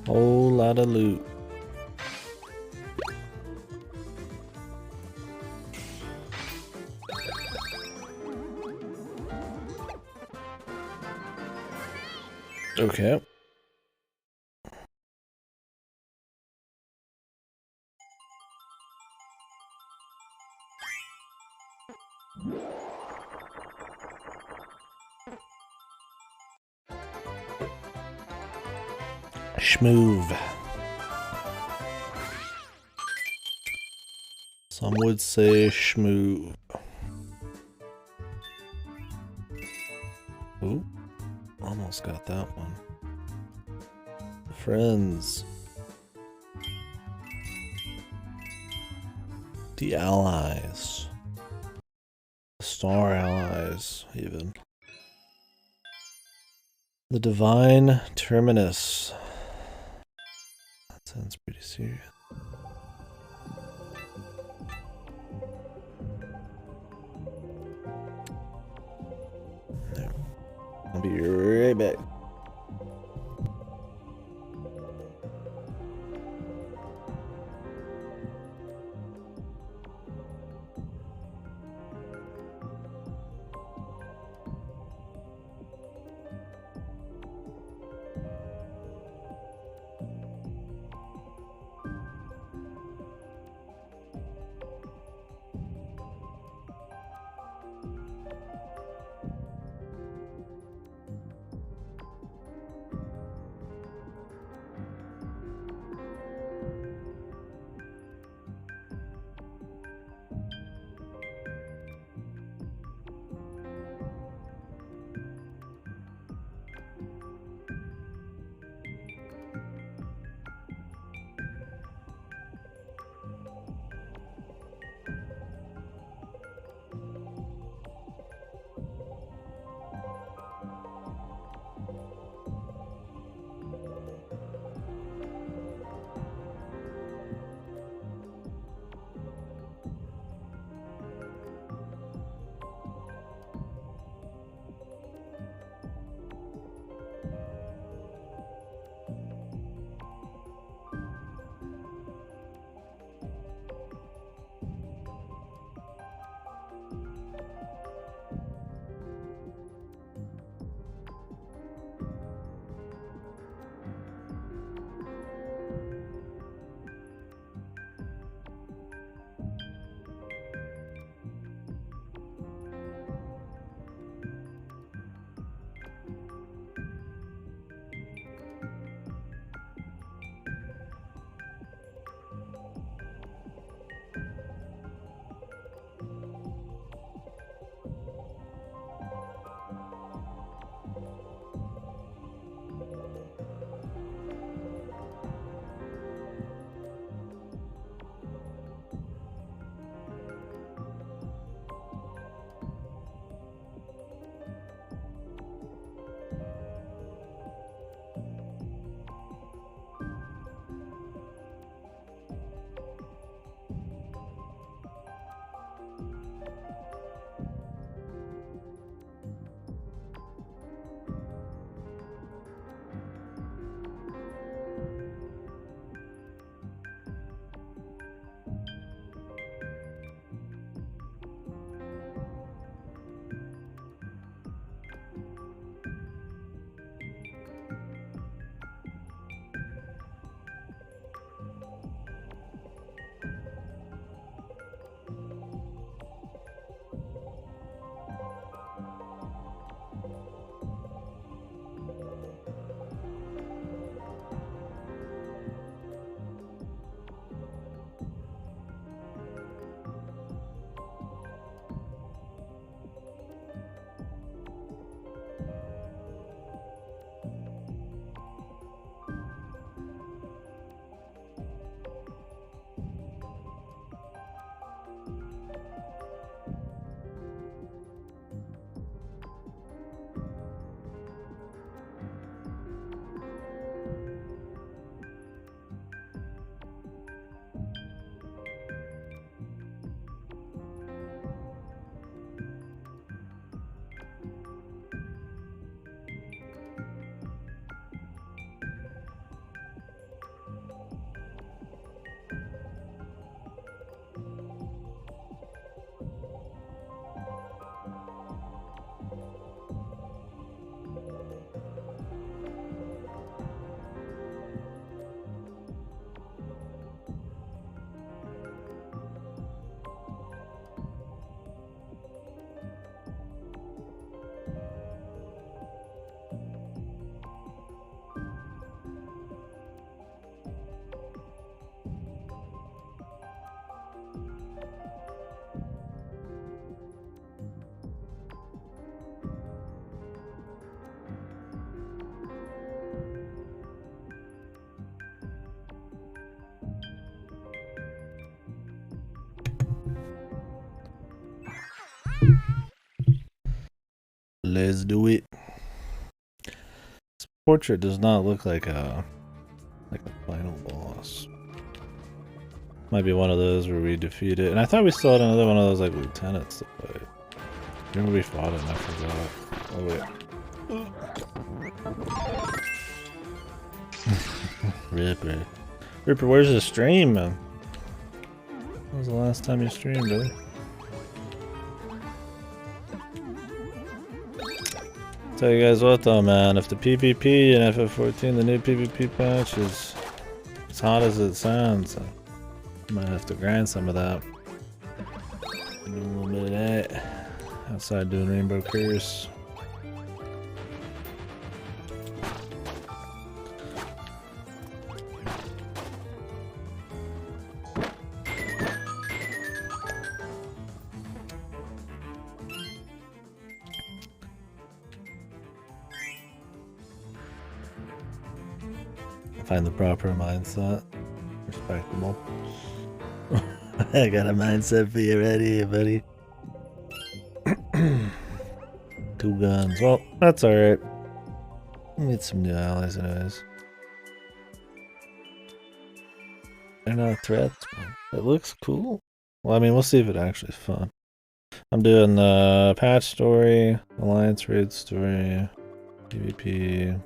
Whole lot of loot. Okay. Schmoove. Some would say schmoove. Ooh, almost got that one. Friends. The allies. Star allies, even. The divine terminus. That sounds pretty serious. There. I'll be right back. Let's do it. This portrait does not look like a final boss. Might be one of those where we defeat it. And I thought we still had another one of those like lieutenants to fight. Remember we fought it and I forgot. Oh wait. Ripper. Ripper, where's the stream, man? When was the last time you streamed, brother? Tell you guys what though, man, if the PvP and FF14, the new PvP patch is as hot as it sounds, I might have to grind some of that. Do a little bit of that. Outside doing Rainbow Curse. Find the proper mindset. Respectable. I got a mindset for you ready, buddy. 2 guns. Well, that's alright. Need some new allies anyways. They're not threats, but it looks cool. Well, I mean, we'll see if it actually is fun. I'm doing the patch story, alliance raid story, PvP.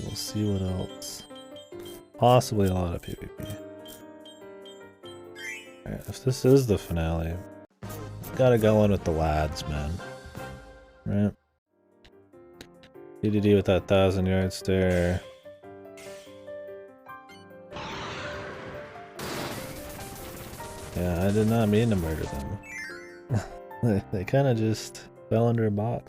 We'll see what else. Possibly a lot of PvP. Alright, if this is the finale, gotta go in with the lads, man. Right? DDD with that 1,000-yard stare. Yeah, I did not mean to murder them. They kinda just fell under a bot.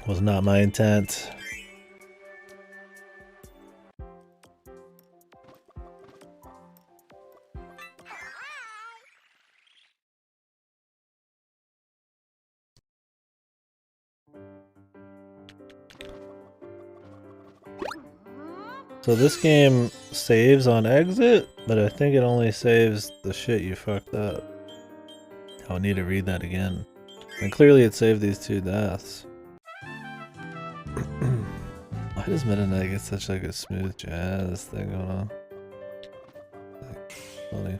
Was not my intent. So this game saves on exit, but I think it only saves the shit you fucked up. I'll need to read that again. And clearly it saved these 2 deaths. Why does Meta Knight get such like a smooth jazz thing going on? Like, funny.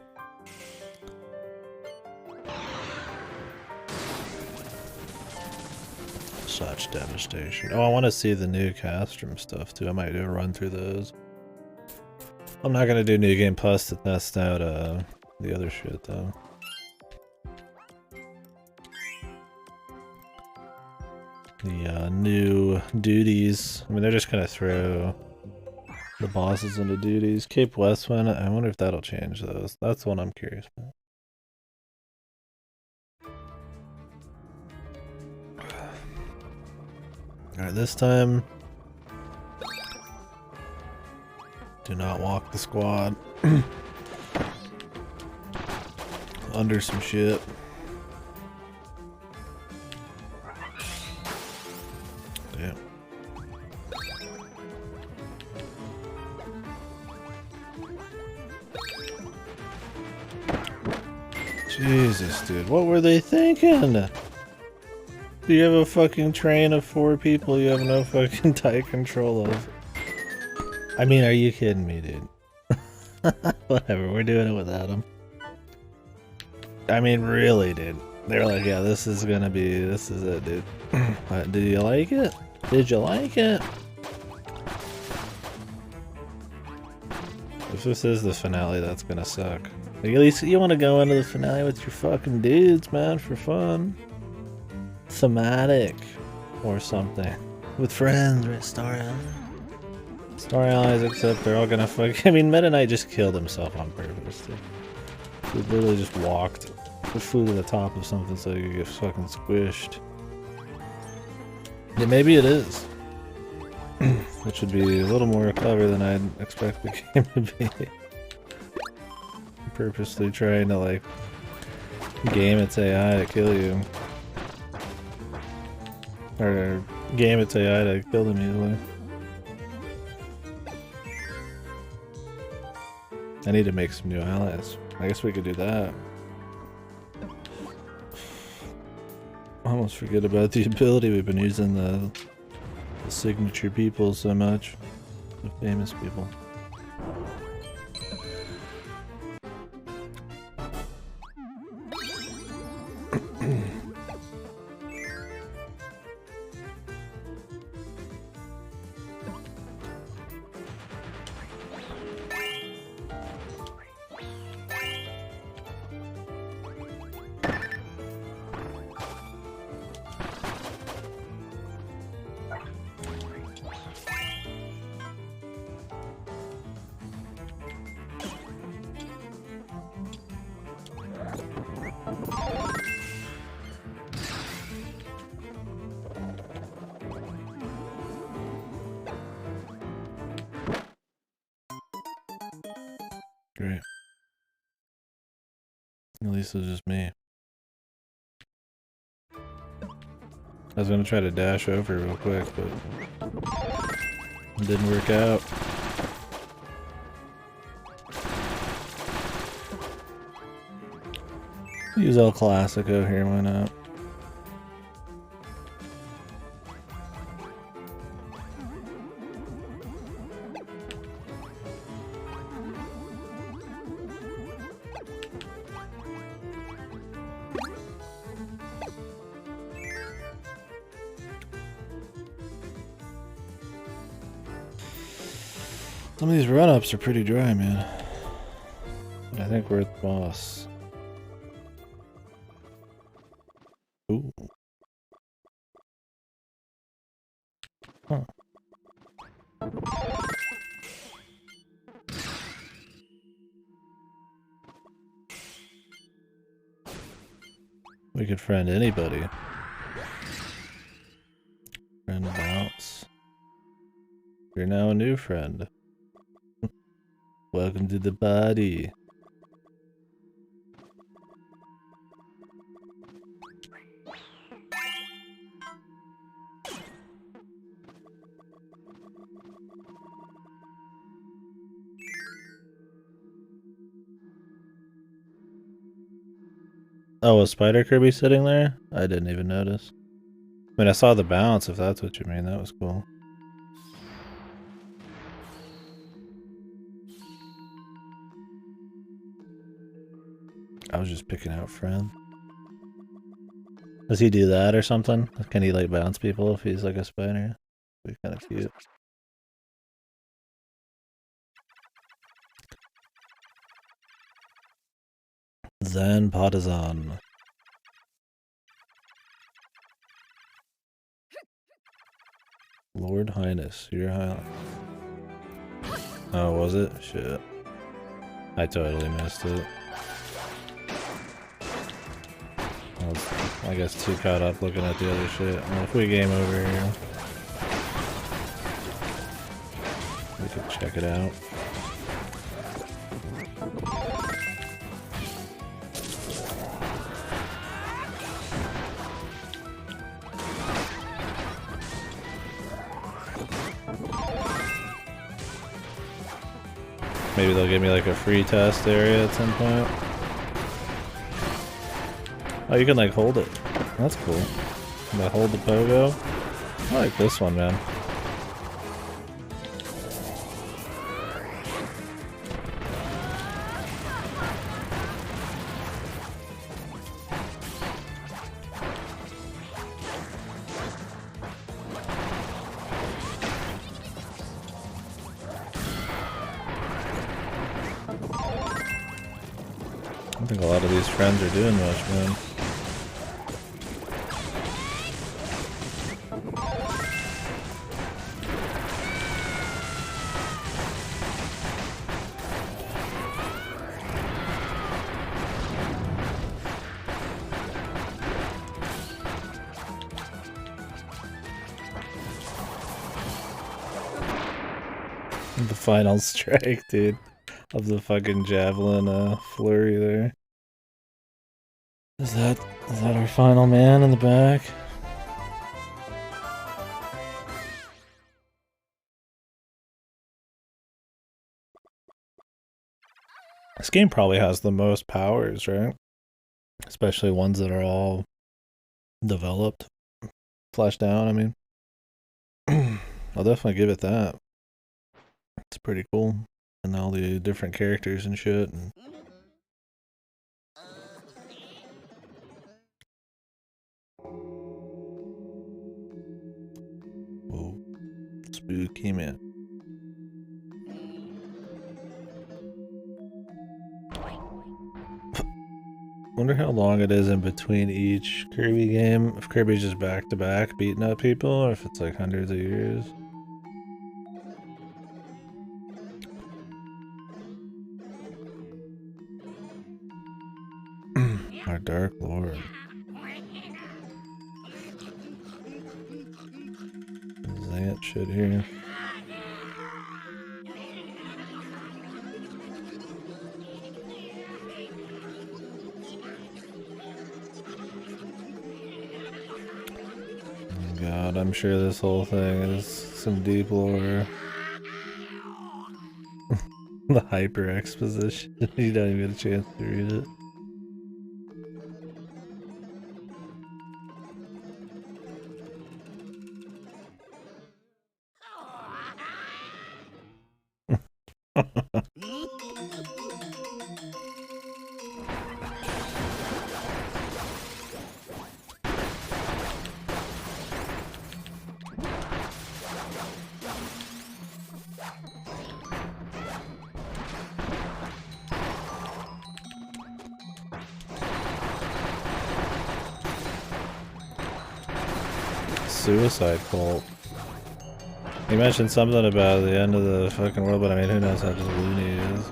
Such devastation. Oh, I want to see the new Castrum stuff too. I might do a run through those. I'm not gonna do New Game Plus to test out the other shit though. The new duties. I mean, they're just gonna throw the bosses into duties. Cape West one, I wonder if that'll change those. That's the one I'm curious about. Alright, this time, do not walk the squad under some shit. Damn. Jesus, dude, what were they thinking? Do you have a fucking train of 4 people you have no fucking tight control of? I mean, are you kidding me, dude? Whatever, we're doing it without them. I mean, really, dude. They're like, yeah, this is it, dude. What, did you like it? Did you like it? If this is the finale, that's gonna suck. Like, at least you want to go into the finale with your fucking dudes, man, for fun. Thematic or something. With friends, right? Star Allies. Star Allies, except they're all gonna fuck. I mean, Meta Knight just killed himself on purpose, dude. He literally just walked. Flew to the top of something so you get fucking squished. Yeah, maybe it is. Which would be a little more clever than I'd expect the game to be. Purposely trying to, like, game its AI to kill you. Or game its AI to kill them easily. I need to make some new allies. I guess we could do that. I almost forget about the ability. We've been using the signature people so much. The famous people. Great. At least it was just me. I was gonna try to dash over real quick, but it didn't work out. Use El Clasico here, why not? Some of these run-ups are pretty dry, man. But I think we're at the boss. Ooh. Huh. We could friend anybody. Friend bounce. You're now a new friend. Welcome to the body. Oh, was Spider Kirby sitting there? I didn't even notice. I mean, I saw the bounce, if that's what you mean. That was cool. I was just picking out friend. Does he do that or something? Can he like bounce people if he's like a spider? Be kind of cute. Zen Partisan. Lord Highness, your high. Oh, was it? Shit. I totally missed it. I was, I guess, too caught up looking at the other shit. Well, if we game over here, we could check it out. Maybe they'll give me like a free test area at some point. Oh, you can like hold it. That's cool. Can I hold the pogo? I like this one, man. I don't think a lot of these friends are doing much, man. The final strike, dude, of the fucking javelin flurry there. Is that our final man in the back? This game probably has the most powers, right? Especially ones that are all developed, fleshed out. I mean, I'll definitely give it that. It's pretty cool, and all the different characters and shit. And whoa, spooky man. Wonder how long it is in between each Kirby game. If Kirby's just back to back beating up people, or if it's like hundreds of years. Our Dark Lord. Zant shit here. God, I'm sure this whole thing is some deep lore. The hyper exposition. You don't even get a chance to read it. Suicide cult. You mentioned something about the end of the fucking world, but I mean, who knows how just loony it is.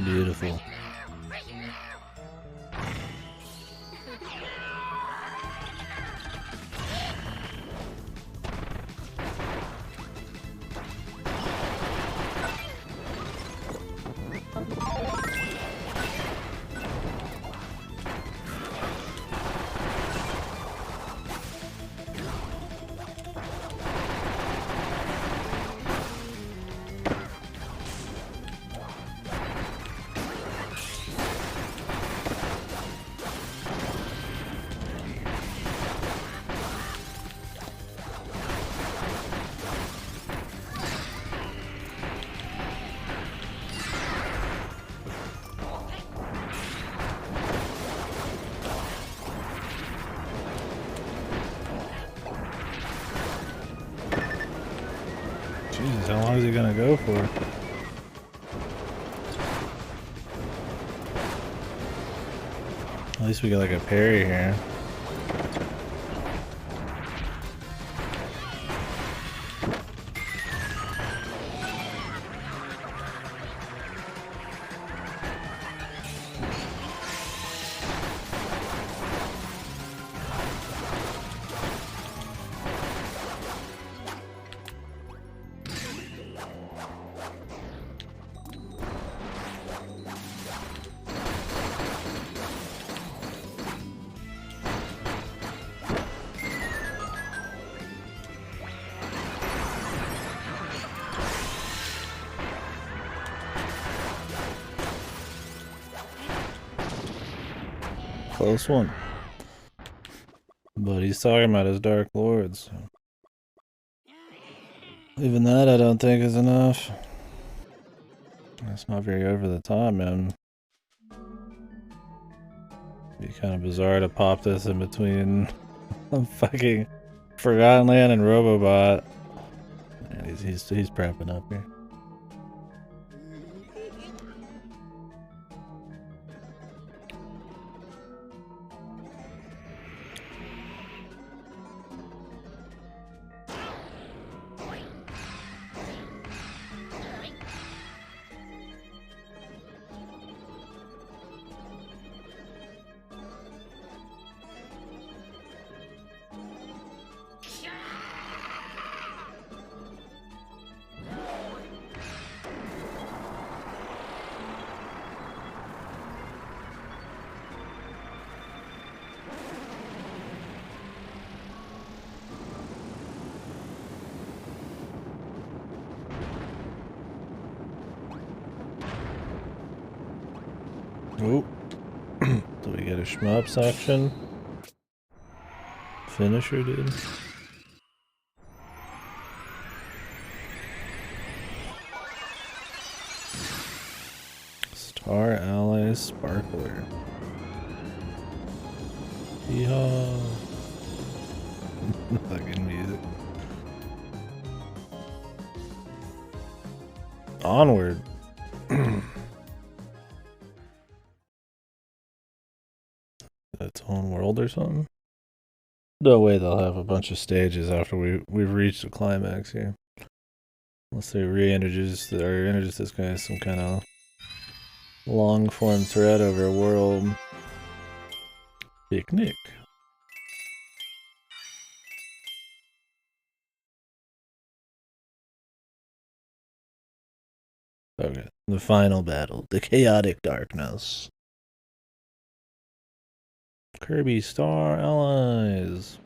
Beautiful. Jesus, how long is he gonna go for? At least we get like a parry here. Close one. But he's talking about his Dark Lords. Even that I don't think is enough. That's not very over the top, man. It'd be kind of bizarre to pop this in between fucking Forgotten Land and Robobot. And he's prepping up here. shmup section. Finisher, dude. Star Allies Sparkler. Yeehaw. Fucking music. Onward. Its own world or something? No way they'll have a bunch of stages after we've reached the climax here. Unless they introduce this guy as some kind of long form thread over a world. Picnic. Okay, the final battle, the chaotic darkness. Kirby Star Allies.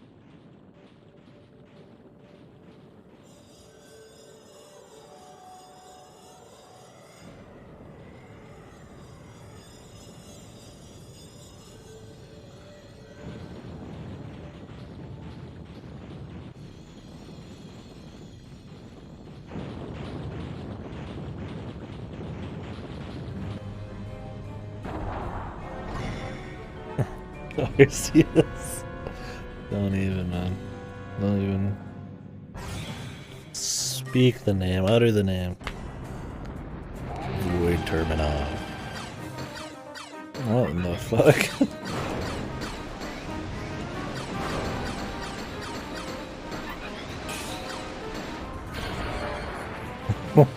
See this? Don't even, man. Don't even speak the name, utter the name. Void Terminal. What in the fuck?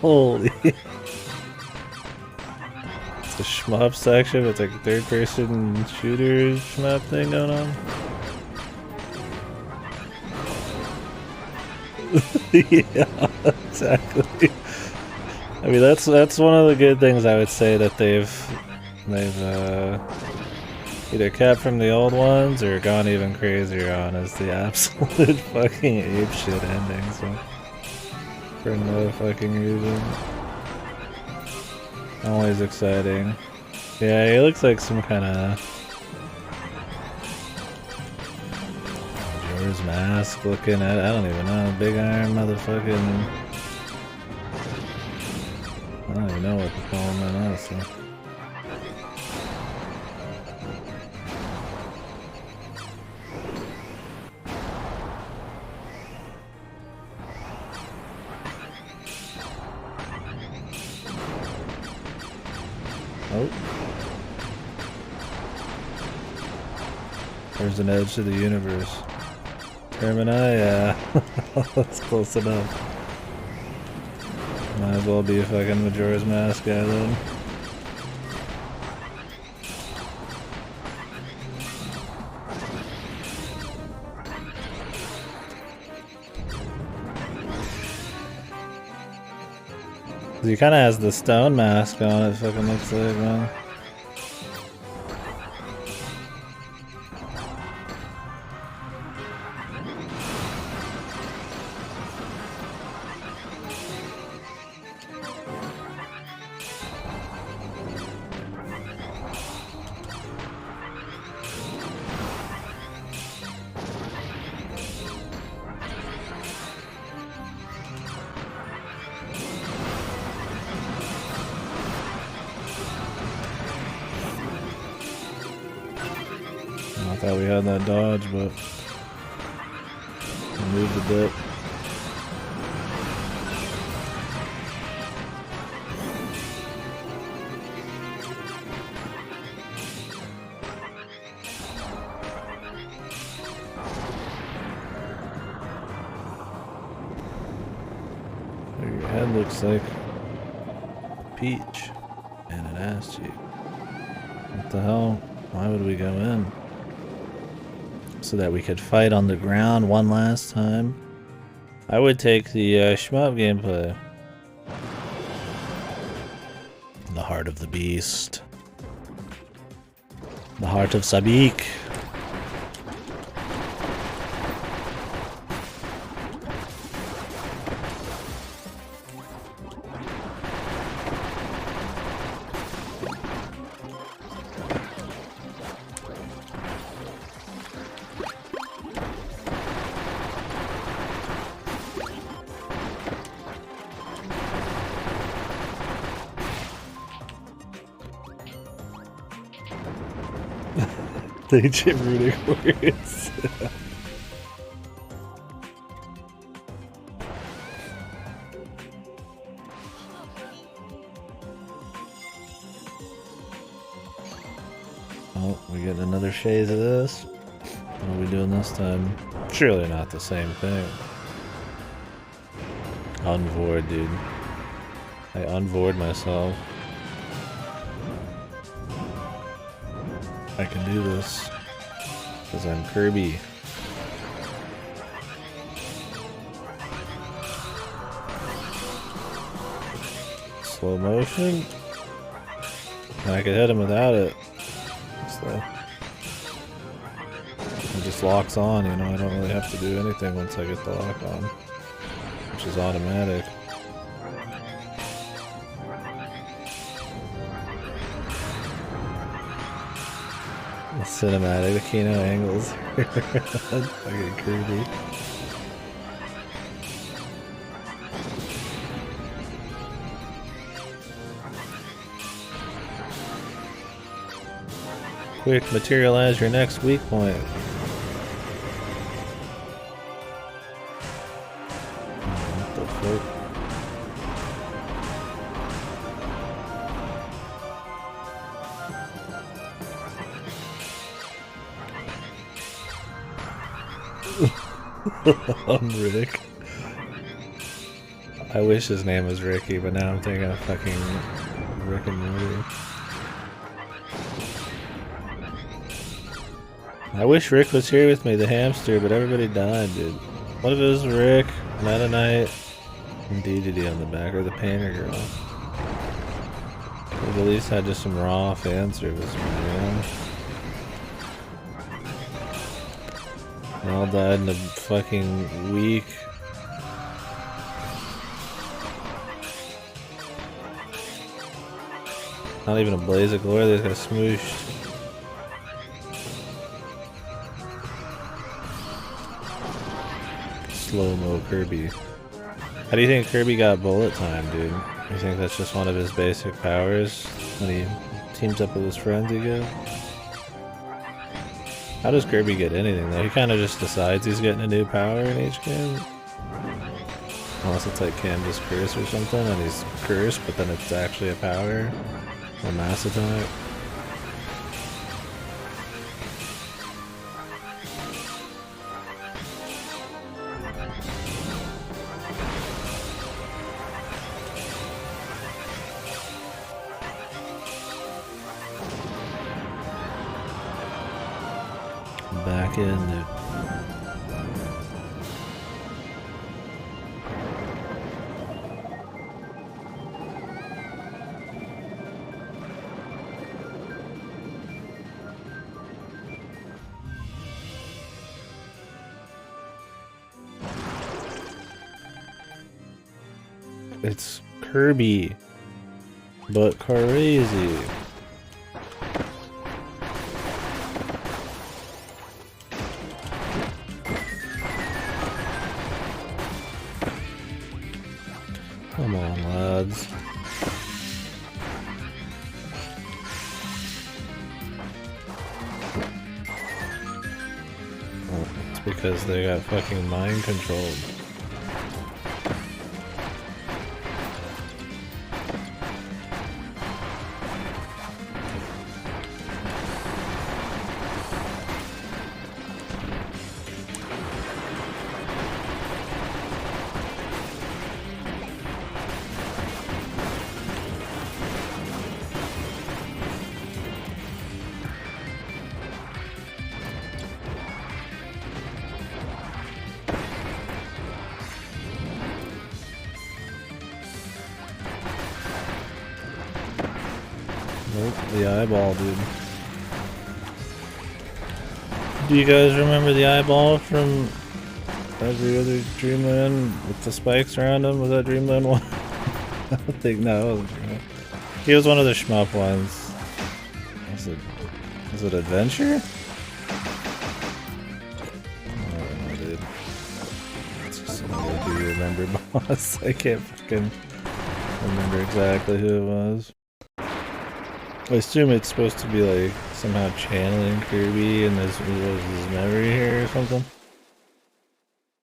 Holy. It's a shmup section, it's like a third person shooter shmup thing going on. Yeah, exactly. I mean, that's one of the good things I would say that they've either kept from the old ones or gone even crazier on is the absolute fucking apeshit ending. So for no fucking reason. Always exciting. Yeah, he looks like some kind of Majora's Mask looking at. I don't even know. Big iron motherfucking. I don't even know what to call him, honestly. Oh. There's an edge to the universe. Termini, yeah. That's close enough. Might as well be a fucking Majora's Mask guy then. He kind of has the stone mask on, it fucking looks like, man. I thought we had that dodge, but I moved a bit. Your head looks like a peach and an ass cheek. What the hell? Why would we go in? So that we could fight on the ground one last time. I would take the shmup gameplay. The heart of the beast. The heart of Sabik. Ancient runic words. Oh, we getting another shade of this. What are we doing this time? Surely not the same thing. Unvoid, dude. I unvoid myself. I can do this. Because I'm Kirby. Slow motion. And I could hit him without it. Slow. It just locks on, you know, I don't really have to do anything once I get the lock on. Which is automatic. Cinematic, the Kino angles. Fucking Kirby. Quick, materialize your next weak point. What the fuck? I'm Rick. I wish his name was Ricky, but now I'm thinking of fucking Rick and Morty. I wish Rick was here with me, the hamster, but everybody died, dude. What if it was Rick, Meta Knight, and DDD on the back, or the Painter Girl? We've at least had just some raw fan service, man. They all died in a fucking week. Not even a blaze of glory, they just got smooshed. Slow-mo Kirby. How do you think Kirby got bullet time, dude? You think that's just one of his basic powers when he teams up with his friends again? How does Kirby get anything though? He kind of just decides he's getting a new power in each game. Unless it's like Candace Curse or something and he's cursed, but then it's actually a power. Or mass attack. Back in there. It's Kirby, but crazy. Come on, lads. Oh, it's because they got fucking mind controlled. Nope, the eyeball, dude. Do you guys remember the eyeball from every other Dreamland with the spikes around him? Was that Dreamland 1? I don't think, no, it wasn't Dreamland. He was one of the shmup ones. Was it Adventure? I don't know, dude. It's just another Do You Remember boss. I can't fucking remember exactly who it was. I assume it's supposed to be like somehow channeling Kirby and his memory here or something.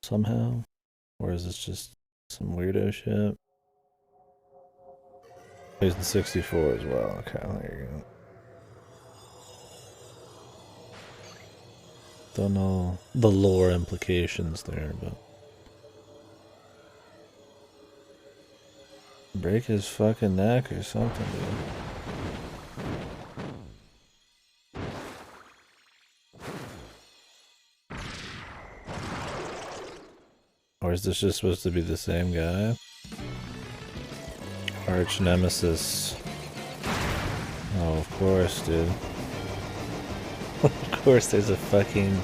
Somehow. Or is this just some weirdo shit? There's the 64 as well. Okay, there you go. Don't know the lore implications there, but break his fucking neck or something, dude. Or is this just supposed to be the same guy? Arch nemesis. Oh, of course, dude. Of course, there's a fucking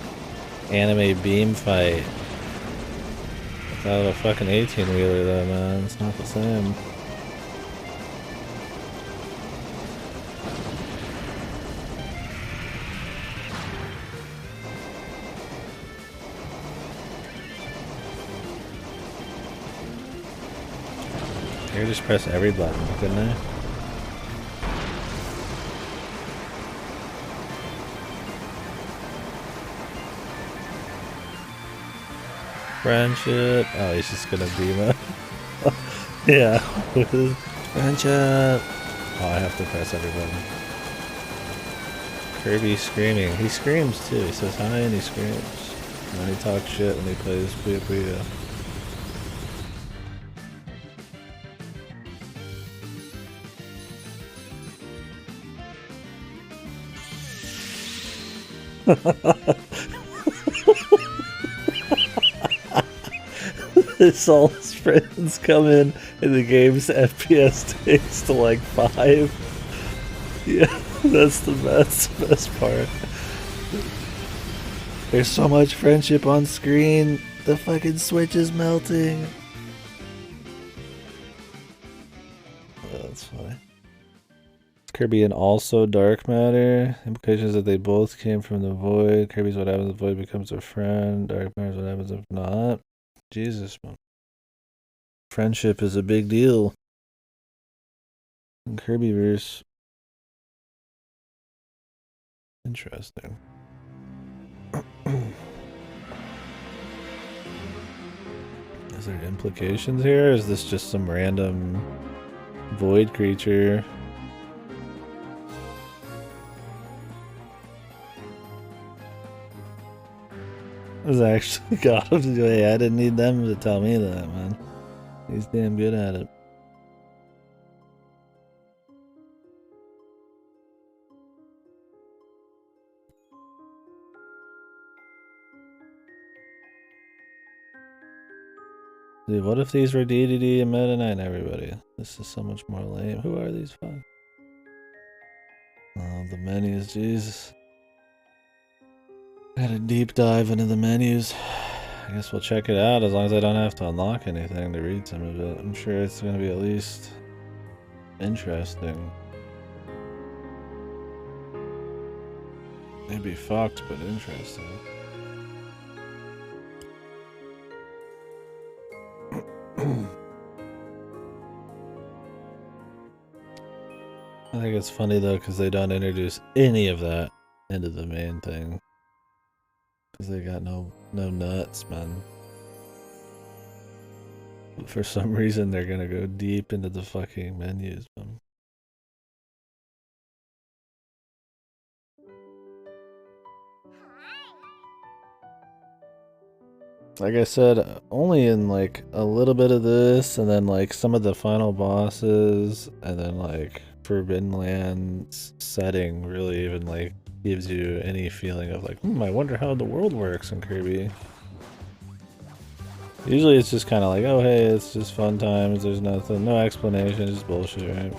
anime beam fight. Without a fucking 18-wheeler though, man. It's not the same. I could just press every button, couldn't I? Friendship. Oh, he's just gonna beam up. Yeah. Friendship. Oh, I have to press every button. Kirby screaming. He screams too. He says hi and he screams. And then he talks shit when he plays Puyo Puyo. This all his friends come in and the game's FPS takes to like 5. Yeah, that's the best part. There's so much friendship on screen. The fucking Switch is melting. Oh, that's funny. Kirby and also dark matter. Implications that they both came from the void. Kirby's what happens if the void becomes a friend. Dark matter is what happens if not. Jesus, man. Friendship is a big deal in Kirbyverse. Interesting. Is there implications here? Or is this just some random void creature? This actually got him to do it. I didn't need them to tell me that, man. He's damn good at it. Dude, what if these were DDD and Meta Knight, everybody? This is so much more lame. Who are these fuck? Oh, the menus, Jesus. I had a deep dive into the menus. I guess we'll check it out as long as I don't have to unlock anything to read some of it. I'm sure it's going to be at least interesting. Maybe fucked, but interesting. I think it's funny though because they don't introduce any of that into the main thing. Because they got no nuts, man. But for some reason they're gonna go deep into the fucking menus, man. Like I said, only in like a little bit of this, and then like some of the final bosses, and then like Forbidden Lands setting really even like gives you any feeling of like, I wonder how the world works in Kirby. Usually it's just kind of like, oh hey, it's just fun times, there's nothing, no explanation, just bullshit, right?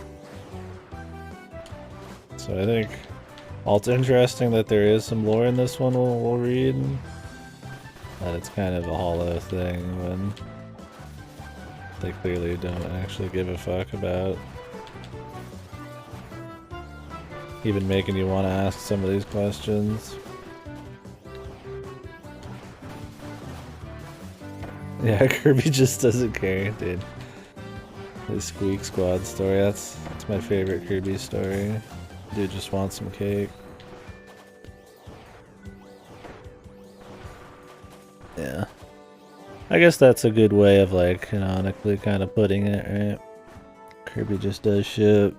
So I think, while it's interesting that there is some lore in this one we'll read, and it's kind of a hollow thing when they clearly don't actually give a fuck about even making you want to ask some of these questions. Yeah, Kirby just doesn't care, dude. The Squeak Squad story, that's my favorite Kirby story. Dude just wants some cake. Yeah. I guess that's a good way of like canonically kind of putting it, right? Kirby just does shit.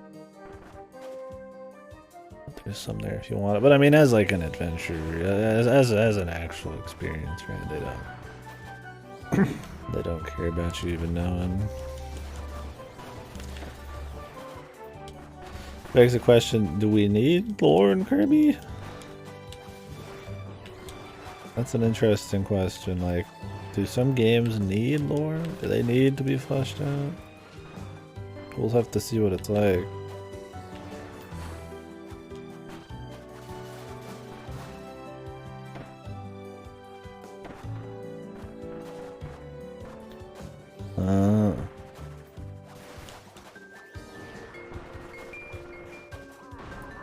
There's some there if you want it, but I mean, as like an adventure, as an actual experience, right? They don't care about you even knowing. Begs the question: do we need lore in Kirby? That's an interesting question. Like, do some games need lore? Do they need to be fleshed out? We'll have to see what it's like.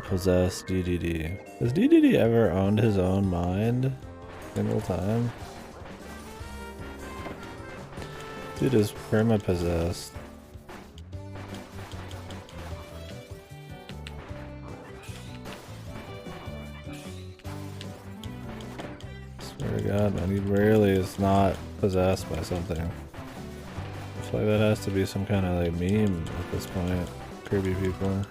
Possess DDD. Has DDD ever owned his own mind? Single time? Dude is perma-possessed. Swear to God, man, he rarely is not possessed by something. I feel like that has to be some kind of like meme at this point. Kirby people.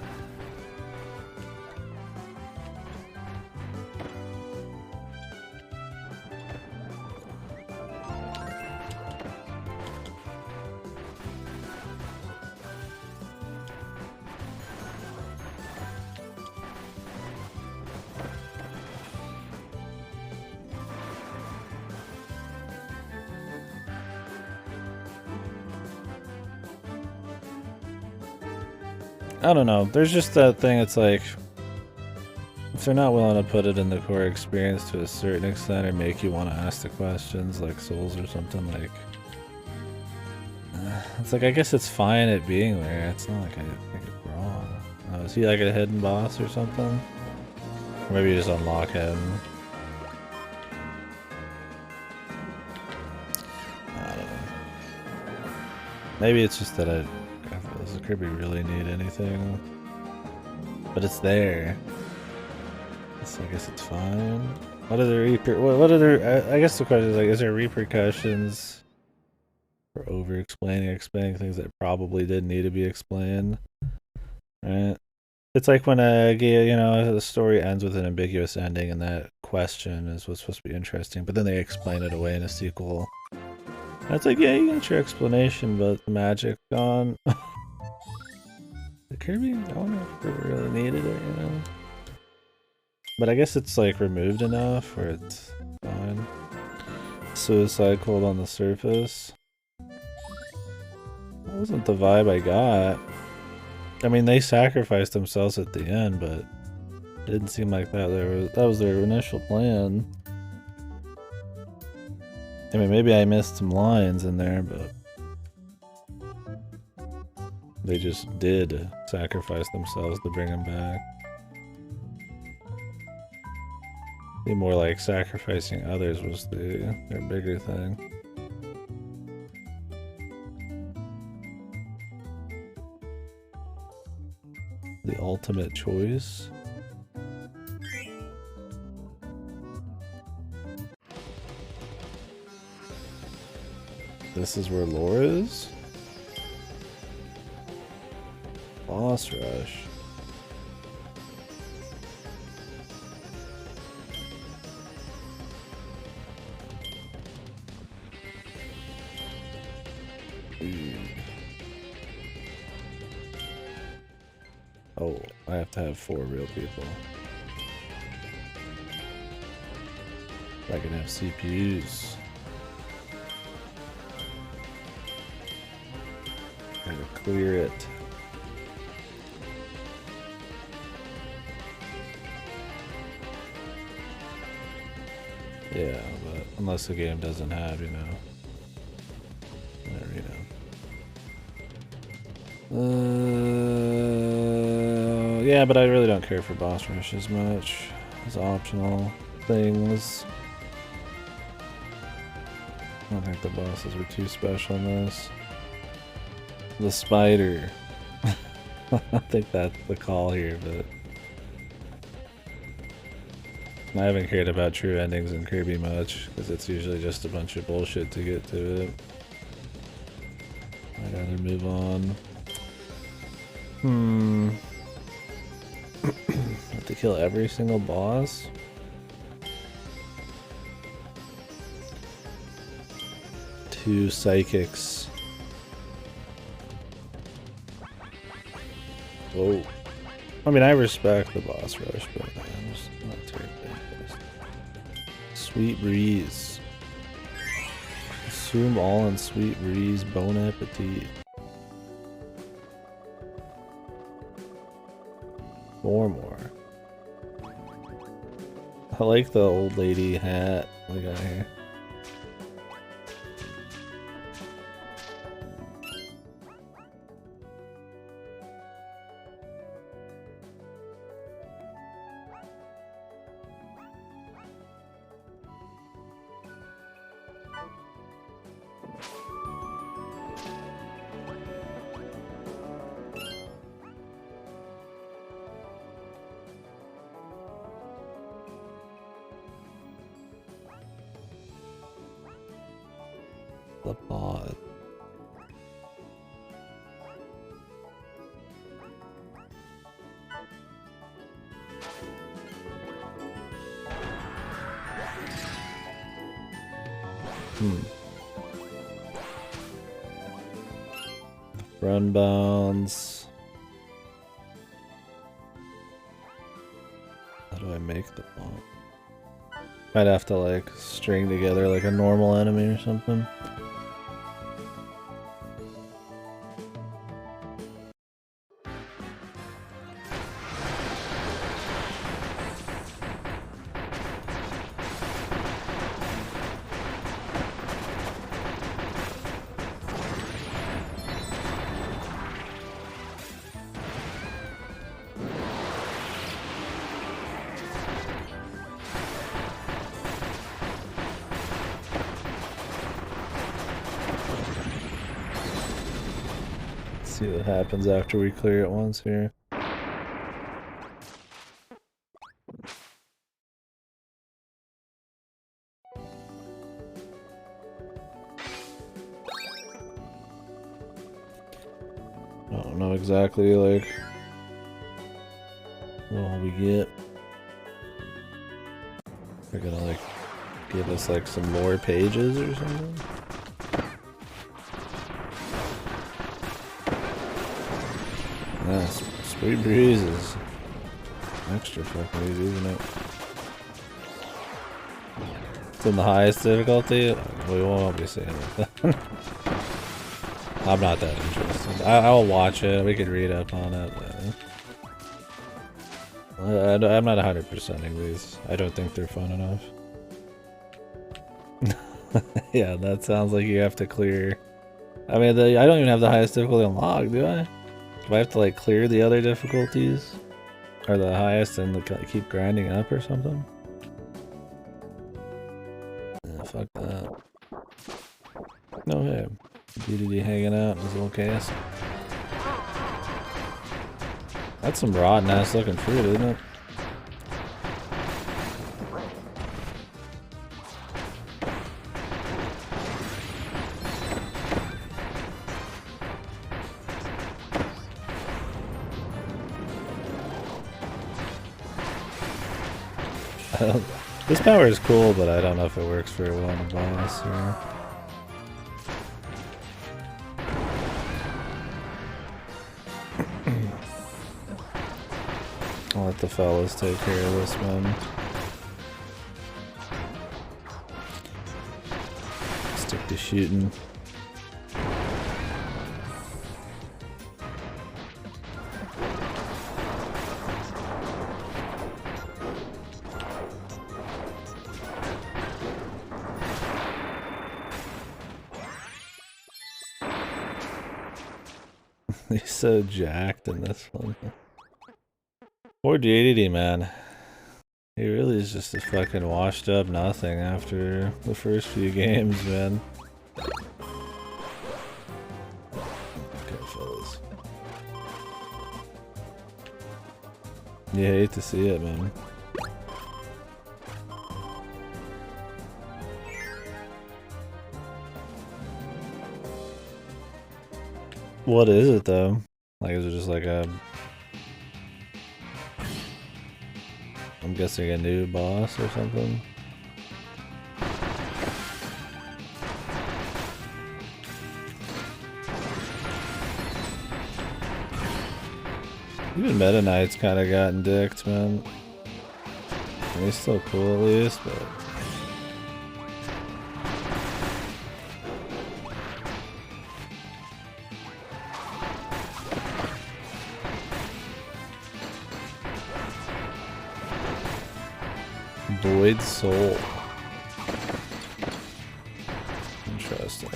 I don't know. There's just that thing. It's like if they're not willing to put it in the core experience to a certain extent, or make you want to ask the questions, like Souls or something. Like it's like I guess it's fine at being there. It's not like I think it's wrong. Is he like a hidden boss or something? Or maybe you just unlock him. I don't know. Maybe it's just that does Kirby really need anything? But it's there. So I guess it's fine. What are the I guess the question is like, is there repercussions for over-explaining or explaining things that probably didn't need to be explained? Right? It's like when the story ends with an ambiguous ending and that question is what's supposed to be interesting, but then they explain it away in a sequel. And it's like, yeah, you got your explanation, but the magic's gone. Kirby? I don't know if Kirby really needed it, But I guess it's like removed enough where it's fine. Suicide cold on the surface. That wasn't the vibe I got. I mean, they sacrificed themselves at the end, but it didn't seem like that was their initial plan. I mean, maybe I missed some lines in there, but they just did sacrifice themselves to bring him back. Be more like sacrificing others was their bigger thing. The ultimate choice. This is where lore is? Boss rush. Oh, I have to have 4 real people. I can have CPUs. Gotta clear it. Yeah, but unless the game doesn't have, whatever, yeah, but I really don't care for boss rush as much as optional things. I don't think the bosses were too special in this. The spider. I think that's the call here, but I haven't cared about true endings in Kirby much, because it's usually just a bunch of bullshit to get to it. I'd rather move on. Have to kill every single boss? Two psychics. Whoa. I mean, I respect the boss rush, but I'm just not terribly impressed. Sweet Breeze. Consume all in Sweet Breeze. Bon appetit. More. I like the old lady hat we got here. The pod. Run bounds. How do I make the pod? Might have to like string together like a normal enemy or something. See what happens after we clear it once here. I don't know exactly like what we get. They're gonna like give us like some more pages or something. Yeah, Sweet Breeze is extra fucking easy, isn't it? It's in the highest difficulty. We won't be seeing it. I'm not that interested. I'll watch it. We could read up on it. I'm not 100%ing these. I don't think they're fun enough. Yeah, that sounds like you have to clear. I mean, I don't even have the highest difficulty unlocked, do I? Do I have to like clear the other difficulties? Or the highest and keep grinding up or something? Yeah, fuck that. No, hey. DDD hanging out in his little case. That's some rotten ass looking fruit, isn't it? This power is cool, but I don't know if it works very well on a boss. Or... I'll let the fellas take care of this one. Stick to shooting. He's so jacked in this one. Poor JDD, man. He really is just a fucking washed up nothing after the first few games, man. Okay, fellas. You hate to see it, man. What is it though? Like, is it just like a... I'm guessing a new boss or something? Even Meta Knight's kind of gotten dicked, man. And he's still cool at least, but... Void Soul. Interesting.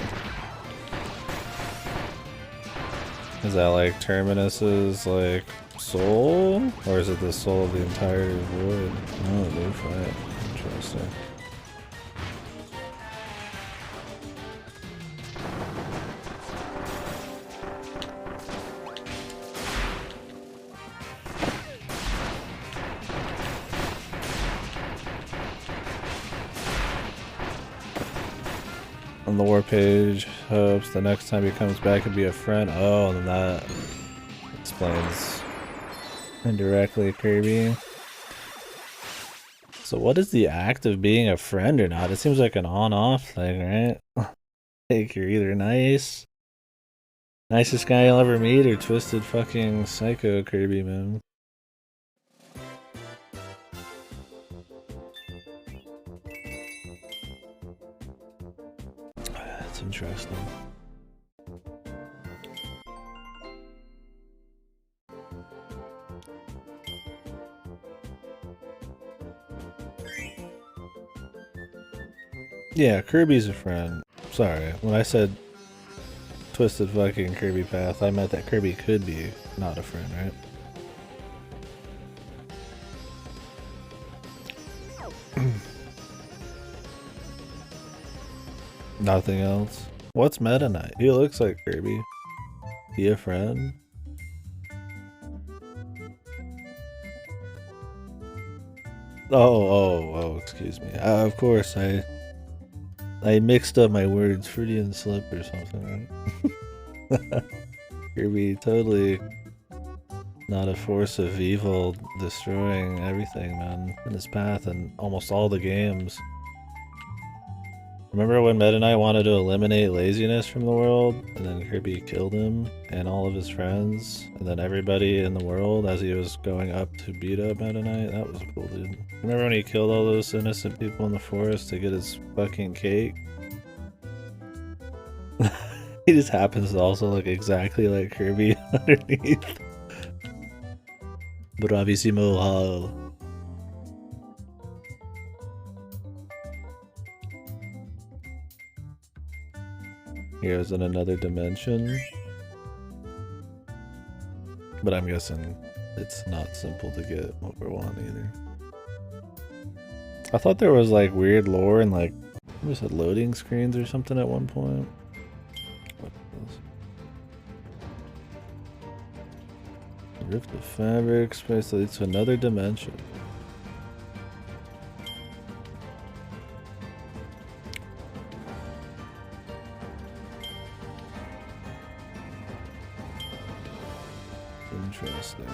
Is that like Terminus's like soul? Or is it the soul of the entire void? Oh, new fight. Interesting. On the war page, hopes the next time he comes back and be a friend. Oh, and that explains indirectly Kirby. So what is the act of being a friend or not? It seems like an on-off thing, right? Like you're either nice, nicest guy you'll ever meet, or twisted fucking psycho Kirby, man. That's interesting. Yeah, Kirby's a friend. Sorry, when I said twisted fucking Kirby path, I meant that Kirby could be not a friend, right? Nothing else. What's Meta Knight? He looks like Kirby. He a friend? Oh, excuse me. Of course, I mixed up my words. Freudian slip or something, right? Kirby, totally not a force of evil destroying everything, man, in his path and almost all the games. Remember when Meta Knight wanted to eliminate laziness from the world, and then Kirby killed him and all of his friends, and then everybody in the world as he was going up to beat up Meta Knight? That was cool, dude. Remember when he killed all those innocent people in the forest to get his fucking cake? He just happens to also look exactly like Kirby underneath. Bravissimo Hall. Here's in another dimension. But I'm guessing it's not simple to get what we want either. I thought there was like weird lore and like, what was it, loading screens or something at one point? What is this? Rift of fabric, space that leads to another dimension. Interesting.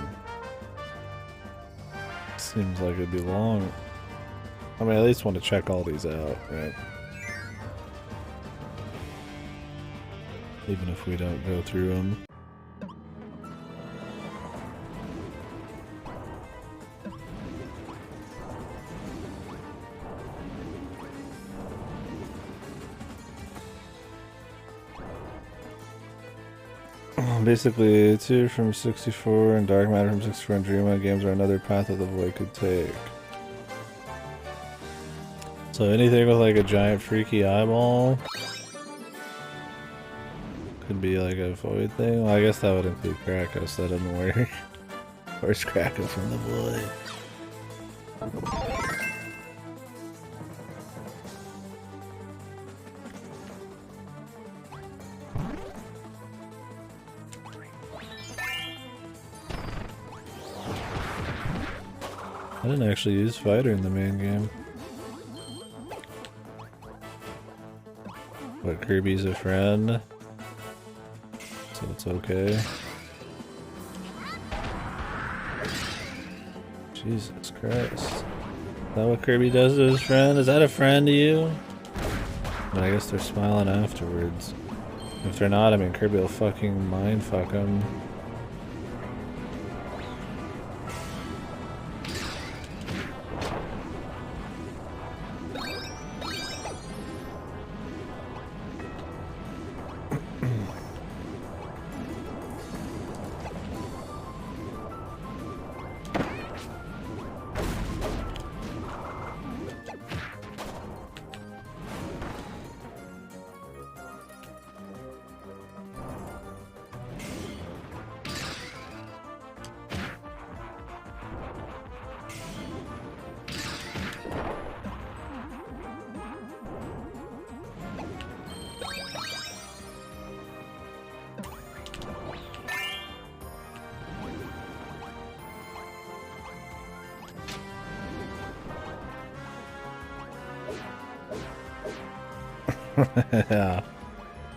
Seems like it'd be long. I mean, I at least want to check all these out, right? Even if we don't go through them. Basically, 2 from 64 and Dark Matter from 64 and Dreamland games are another path that the Void could take. So anything with like a giant freaky eyeball could be like a Void thing. Well, I guess that would include Kratos. That doesn't work. Where's Kratos from the Void? I didn't actually use Fighter in the main game. But Kirby's a friend. So so it's okay. Jesus Christ. Is that what Kirby does to his friend? Is that a friend to you? I guess they're smiling afterwards. If they're not, I mean, Kirby will fucking mindfuck them. Yeah.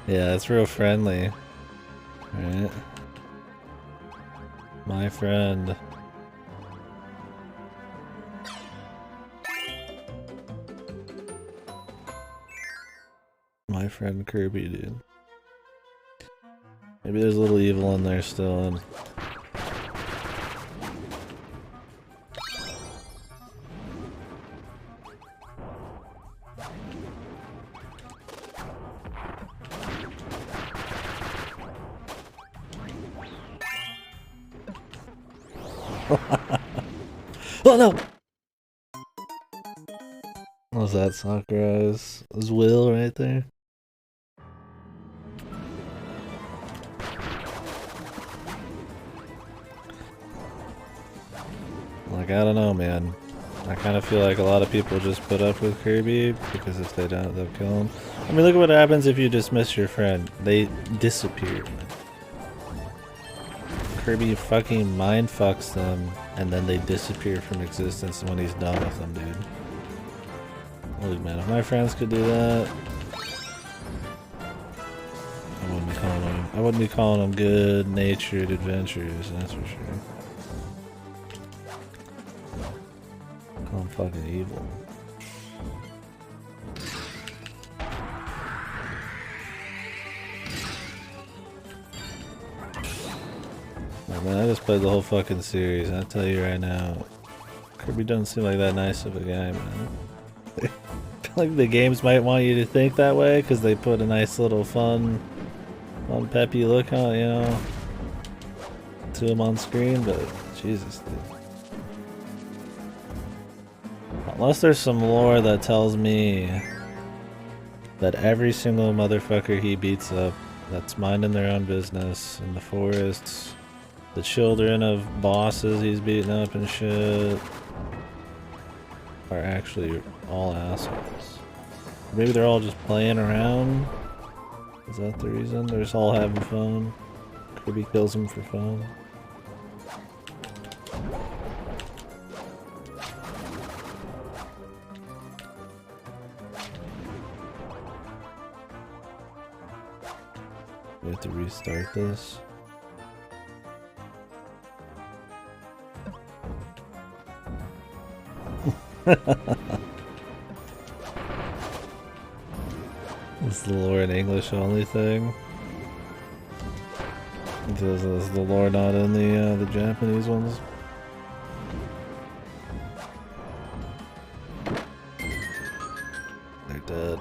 Yeah, it's real friendly. Right? My friend. My friend Kirby, dude. Maybe there's a little evil in there still. And oh no! What was that, Sakura's? Was Will right there? Like, I don't know, man. I kind of feel like a lot of people just put up with Kirby because if they don't, they'll kill him. I mean, look at what happens if you dismiss your friend. They disappear. Kirby fucking mind fucks them and then they disappear from existence when he's done with them, dude. Look, man, if my friends could do that, I wouldn't be calling them good-natured adventures, that's for sure. Call them fucking evil. Oh, man, I just played the whole fucking series, and I tell you right now, Kirby doesn't seem like that nice of a guy, man. Like the games might want you to think that way because they put a nice little fun peppy look on, you know, to him on screen, but Jesus, dude. Unless there's some lore that tells me that every single motherfucker he beats up that's minding their own business in the forests, the children of bosses he's beating up and shit, are actually all assholes. Maybe they're all just playing around. Is that the reason? They're just all having fun. Kirby kills them for fun. We have to restart this. Is the lore an English only thing? Is the lore not in the Japanese ones? They're dead.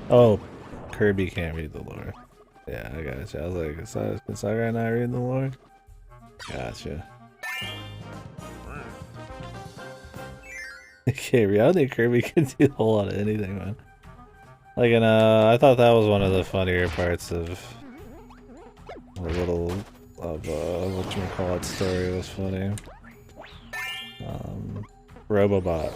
Oh, Kirby can't read the lore. Yeah, I gotcha. I was like, can Sakurai not read the lore? Gotcha. Okay, I don't think Kirby can do a whole lot of anything, man. Like, I thought that was one of the funnier parts of the little, whatchamacallit story was funny. Robobot.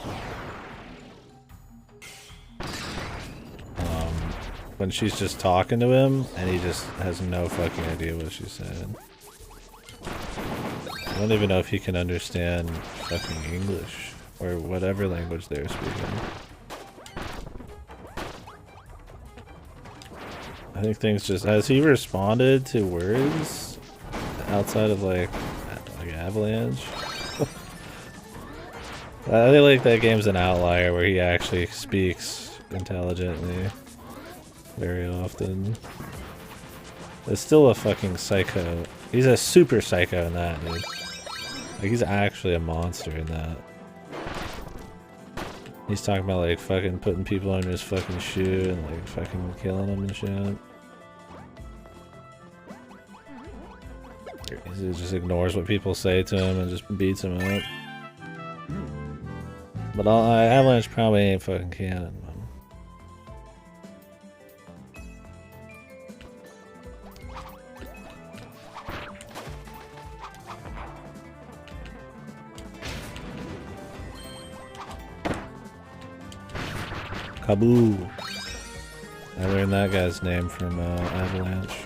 When she's just talking to him, and he just has no fucking idea what she's saying. don't even know if he can understand fucking English or whatever language they're speaking. I think things just... Has he responded to words outside of like Avalanche? I feel like that game's an outlier where he actually speaks intelligently very often. It's still a fucking psycho. He's a super psycho in that, dude. Like, he's actually a monster in that. He's talking about like fucking putting people in his fucking shoe and like fucking killing them and shit. He just ignores what people say to him and just beats him up. But Avalanche probably ain't fucking canon, man. Kaboo! I learned that guy's name from Avalanche.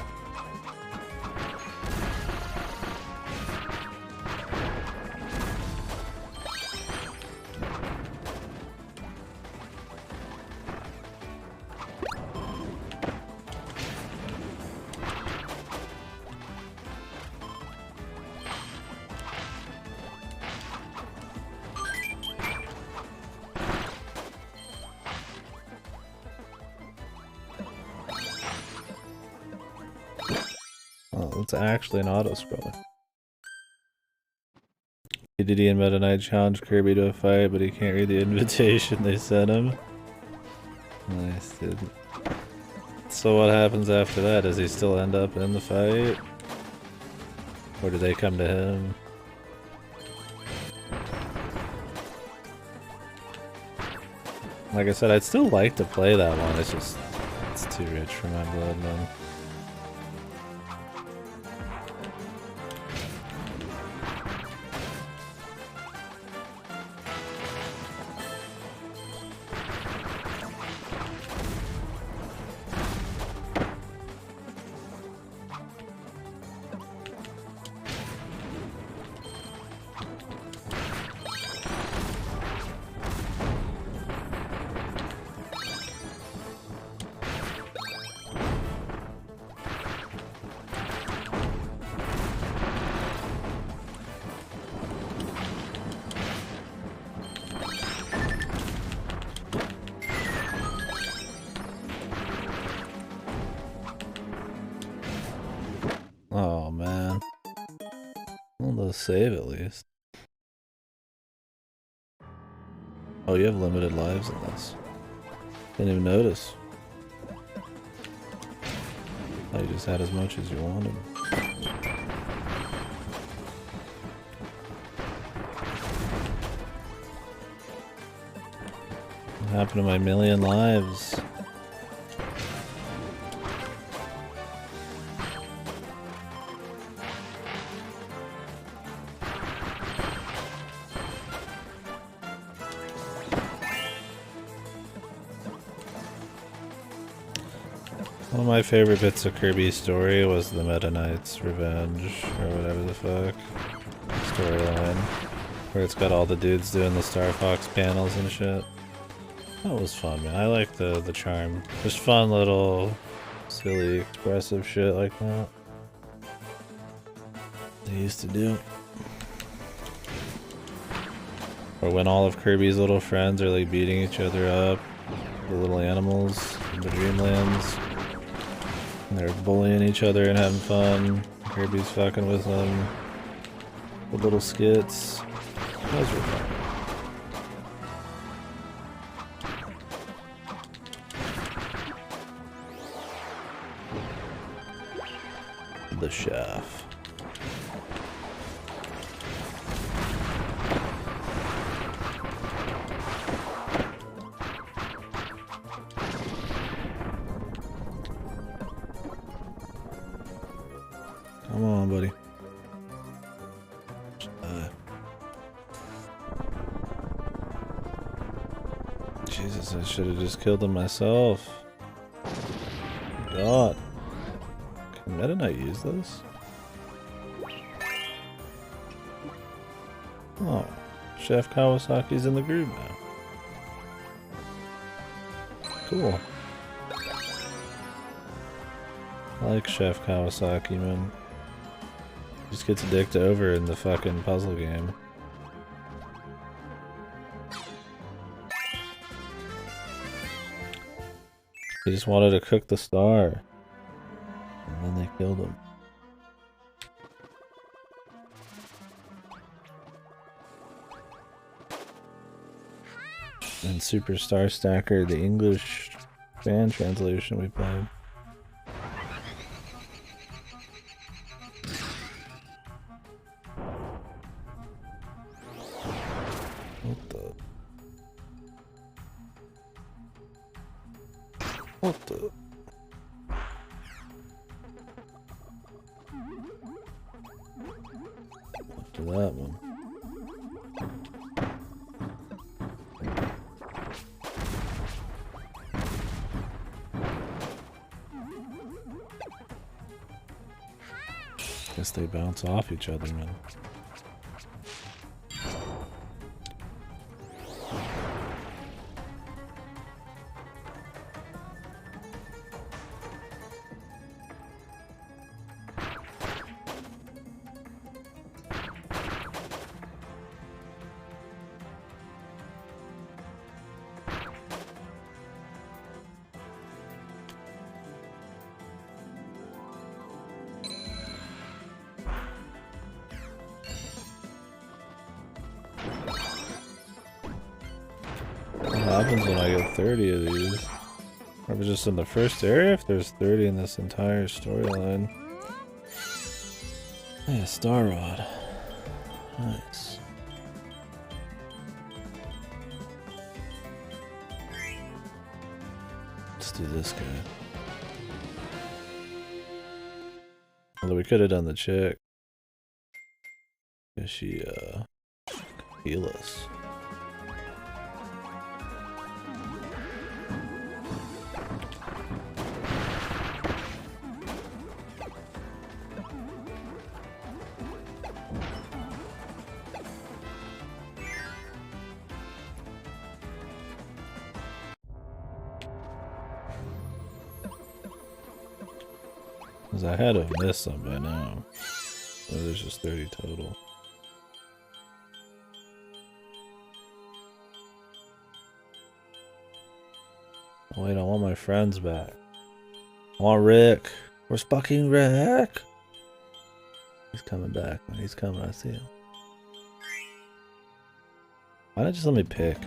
It's actually an auto-scroller. KDD and Meta Knight challenge Kirby to a fight, but he can't read the invitation they sent him. Nice, dude. So what happens after that? Does he still end up in the fight? Or do they come to him? Like I said, I'd still like to play that one, it's just... it's too rich for my blood, man. Oh man. Well, they'll save at least. Oh, you have limited lives in this. Didn't even notice. Oh, you just had as much as you wanted. What happened to my million lives? One of my favorite bits of Kirby's story was the Meta Knight's revenge, or whatever the fuck, storyline, where it's got all the dudes doing the Star Fox panels and shit. That was fun, man. I like the charm. Just fun little, silly, expressive shit like that. They used to do. Or when all of Kirby's little friends are like beating each other up, the little animals in the Dreamlands. And they're bullying each other and having fun. Kirby's fucking with them. The little skits. Those were fun. The chef. Come on, buddy. Jesus, I should have just killed him myself. God. Can Meta Knight use this? Oh, Chef Kawasaki's in the group now. Cool. I like Chef Kawasaki, man. Just gets addicted over in the fucking puzzle game. He just wanted to cook the star. And then they killed him. And Super Star Stacker, the English fan translation we played. What the? What the? After that one. Guess they bounce off each other, man. What happens when I get 30 of these? Or just in the first area if there's 30 in this entire storyline. Yeah, Star Rod. Nice. Let's do this guy. Although we could have done the chick. Cause she could heal us. Because I had to have missed some by now. So there's just 30 total. Oh, wait, I want my friends back. I want Rick. Where's fucking Rick? He's coming back, man. He's coming. I see him. Why not just let me pick?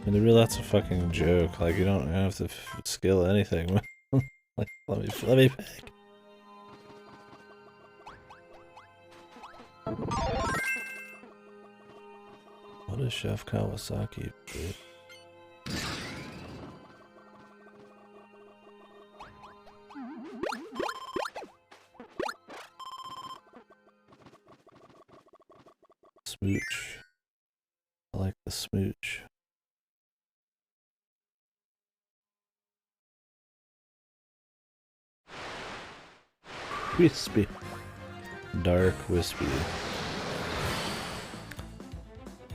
I mean, really, that's a fucking joke. Like, you don't have to skill anything. Like, let me pick. What does Chef Kawasaki do? Smooch. I like the smooch. Wispy. Dark wispy.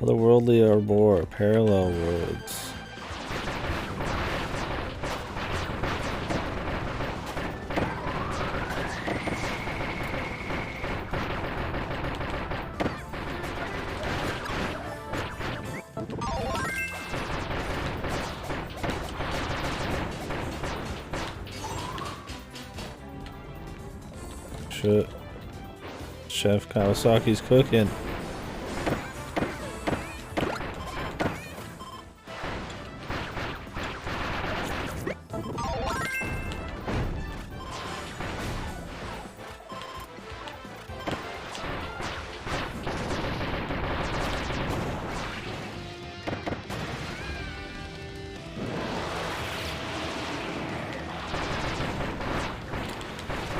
Otherworldly or more parallel worlds. Shit. Chef Kawasaki's cooking.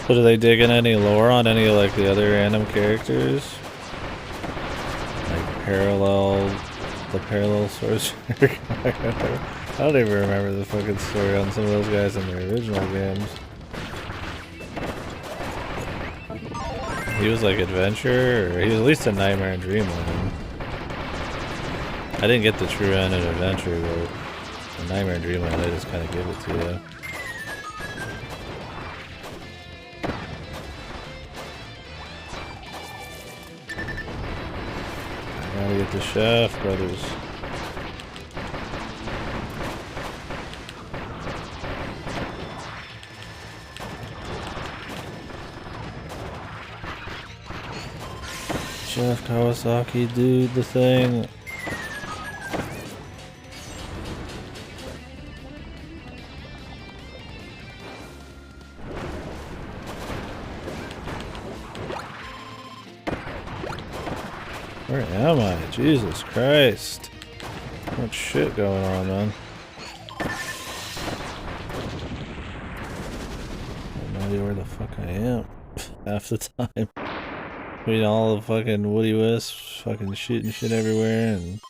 So do they dig in any lore on any of like the other random characters? Like the parallel source? I don't even remember the fucking story on some of those guys in the original games. He was like adventure, or he was at least a Nightmare and Dreamland. I didn't get the true end of Adventure, but the Nightmare and Dreamland, I just kind of give it to you. I gotta get the chef, brothers. Chef Kawasaki, dude, the thing. Where am I? Jesus Christ. So much shit going on, man. I have no idea where the fuck I am half the time. I mean, all the fucking Woody Wisps fucking shooting shit everywhere and...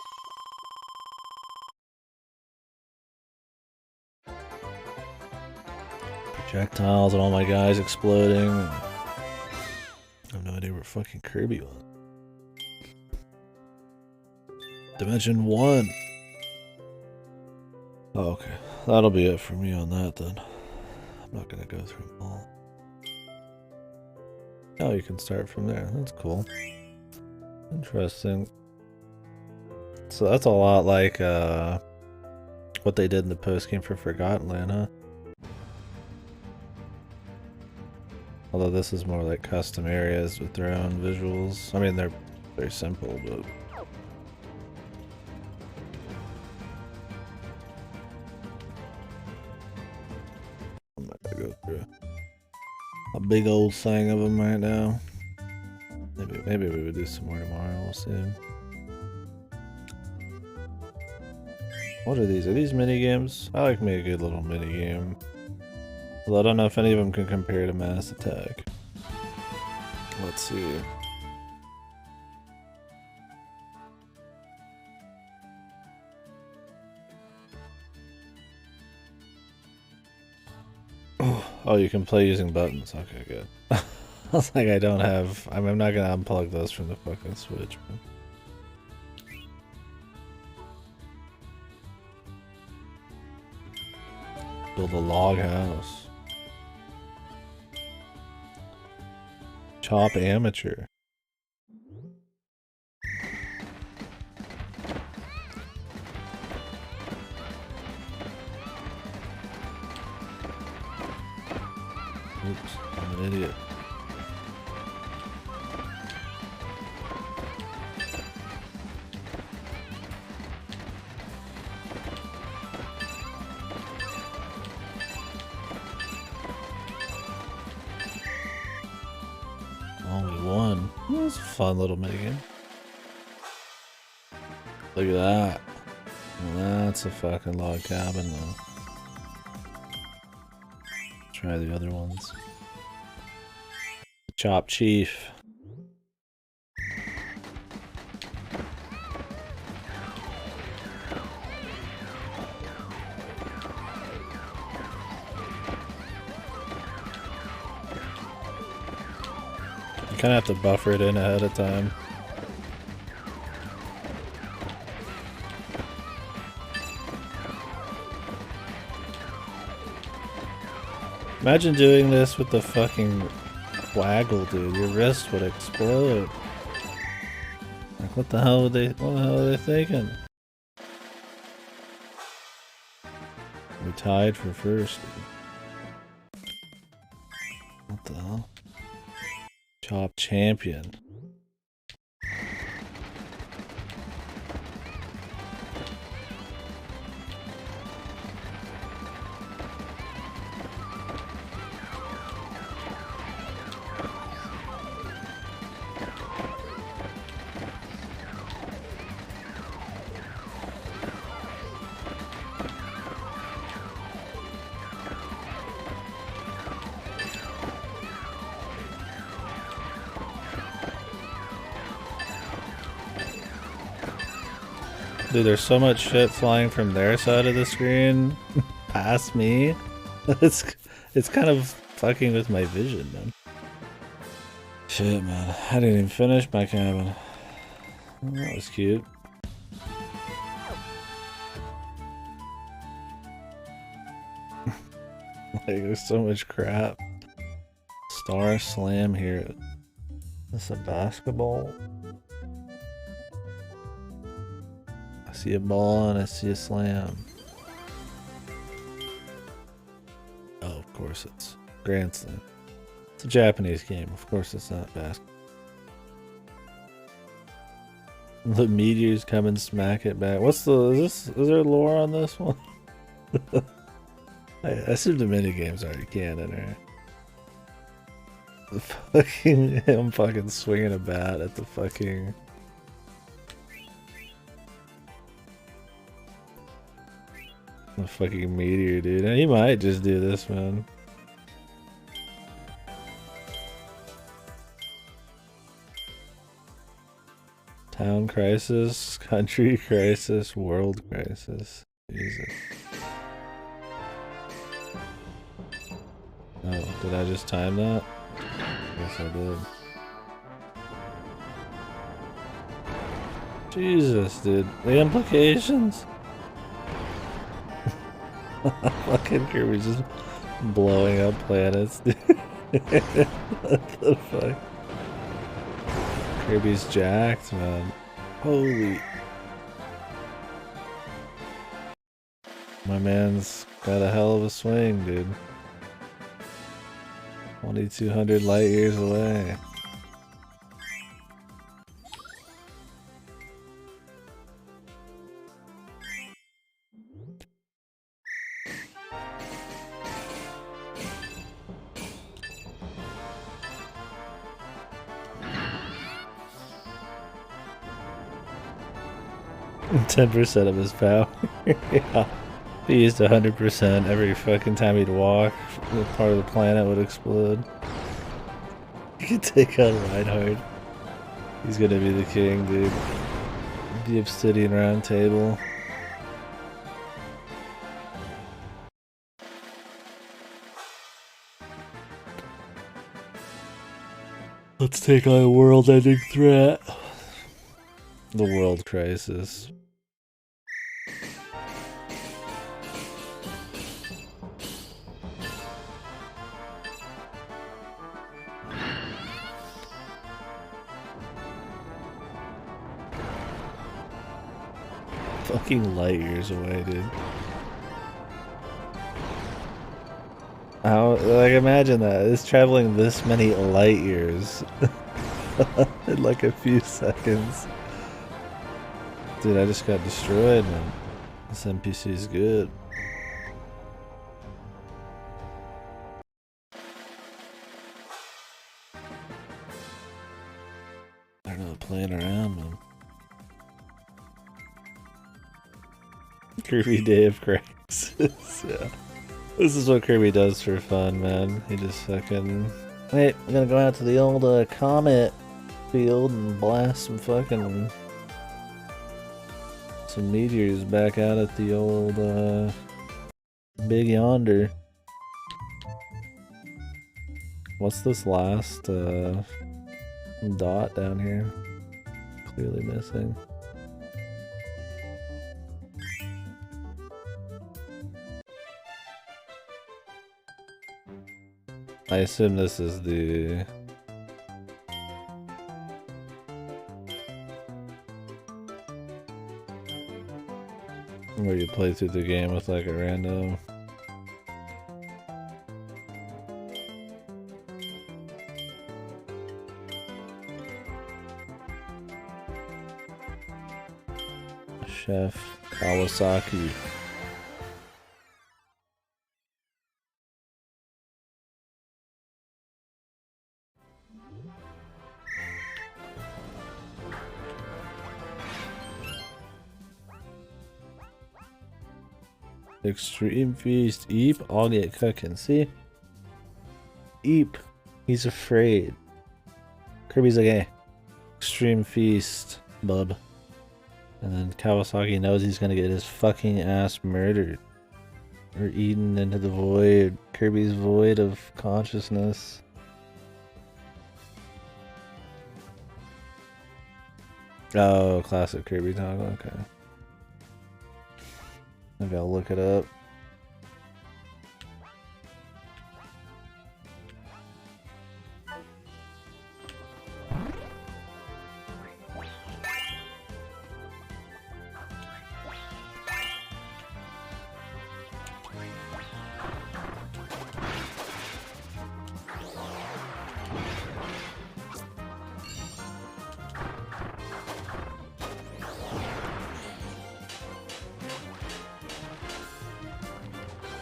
projectiles and all my guys exploding. I have no idea where fucking Kirby was. Dimension 1. Oh, okay. That'll be it for me on that then. I'm not gonna go through them all. Oh, you can start from there. That's cool. Interesting. So that's a lot like what they did in the post-game for Forgotten Land, huh? Although this is more like custom areas with their own visuals. I mean, they're very simple, but... I'm not gonna go through a big old thing of them right now. Maybe we would do some more tomorrow, we'll see. What are these? Are these mini games? I like me a good little mini game. Although I don't know if any of them can compare to Mass Attack. Let's see. Oh, you can play using buttons. Okay, good. I was like, I don't have... I'm not gonna unplug those from the fucking Switch, man. Build a log house. Chop amateur. Oops, I'm an idiot. Only one. That was a fun little minigame. Look at that. That's a fucking log cabin though. Try the other ones. Chop Chief. You kind of have to buffer it in ahead of time. Imagine doing this with the fucking waggle, dude. Your wrist would explode. Like, what the hell are they thinking? We tied for first, dude. What the hell? Chop champion. Dude, there's so much shit flying from their side of the screen past me. It's kind of fucking with my vision, man. Shit, man. I didn't even finish my cabin. That was cute. Like, there's so much crap. Star Slam here. Is this a basketball? I see a ball and I see a slam. Oh, of course it's Grand Slam. It's a Japanese game. Of course it's not basketball. The meteors come and smack it back. Is there lore on this one? I assume the minigames already canon, right? The fucking him fucking swinging a bat at the fucking meteor, dude. And he might just do this, man. Town crisis, country crisis, world crisis. Jesus. Oh, did I just time that? Yes, I did. Jesus, dude. The implications? Fucking Kirby's just blowing up planets, dude. What the fuck? Kirby's jacked, man. Holy. My man's got a hell of a swing, dude. 2,200 light years away. And 10% of his power. Yeah. If he used 100% every fucking time he'd walk, part of the planet would explode. You could take out Reinhardt. He's gonna be the king, dude. The Obsidian Round Table. Let's take on a world-ending threat. The world crisis. Fucking light years away, dude. How, like, imagine that. It's traveling this many light years in like a few seconds. Dude, I just got destroyed, man. This NPC is good. They're not playing around, man. Kirby Day of Crisis. Yeah. This is what Kirby does for fun, man. He just fucking... Wait, I'm gonna go out to the old comet field and blast some fucking... some meteors back out at the old Big Yonder. What's this last dot down here? Clearly missing. I assume this is the... where you play through the game with like a random... Chef Kawasaki. Extreme Feast. Eep, I'll get cooking. See? Eep. He's afraid. Kirby's like, hey, Extreme Feast, bub. And then Kawasaki knows he's gonna get his fucking ass murdered. Or eaten into the void. Kirby's void of consciousness. Oh, classic Kirby toggle, okay. Maybe I'll look it up.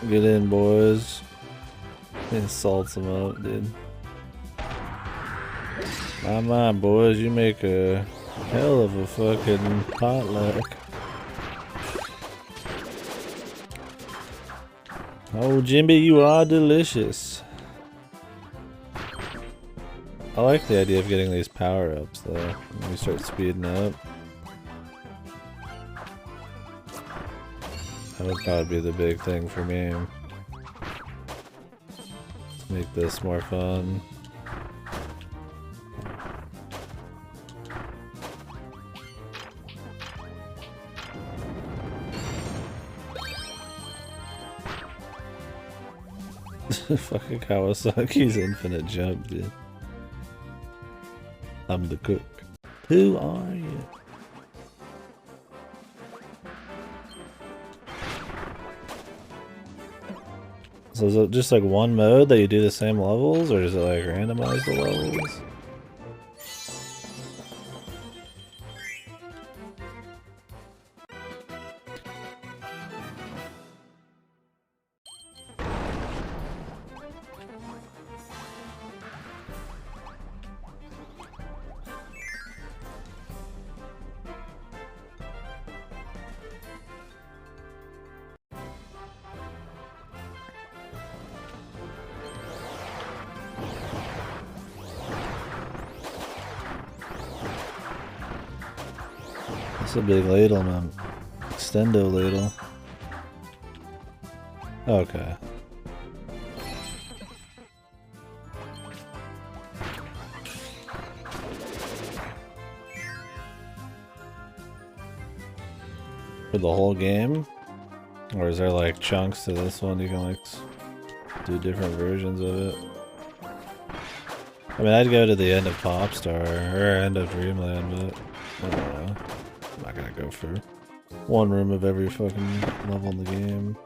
Get in, boys. And salts them up, dude. My mind, boys, you make a hell of a fucking potluck. Oh, Jimmy, you are delicious. I like the idea of getting these power-ups, though, when we start speeding up. That would probably be the big thing for me. Let's make this more fun. Fucking Kawasaki's infinite jump, dude. I'm the cook. Who are you? So is it just like one mode that you do the same levels, or does it like randomize the levels? It's a big ladle, man. Extendo ladle. Okay. For the whole game? Or is there like chunks to this one you can like do different versions of it? I mean, I'd go to the end of Popstar or end of Dreamland, but I don't know. I'm not gonna go for one room of every fucking level in the game.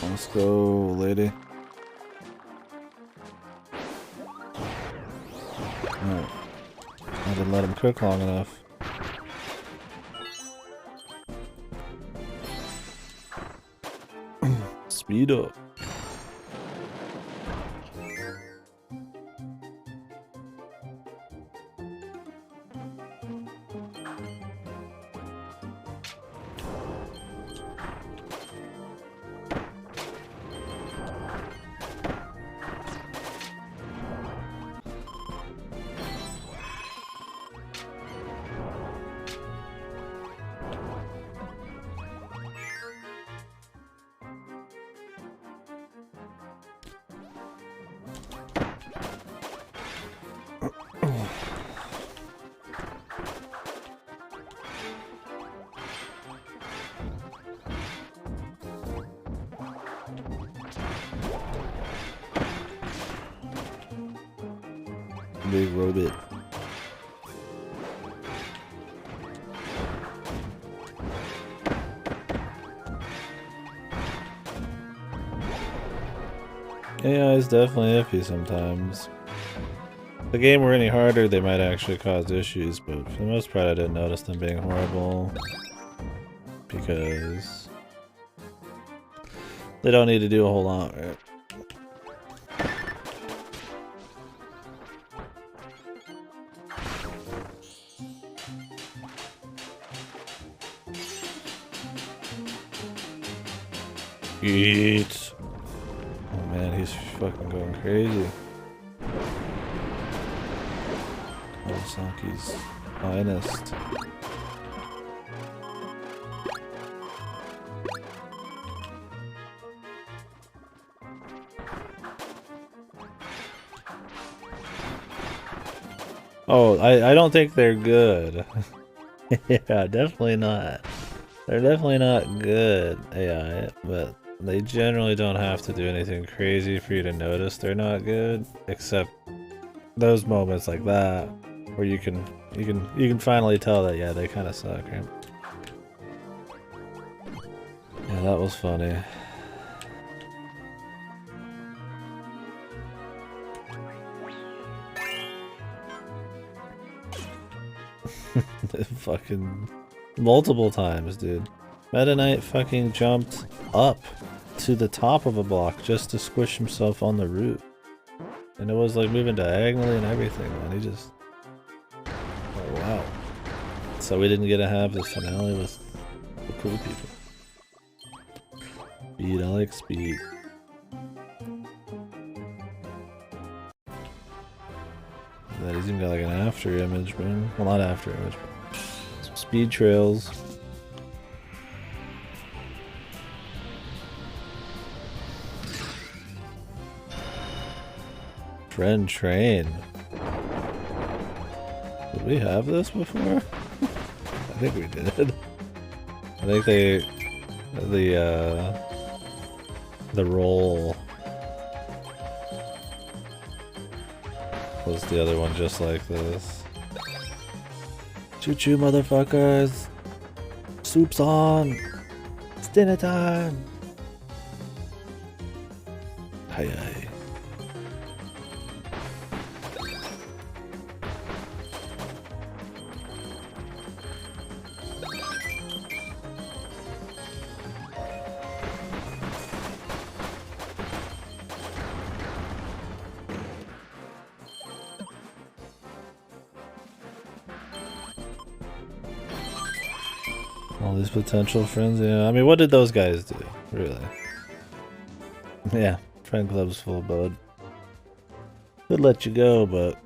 Let's go, lady. Alright. I didn't let him cook long enough. Speed up. Big robot. AI is definitely iffy sometimes. If the game were any harder, they might actually cause issues, but for the most part I didn't notice them being horrible. Because they don't need to do a whole lot, right? Eat. Oh man, he's fucking going crazy. Kawasaki's finest. Oh, I don't think they're good. Yeah, definitely not. They're definitely not good AI, but they generally don't have to do anything crazy for you to notice they're not good, except those moments like that where you can finally tell that yeah, they kind of suck, right? that was funny. Fucking multiple times, dude. Meta Knight fucking jumped up to the top of a block just to squish himself on the roof. And it was like moving diagonally and everything, man. He just... Oh, wow. So we didn't get to have the finale with the cool people. Speed, I like speed. That he's even got like an after image, man. Well, not after image, but some speed trails. Friend train. Did we have this before? I think we did. I think the roll was the other one just like this. Choo choo, motherfuckers! Soup's on! It's dinner time! Hi hi. All these potential friends, yeah. I mean, what did those guys do? Really? Yeah, friend club's full, bud. Could let you go, but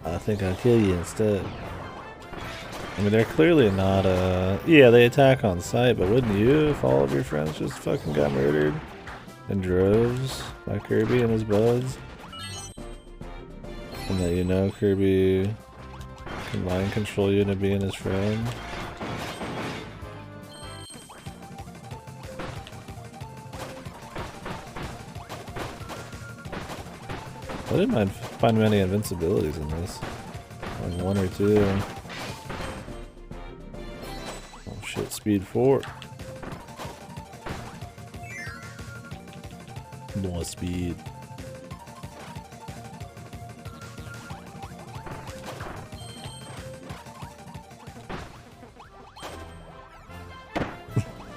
I think I'll kill you instead. I mean, they're clearly not, yeah, they attack on sight, but wouldn't you if all of your friends just fucking got murdered in droves by Kirby and his buds? And that you know Kirby can mind control you into being his friend? I didn't find many invincibilities in this. Like one or two. Oh shit, speed 4. More speed.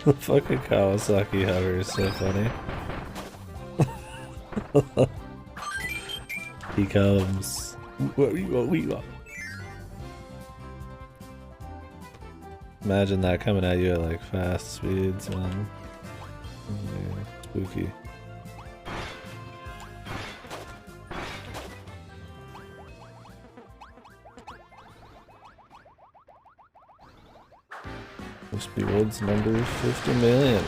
The fucking Kawasaki hover is so funny. He comes. Imagine that coming at you at like fast speeds, man. Yeah, spooky. Crispy Woods number 50 million.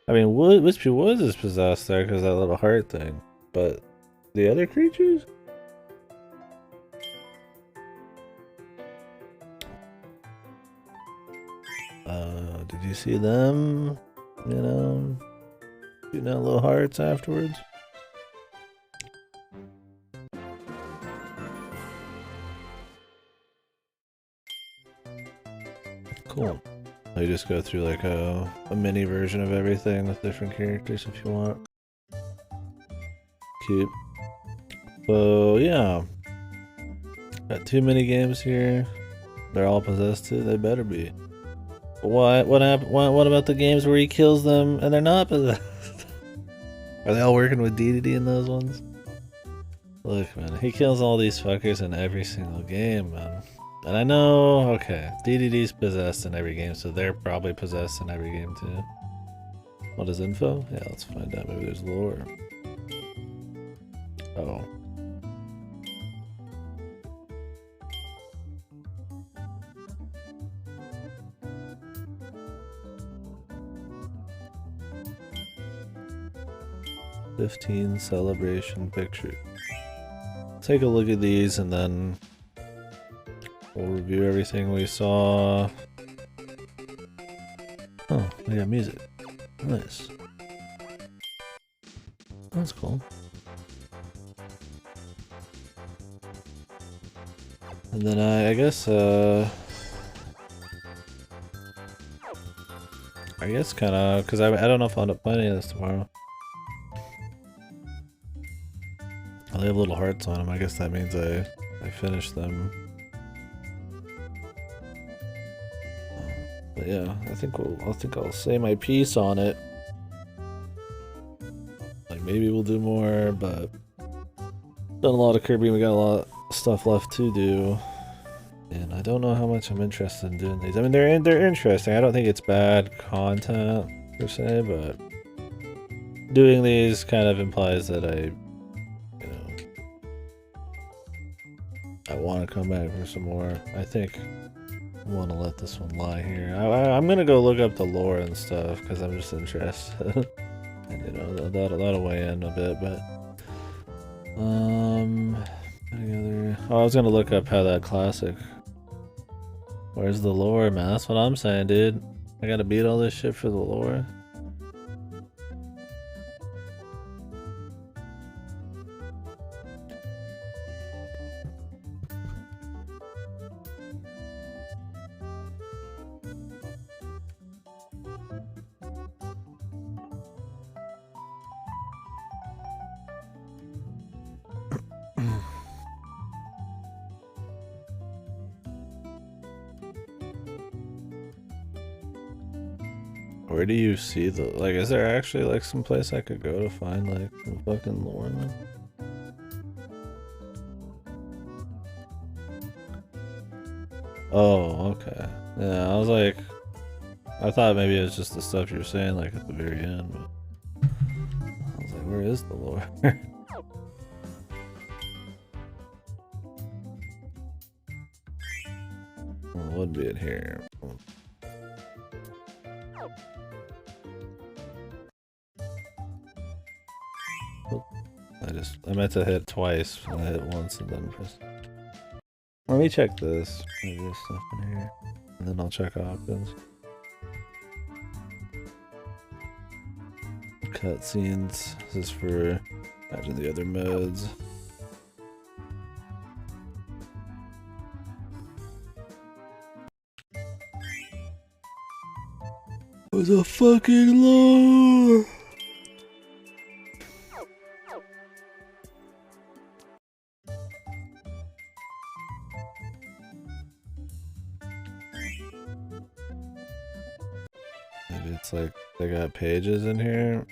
I mean, Wispy Woods is possessed there because that little heart thing, but the other creatures? Did you see them? You know, shooting out little hearts afterwards? Cool. You just go through like a mini version of everything with different characters if you want. Cute. So yeah. Got 2 mini games here. They're all possessed too, they better be. What happened? What about the games where he kills them and they're not possessed? Are they all working with DDD in those ones? Look, man, he kills all these fuckers in every single game, man. And I know, okay, DDD's possessed in every game, so they're probably possessed in every game too. What is info? Yeah, let's find out. Maybe there's lore. Oh. 15 celebration picture. Take a look at these and then we'll review everything we saw. Oh, we got music. Nice. That's cool. And then I guess kind of, because I don't know if I'll end up playing any of this tomorrow. Oh, they have little hearts on them. I guess that means I finished them. But yeah, I think I'll say my piece on it. Like maybe we'll do more, but done a lot of Kirby and we got a lot of stuff left to do. And I don't know how much I'm interested in doing these. I mean, they're interesting. I don't think it's bad content per se, but doing these kind of implies that I want to come back for some more. I think I want to let this one lie here. I'm gonna go look up the lore and stuff because I'm just interested. And that'll weigh in a bit, but I was gonna look up how that classic. Where's the lore, man? That's what I'm saying, dude. I gotta beat all this shit for the lore. Where do you see the, like, is there actually like some place I could go to find like the fucking lore? Oh, okay. Yeah, I was like, I thought maybe it was just the stuff you were saying like at the very end, but I was like, where is the lore? Well, it would be in here. I meant to hit twice, and I hit once and then press. Let me check this. Maybe there's stuff in here. And then I'll check options. Cutscenes. This is for, imagine the other modes. What's a fucking lore? It's like they got pages in here.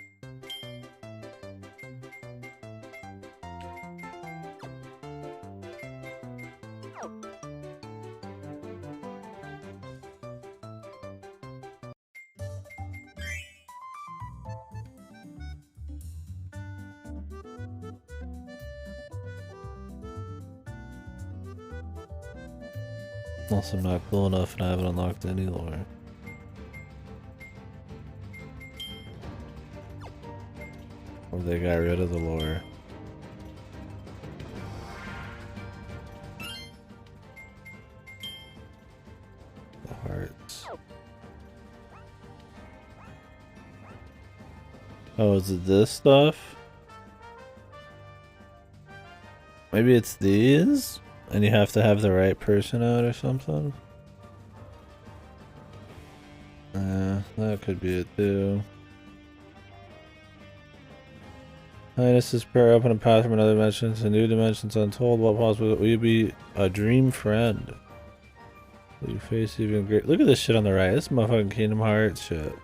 Also, I'm not cool enough and I haven't unlocked any lore. Or they got rid of the lore. The hearts. Oh, is it this stuff? Maybe it's these? And you have to have the right person out or something? That could be it too. This is prayer, open a path from another dimension to new dimensions untold. What possible will you be a dream friend? Will you face even great? Look at this shit on the right. This motherfucking Kingdom Hearts shit.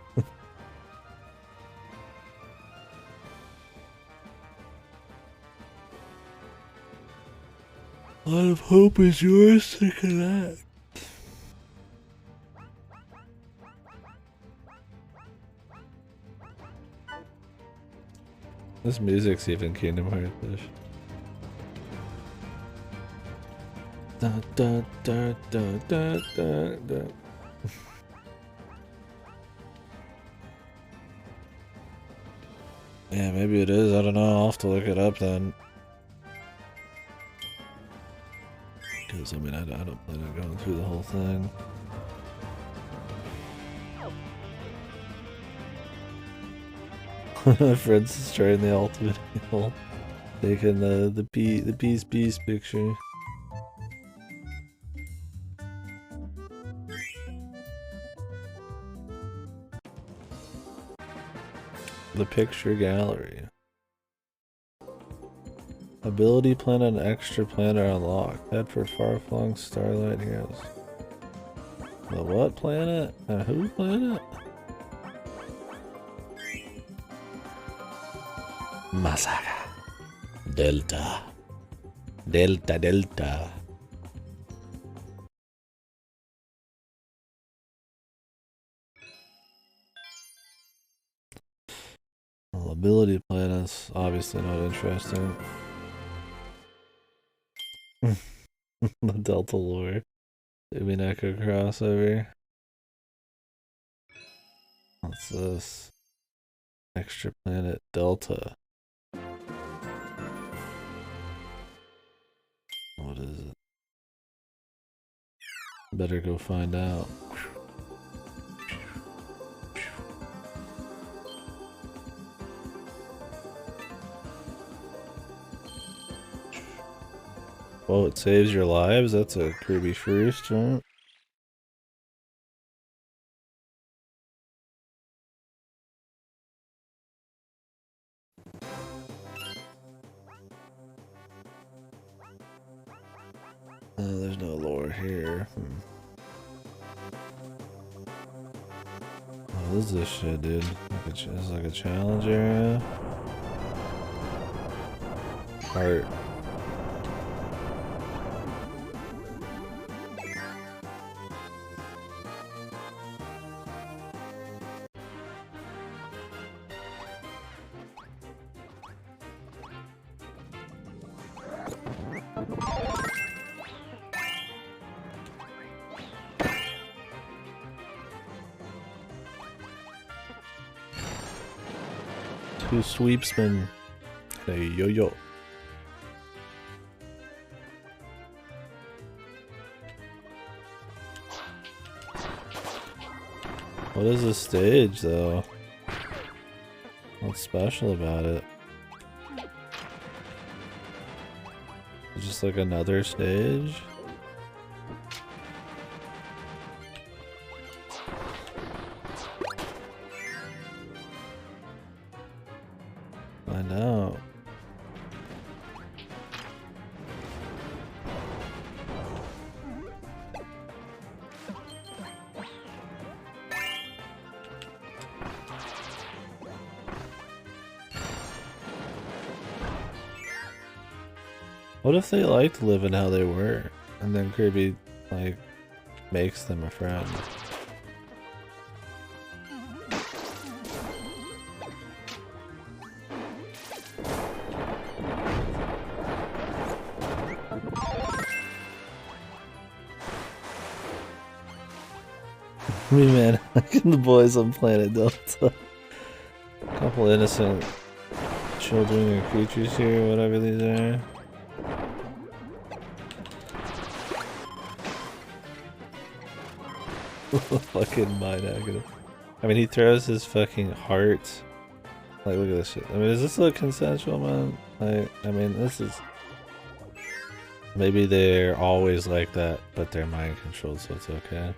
A lot of hope is yours to collect. This music's even Kingdom Hearts-ish. Da, da, da, da, da, da, da. Yeah, maybe it is. I don't know. I'll have to look it up then. Because, I mean, I don't plan on going through the whole thing. My friend's destroying the ultimate heal. Taking the peace picture. The picture gallery. Ability planet and extra planet unlocked. Head for far-flung starlight heroes. The what planet? Who planet? Masaka. Delta. Delta. Well, ability planets, obviously not interesting. The Delta lore. Maybe an Echo crossover. What's this? Extra planet Delta. What is it? Better go find out. Oh, it saves your lives? That's a Kirby first, right? There's no lore here. What is this shit, dude? It's like a challenge area. Heart. Two sweepsmen. Hey, yo. What is this stage, though? What's special about it? It's just like another stage? I know. What if they liked living how they were, and then Kirby, like, makes them a friend? Me, man, the boys on planet Delta. A couple innocent children or creatures here, whatever these are. Fucking mind active. I mean, he throws his fucking heart. Like, look at this shit. I mean, does this look consensual, man? Like, I mean, this is... Maybe they're always like that, but they're mind controlled, so it's okay.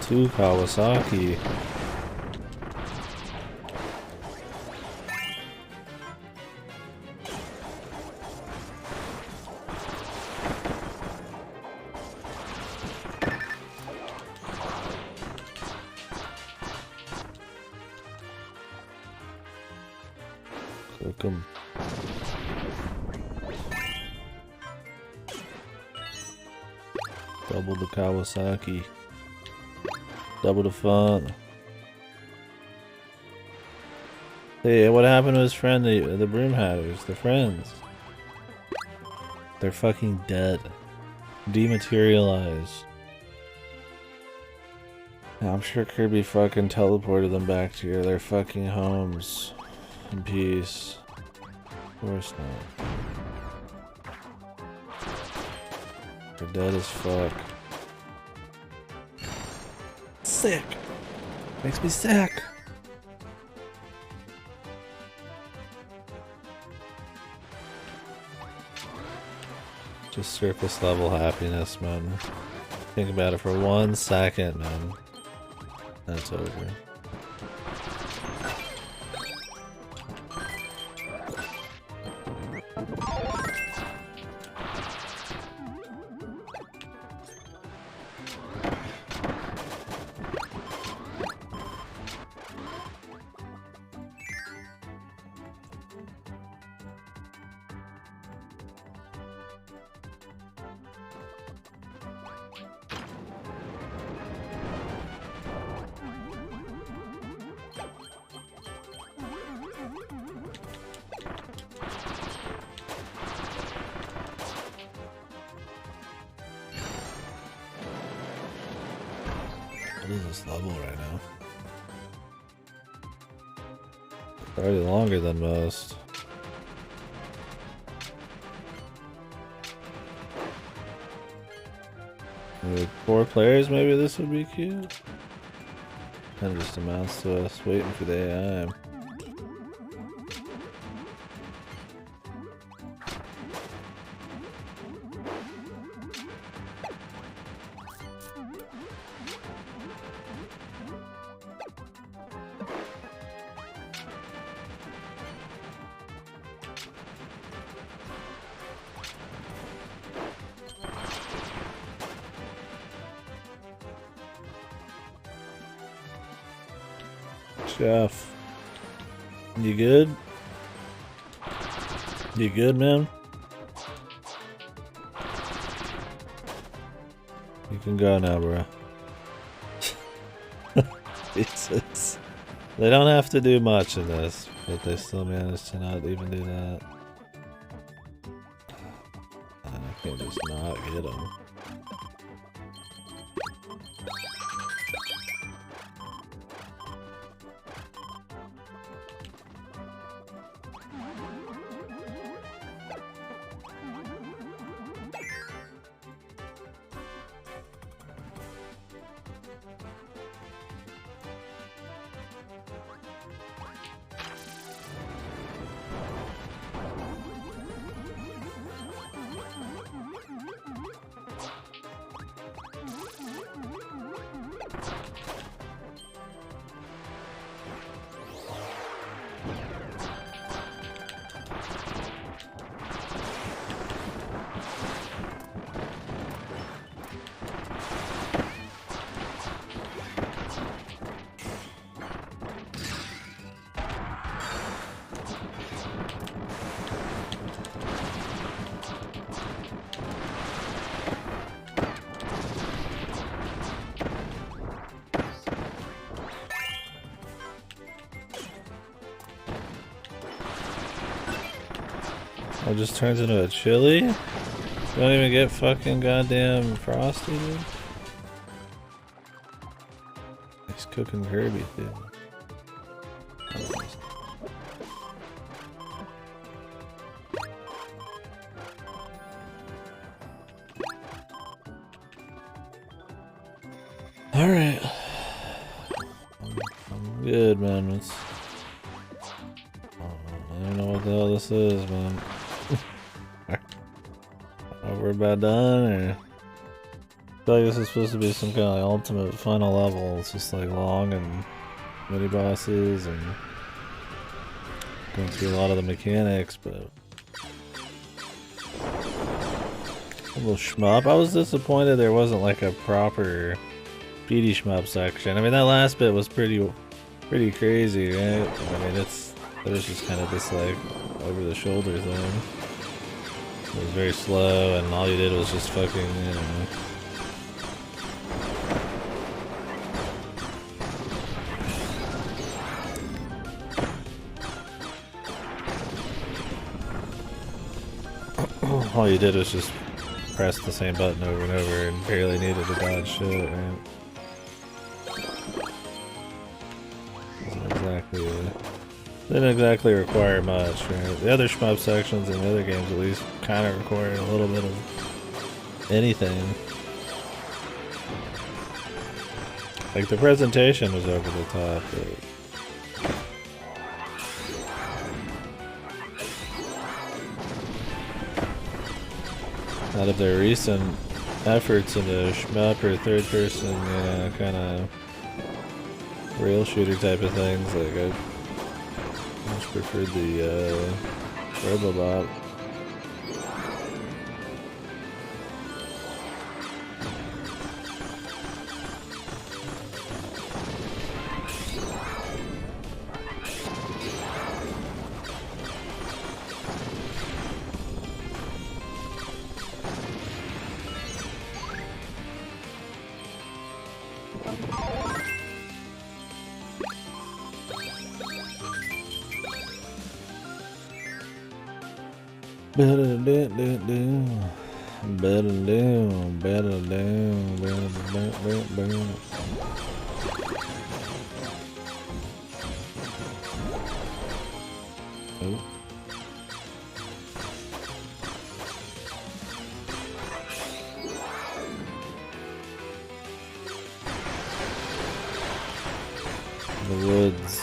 To Kawasaki. Cook 'em. Double the Kawasaki. Double the fun. Hey, what happened to his friend, the Broom Hatters? They're friends. They're fucking dead. Dematerialized. I'm sure Kirby fucking teleported them back to their fucking homes. In peace. Of course not. They're dead as fuck. Sick! Makes me sick! Just surface level happiness, man. Think about it for 1 second, man. That's over. What is this level right now? Already longer than most. With 4 players, maybe this would be cute. Kind of just amounts to us waiting for the AI. Chef, you good? You good, man? You can go now, bro. Jesus. They don't have to do much in this, but they still manage to not even do that. I can't just not get them. Oh, it just turns into a chili? You don't even get fucking goddamn frosty, dude. He's cooking Kirby, dude. Alright. I'm good, man. It's... I don't know what the hell this is, man. We're about done, or... I feel like this is supposed to be some kind of ultimate final level. It's just like long and mini bosses and going through a lot of the mechanics, but a little shmup. I was disappointed there wasn't like a proper beady shmup section. I mean, that last bit was pretty crazy, right? I mean, it was just kind of this like over the shoulder thing. It was very slow, and all you did was just fucking, you know, all you did was just press the same button over and over and barely needed to dodge shit, right? Didn't exactly require much, right? The other shmup sections in the other games at least kind of required a little bit of anything. Like the presentation was over the top, but out of their recent efforts into shmup or third person, kind of rail shooter type of things, like I much preferred the Robobot. The woods.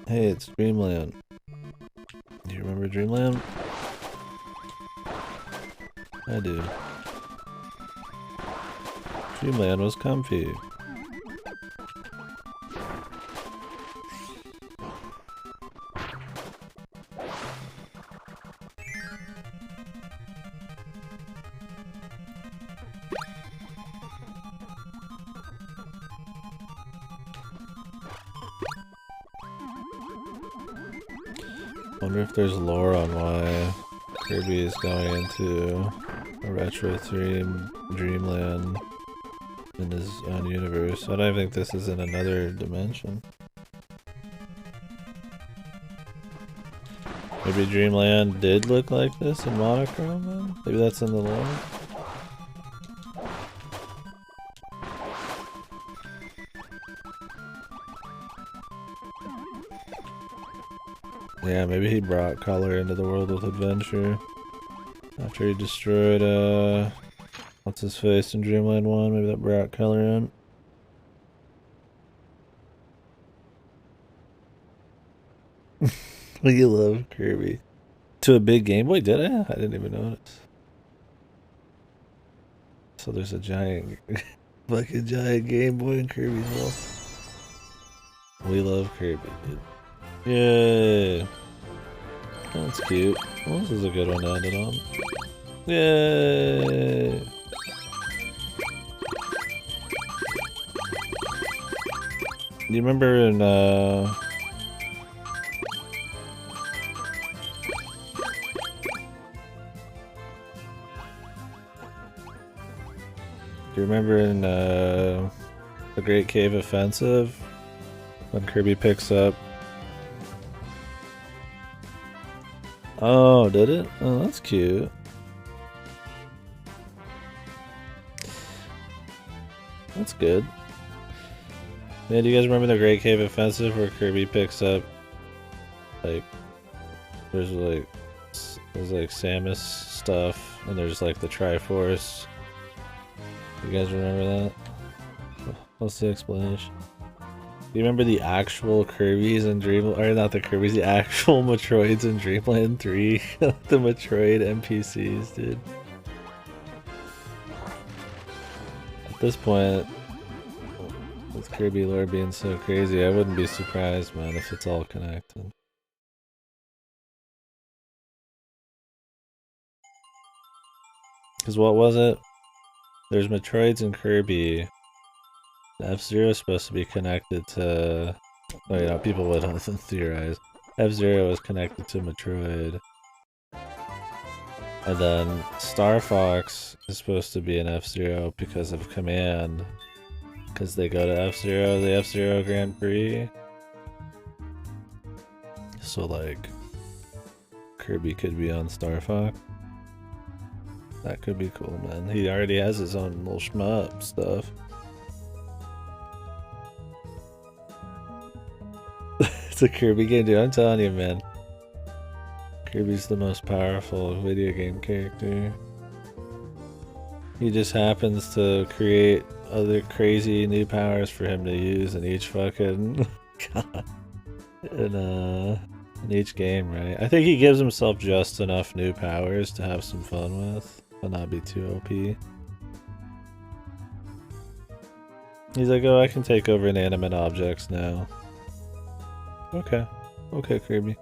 Hey, it's Dreamland. Do you remember Dreamland? I do. Dreamland was comfy. Wonder if there's lore on why Kirby is going into a retro theme Dreamland in his own universe. I don't think this is in another dimension. Maybe Dreamland did look like this in monochrome then? Maybe that's in the lore? Yeah, maybe he brought color into the world with adventure after he destroyed, what's his face in Dreamland 1, maybe that brought color in. You love Kirby. To a big Game Boy, did I? I didn't even notice. So there's a giant, fucking giant Game Boy in Kirby's wall. We love Kirby, dude. Yay! That's cute. Well, this is a good one to end it on. Yay! Do you remember in, do you remember in, the Great Cave Offensive? When Kirby picks up. Oh, did it? Oh, that's cute. That's good. Yeah, do you guys remember the Great Cave Offensive where Kirby picks up, like, there's like Samus stuff, and there's like the Triforce You guys remember that? What's the explanation? Do you remember the actual Kirby's in Dreamland? Or not the Kirby's, the actual Metroids in Dreamland 3? The Metroid NPCs, dude. At this point, with Kirby lore being so crazy, I wouldn't be surprised, man, if it's all connected. Because what was it? There's Metroids in Kirby. F-Zero is supposed to be connected to... Oh, you know, people would often theorize. F-Zero is connected to Metroid. And then Star Fox is supposed to be an F-Zero because of Command. Because they go to F-Zero, the F-Zero Grand Prix. So, like, Kirby could be on Star Fox. That could be cool, man. He already has his own little shmup stuff. It's a Kirby game, dude. I'm telling you, man. Kirby's the most powerful video game character. He just happens to create other crazy new powers for him to use in each fucking... God. In each game, right? I think he gives himself just enough new powers to have some fun with, but not be too OP. He's like, oh, I can take over inanimate objects now. Okay. Okay, Kirby.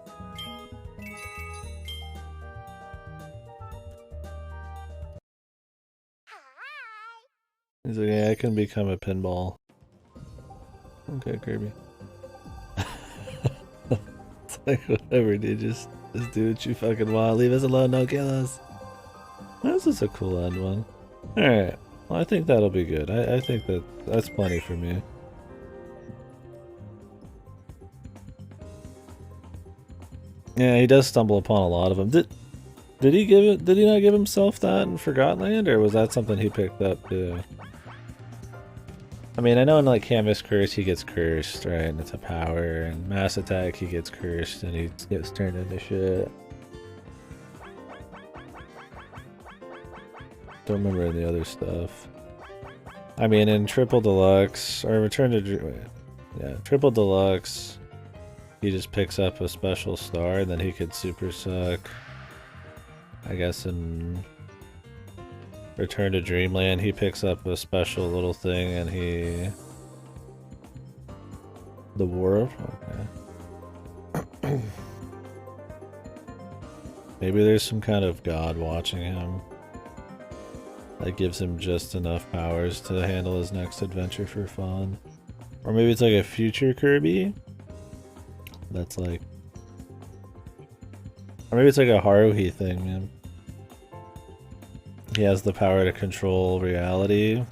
He's like, yeah, I can become a pinball. Okay, Kirby. It's like, whatever, dude. Just do what you fucking want. Leave us alone, don't kill us. This is a cool end one. Alright. Well, I think that'll be good. I think that's plenty for me. Yeah, he does stumble upon a lot of them. Did he not give himself that in Forgotten Land, or was that something he picked up too? I mean, I know in like Canvas Curse he gets cursed, right? And it's a power, and Mass Attack he gets cursed and he gets turned into shit. Don't remember any other stuff. I mean, in Triple Deluxe, or Return to Dream, yeah, Triple Deluxe, he just picks up a special star and then he could super suck. I guess in Return to Dreamland he picks up a special little thing and he... The War? Okay. Maybe there's some kind of god watching him that gives him just enough powers to handle his next adventure for fun. Or maybe it's like a future Kirby that's like... Or maybe it's like a Haruhi thing, man. He has the power to control reality,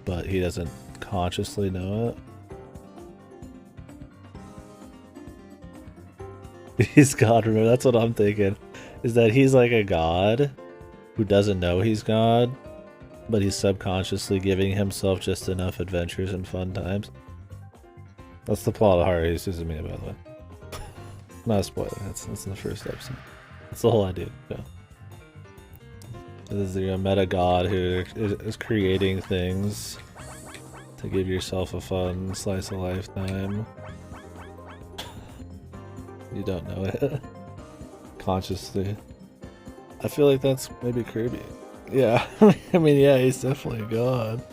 but he doesn't consciously know it. He's God, remember? That's what I'm thinking. Is that he's like a god who doesn't know he's God, but he's subconsciously giving himself just enough adventures and fun times. That's the plot of Haruhi Suzumiya, by the way. Not a spoiler, that's in the first episode. That's the whole idea. Yeah. This is your meta god who is creating things to give yourself a fun slice of lifetime. You don't know it. Consciously. I feel like that's maybe Kirby. Yeah, I mean, yeah, he's definitely a god.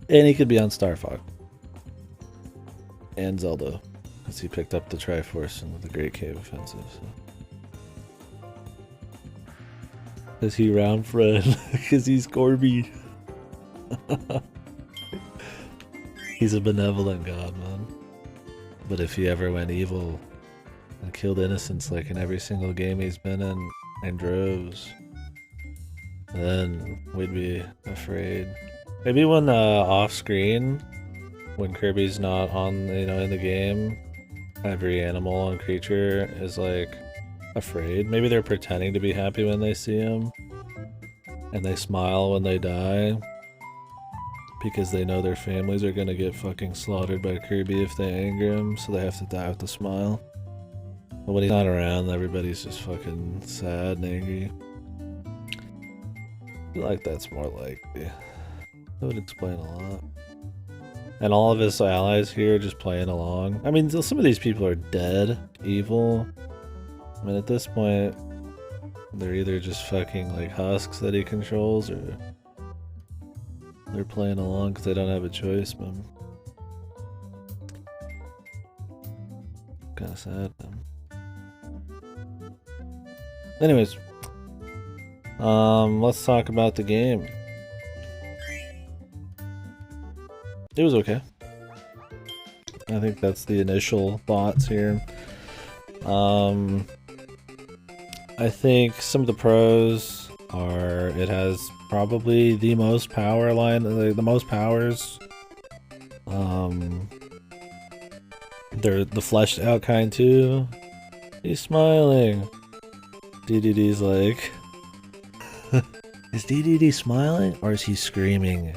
And he could be on Star Fox. And Zelda. Because he picked up the Triforce and the Great Cave Offensive. So. Is he round friend? Because he's Corby. He's a benevolent god, man. But if he ever went evil and killed innocents like in every single game he's been in droves, then we'd be afraid. Maybe when off screen, when Kirby's not on, you know, in the game, every animal and creature is like afraid. Maybe they're pretending to be happy when they see him, and they smile when they die because they know their families are gonna get fucking slaughtered by Kirby if they anger him, so they have to die with a smile. But when he's not around, everybody's just fucking sad and angry. I feel like that's more likely. That would explain a lot. And all of his allies here just playing along. I mean, some of these people are dead, evil. I mean, at this point, they're either just fucking like husks that he controls, or they're playing along because they don't have a choice, man. Kinda sad, man. Anyways, let's talk about the game. It was okay. I think that's the initial thoughts here. I think some of the pros are it has probably the most power line, the most powers. They're the fleshed out kind too. He's smiling. DDD's like, is DDD smiling or is he screaming?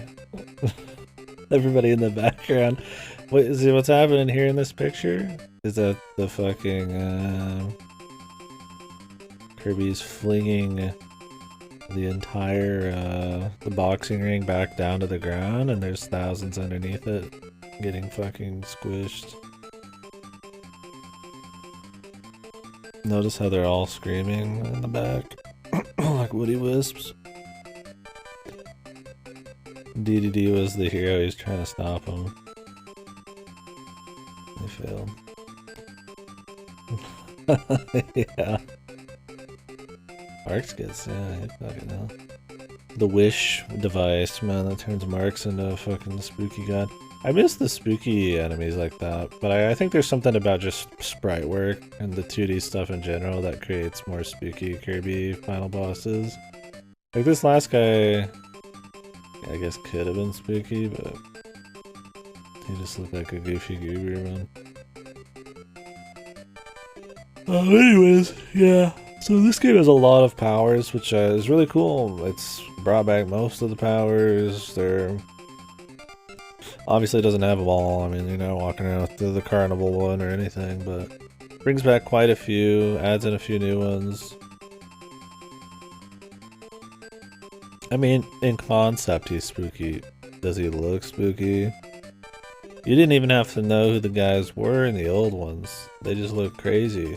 Everybody in the background. What's happening here in this picture? Is that the fucking Kirby's flinging the entire the boxing ring back down to the ground, and there's thousands underneath it getting fucking squished. Notice how they're all screaming in the back like Woody Wisps. DDD was the hero, he's trying to stop him. They failed. Yeah. Marks gets, yeah, he fucking hell. The wish device, man, that turns Marks into a fucking spooky god. I miss the spooky enemies like that, but I think there's something about just sprite work and the 2D stuff in general that creates more spooky Kirby final bosses. Like this last guy, I guess could have been spooky, but he just looked like a goofy goober, man. Anyways, yeah. So this game has a lot of powers, which is really cool. It's brought back most of the powers. They're obviously it doesn't have them all. I mean, you're not walking around with the carnival one or anything, but brings back quite a few, adds in a few new ones. I mean, in concept, he's spooky. Does he look spooky? You didn't even have to know who the guys were in the old ones. They just look crazy.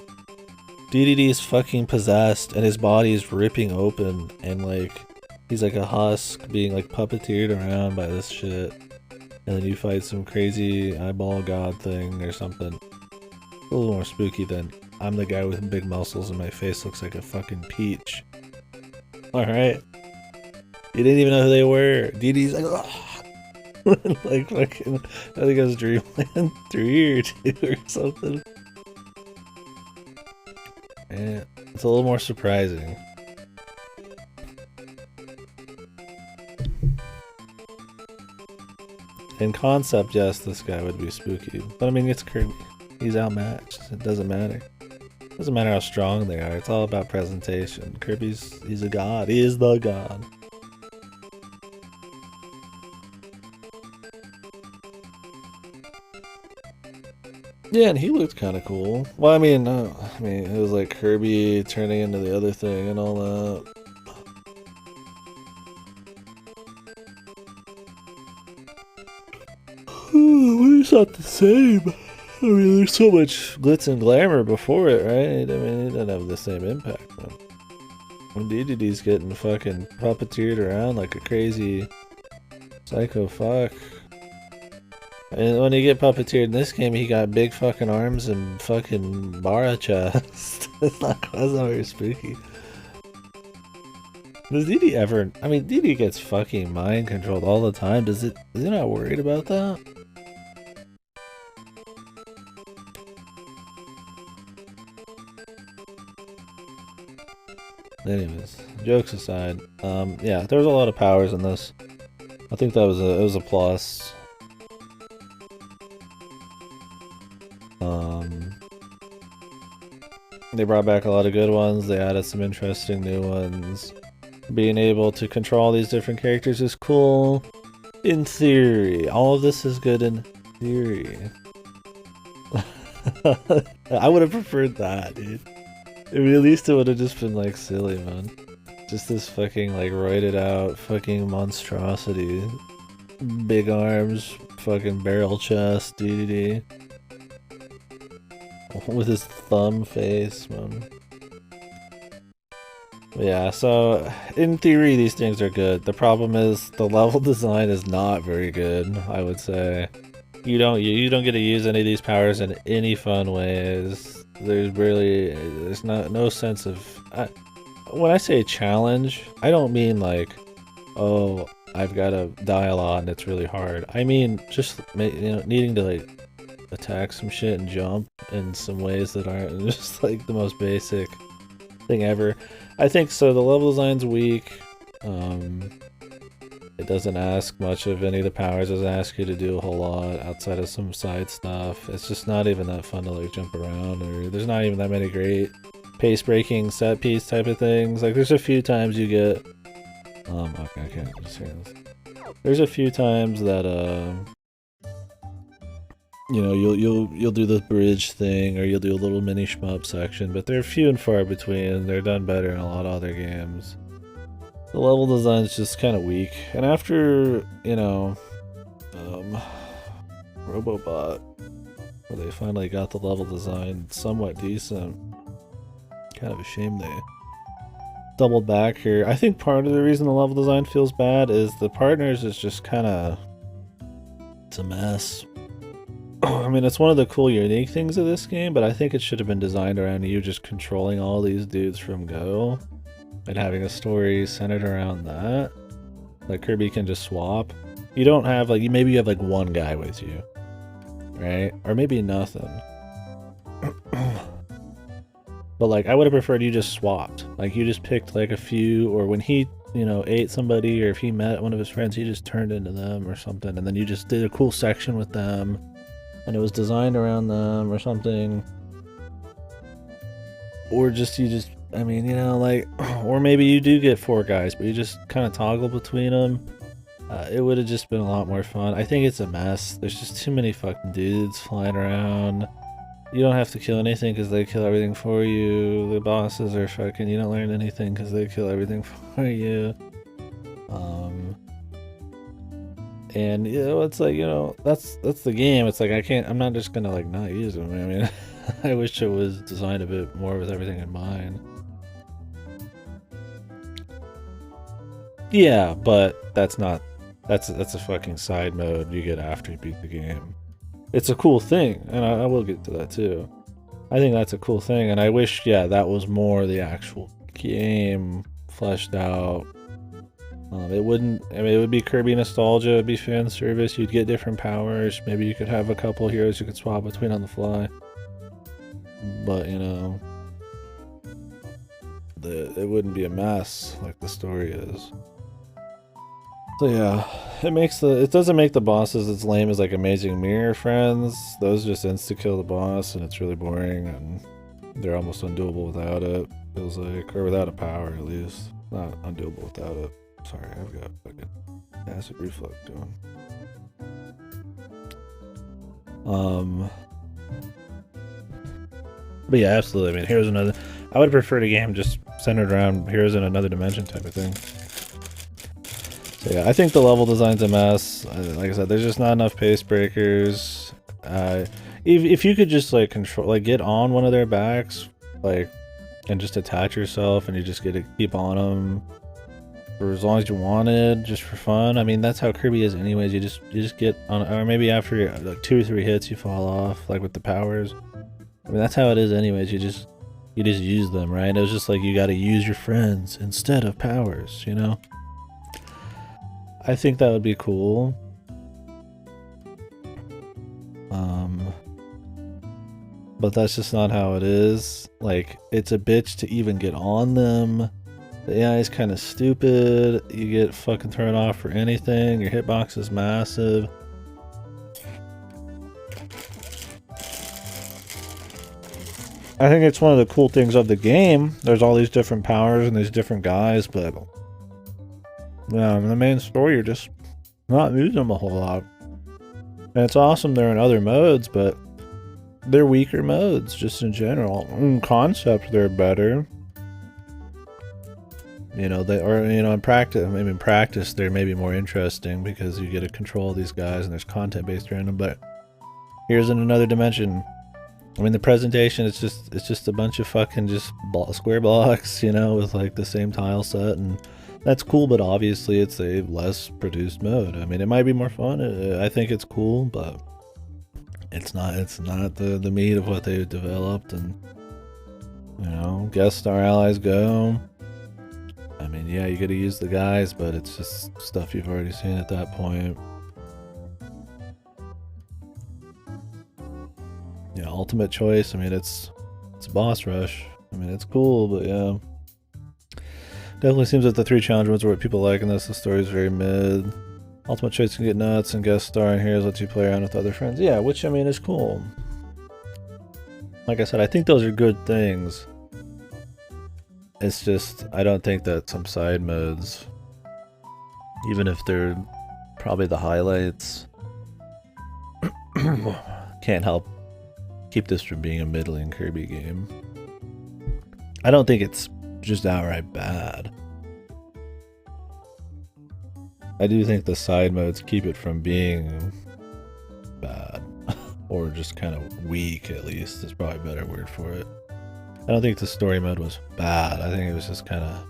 DDD is fucking possessed, and his body is ripping open, and like, he's like a husk being like puppeteered around by this shit. And then you fight some crazy eyeball god thing or something. A little more spooky than I'm the guy with big muscles and my face looks like a fucking peach. Alright. You didn't even know who they were. DD's like, oh. Like fucking, I think it was Dreamland 3 or 2 or something. Yeah, it's a little more surprising. In concept, yes, this guy would be spooky. But I mean, it's Kirby. He's outmatched. It doesn't matter. It doesn't matter how strong they are. It's all about presentation. He's a god. He is the god. Yeah, and he looked kind of cool. Well, I mean, it was like Kirby turning into the other thing and all that. It's not the same. I mean, there's so much glitz and glamour before it, right? I mean, it doesn't have the same impact, man. When DDD's getting fucking puppeteered around like a crazy psycho fuck. And when you get puppeteered in this game, he got big fucking arms and fucking bara chest. It's not very spooky. Does DD ever... I mean, DD gets fucking mind controlled all the time. Is he not worried about that? Anyways, jokes aside, yeah, there was a lot of powers in this. I think that was it was a plus. They brought back a lot of good ones. They added some interesting new ones. Being able to control these different characters is cool. In theory, all of this is good in theory. I would have preferred that, dude. I mean, at least it would have just been like silly, man. Just this fucking like roided out fucking monstrosity. Big arms, fucking barrel chest, DDD. With his thumb face, man. Yeah, so in theory these things are good. The problem is the level design is not very good, I would say. You don't get to use any of these powers in any fun ways. There's no sense of when I say challenge, I don't mean like, oh, I've got to die a lot and it's really hard. I mean just needing to like attack some shit and jump in some ways that aren't just like the most basic thing ever. I think so. The level design's weak. It doesn't ask much of any of the powers. It doesn't ask you to do a whole lot outside of some side stuff. It's just not even that fun to like jump around, or there's not even that many great pace breaking set piece type of things. Like there's a few times you get okay, I can't just hear this. There's a few times that you know, you'll do the bridge thing, or you'll do a little mini shmup section, but they're few and far between. They're done better in a lot of other games. The level design's just kind of weak, and after, you know, Robobot, where they finally got the level design somewhat decent, kind of a shame they doubled back here. I think part of the reason the level design feels bad is the partners is just kind of, it's a mess. I mean, it's one of the cool, unique things of this game, but I think it should have been designed around you just controlling all these dudes from go and having a story centered around that. Like, Kirby can just swap. You don't have, like, maybe you have, like, one guy with you, right? Or maybe nothing. But, like, I would have preferred you just swapped. Like, you just picked, like, a few, or when he, you know, ate somebody, or if he met one of his friends, he just turned into them or something, and then you just did a cool section with them. And it was designed around them or something. Or just, I mean, you know, like, or maybe you do get 4 guys, but you just kind of toggle between them. It would have just been a lot more fun. I think it's a mess. There's just too many fucking dudes flying around. You don't have to kill anything because they kill everything for you. The bosses are fucking, you don't learn anything because they kill everything for you. And, you know, it's like, you know, that's the game. It's like, I'm not just gonna, like, not use them. I mean, I wish it was designed a bit more with everything in mind. Yeah, but that's a fucking side mode you get after you beat the game. It's a cool thing, and I will get to that too. I think that's a cool thing, and I wish, yeah, that was more the actual game fleshed out. It wouldn't, I mean, it would be Kirby nostalgia, it'd be fan service, you'd get different powers, maybe you could have a couple heroes you could swap between on the fly. But, you know, it wouldn't be a mess like the story is. So yeah, it doesn't make the bosses as lame as like Amazing Mirror Friends. Those just insta-kill the boss and it's really boring and they're almost undoable without it, feels like, or without a power at least. Not undoable without it. Sorry, I've got fucking acid reflux going. But yeah, absolutely. I mean, Heroes in Another. I would prefer a game just centered around Heroes in Another Dimension type of thing. So yeah, I think the level design's a mess. Like I said, there's just not enough pace breakers. If you could just like get on one of their backs, like, and just attach yourself, and you just get to keep on them for as long as you wanted, just for fun. I mean, that's how Kirby is anyways. You just get on, or maybe after like 2 or 3 hits you fall off, like with the powers. I mean, that's how it is anyways. You just use them, right? It was just like you got to use your friends instead of powers, you know? I think that would be cool. But that's just not how it is. Like, it's a bitch to even get on them. The AI is kind of stupid. You get fucking thrown off for anything. Your hitbox is massive. I think it's one of the cool things of the game. There's all these different powers and these different guys, but yeah, in the main story, you're just not using them a whole lot. And it's awesome they're in other modes, but they're weaker modes just in general. In concept, they're better. You know, they or you know in practice, maybe in practice they're maybe more interesting because you get to control these guys and there's content based around them. But here's in another dimension. I mean, the presentation it's just a bunch of fucking just square blocks, you know, with like the same tile set, and that's cool. But obviously, it's a less produced mode. I mean, it might be more fun. I think it's cool, but it's not the meat of what they've developed. And you know, guest star allies go. I mean, yeah, you gotta use the guys, but it's just stuff you've already seen at that point. Yeah, ultimate choice. I mean, it's boss rush. I mean, it's cool, but yeah. Definitely seems that the 3 challenge modes are what people like in this. The story's very mid. Ultimate choice can get nuts, and guest star in here lets you play around with other friends. Yeah, which I mean is cool. Like I said, I think those are good things. It's just, I don't think that some side modes, even if they're probably the highlights, can't help keep this from being a middling Kirby game. I don't think it's just outright bad. I do think the side modes keep it from being bad. Or just kind of weak, at least, is probably a better word for it. I don't think the story mode was bad. I think it was just kind of,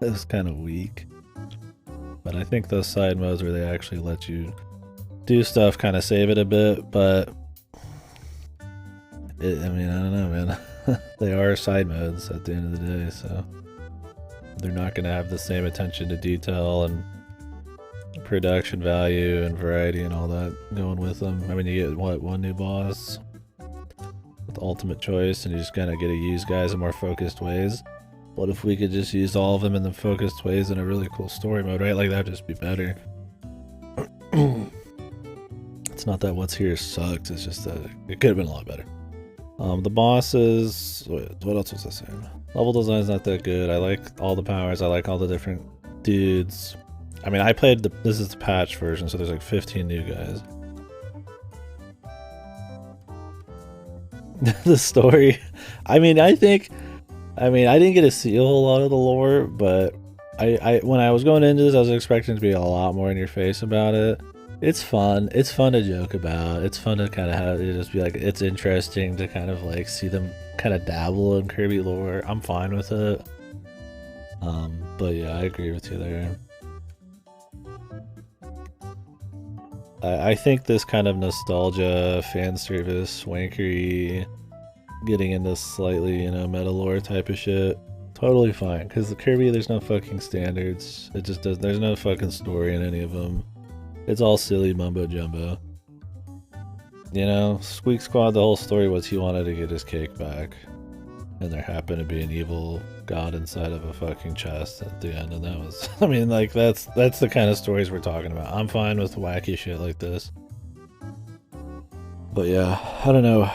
it was kind of weak. But I think those side modes where they actually let you do stuff kind of save it a bit, but I mean, I don't know, man. They are side modes at the end of the day, so they're not going to have the same attention to detail and production value and variety and all that going with them. I mean, you get, what, 1 new boss with ultimate choice, and you just kind of get to use guys in more focused ways. What if we could just use all of them in the focused ways in a really cool story mode, right? Like, that'd just be better. It's not that what's here sucks, it's just that it could have been a lot better. The bosses, what else was I saying? Level design's not that good. I like all the powers, I like all the different dudes. I mean, I played this is the patch version, so there's like 15 new guys. The story, I mean, I didn't get to see a whole lot of the lore, but when I was going into this, I was expecting to be a lot more in your face about it. It's fun. It's fun to joke about. It's fun to kind of have it just be like, it's interesting to kind of like see them kind of dabble in Kirby lore. I'm fine with it. But yeah, I agree with you there. I think this kind of nostalgia, fan service, wankery, getting into slightly, you know, meta lore type of shit, totally fine. Because the Kirby, there's no fucking standards. It just does. There's no fucking story in any of them. It's all silly mumbo jumbo. You know, Squeak Squad, the whole story was he wanted to get his cake back. And there happened to be an evil god inside of a fucking chest at the end, and that was, I mean, like, that's the kind of stories we're talking about. I'm fine with wacky shit like this. But yeah, I don't know.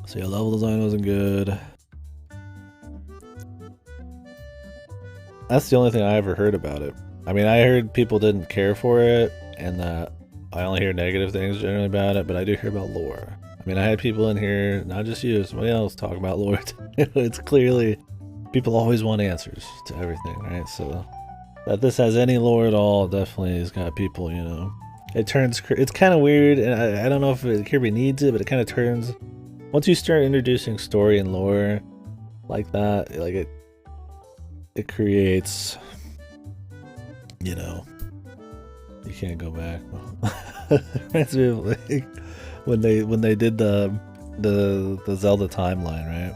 So yeah, level design wasn't good. That's the only thing I ever heard about it. I mean, I heard people didn't care for it, and that I only hear negative things generally about it, but I do hear about lore. I mean, I had people in here, not just you, somebody else, talk about lore. It's clearly, people always want answers to everything, right? So, that this has any lore at all definitely has got people, you know. It's kind of weird, and I don't know if Kirby needs it, but it kind of turns, once you start introducing story and lore like that, like it creates, you know, you can't go back. Reminds me of like when they did the Zelda timeline, right?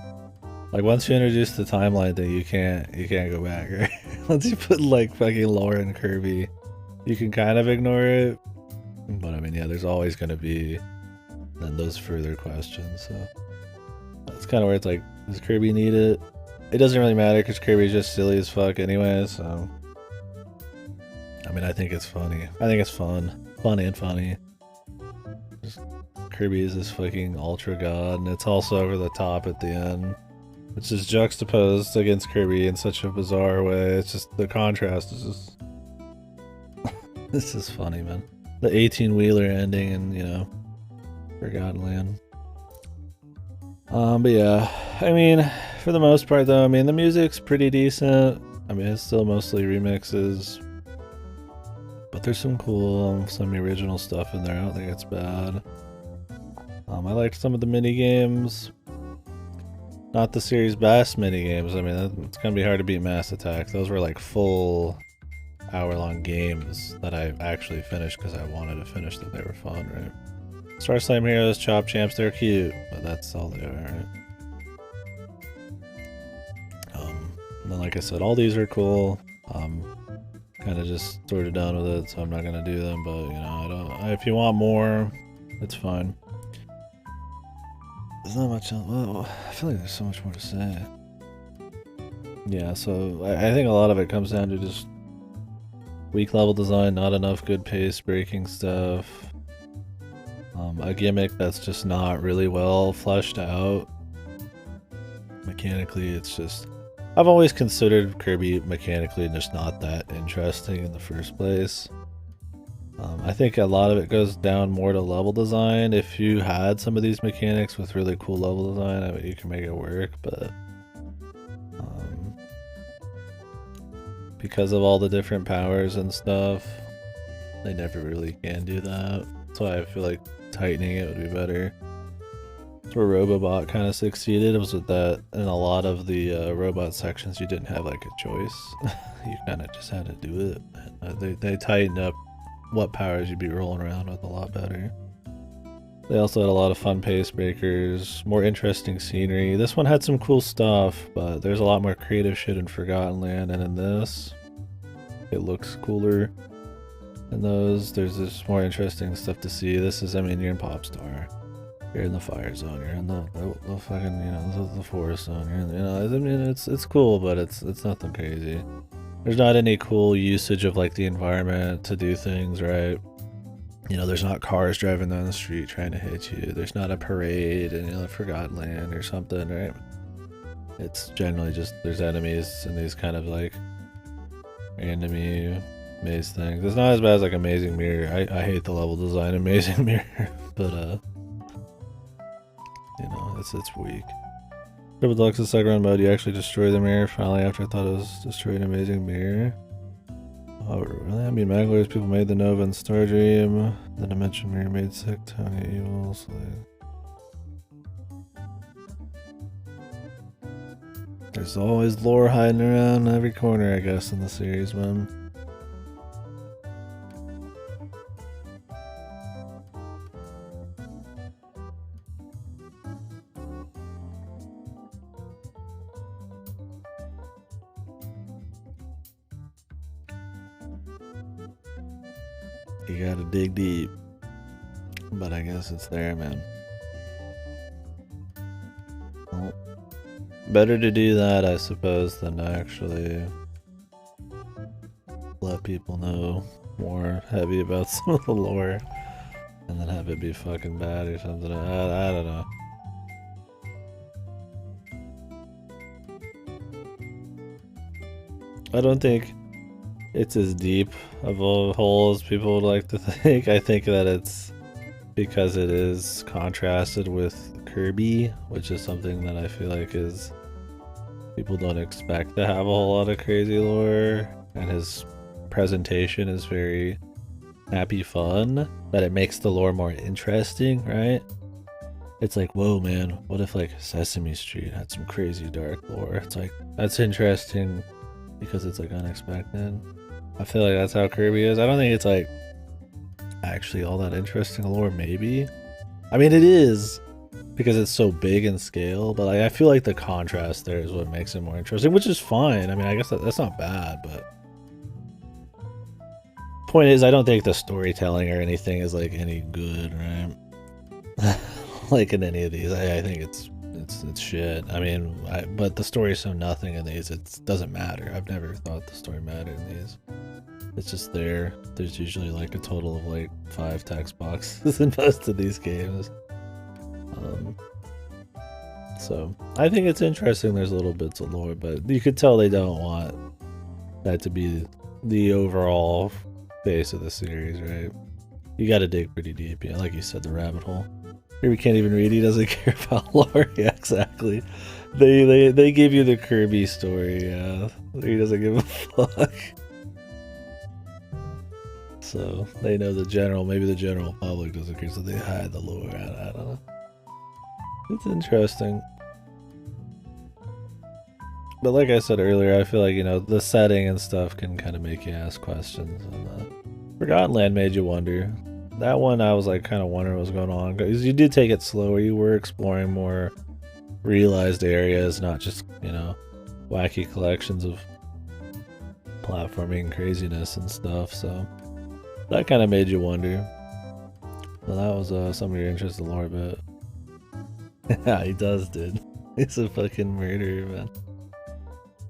Like once you introduce the timeline thing, you can't go back, right? Once you put like fucking lore in Kirby, you can kind of ignore it. But I mean, yeah, there's always gonna be then those further questions. So that's kind of where it's like, does Kirby need it? It doesn't really matter because Kirby's just silly as fuck anyway. So I mean, I think it's funny. I think it's fun, and funny. Just, Kirby is this fucking ultra god, and it's also over the top at the end, which is juxtaposed against Kirby in such a bizarre way. It's just the contrast is just this is funny, man. The 18-wheeler ending and, you know, Forgotten Land. But yeah, I mean, for For the most part, though, I mean, the music's pretty decent. I mean, it's still mostly remixes. But there's some cool, semi-original stuff in there. I don't think it's bad. I liked some of the mini-games. Not the series' best mini-games. I mean, it's gonna be hard to beat Mass Attack. Those were like full hour-long games that I actually finished because I wanted to finish them. They were fun, right? Star Slam Heroes, Chop Champs, they're cute, but that's all they are, right? And then, like I said, all these are cool. Kind of just sort of done with it, so I'm not gonna do them. But you know, if you want more, it's fine. There's not much else. Well, I feel like there's so much more to say. Yeah, so I think a lot of it comes down to just weak level design, not enough good pace breaking stuff. A gimmick that's just not really well fleshed out. Mechanically, it's just... I've always considered Kirby mechanically just not that interesting in the first place. I think a lot of it goes down more to level design. If you had some of these mechanics with really cool level design, I mean, you can make it work, but because of all the different powers and stuff, they never really can do that. That's why I feel like tightening it would be better. That's where Robobot kind of succeeded. It was with that in a lot of the robot sections you didn't have like a choice. You kind of just had to do it. They tightened up what powers you'd be rolling around with a lot better. They also had a lot of fun pace breakers, more interesting scenery. This one had some cool stuff, but there's a lot more creative shit in Forgotten Land, and in this, it looks cooler. In those, there's just more interesting stuff to see. This is, I mean, you're in Popstar. You're in the fire zone. You're in the fucking, you know, the forest zone. You're in, you know, I mean, it's cool, but it's nothing crazy. There's not any cool usage of like the environment to do things, right? You know, there's not cars driving down the street trying to hit you. There's not a parade in, you know, Forgotten Land or something, right? It's generally just there's enemies and these kind of like randomy maze things. It's not as bad as like Amazing Mirror. I hate the level design in Amazing Mirror, but you know, it's weak. Triple Deluxe's second run mode, you actually destroy the mirror finally after I thought it was destroying Amazing Mirror. Oh, really? I mean, Maglor's people made the Nova and Star Dream. The Dimension Mirror made sick Tony Evils. Like... There's always lore hiding around every corner, I guess, in the series, man. You gotta dig deep, but I guess it's there, man. Well, better to do that, I suppose, than to actually let people know more heavy about some of the lore and then have it be fucking bad or something. I don't know. I don't think it's as deep of a hole as people would like to think. I think that it's because it is contrasted with Kirby, which is something that I feel like is people don't expect to have a whole lot of crazy lore, and his presentation is very happy fun, that it makes the lore more interesting, right? It's like, whoa man, what if like Sesame Street had some crazy dark lore? It's like, that's interesting because it's like unexpected. I feel like that's how Kirby is. I don't think it's like actually all that interesting lore, maybe. I mean, it is because it's so big in scale, but like, I feel like the contrast there is what makes it more interesting, which is fine. I mean, I guess that's not bad, but point is, I don't think the storytelling or anything is like any good, right? Like in any of these, I think it's shit. I mean, but the story is so nothing in these, it doesn't matter. I've never thought the story mattered in these. It's just there. There's usually like a total of like 5 text boxes in most of these games. So I think it's interesting there's little bits of lore, but you could tell they don't want that to be the overall face of the series, right? You gotta dig pretty deep, yeah, like you said, the rabbit hole. Kirby can't even read. He doesn't care about lore. Yeah, exactly. They give you the Kirby story. Yeah, he doesn't give a fuck. So they know the general. Maybe the general public doesn't care, so they hide the lore. I don't know. It's interesting. But like I said earlier, I feel like, you know, the setting and stuff can kind of make you ask questions. And Forgotten Land made you wonder. That one I was like kind of wondering what was going on, because you did take it slower. You were exploring more realized areas, not just, you know, wacky collections of platforming craziness and stuff. So that kind of made you wonder. So that was some of your interest in lore, but yeah, he does, dude. He's a fucking murderer, man.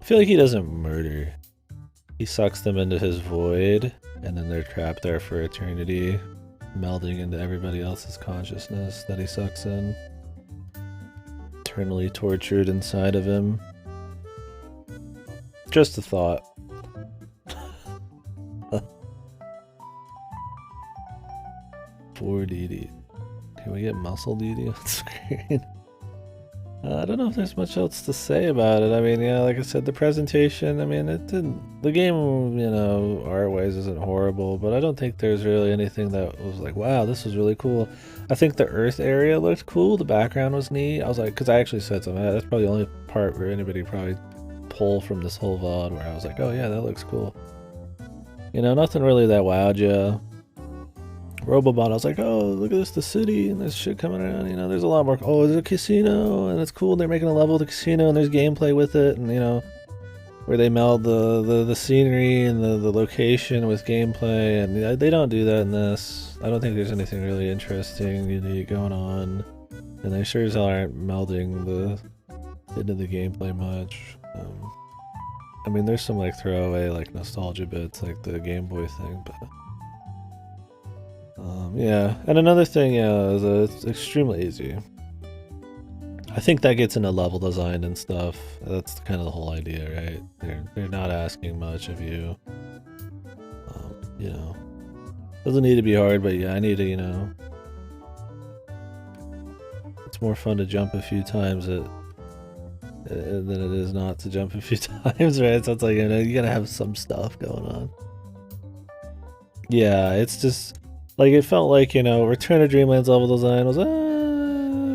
I feel like he doesn't murder. He sucks them into his void, and then they're trapped there for eternity, melding into everybody else's consciousness that he sucks in. Eternally tortured inside of him. Just a thought. For DD. Can we get muscle DD on screen? I don't know if there's much else to say about it. I mean, yeah, like I said, the presentation, I mean, it didn't... The game, you know, art-wise isn't horrible, but I don't think there's really anything that was like, wow, this was really cool. I think the Earth area looked cool. The background was neat. I was like, because I actually said something. That's probably the only part where anybody probably pull from this whole VOD where I was like, oh yeah, that looks cool. You know, nothing really that wowed you. Robobot, I was like, oh, look at this, the city, and there's shit coming around, you know, there's a lot more. Oh, there's a casino, and it's cool, they're making a level of the casino, and there's gameplay with it, and, you know, where they meld the scenery and the location with gameplay, and they don't do that in this. I don't think there's anything really interesting, unique going on, and they sure as hell aren't melding into the gameplay much. I mean, there's some, like, throwaway, like, nostalgia bits, like the Game Boy thing, but... yeah, and another thing, yeah, is it's extremely easy. I think that gets into level design and stuff. That's kind of the whole idea, right? They're not asking much of you. You know, doesn't need to be hard, but yeah, I need to, you know. It's more fun to jump a few times than it is not to jump a few times, right? So it's like, you know, you gotta have some stuff going on. Yeah, it's just. Like, it felt like, you know, Return of Dreamland's level design was,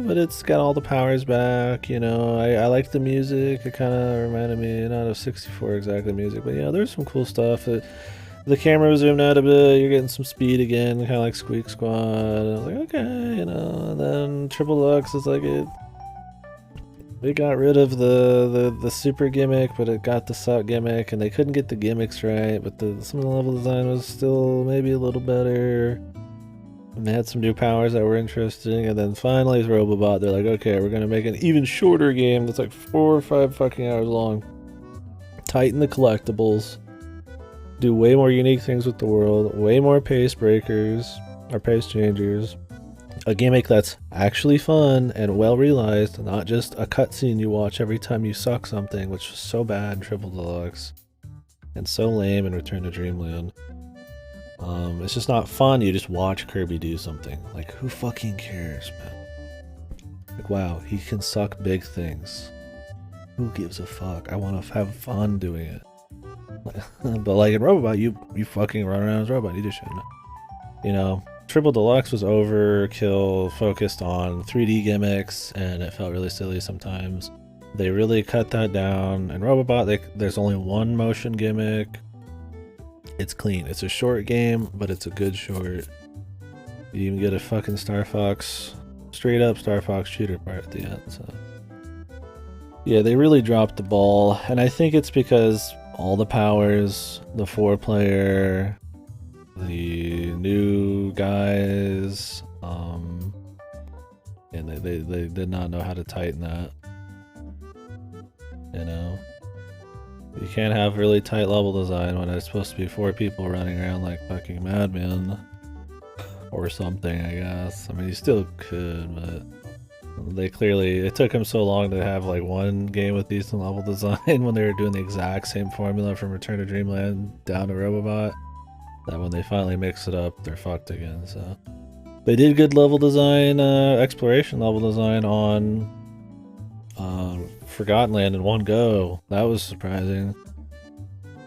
but it's got all the powers back, you know. I liked the music. It kind of reminded me, not of 64 exactly music, but, you know, there's some cool stuff. The camera was zoomed out a bit. You're getting some speed again, kind of like Squeak Squad. And I was like, okay, you know. And then Triple Deluxe is like, it got rid of the super gimmick, but it got the suck gimmick, and they couldn't get the gimmicks right, but some of the level design was still maybe a little better. And they had some new powers that were interesting, and then finally with Robobot, they're like, okay, we're gonna make an even shorter game that's like 4 or 5 fucking hours long. Tighten the collectibles. Do way more unique things with the world, way more pace breakers, or pace changers. A gimmick that's actually fun and well realized, not just a cutscene you watch every time you suck something, which was so bad in Triple Deluxe, and so lame in Return to Dreamland. It's just not fun. You just watch Kirby do something. Like, who fucking cares, man? Like, wow, he can suck big things. Who gives a fuck? I want to have fun doing it. But like in Robobot, you fucking run around as Robot. You just shouldn't. You know, Triple Deluxe was overkill, focused on 3D gimmicks, and it felt really silly sometimes. They really cut that down. In Robobot, there's only one motion gimmick. It's clean. It's a short game, but it's a good short. You even get a fucking Star Fox, straight up Star Fox shooter part at the end. So yeah, they really dropped the ball, and I think it's because all the powers, the 4-player, the new guys, and they did not know how to tighten that. You know, you can't have really tight level design when it's supposed to be 4 people running around like fucking madmen or something, I guess. I mean, you still could, but they clearly, it took them so long to have like one game with decent level design when they were doing the exact same formula from Return to Dreamland down to Robobot, that when they finally mix it up, they're fucked again. So They did good level design, exploration level design on Forgotten Land in one go. That was surprising.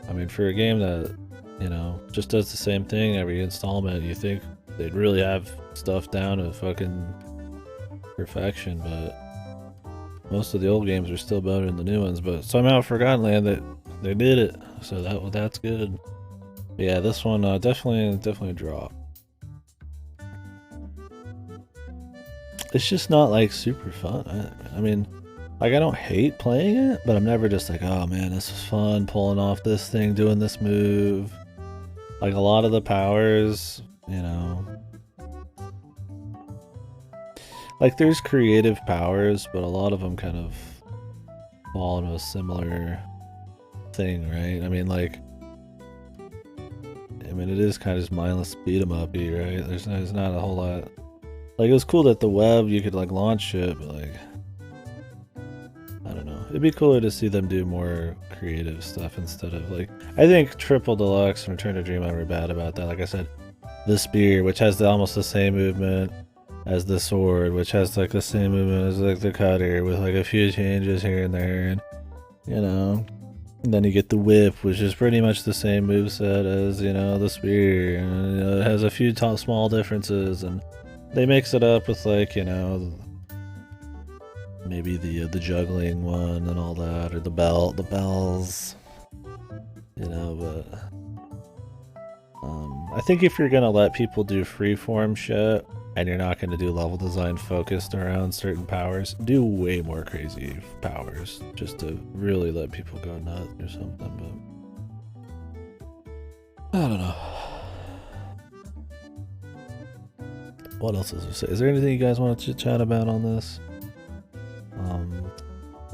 I mean, for a game that, you know, just does the same thing every installment, you think they'd really have stuff down to fucking perfection, but most of the old games are still better than the new ones. But somehow Forgotten Land, that they did it, so that's good. But yeah, this one definitely a drop. It's just not like super fun. I mean, like I don't hate playing it, but I'm never just like, oh man, this is fun pulling off this thing, doing this move. Like a lot of the powers, you know, like there's creative powers, but a lot of them kind of fall into a similar thing, right? I mean, it is kind of just mindless beat 'em uppy, right? There's not a whole lot. Like, it was cool that the web, you could, like, launch shit, but, like, I don't know. It'd be cooler to see them do more creative stuff instead of, like, I think Triple Deluxe and Return to Dreamland were bad about that. Like I said, the spear, which has almost the same movement as the sword, which has, like, the same movement as, like, the cutter, with, like, a few changes here and there, and, you know. And then you get the whip, which is pretty much the same moveset as, you know, the spear, and, you know, it has a few small differences, and they mix it up with, like, you know, maybe the juggling one and all that, or the bells, you know. But I think if you're gonna let people do freeform shit and you're not gonna do level design focused around certain powers, do way more crazy powers just to really let people go nuts or something. But I don't know. What else is there to say? Is there anything you guys want to chat about on this?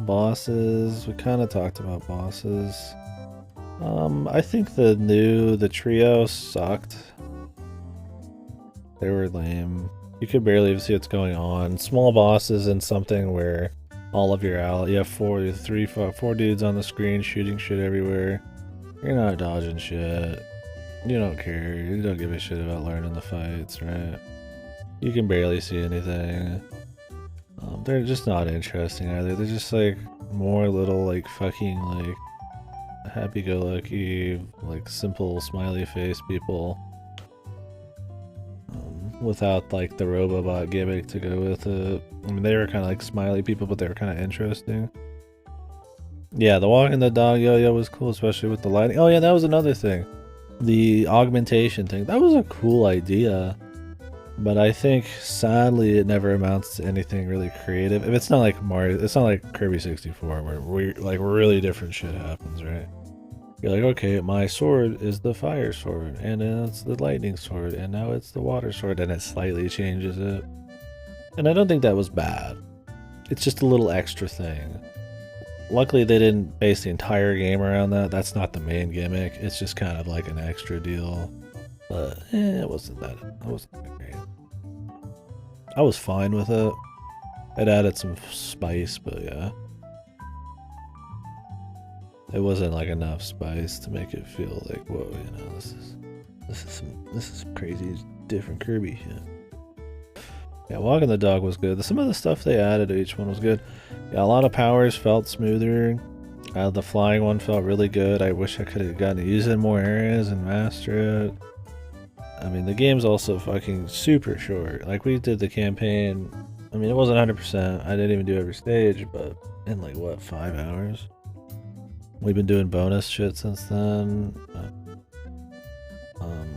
Bosses. We kind of talked about bosses. I think the trio sucked. They were lame. You could barely even see what's going on. Small bosses in something where all of your you have four dudes on the screen shooting shit everywhere. You're not dodging shit. You don't care. You don't give a shit about learning the fights, right? You can barely see anything. They're just not interesting either. They're just like more little like fucking like happy-go-lucky, like simple smiley face people. Without like the Robobot gimmick to go with it. I mean, they were kind of like smiley people, but they were kind of interesting. Yeah, the walking the dog yo-yo was cool, especially with the lighting. Oh yeah, that was another thing. The augmentation thing. That was a cool idea. But I think, sadly, it never amounts to anything really creative. If it's not like Mario, it's not like Kirby 64, where like really different shit happens, right? You're like, okay, my sword is the fire sword, and then it's the lightning sword, and now it's the water sword, and it slightly changes it. And I don't think that was bad. It's just a little extra thing. Luckily, they didn't base the entire game around that. That's not the main gimmick. It's just kind of like an extra deal. But it wasn't that great. I was fine with it. It added some spice, but yeah. It wasn't like enough spice to make it feel like, whoa, you know, this is some crazy different Kirby shit. Yeah, walking the dog was good. Some of the stuff they added to each one was good. Yeah, a lot of powers felt smoother. The flying one felt really good. I wish I could have gotten to use it in more areas and master it. I mean, the game's also fucking super short. Like, we did the campaign, I mean, it wasn't 100%. I didn't even do every stage, but in like, what, 5 hours? We've been doing bonus shit since then.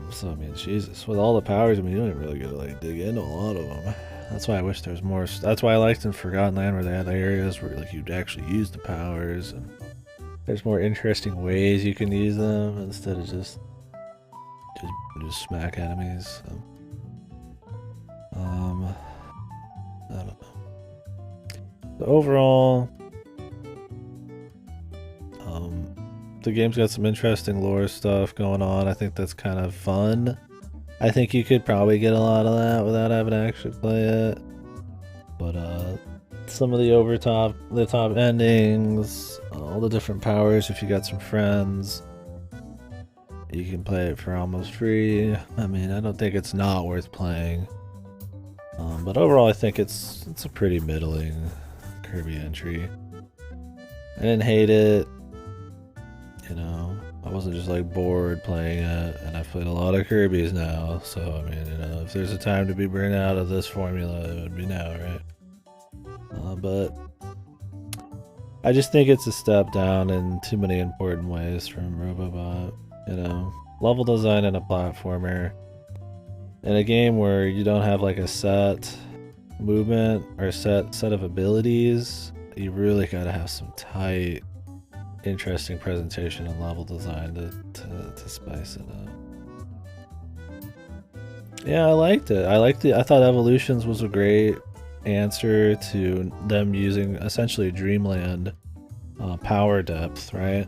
So, I mean, Jesus. With all the powers, I mean, you don't really get to, like, dig into a lot of them. That's why I wish there was more. That's why I liked in Forgotten Land where they had areas where, like, you'd actually use the powers. And there's more interesting ways you can use them instead of just smack enemies. So. I don't know. So overall, the game's got some interesting lore stuff going on. I think that's kind of fun. I think you could probably get a lot of that without having to actually play it. But some of the top endings, all the different powers. If you got some friends, you can play it for almost free. I mean, I don't think it's not worth playing. But overall, I think it's a pretty middling Kirby entry. I didn't hate it. You know, I wasn't just like bored playing it, and I've played a lot of Kirby's now. So I mean, you know, if there's a time to be burned out of this formula, it would be now, right? But I just think it's a step down in too many important ways from Robobot. You know, level design in a platformer. In a game where you don't have like a set movement or set of abilities, you really gotta have some tight, interesting presentation and level design to spice it up. Yeah, I liked it. I thought Evolutions was a great answer to them using essentially Dreamland power depth, right?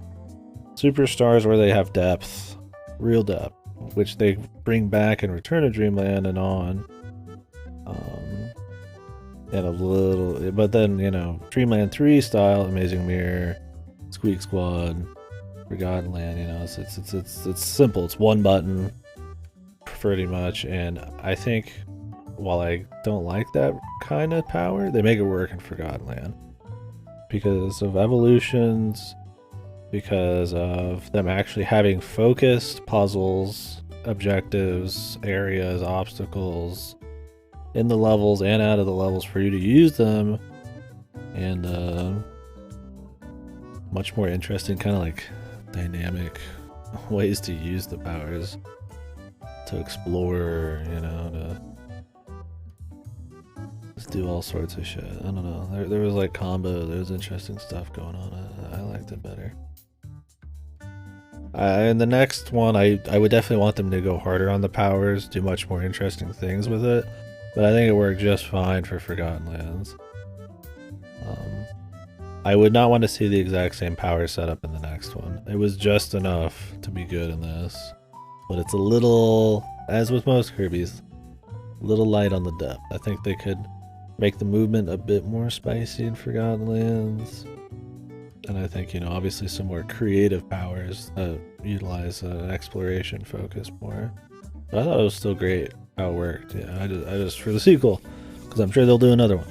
Superstars where they have depth, real depth, which they bring back in Return of Dreamland and on. And a little, but then, you know, Dreamland 3 style, Amazing Mirror, Squeak Squad, Forgotten Land, you know, it's simple. It's one button, pretty much, and I think while I don't like that kind of power, they make it work in Forgotten Land. Because of evolutions, because of them actually having focused puzzles, objectives, areas, obstacles in the levels and out of the levels for you to use them, and much more interesting kind of like dynamic ways to use the powers to explore, you know, to just do all sorts of shit. I don't know, there was like combo, there was interesting stuff going on. I liked it better. And the next one, I would definitely want them to go harder on the powers, do much more interesting things with it. But I think it worked just fine for Forgotten Lands. I would not want to see the exact same power setup in the next one. It was just enough to be good in this. But it's a little, as with most Kirby's, a little light on the depth. I think they could make the movement a bit more spicy in Forgotten Lands. And I think, you know, obviously some more creative powers that utilize an exploration focus more. But I thought it was still great how it worked. Yeah, I just for the sequel, because I'm sure they'll do another one.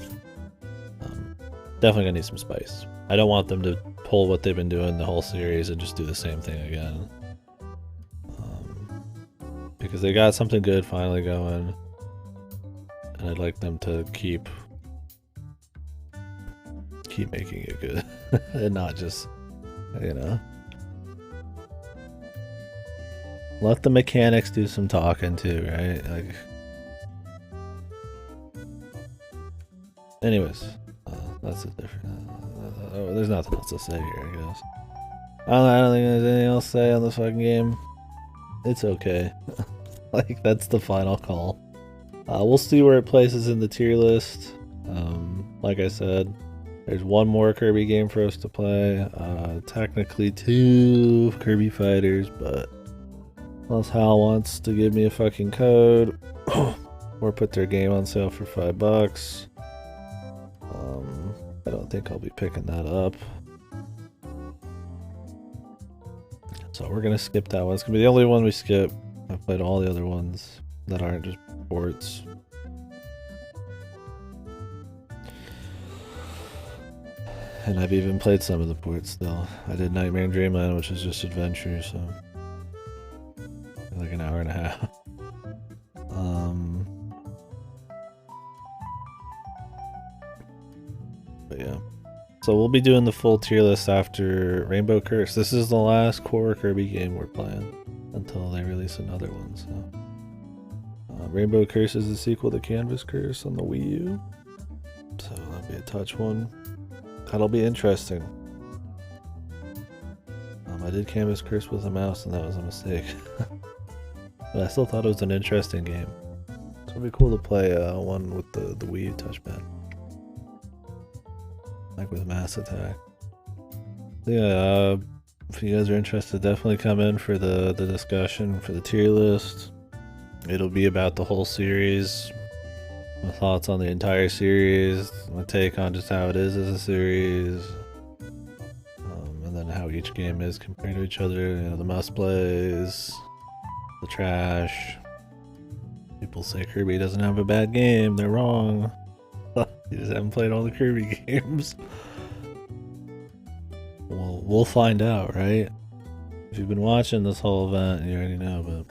Definitely gonna need some spice. I don't want them to pull what they've been doing the whole series and just do the same thing again. Because they got something good finally going, and I'd like them to keep making it good and not just, you know, let the mechanics do some talking too, right? Like, anyways, that's a different. There's nothing else to say here, I guess. I don't think there's anything else to say on this fucking game. It's okay. Like, that's the final call. We'll see where it places in the tier list. Like I said, there's one more Kirby game for us to play. Technically 2 Kirby fighters, but unless Hal wants to give me a fucking code or put their game on sale for $5. I don't think I'll be picking that up. So we're gonna skip that one. It's gonna be the only one we skip. I've played all the other ones that aren't just ports. And I've even played some of the ports still. I did Nightmare in Dreamland, which is just adventure, so like an hour and a half. But yeah. So we'll be doing the full tier list after Rainbow Curse. This is the last core Kirby game we're playing until they release another one. So Rainbow Curse is the sequel to Canvas Curse on the Wii U. So that'll be a touch one. That'll be interesting. I did Canvas Curse with a mouse and that was a mistake. But I still thought it was an interesting game. So it'd be cool to play one with the Wii U touchpad. Like with Mass Attack. Yeah, if you guys are interested, definitely come in for the discussion for the tier list. It'll be about the whole series. My thoughts on the entire series, my take on just how it is as a series, and then how each game is compared to each other, you know, the must plays, the trash, People say Kirby doesn't have a bad game. They're wrong. You just haven't played all the Kirby games. Well, we'll find out, right? If you've been watching this whole event, you already know, but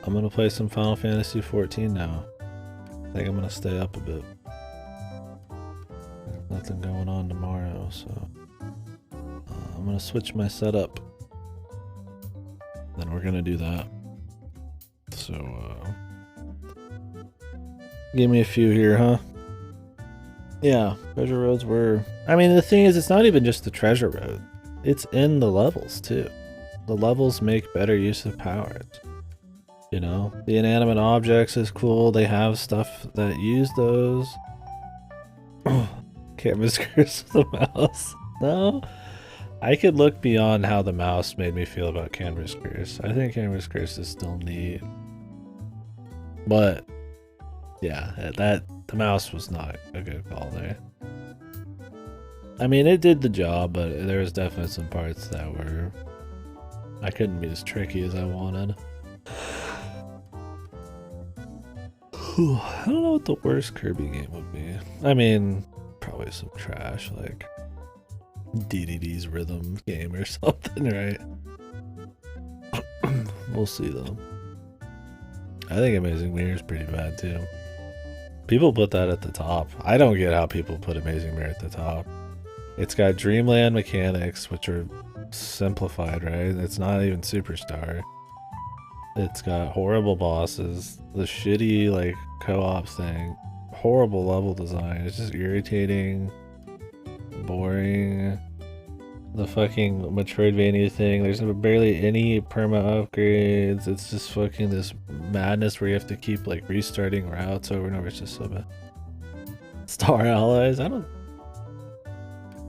I'm gonna play some Final Fantasy 14 now. I think I'm gonna stay up a bit. There's nothing going on tomorrow, so I'm gonna switch my setup. Then we're gonna do that. So, give me a few here, huh? Yeah, treasure roads were... I mean, the thing is, it's not even just the treasure road. It's in the levels, too. The levels make better use of powers. You know? The inanimate objects is cool. They have stuff that use those. Camera's curse with the mouse. No? I could look beyond how the mouse made me feel about Canvas Curse. I think Canvas Curse is still neat. But, yeah, the mouse was not a good call there. I mean, it did the job, but there was definitely some parts that were... I couldn't be as tricky as I wanted. I don't know what the worst Kirby game would be. I mean, probably some trash, like DDD's Rhythm game or something, right? We'll see, though. I think Amazing Mirror is pretty bad, too. People put that at the top. I don't get how people put Amazing Mirror at the top. It's got Dreamland mechanics, which are simplified, right? It's not even Superstar. It's got horrible bosses, the shitty, like, co-op thing, horrible level design. It's just irritating, boring. The fucking Metroidvania thing, there's barely any perma upgrades. It's just fucking this madness where you have to keep like restarting routes over and over. It's just so bad. Star Allies, I don't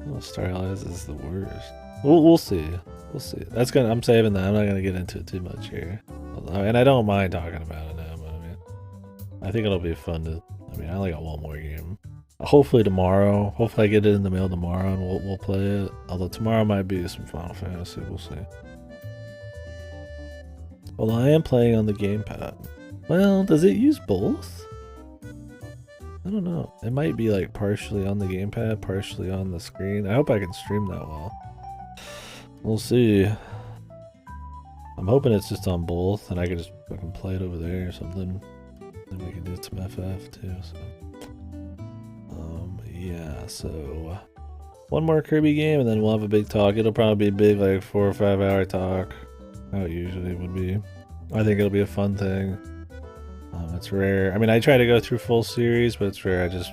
know. Star Allies is the worst. We'll see. We'll see. I'm saving that. I'm not gonna get into it too much here. And I don't mind talking about it now, but I mean, I think it'll be fun to. I mean, I only got one more game. Hopefully tomorrow. Hopefully I get it in the mail tomorrow and we'll play it. Although tomorrow might be some Final Fantasy. We'll see. Although I am playing on the gamepad. Well, does it use both? I don't know. It might be like partially on the gamepad, partially on the screen. I hope I can stream that well. We'll see. I'm hoping it's just on both and I can just fucking play it over there or something. Then we can do some FF too, so. Yeah, so one more Kirby game and then we'll have a big talk. It'll probably be a big, like 4 or 5 hour talk. How it usually would be. I think it'll be a fun thing. It's rare. I mean, I try to go through full series, but it's rare. I just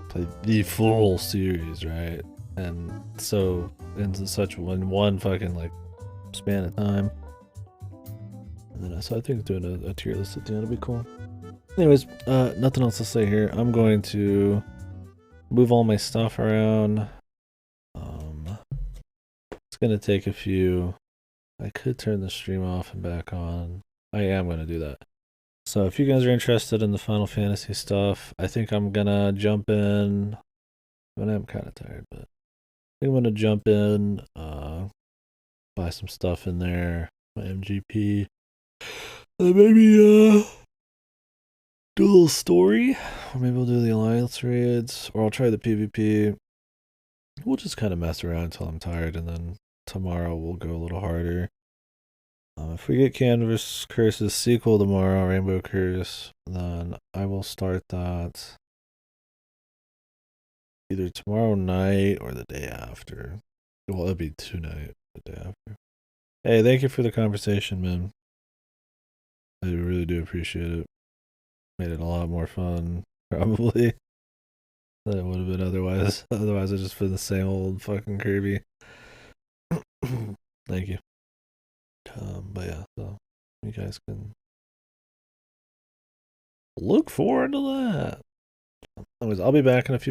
play the full series, right? And so in one fucking like span of time. And then so I think doing a tier list at the end will be cool. Anyways, nothing else to say here. I'm going to move all my stuff around. It's gonna take a few. I could turn the stream off and back on. I am gonna do that. So if you guys are interested in the Final Fantasy stuff, I think I'm gonna jump in. But I'm kind of tired, but I think I'm gonna jump in, buy some stuff in there, my MGP, and maybe do a little story, or maybe we'll do the alliance raids, or I'll try the PvP. We'll just kind of mess around until I'm tired, and then tomorrow we'll go a little harder. If we get Canvas Curse's sequel tomorrow, Rainbow Curse, then I will start that either tomorrow night or the day after. Well, it'll be tonight, the day after. Hey, thank you for the conversation, man. I really do appreciate it. Made it a lot more fun, probably, than it would have been otherwise. Otherwise, it's just been the same old fucking Kirby. Thank you. But yeah, so you guys can look forward to that. Anyways, I'll be back in a few minutes.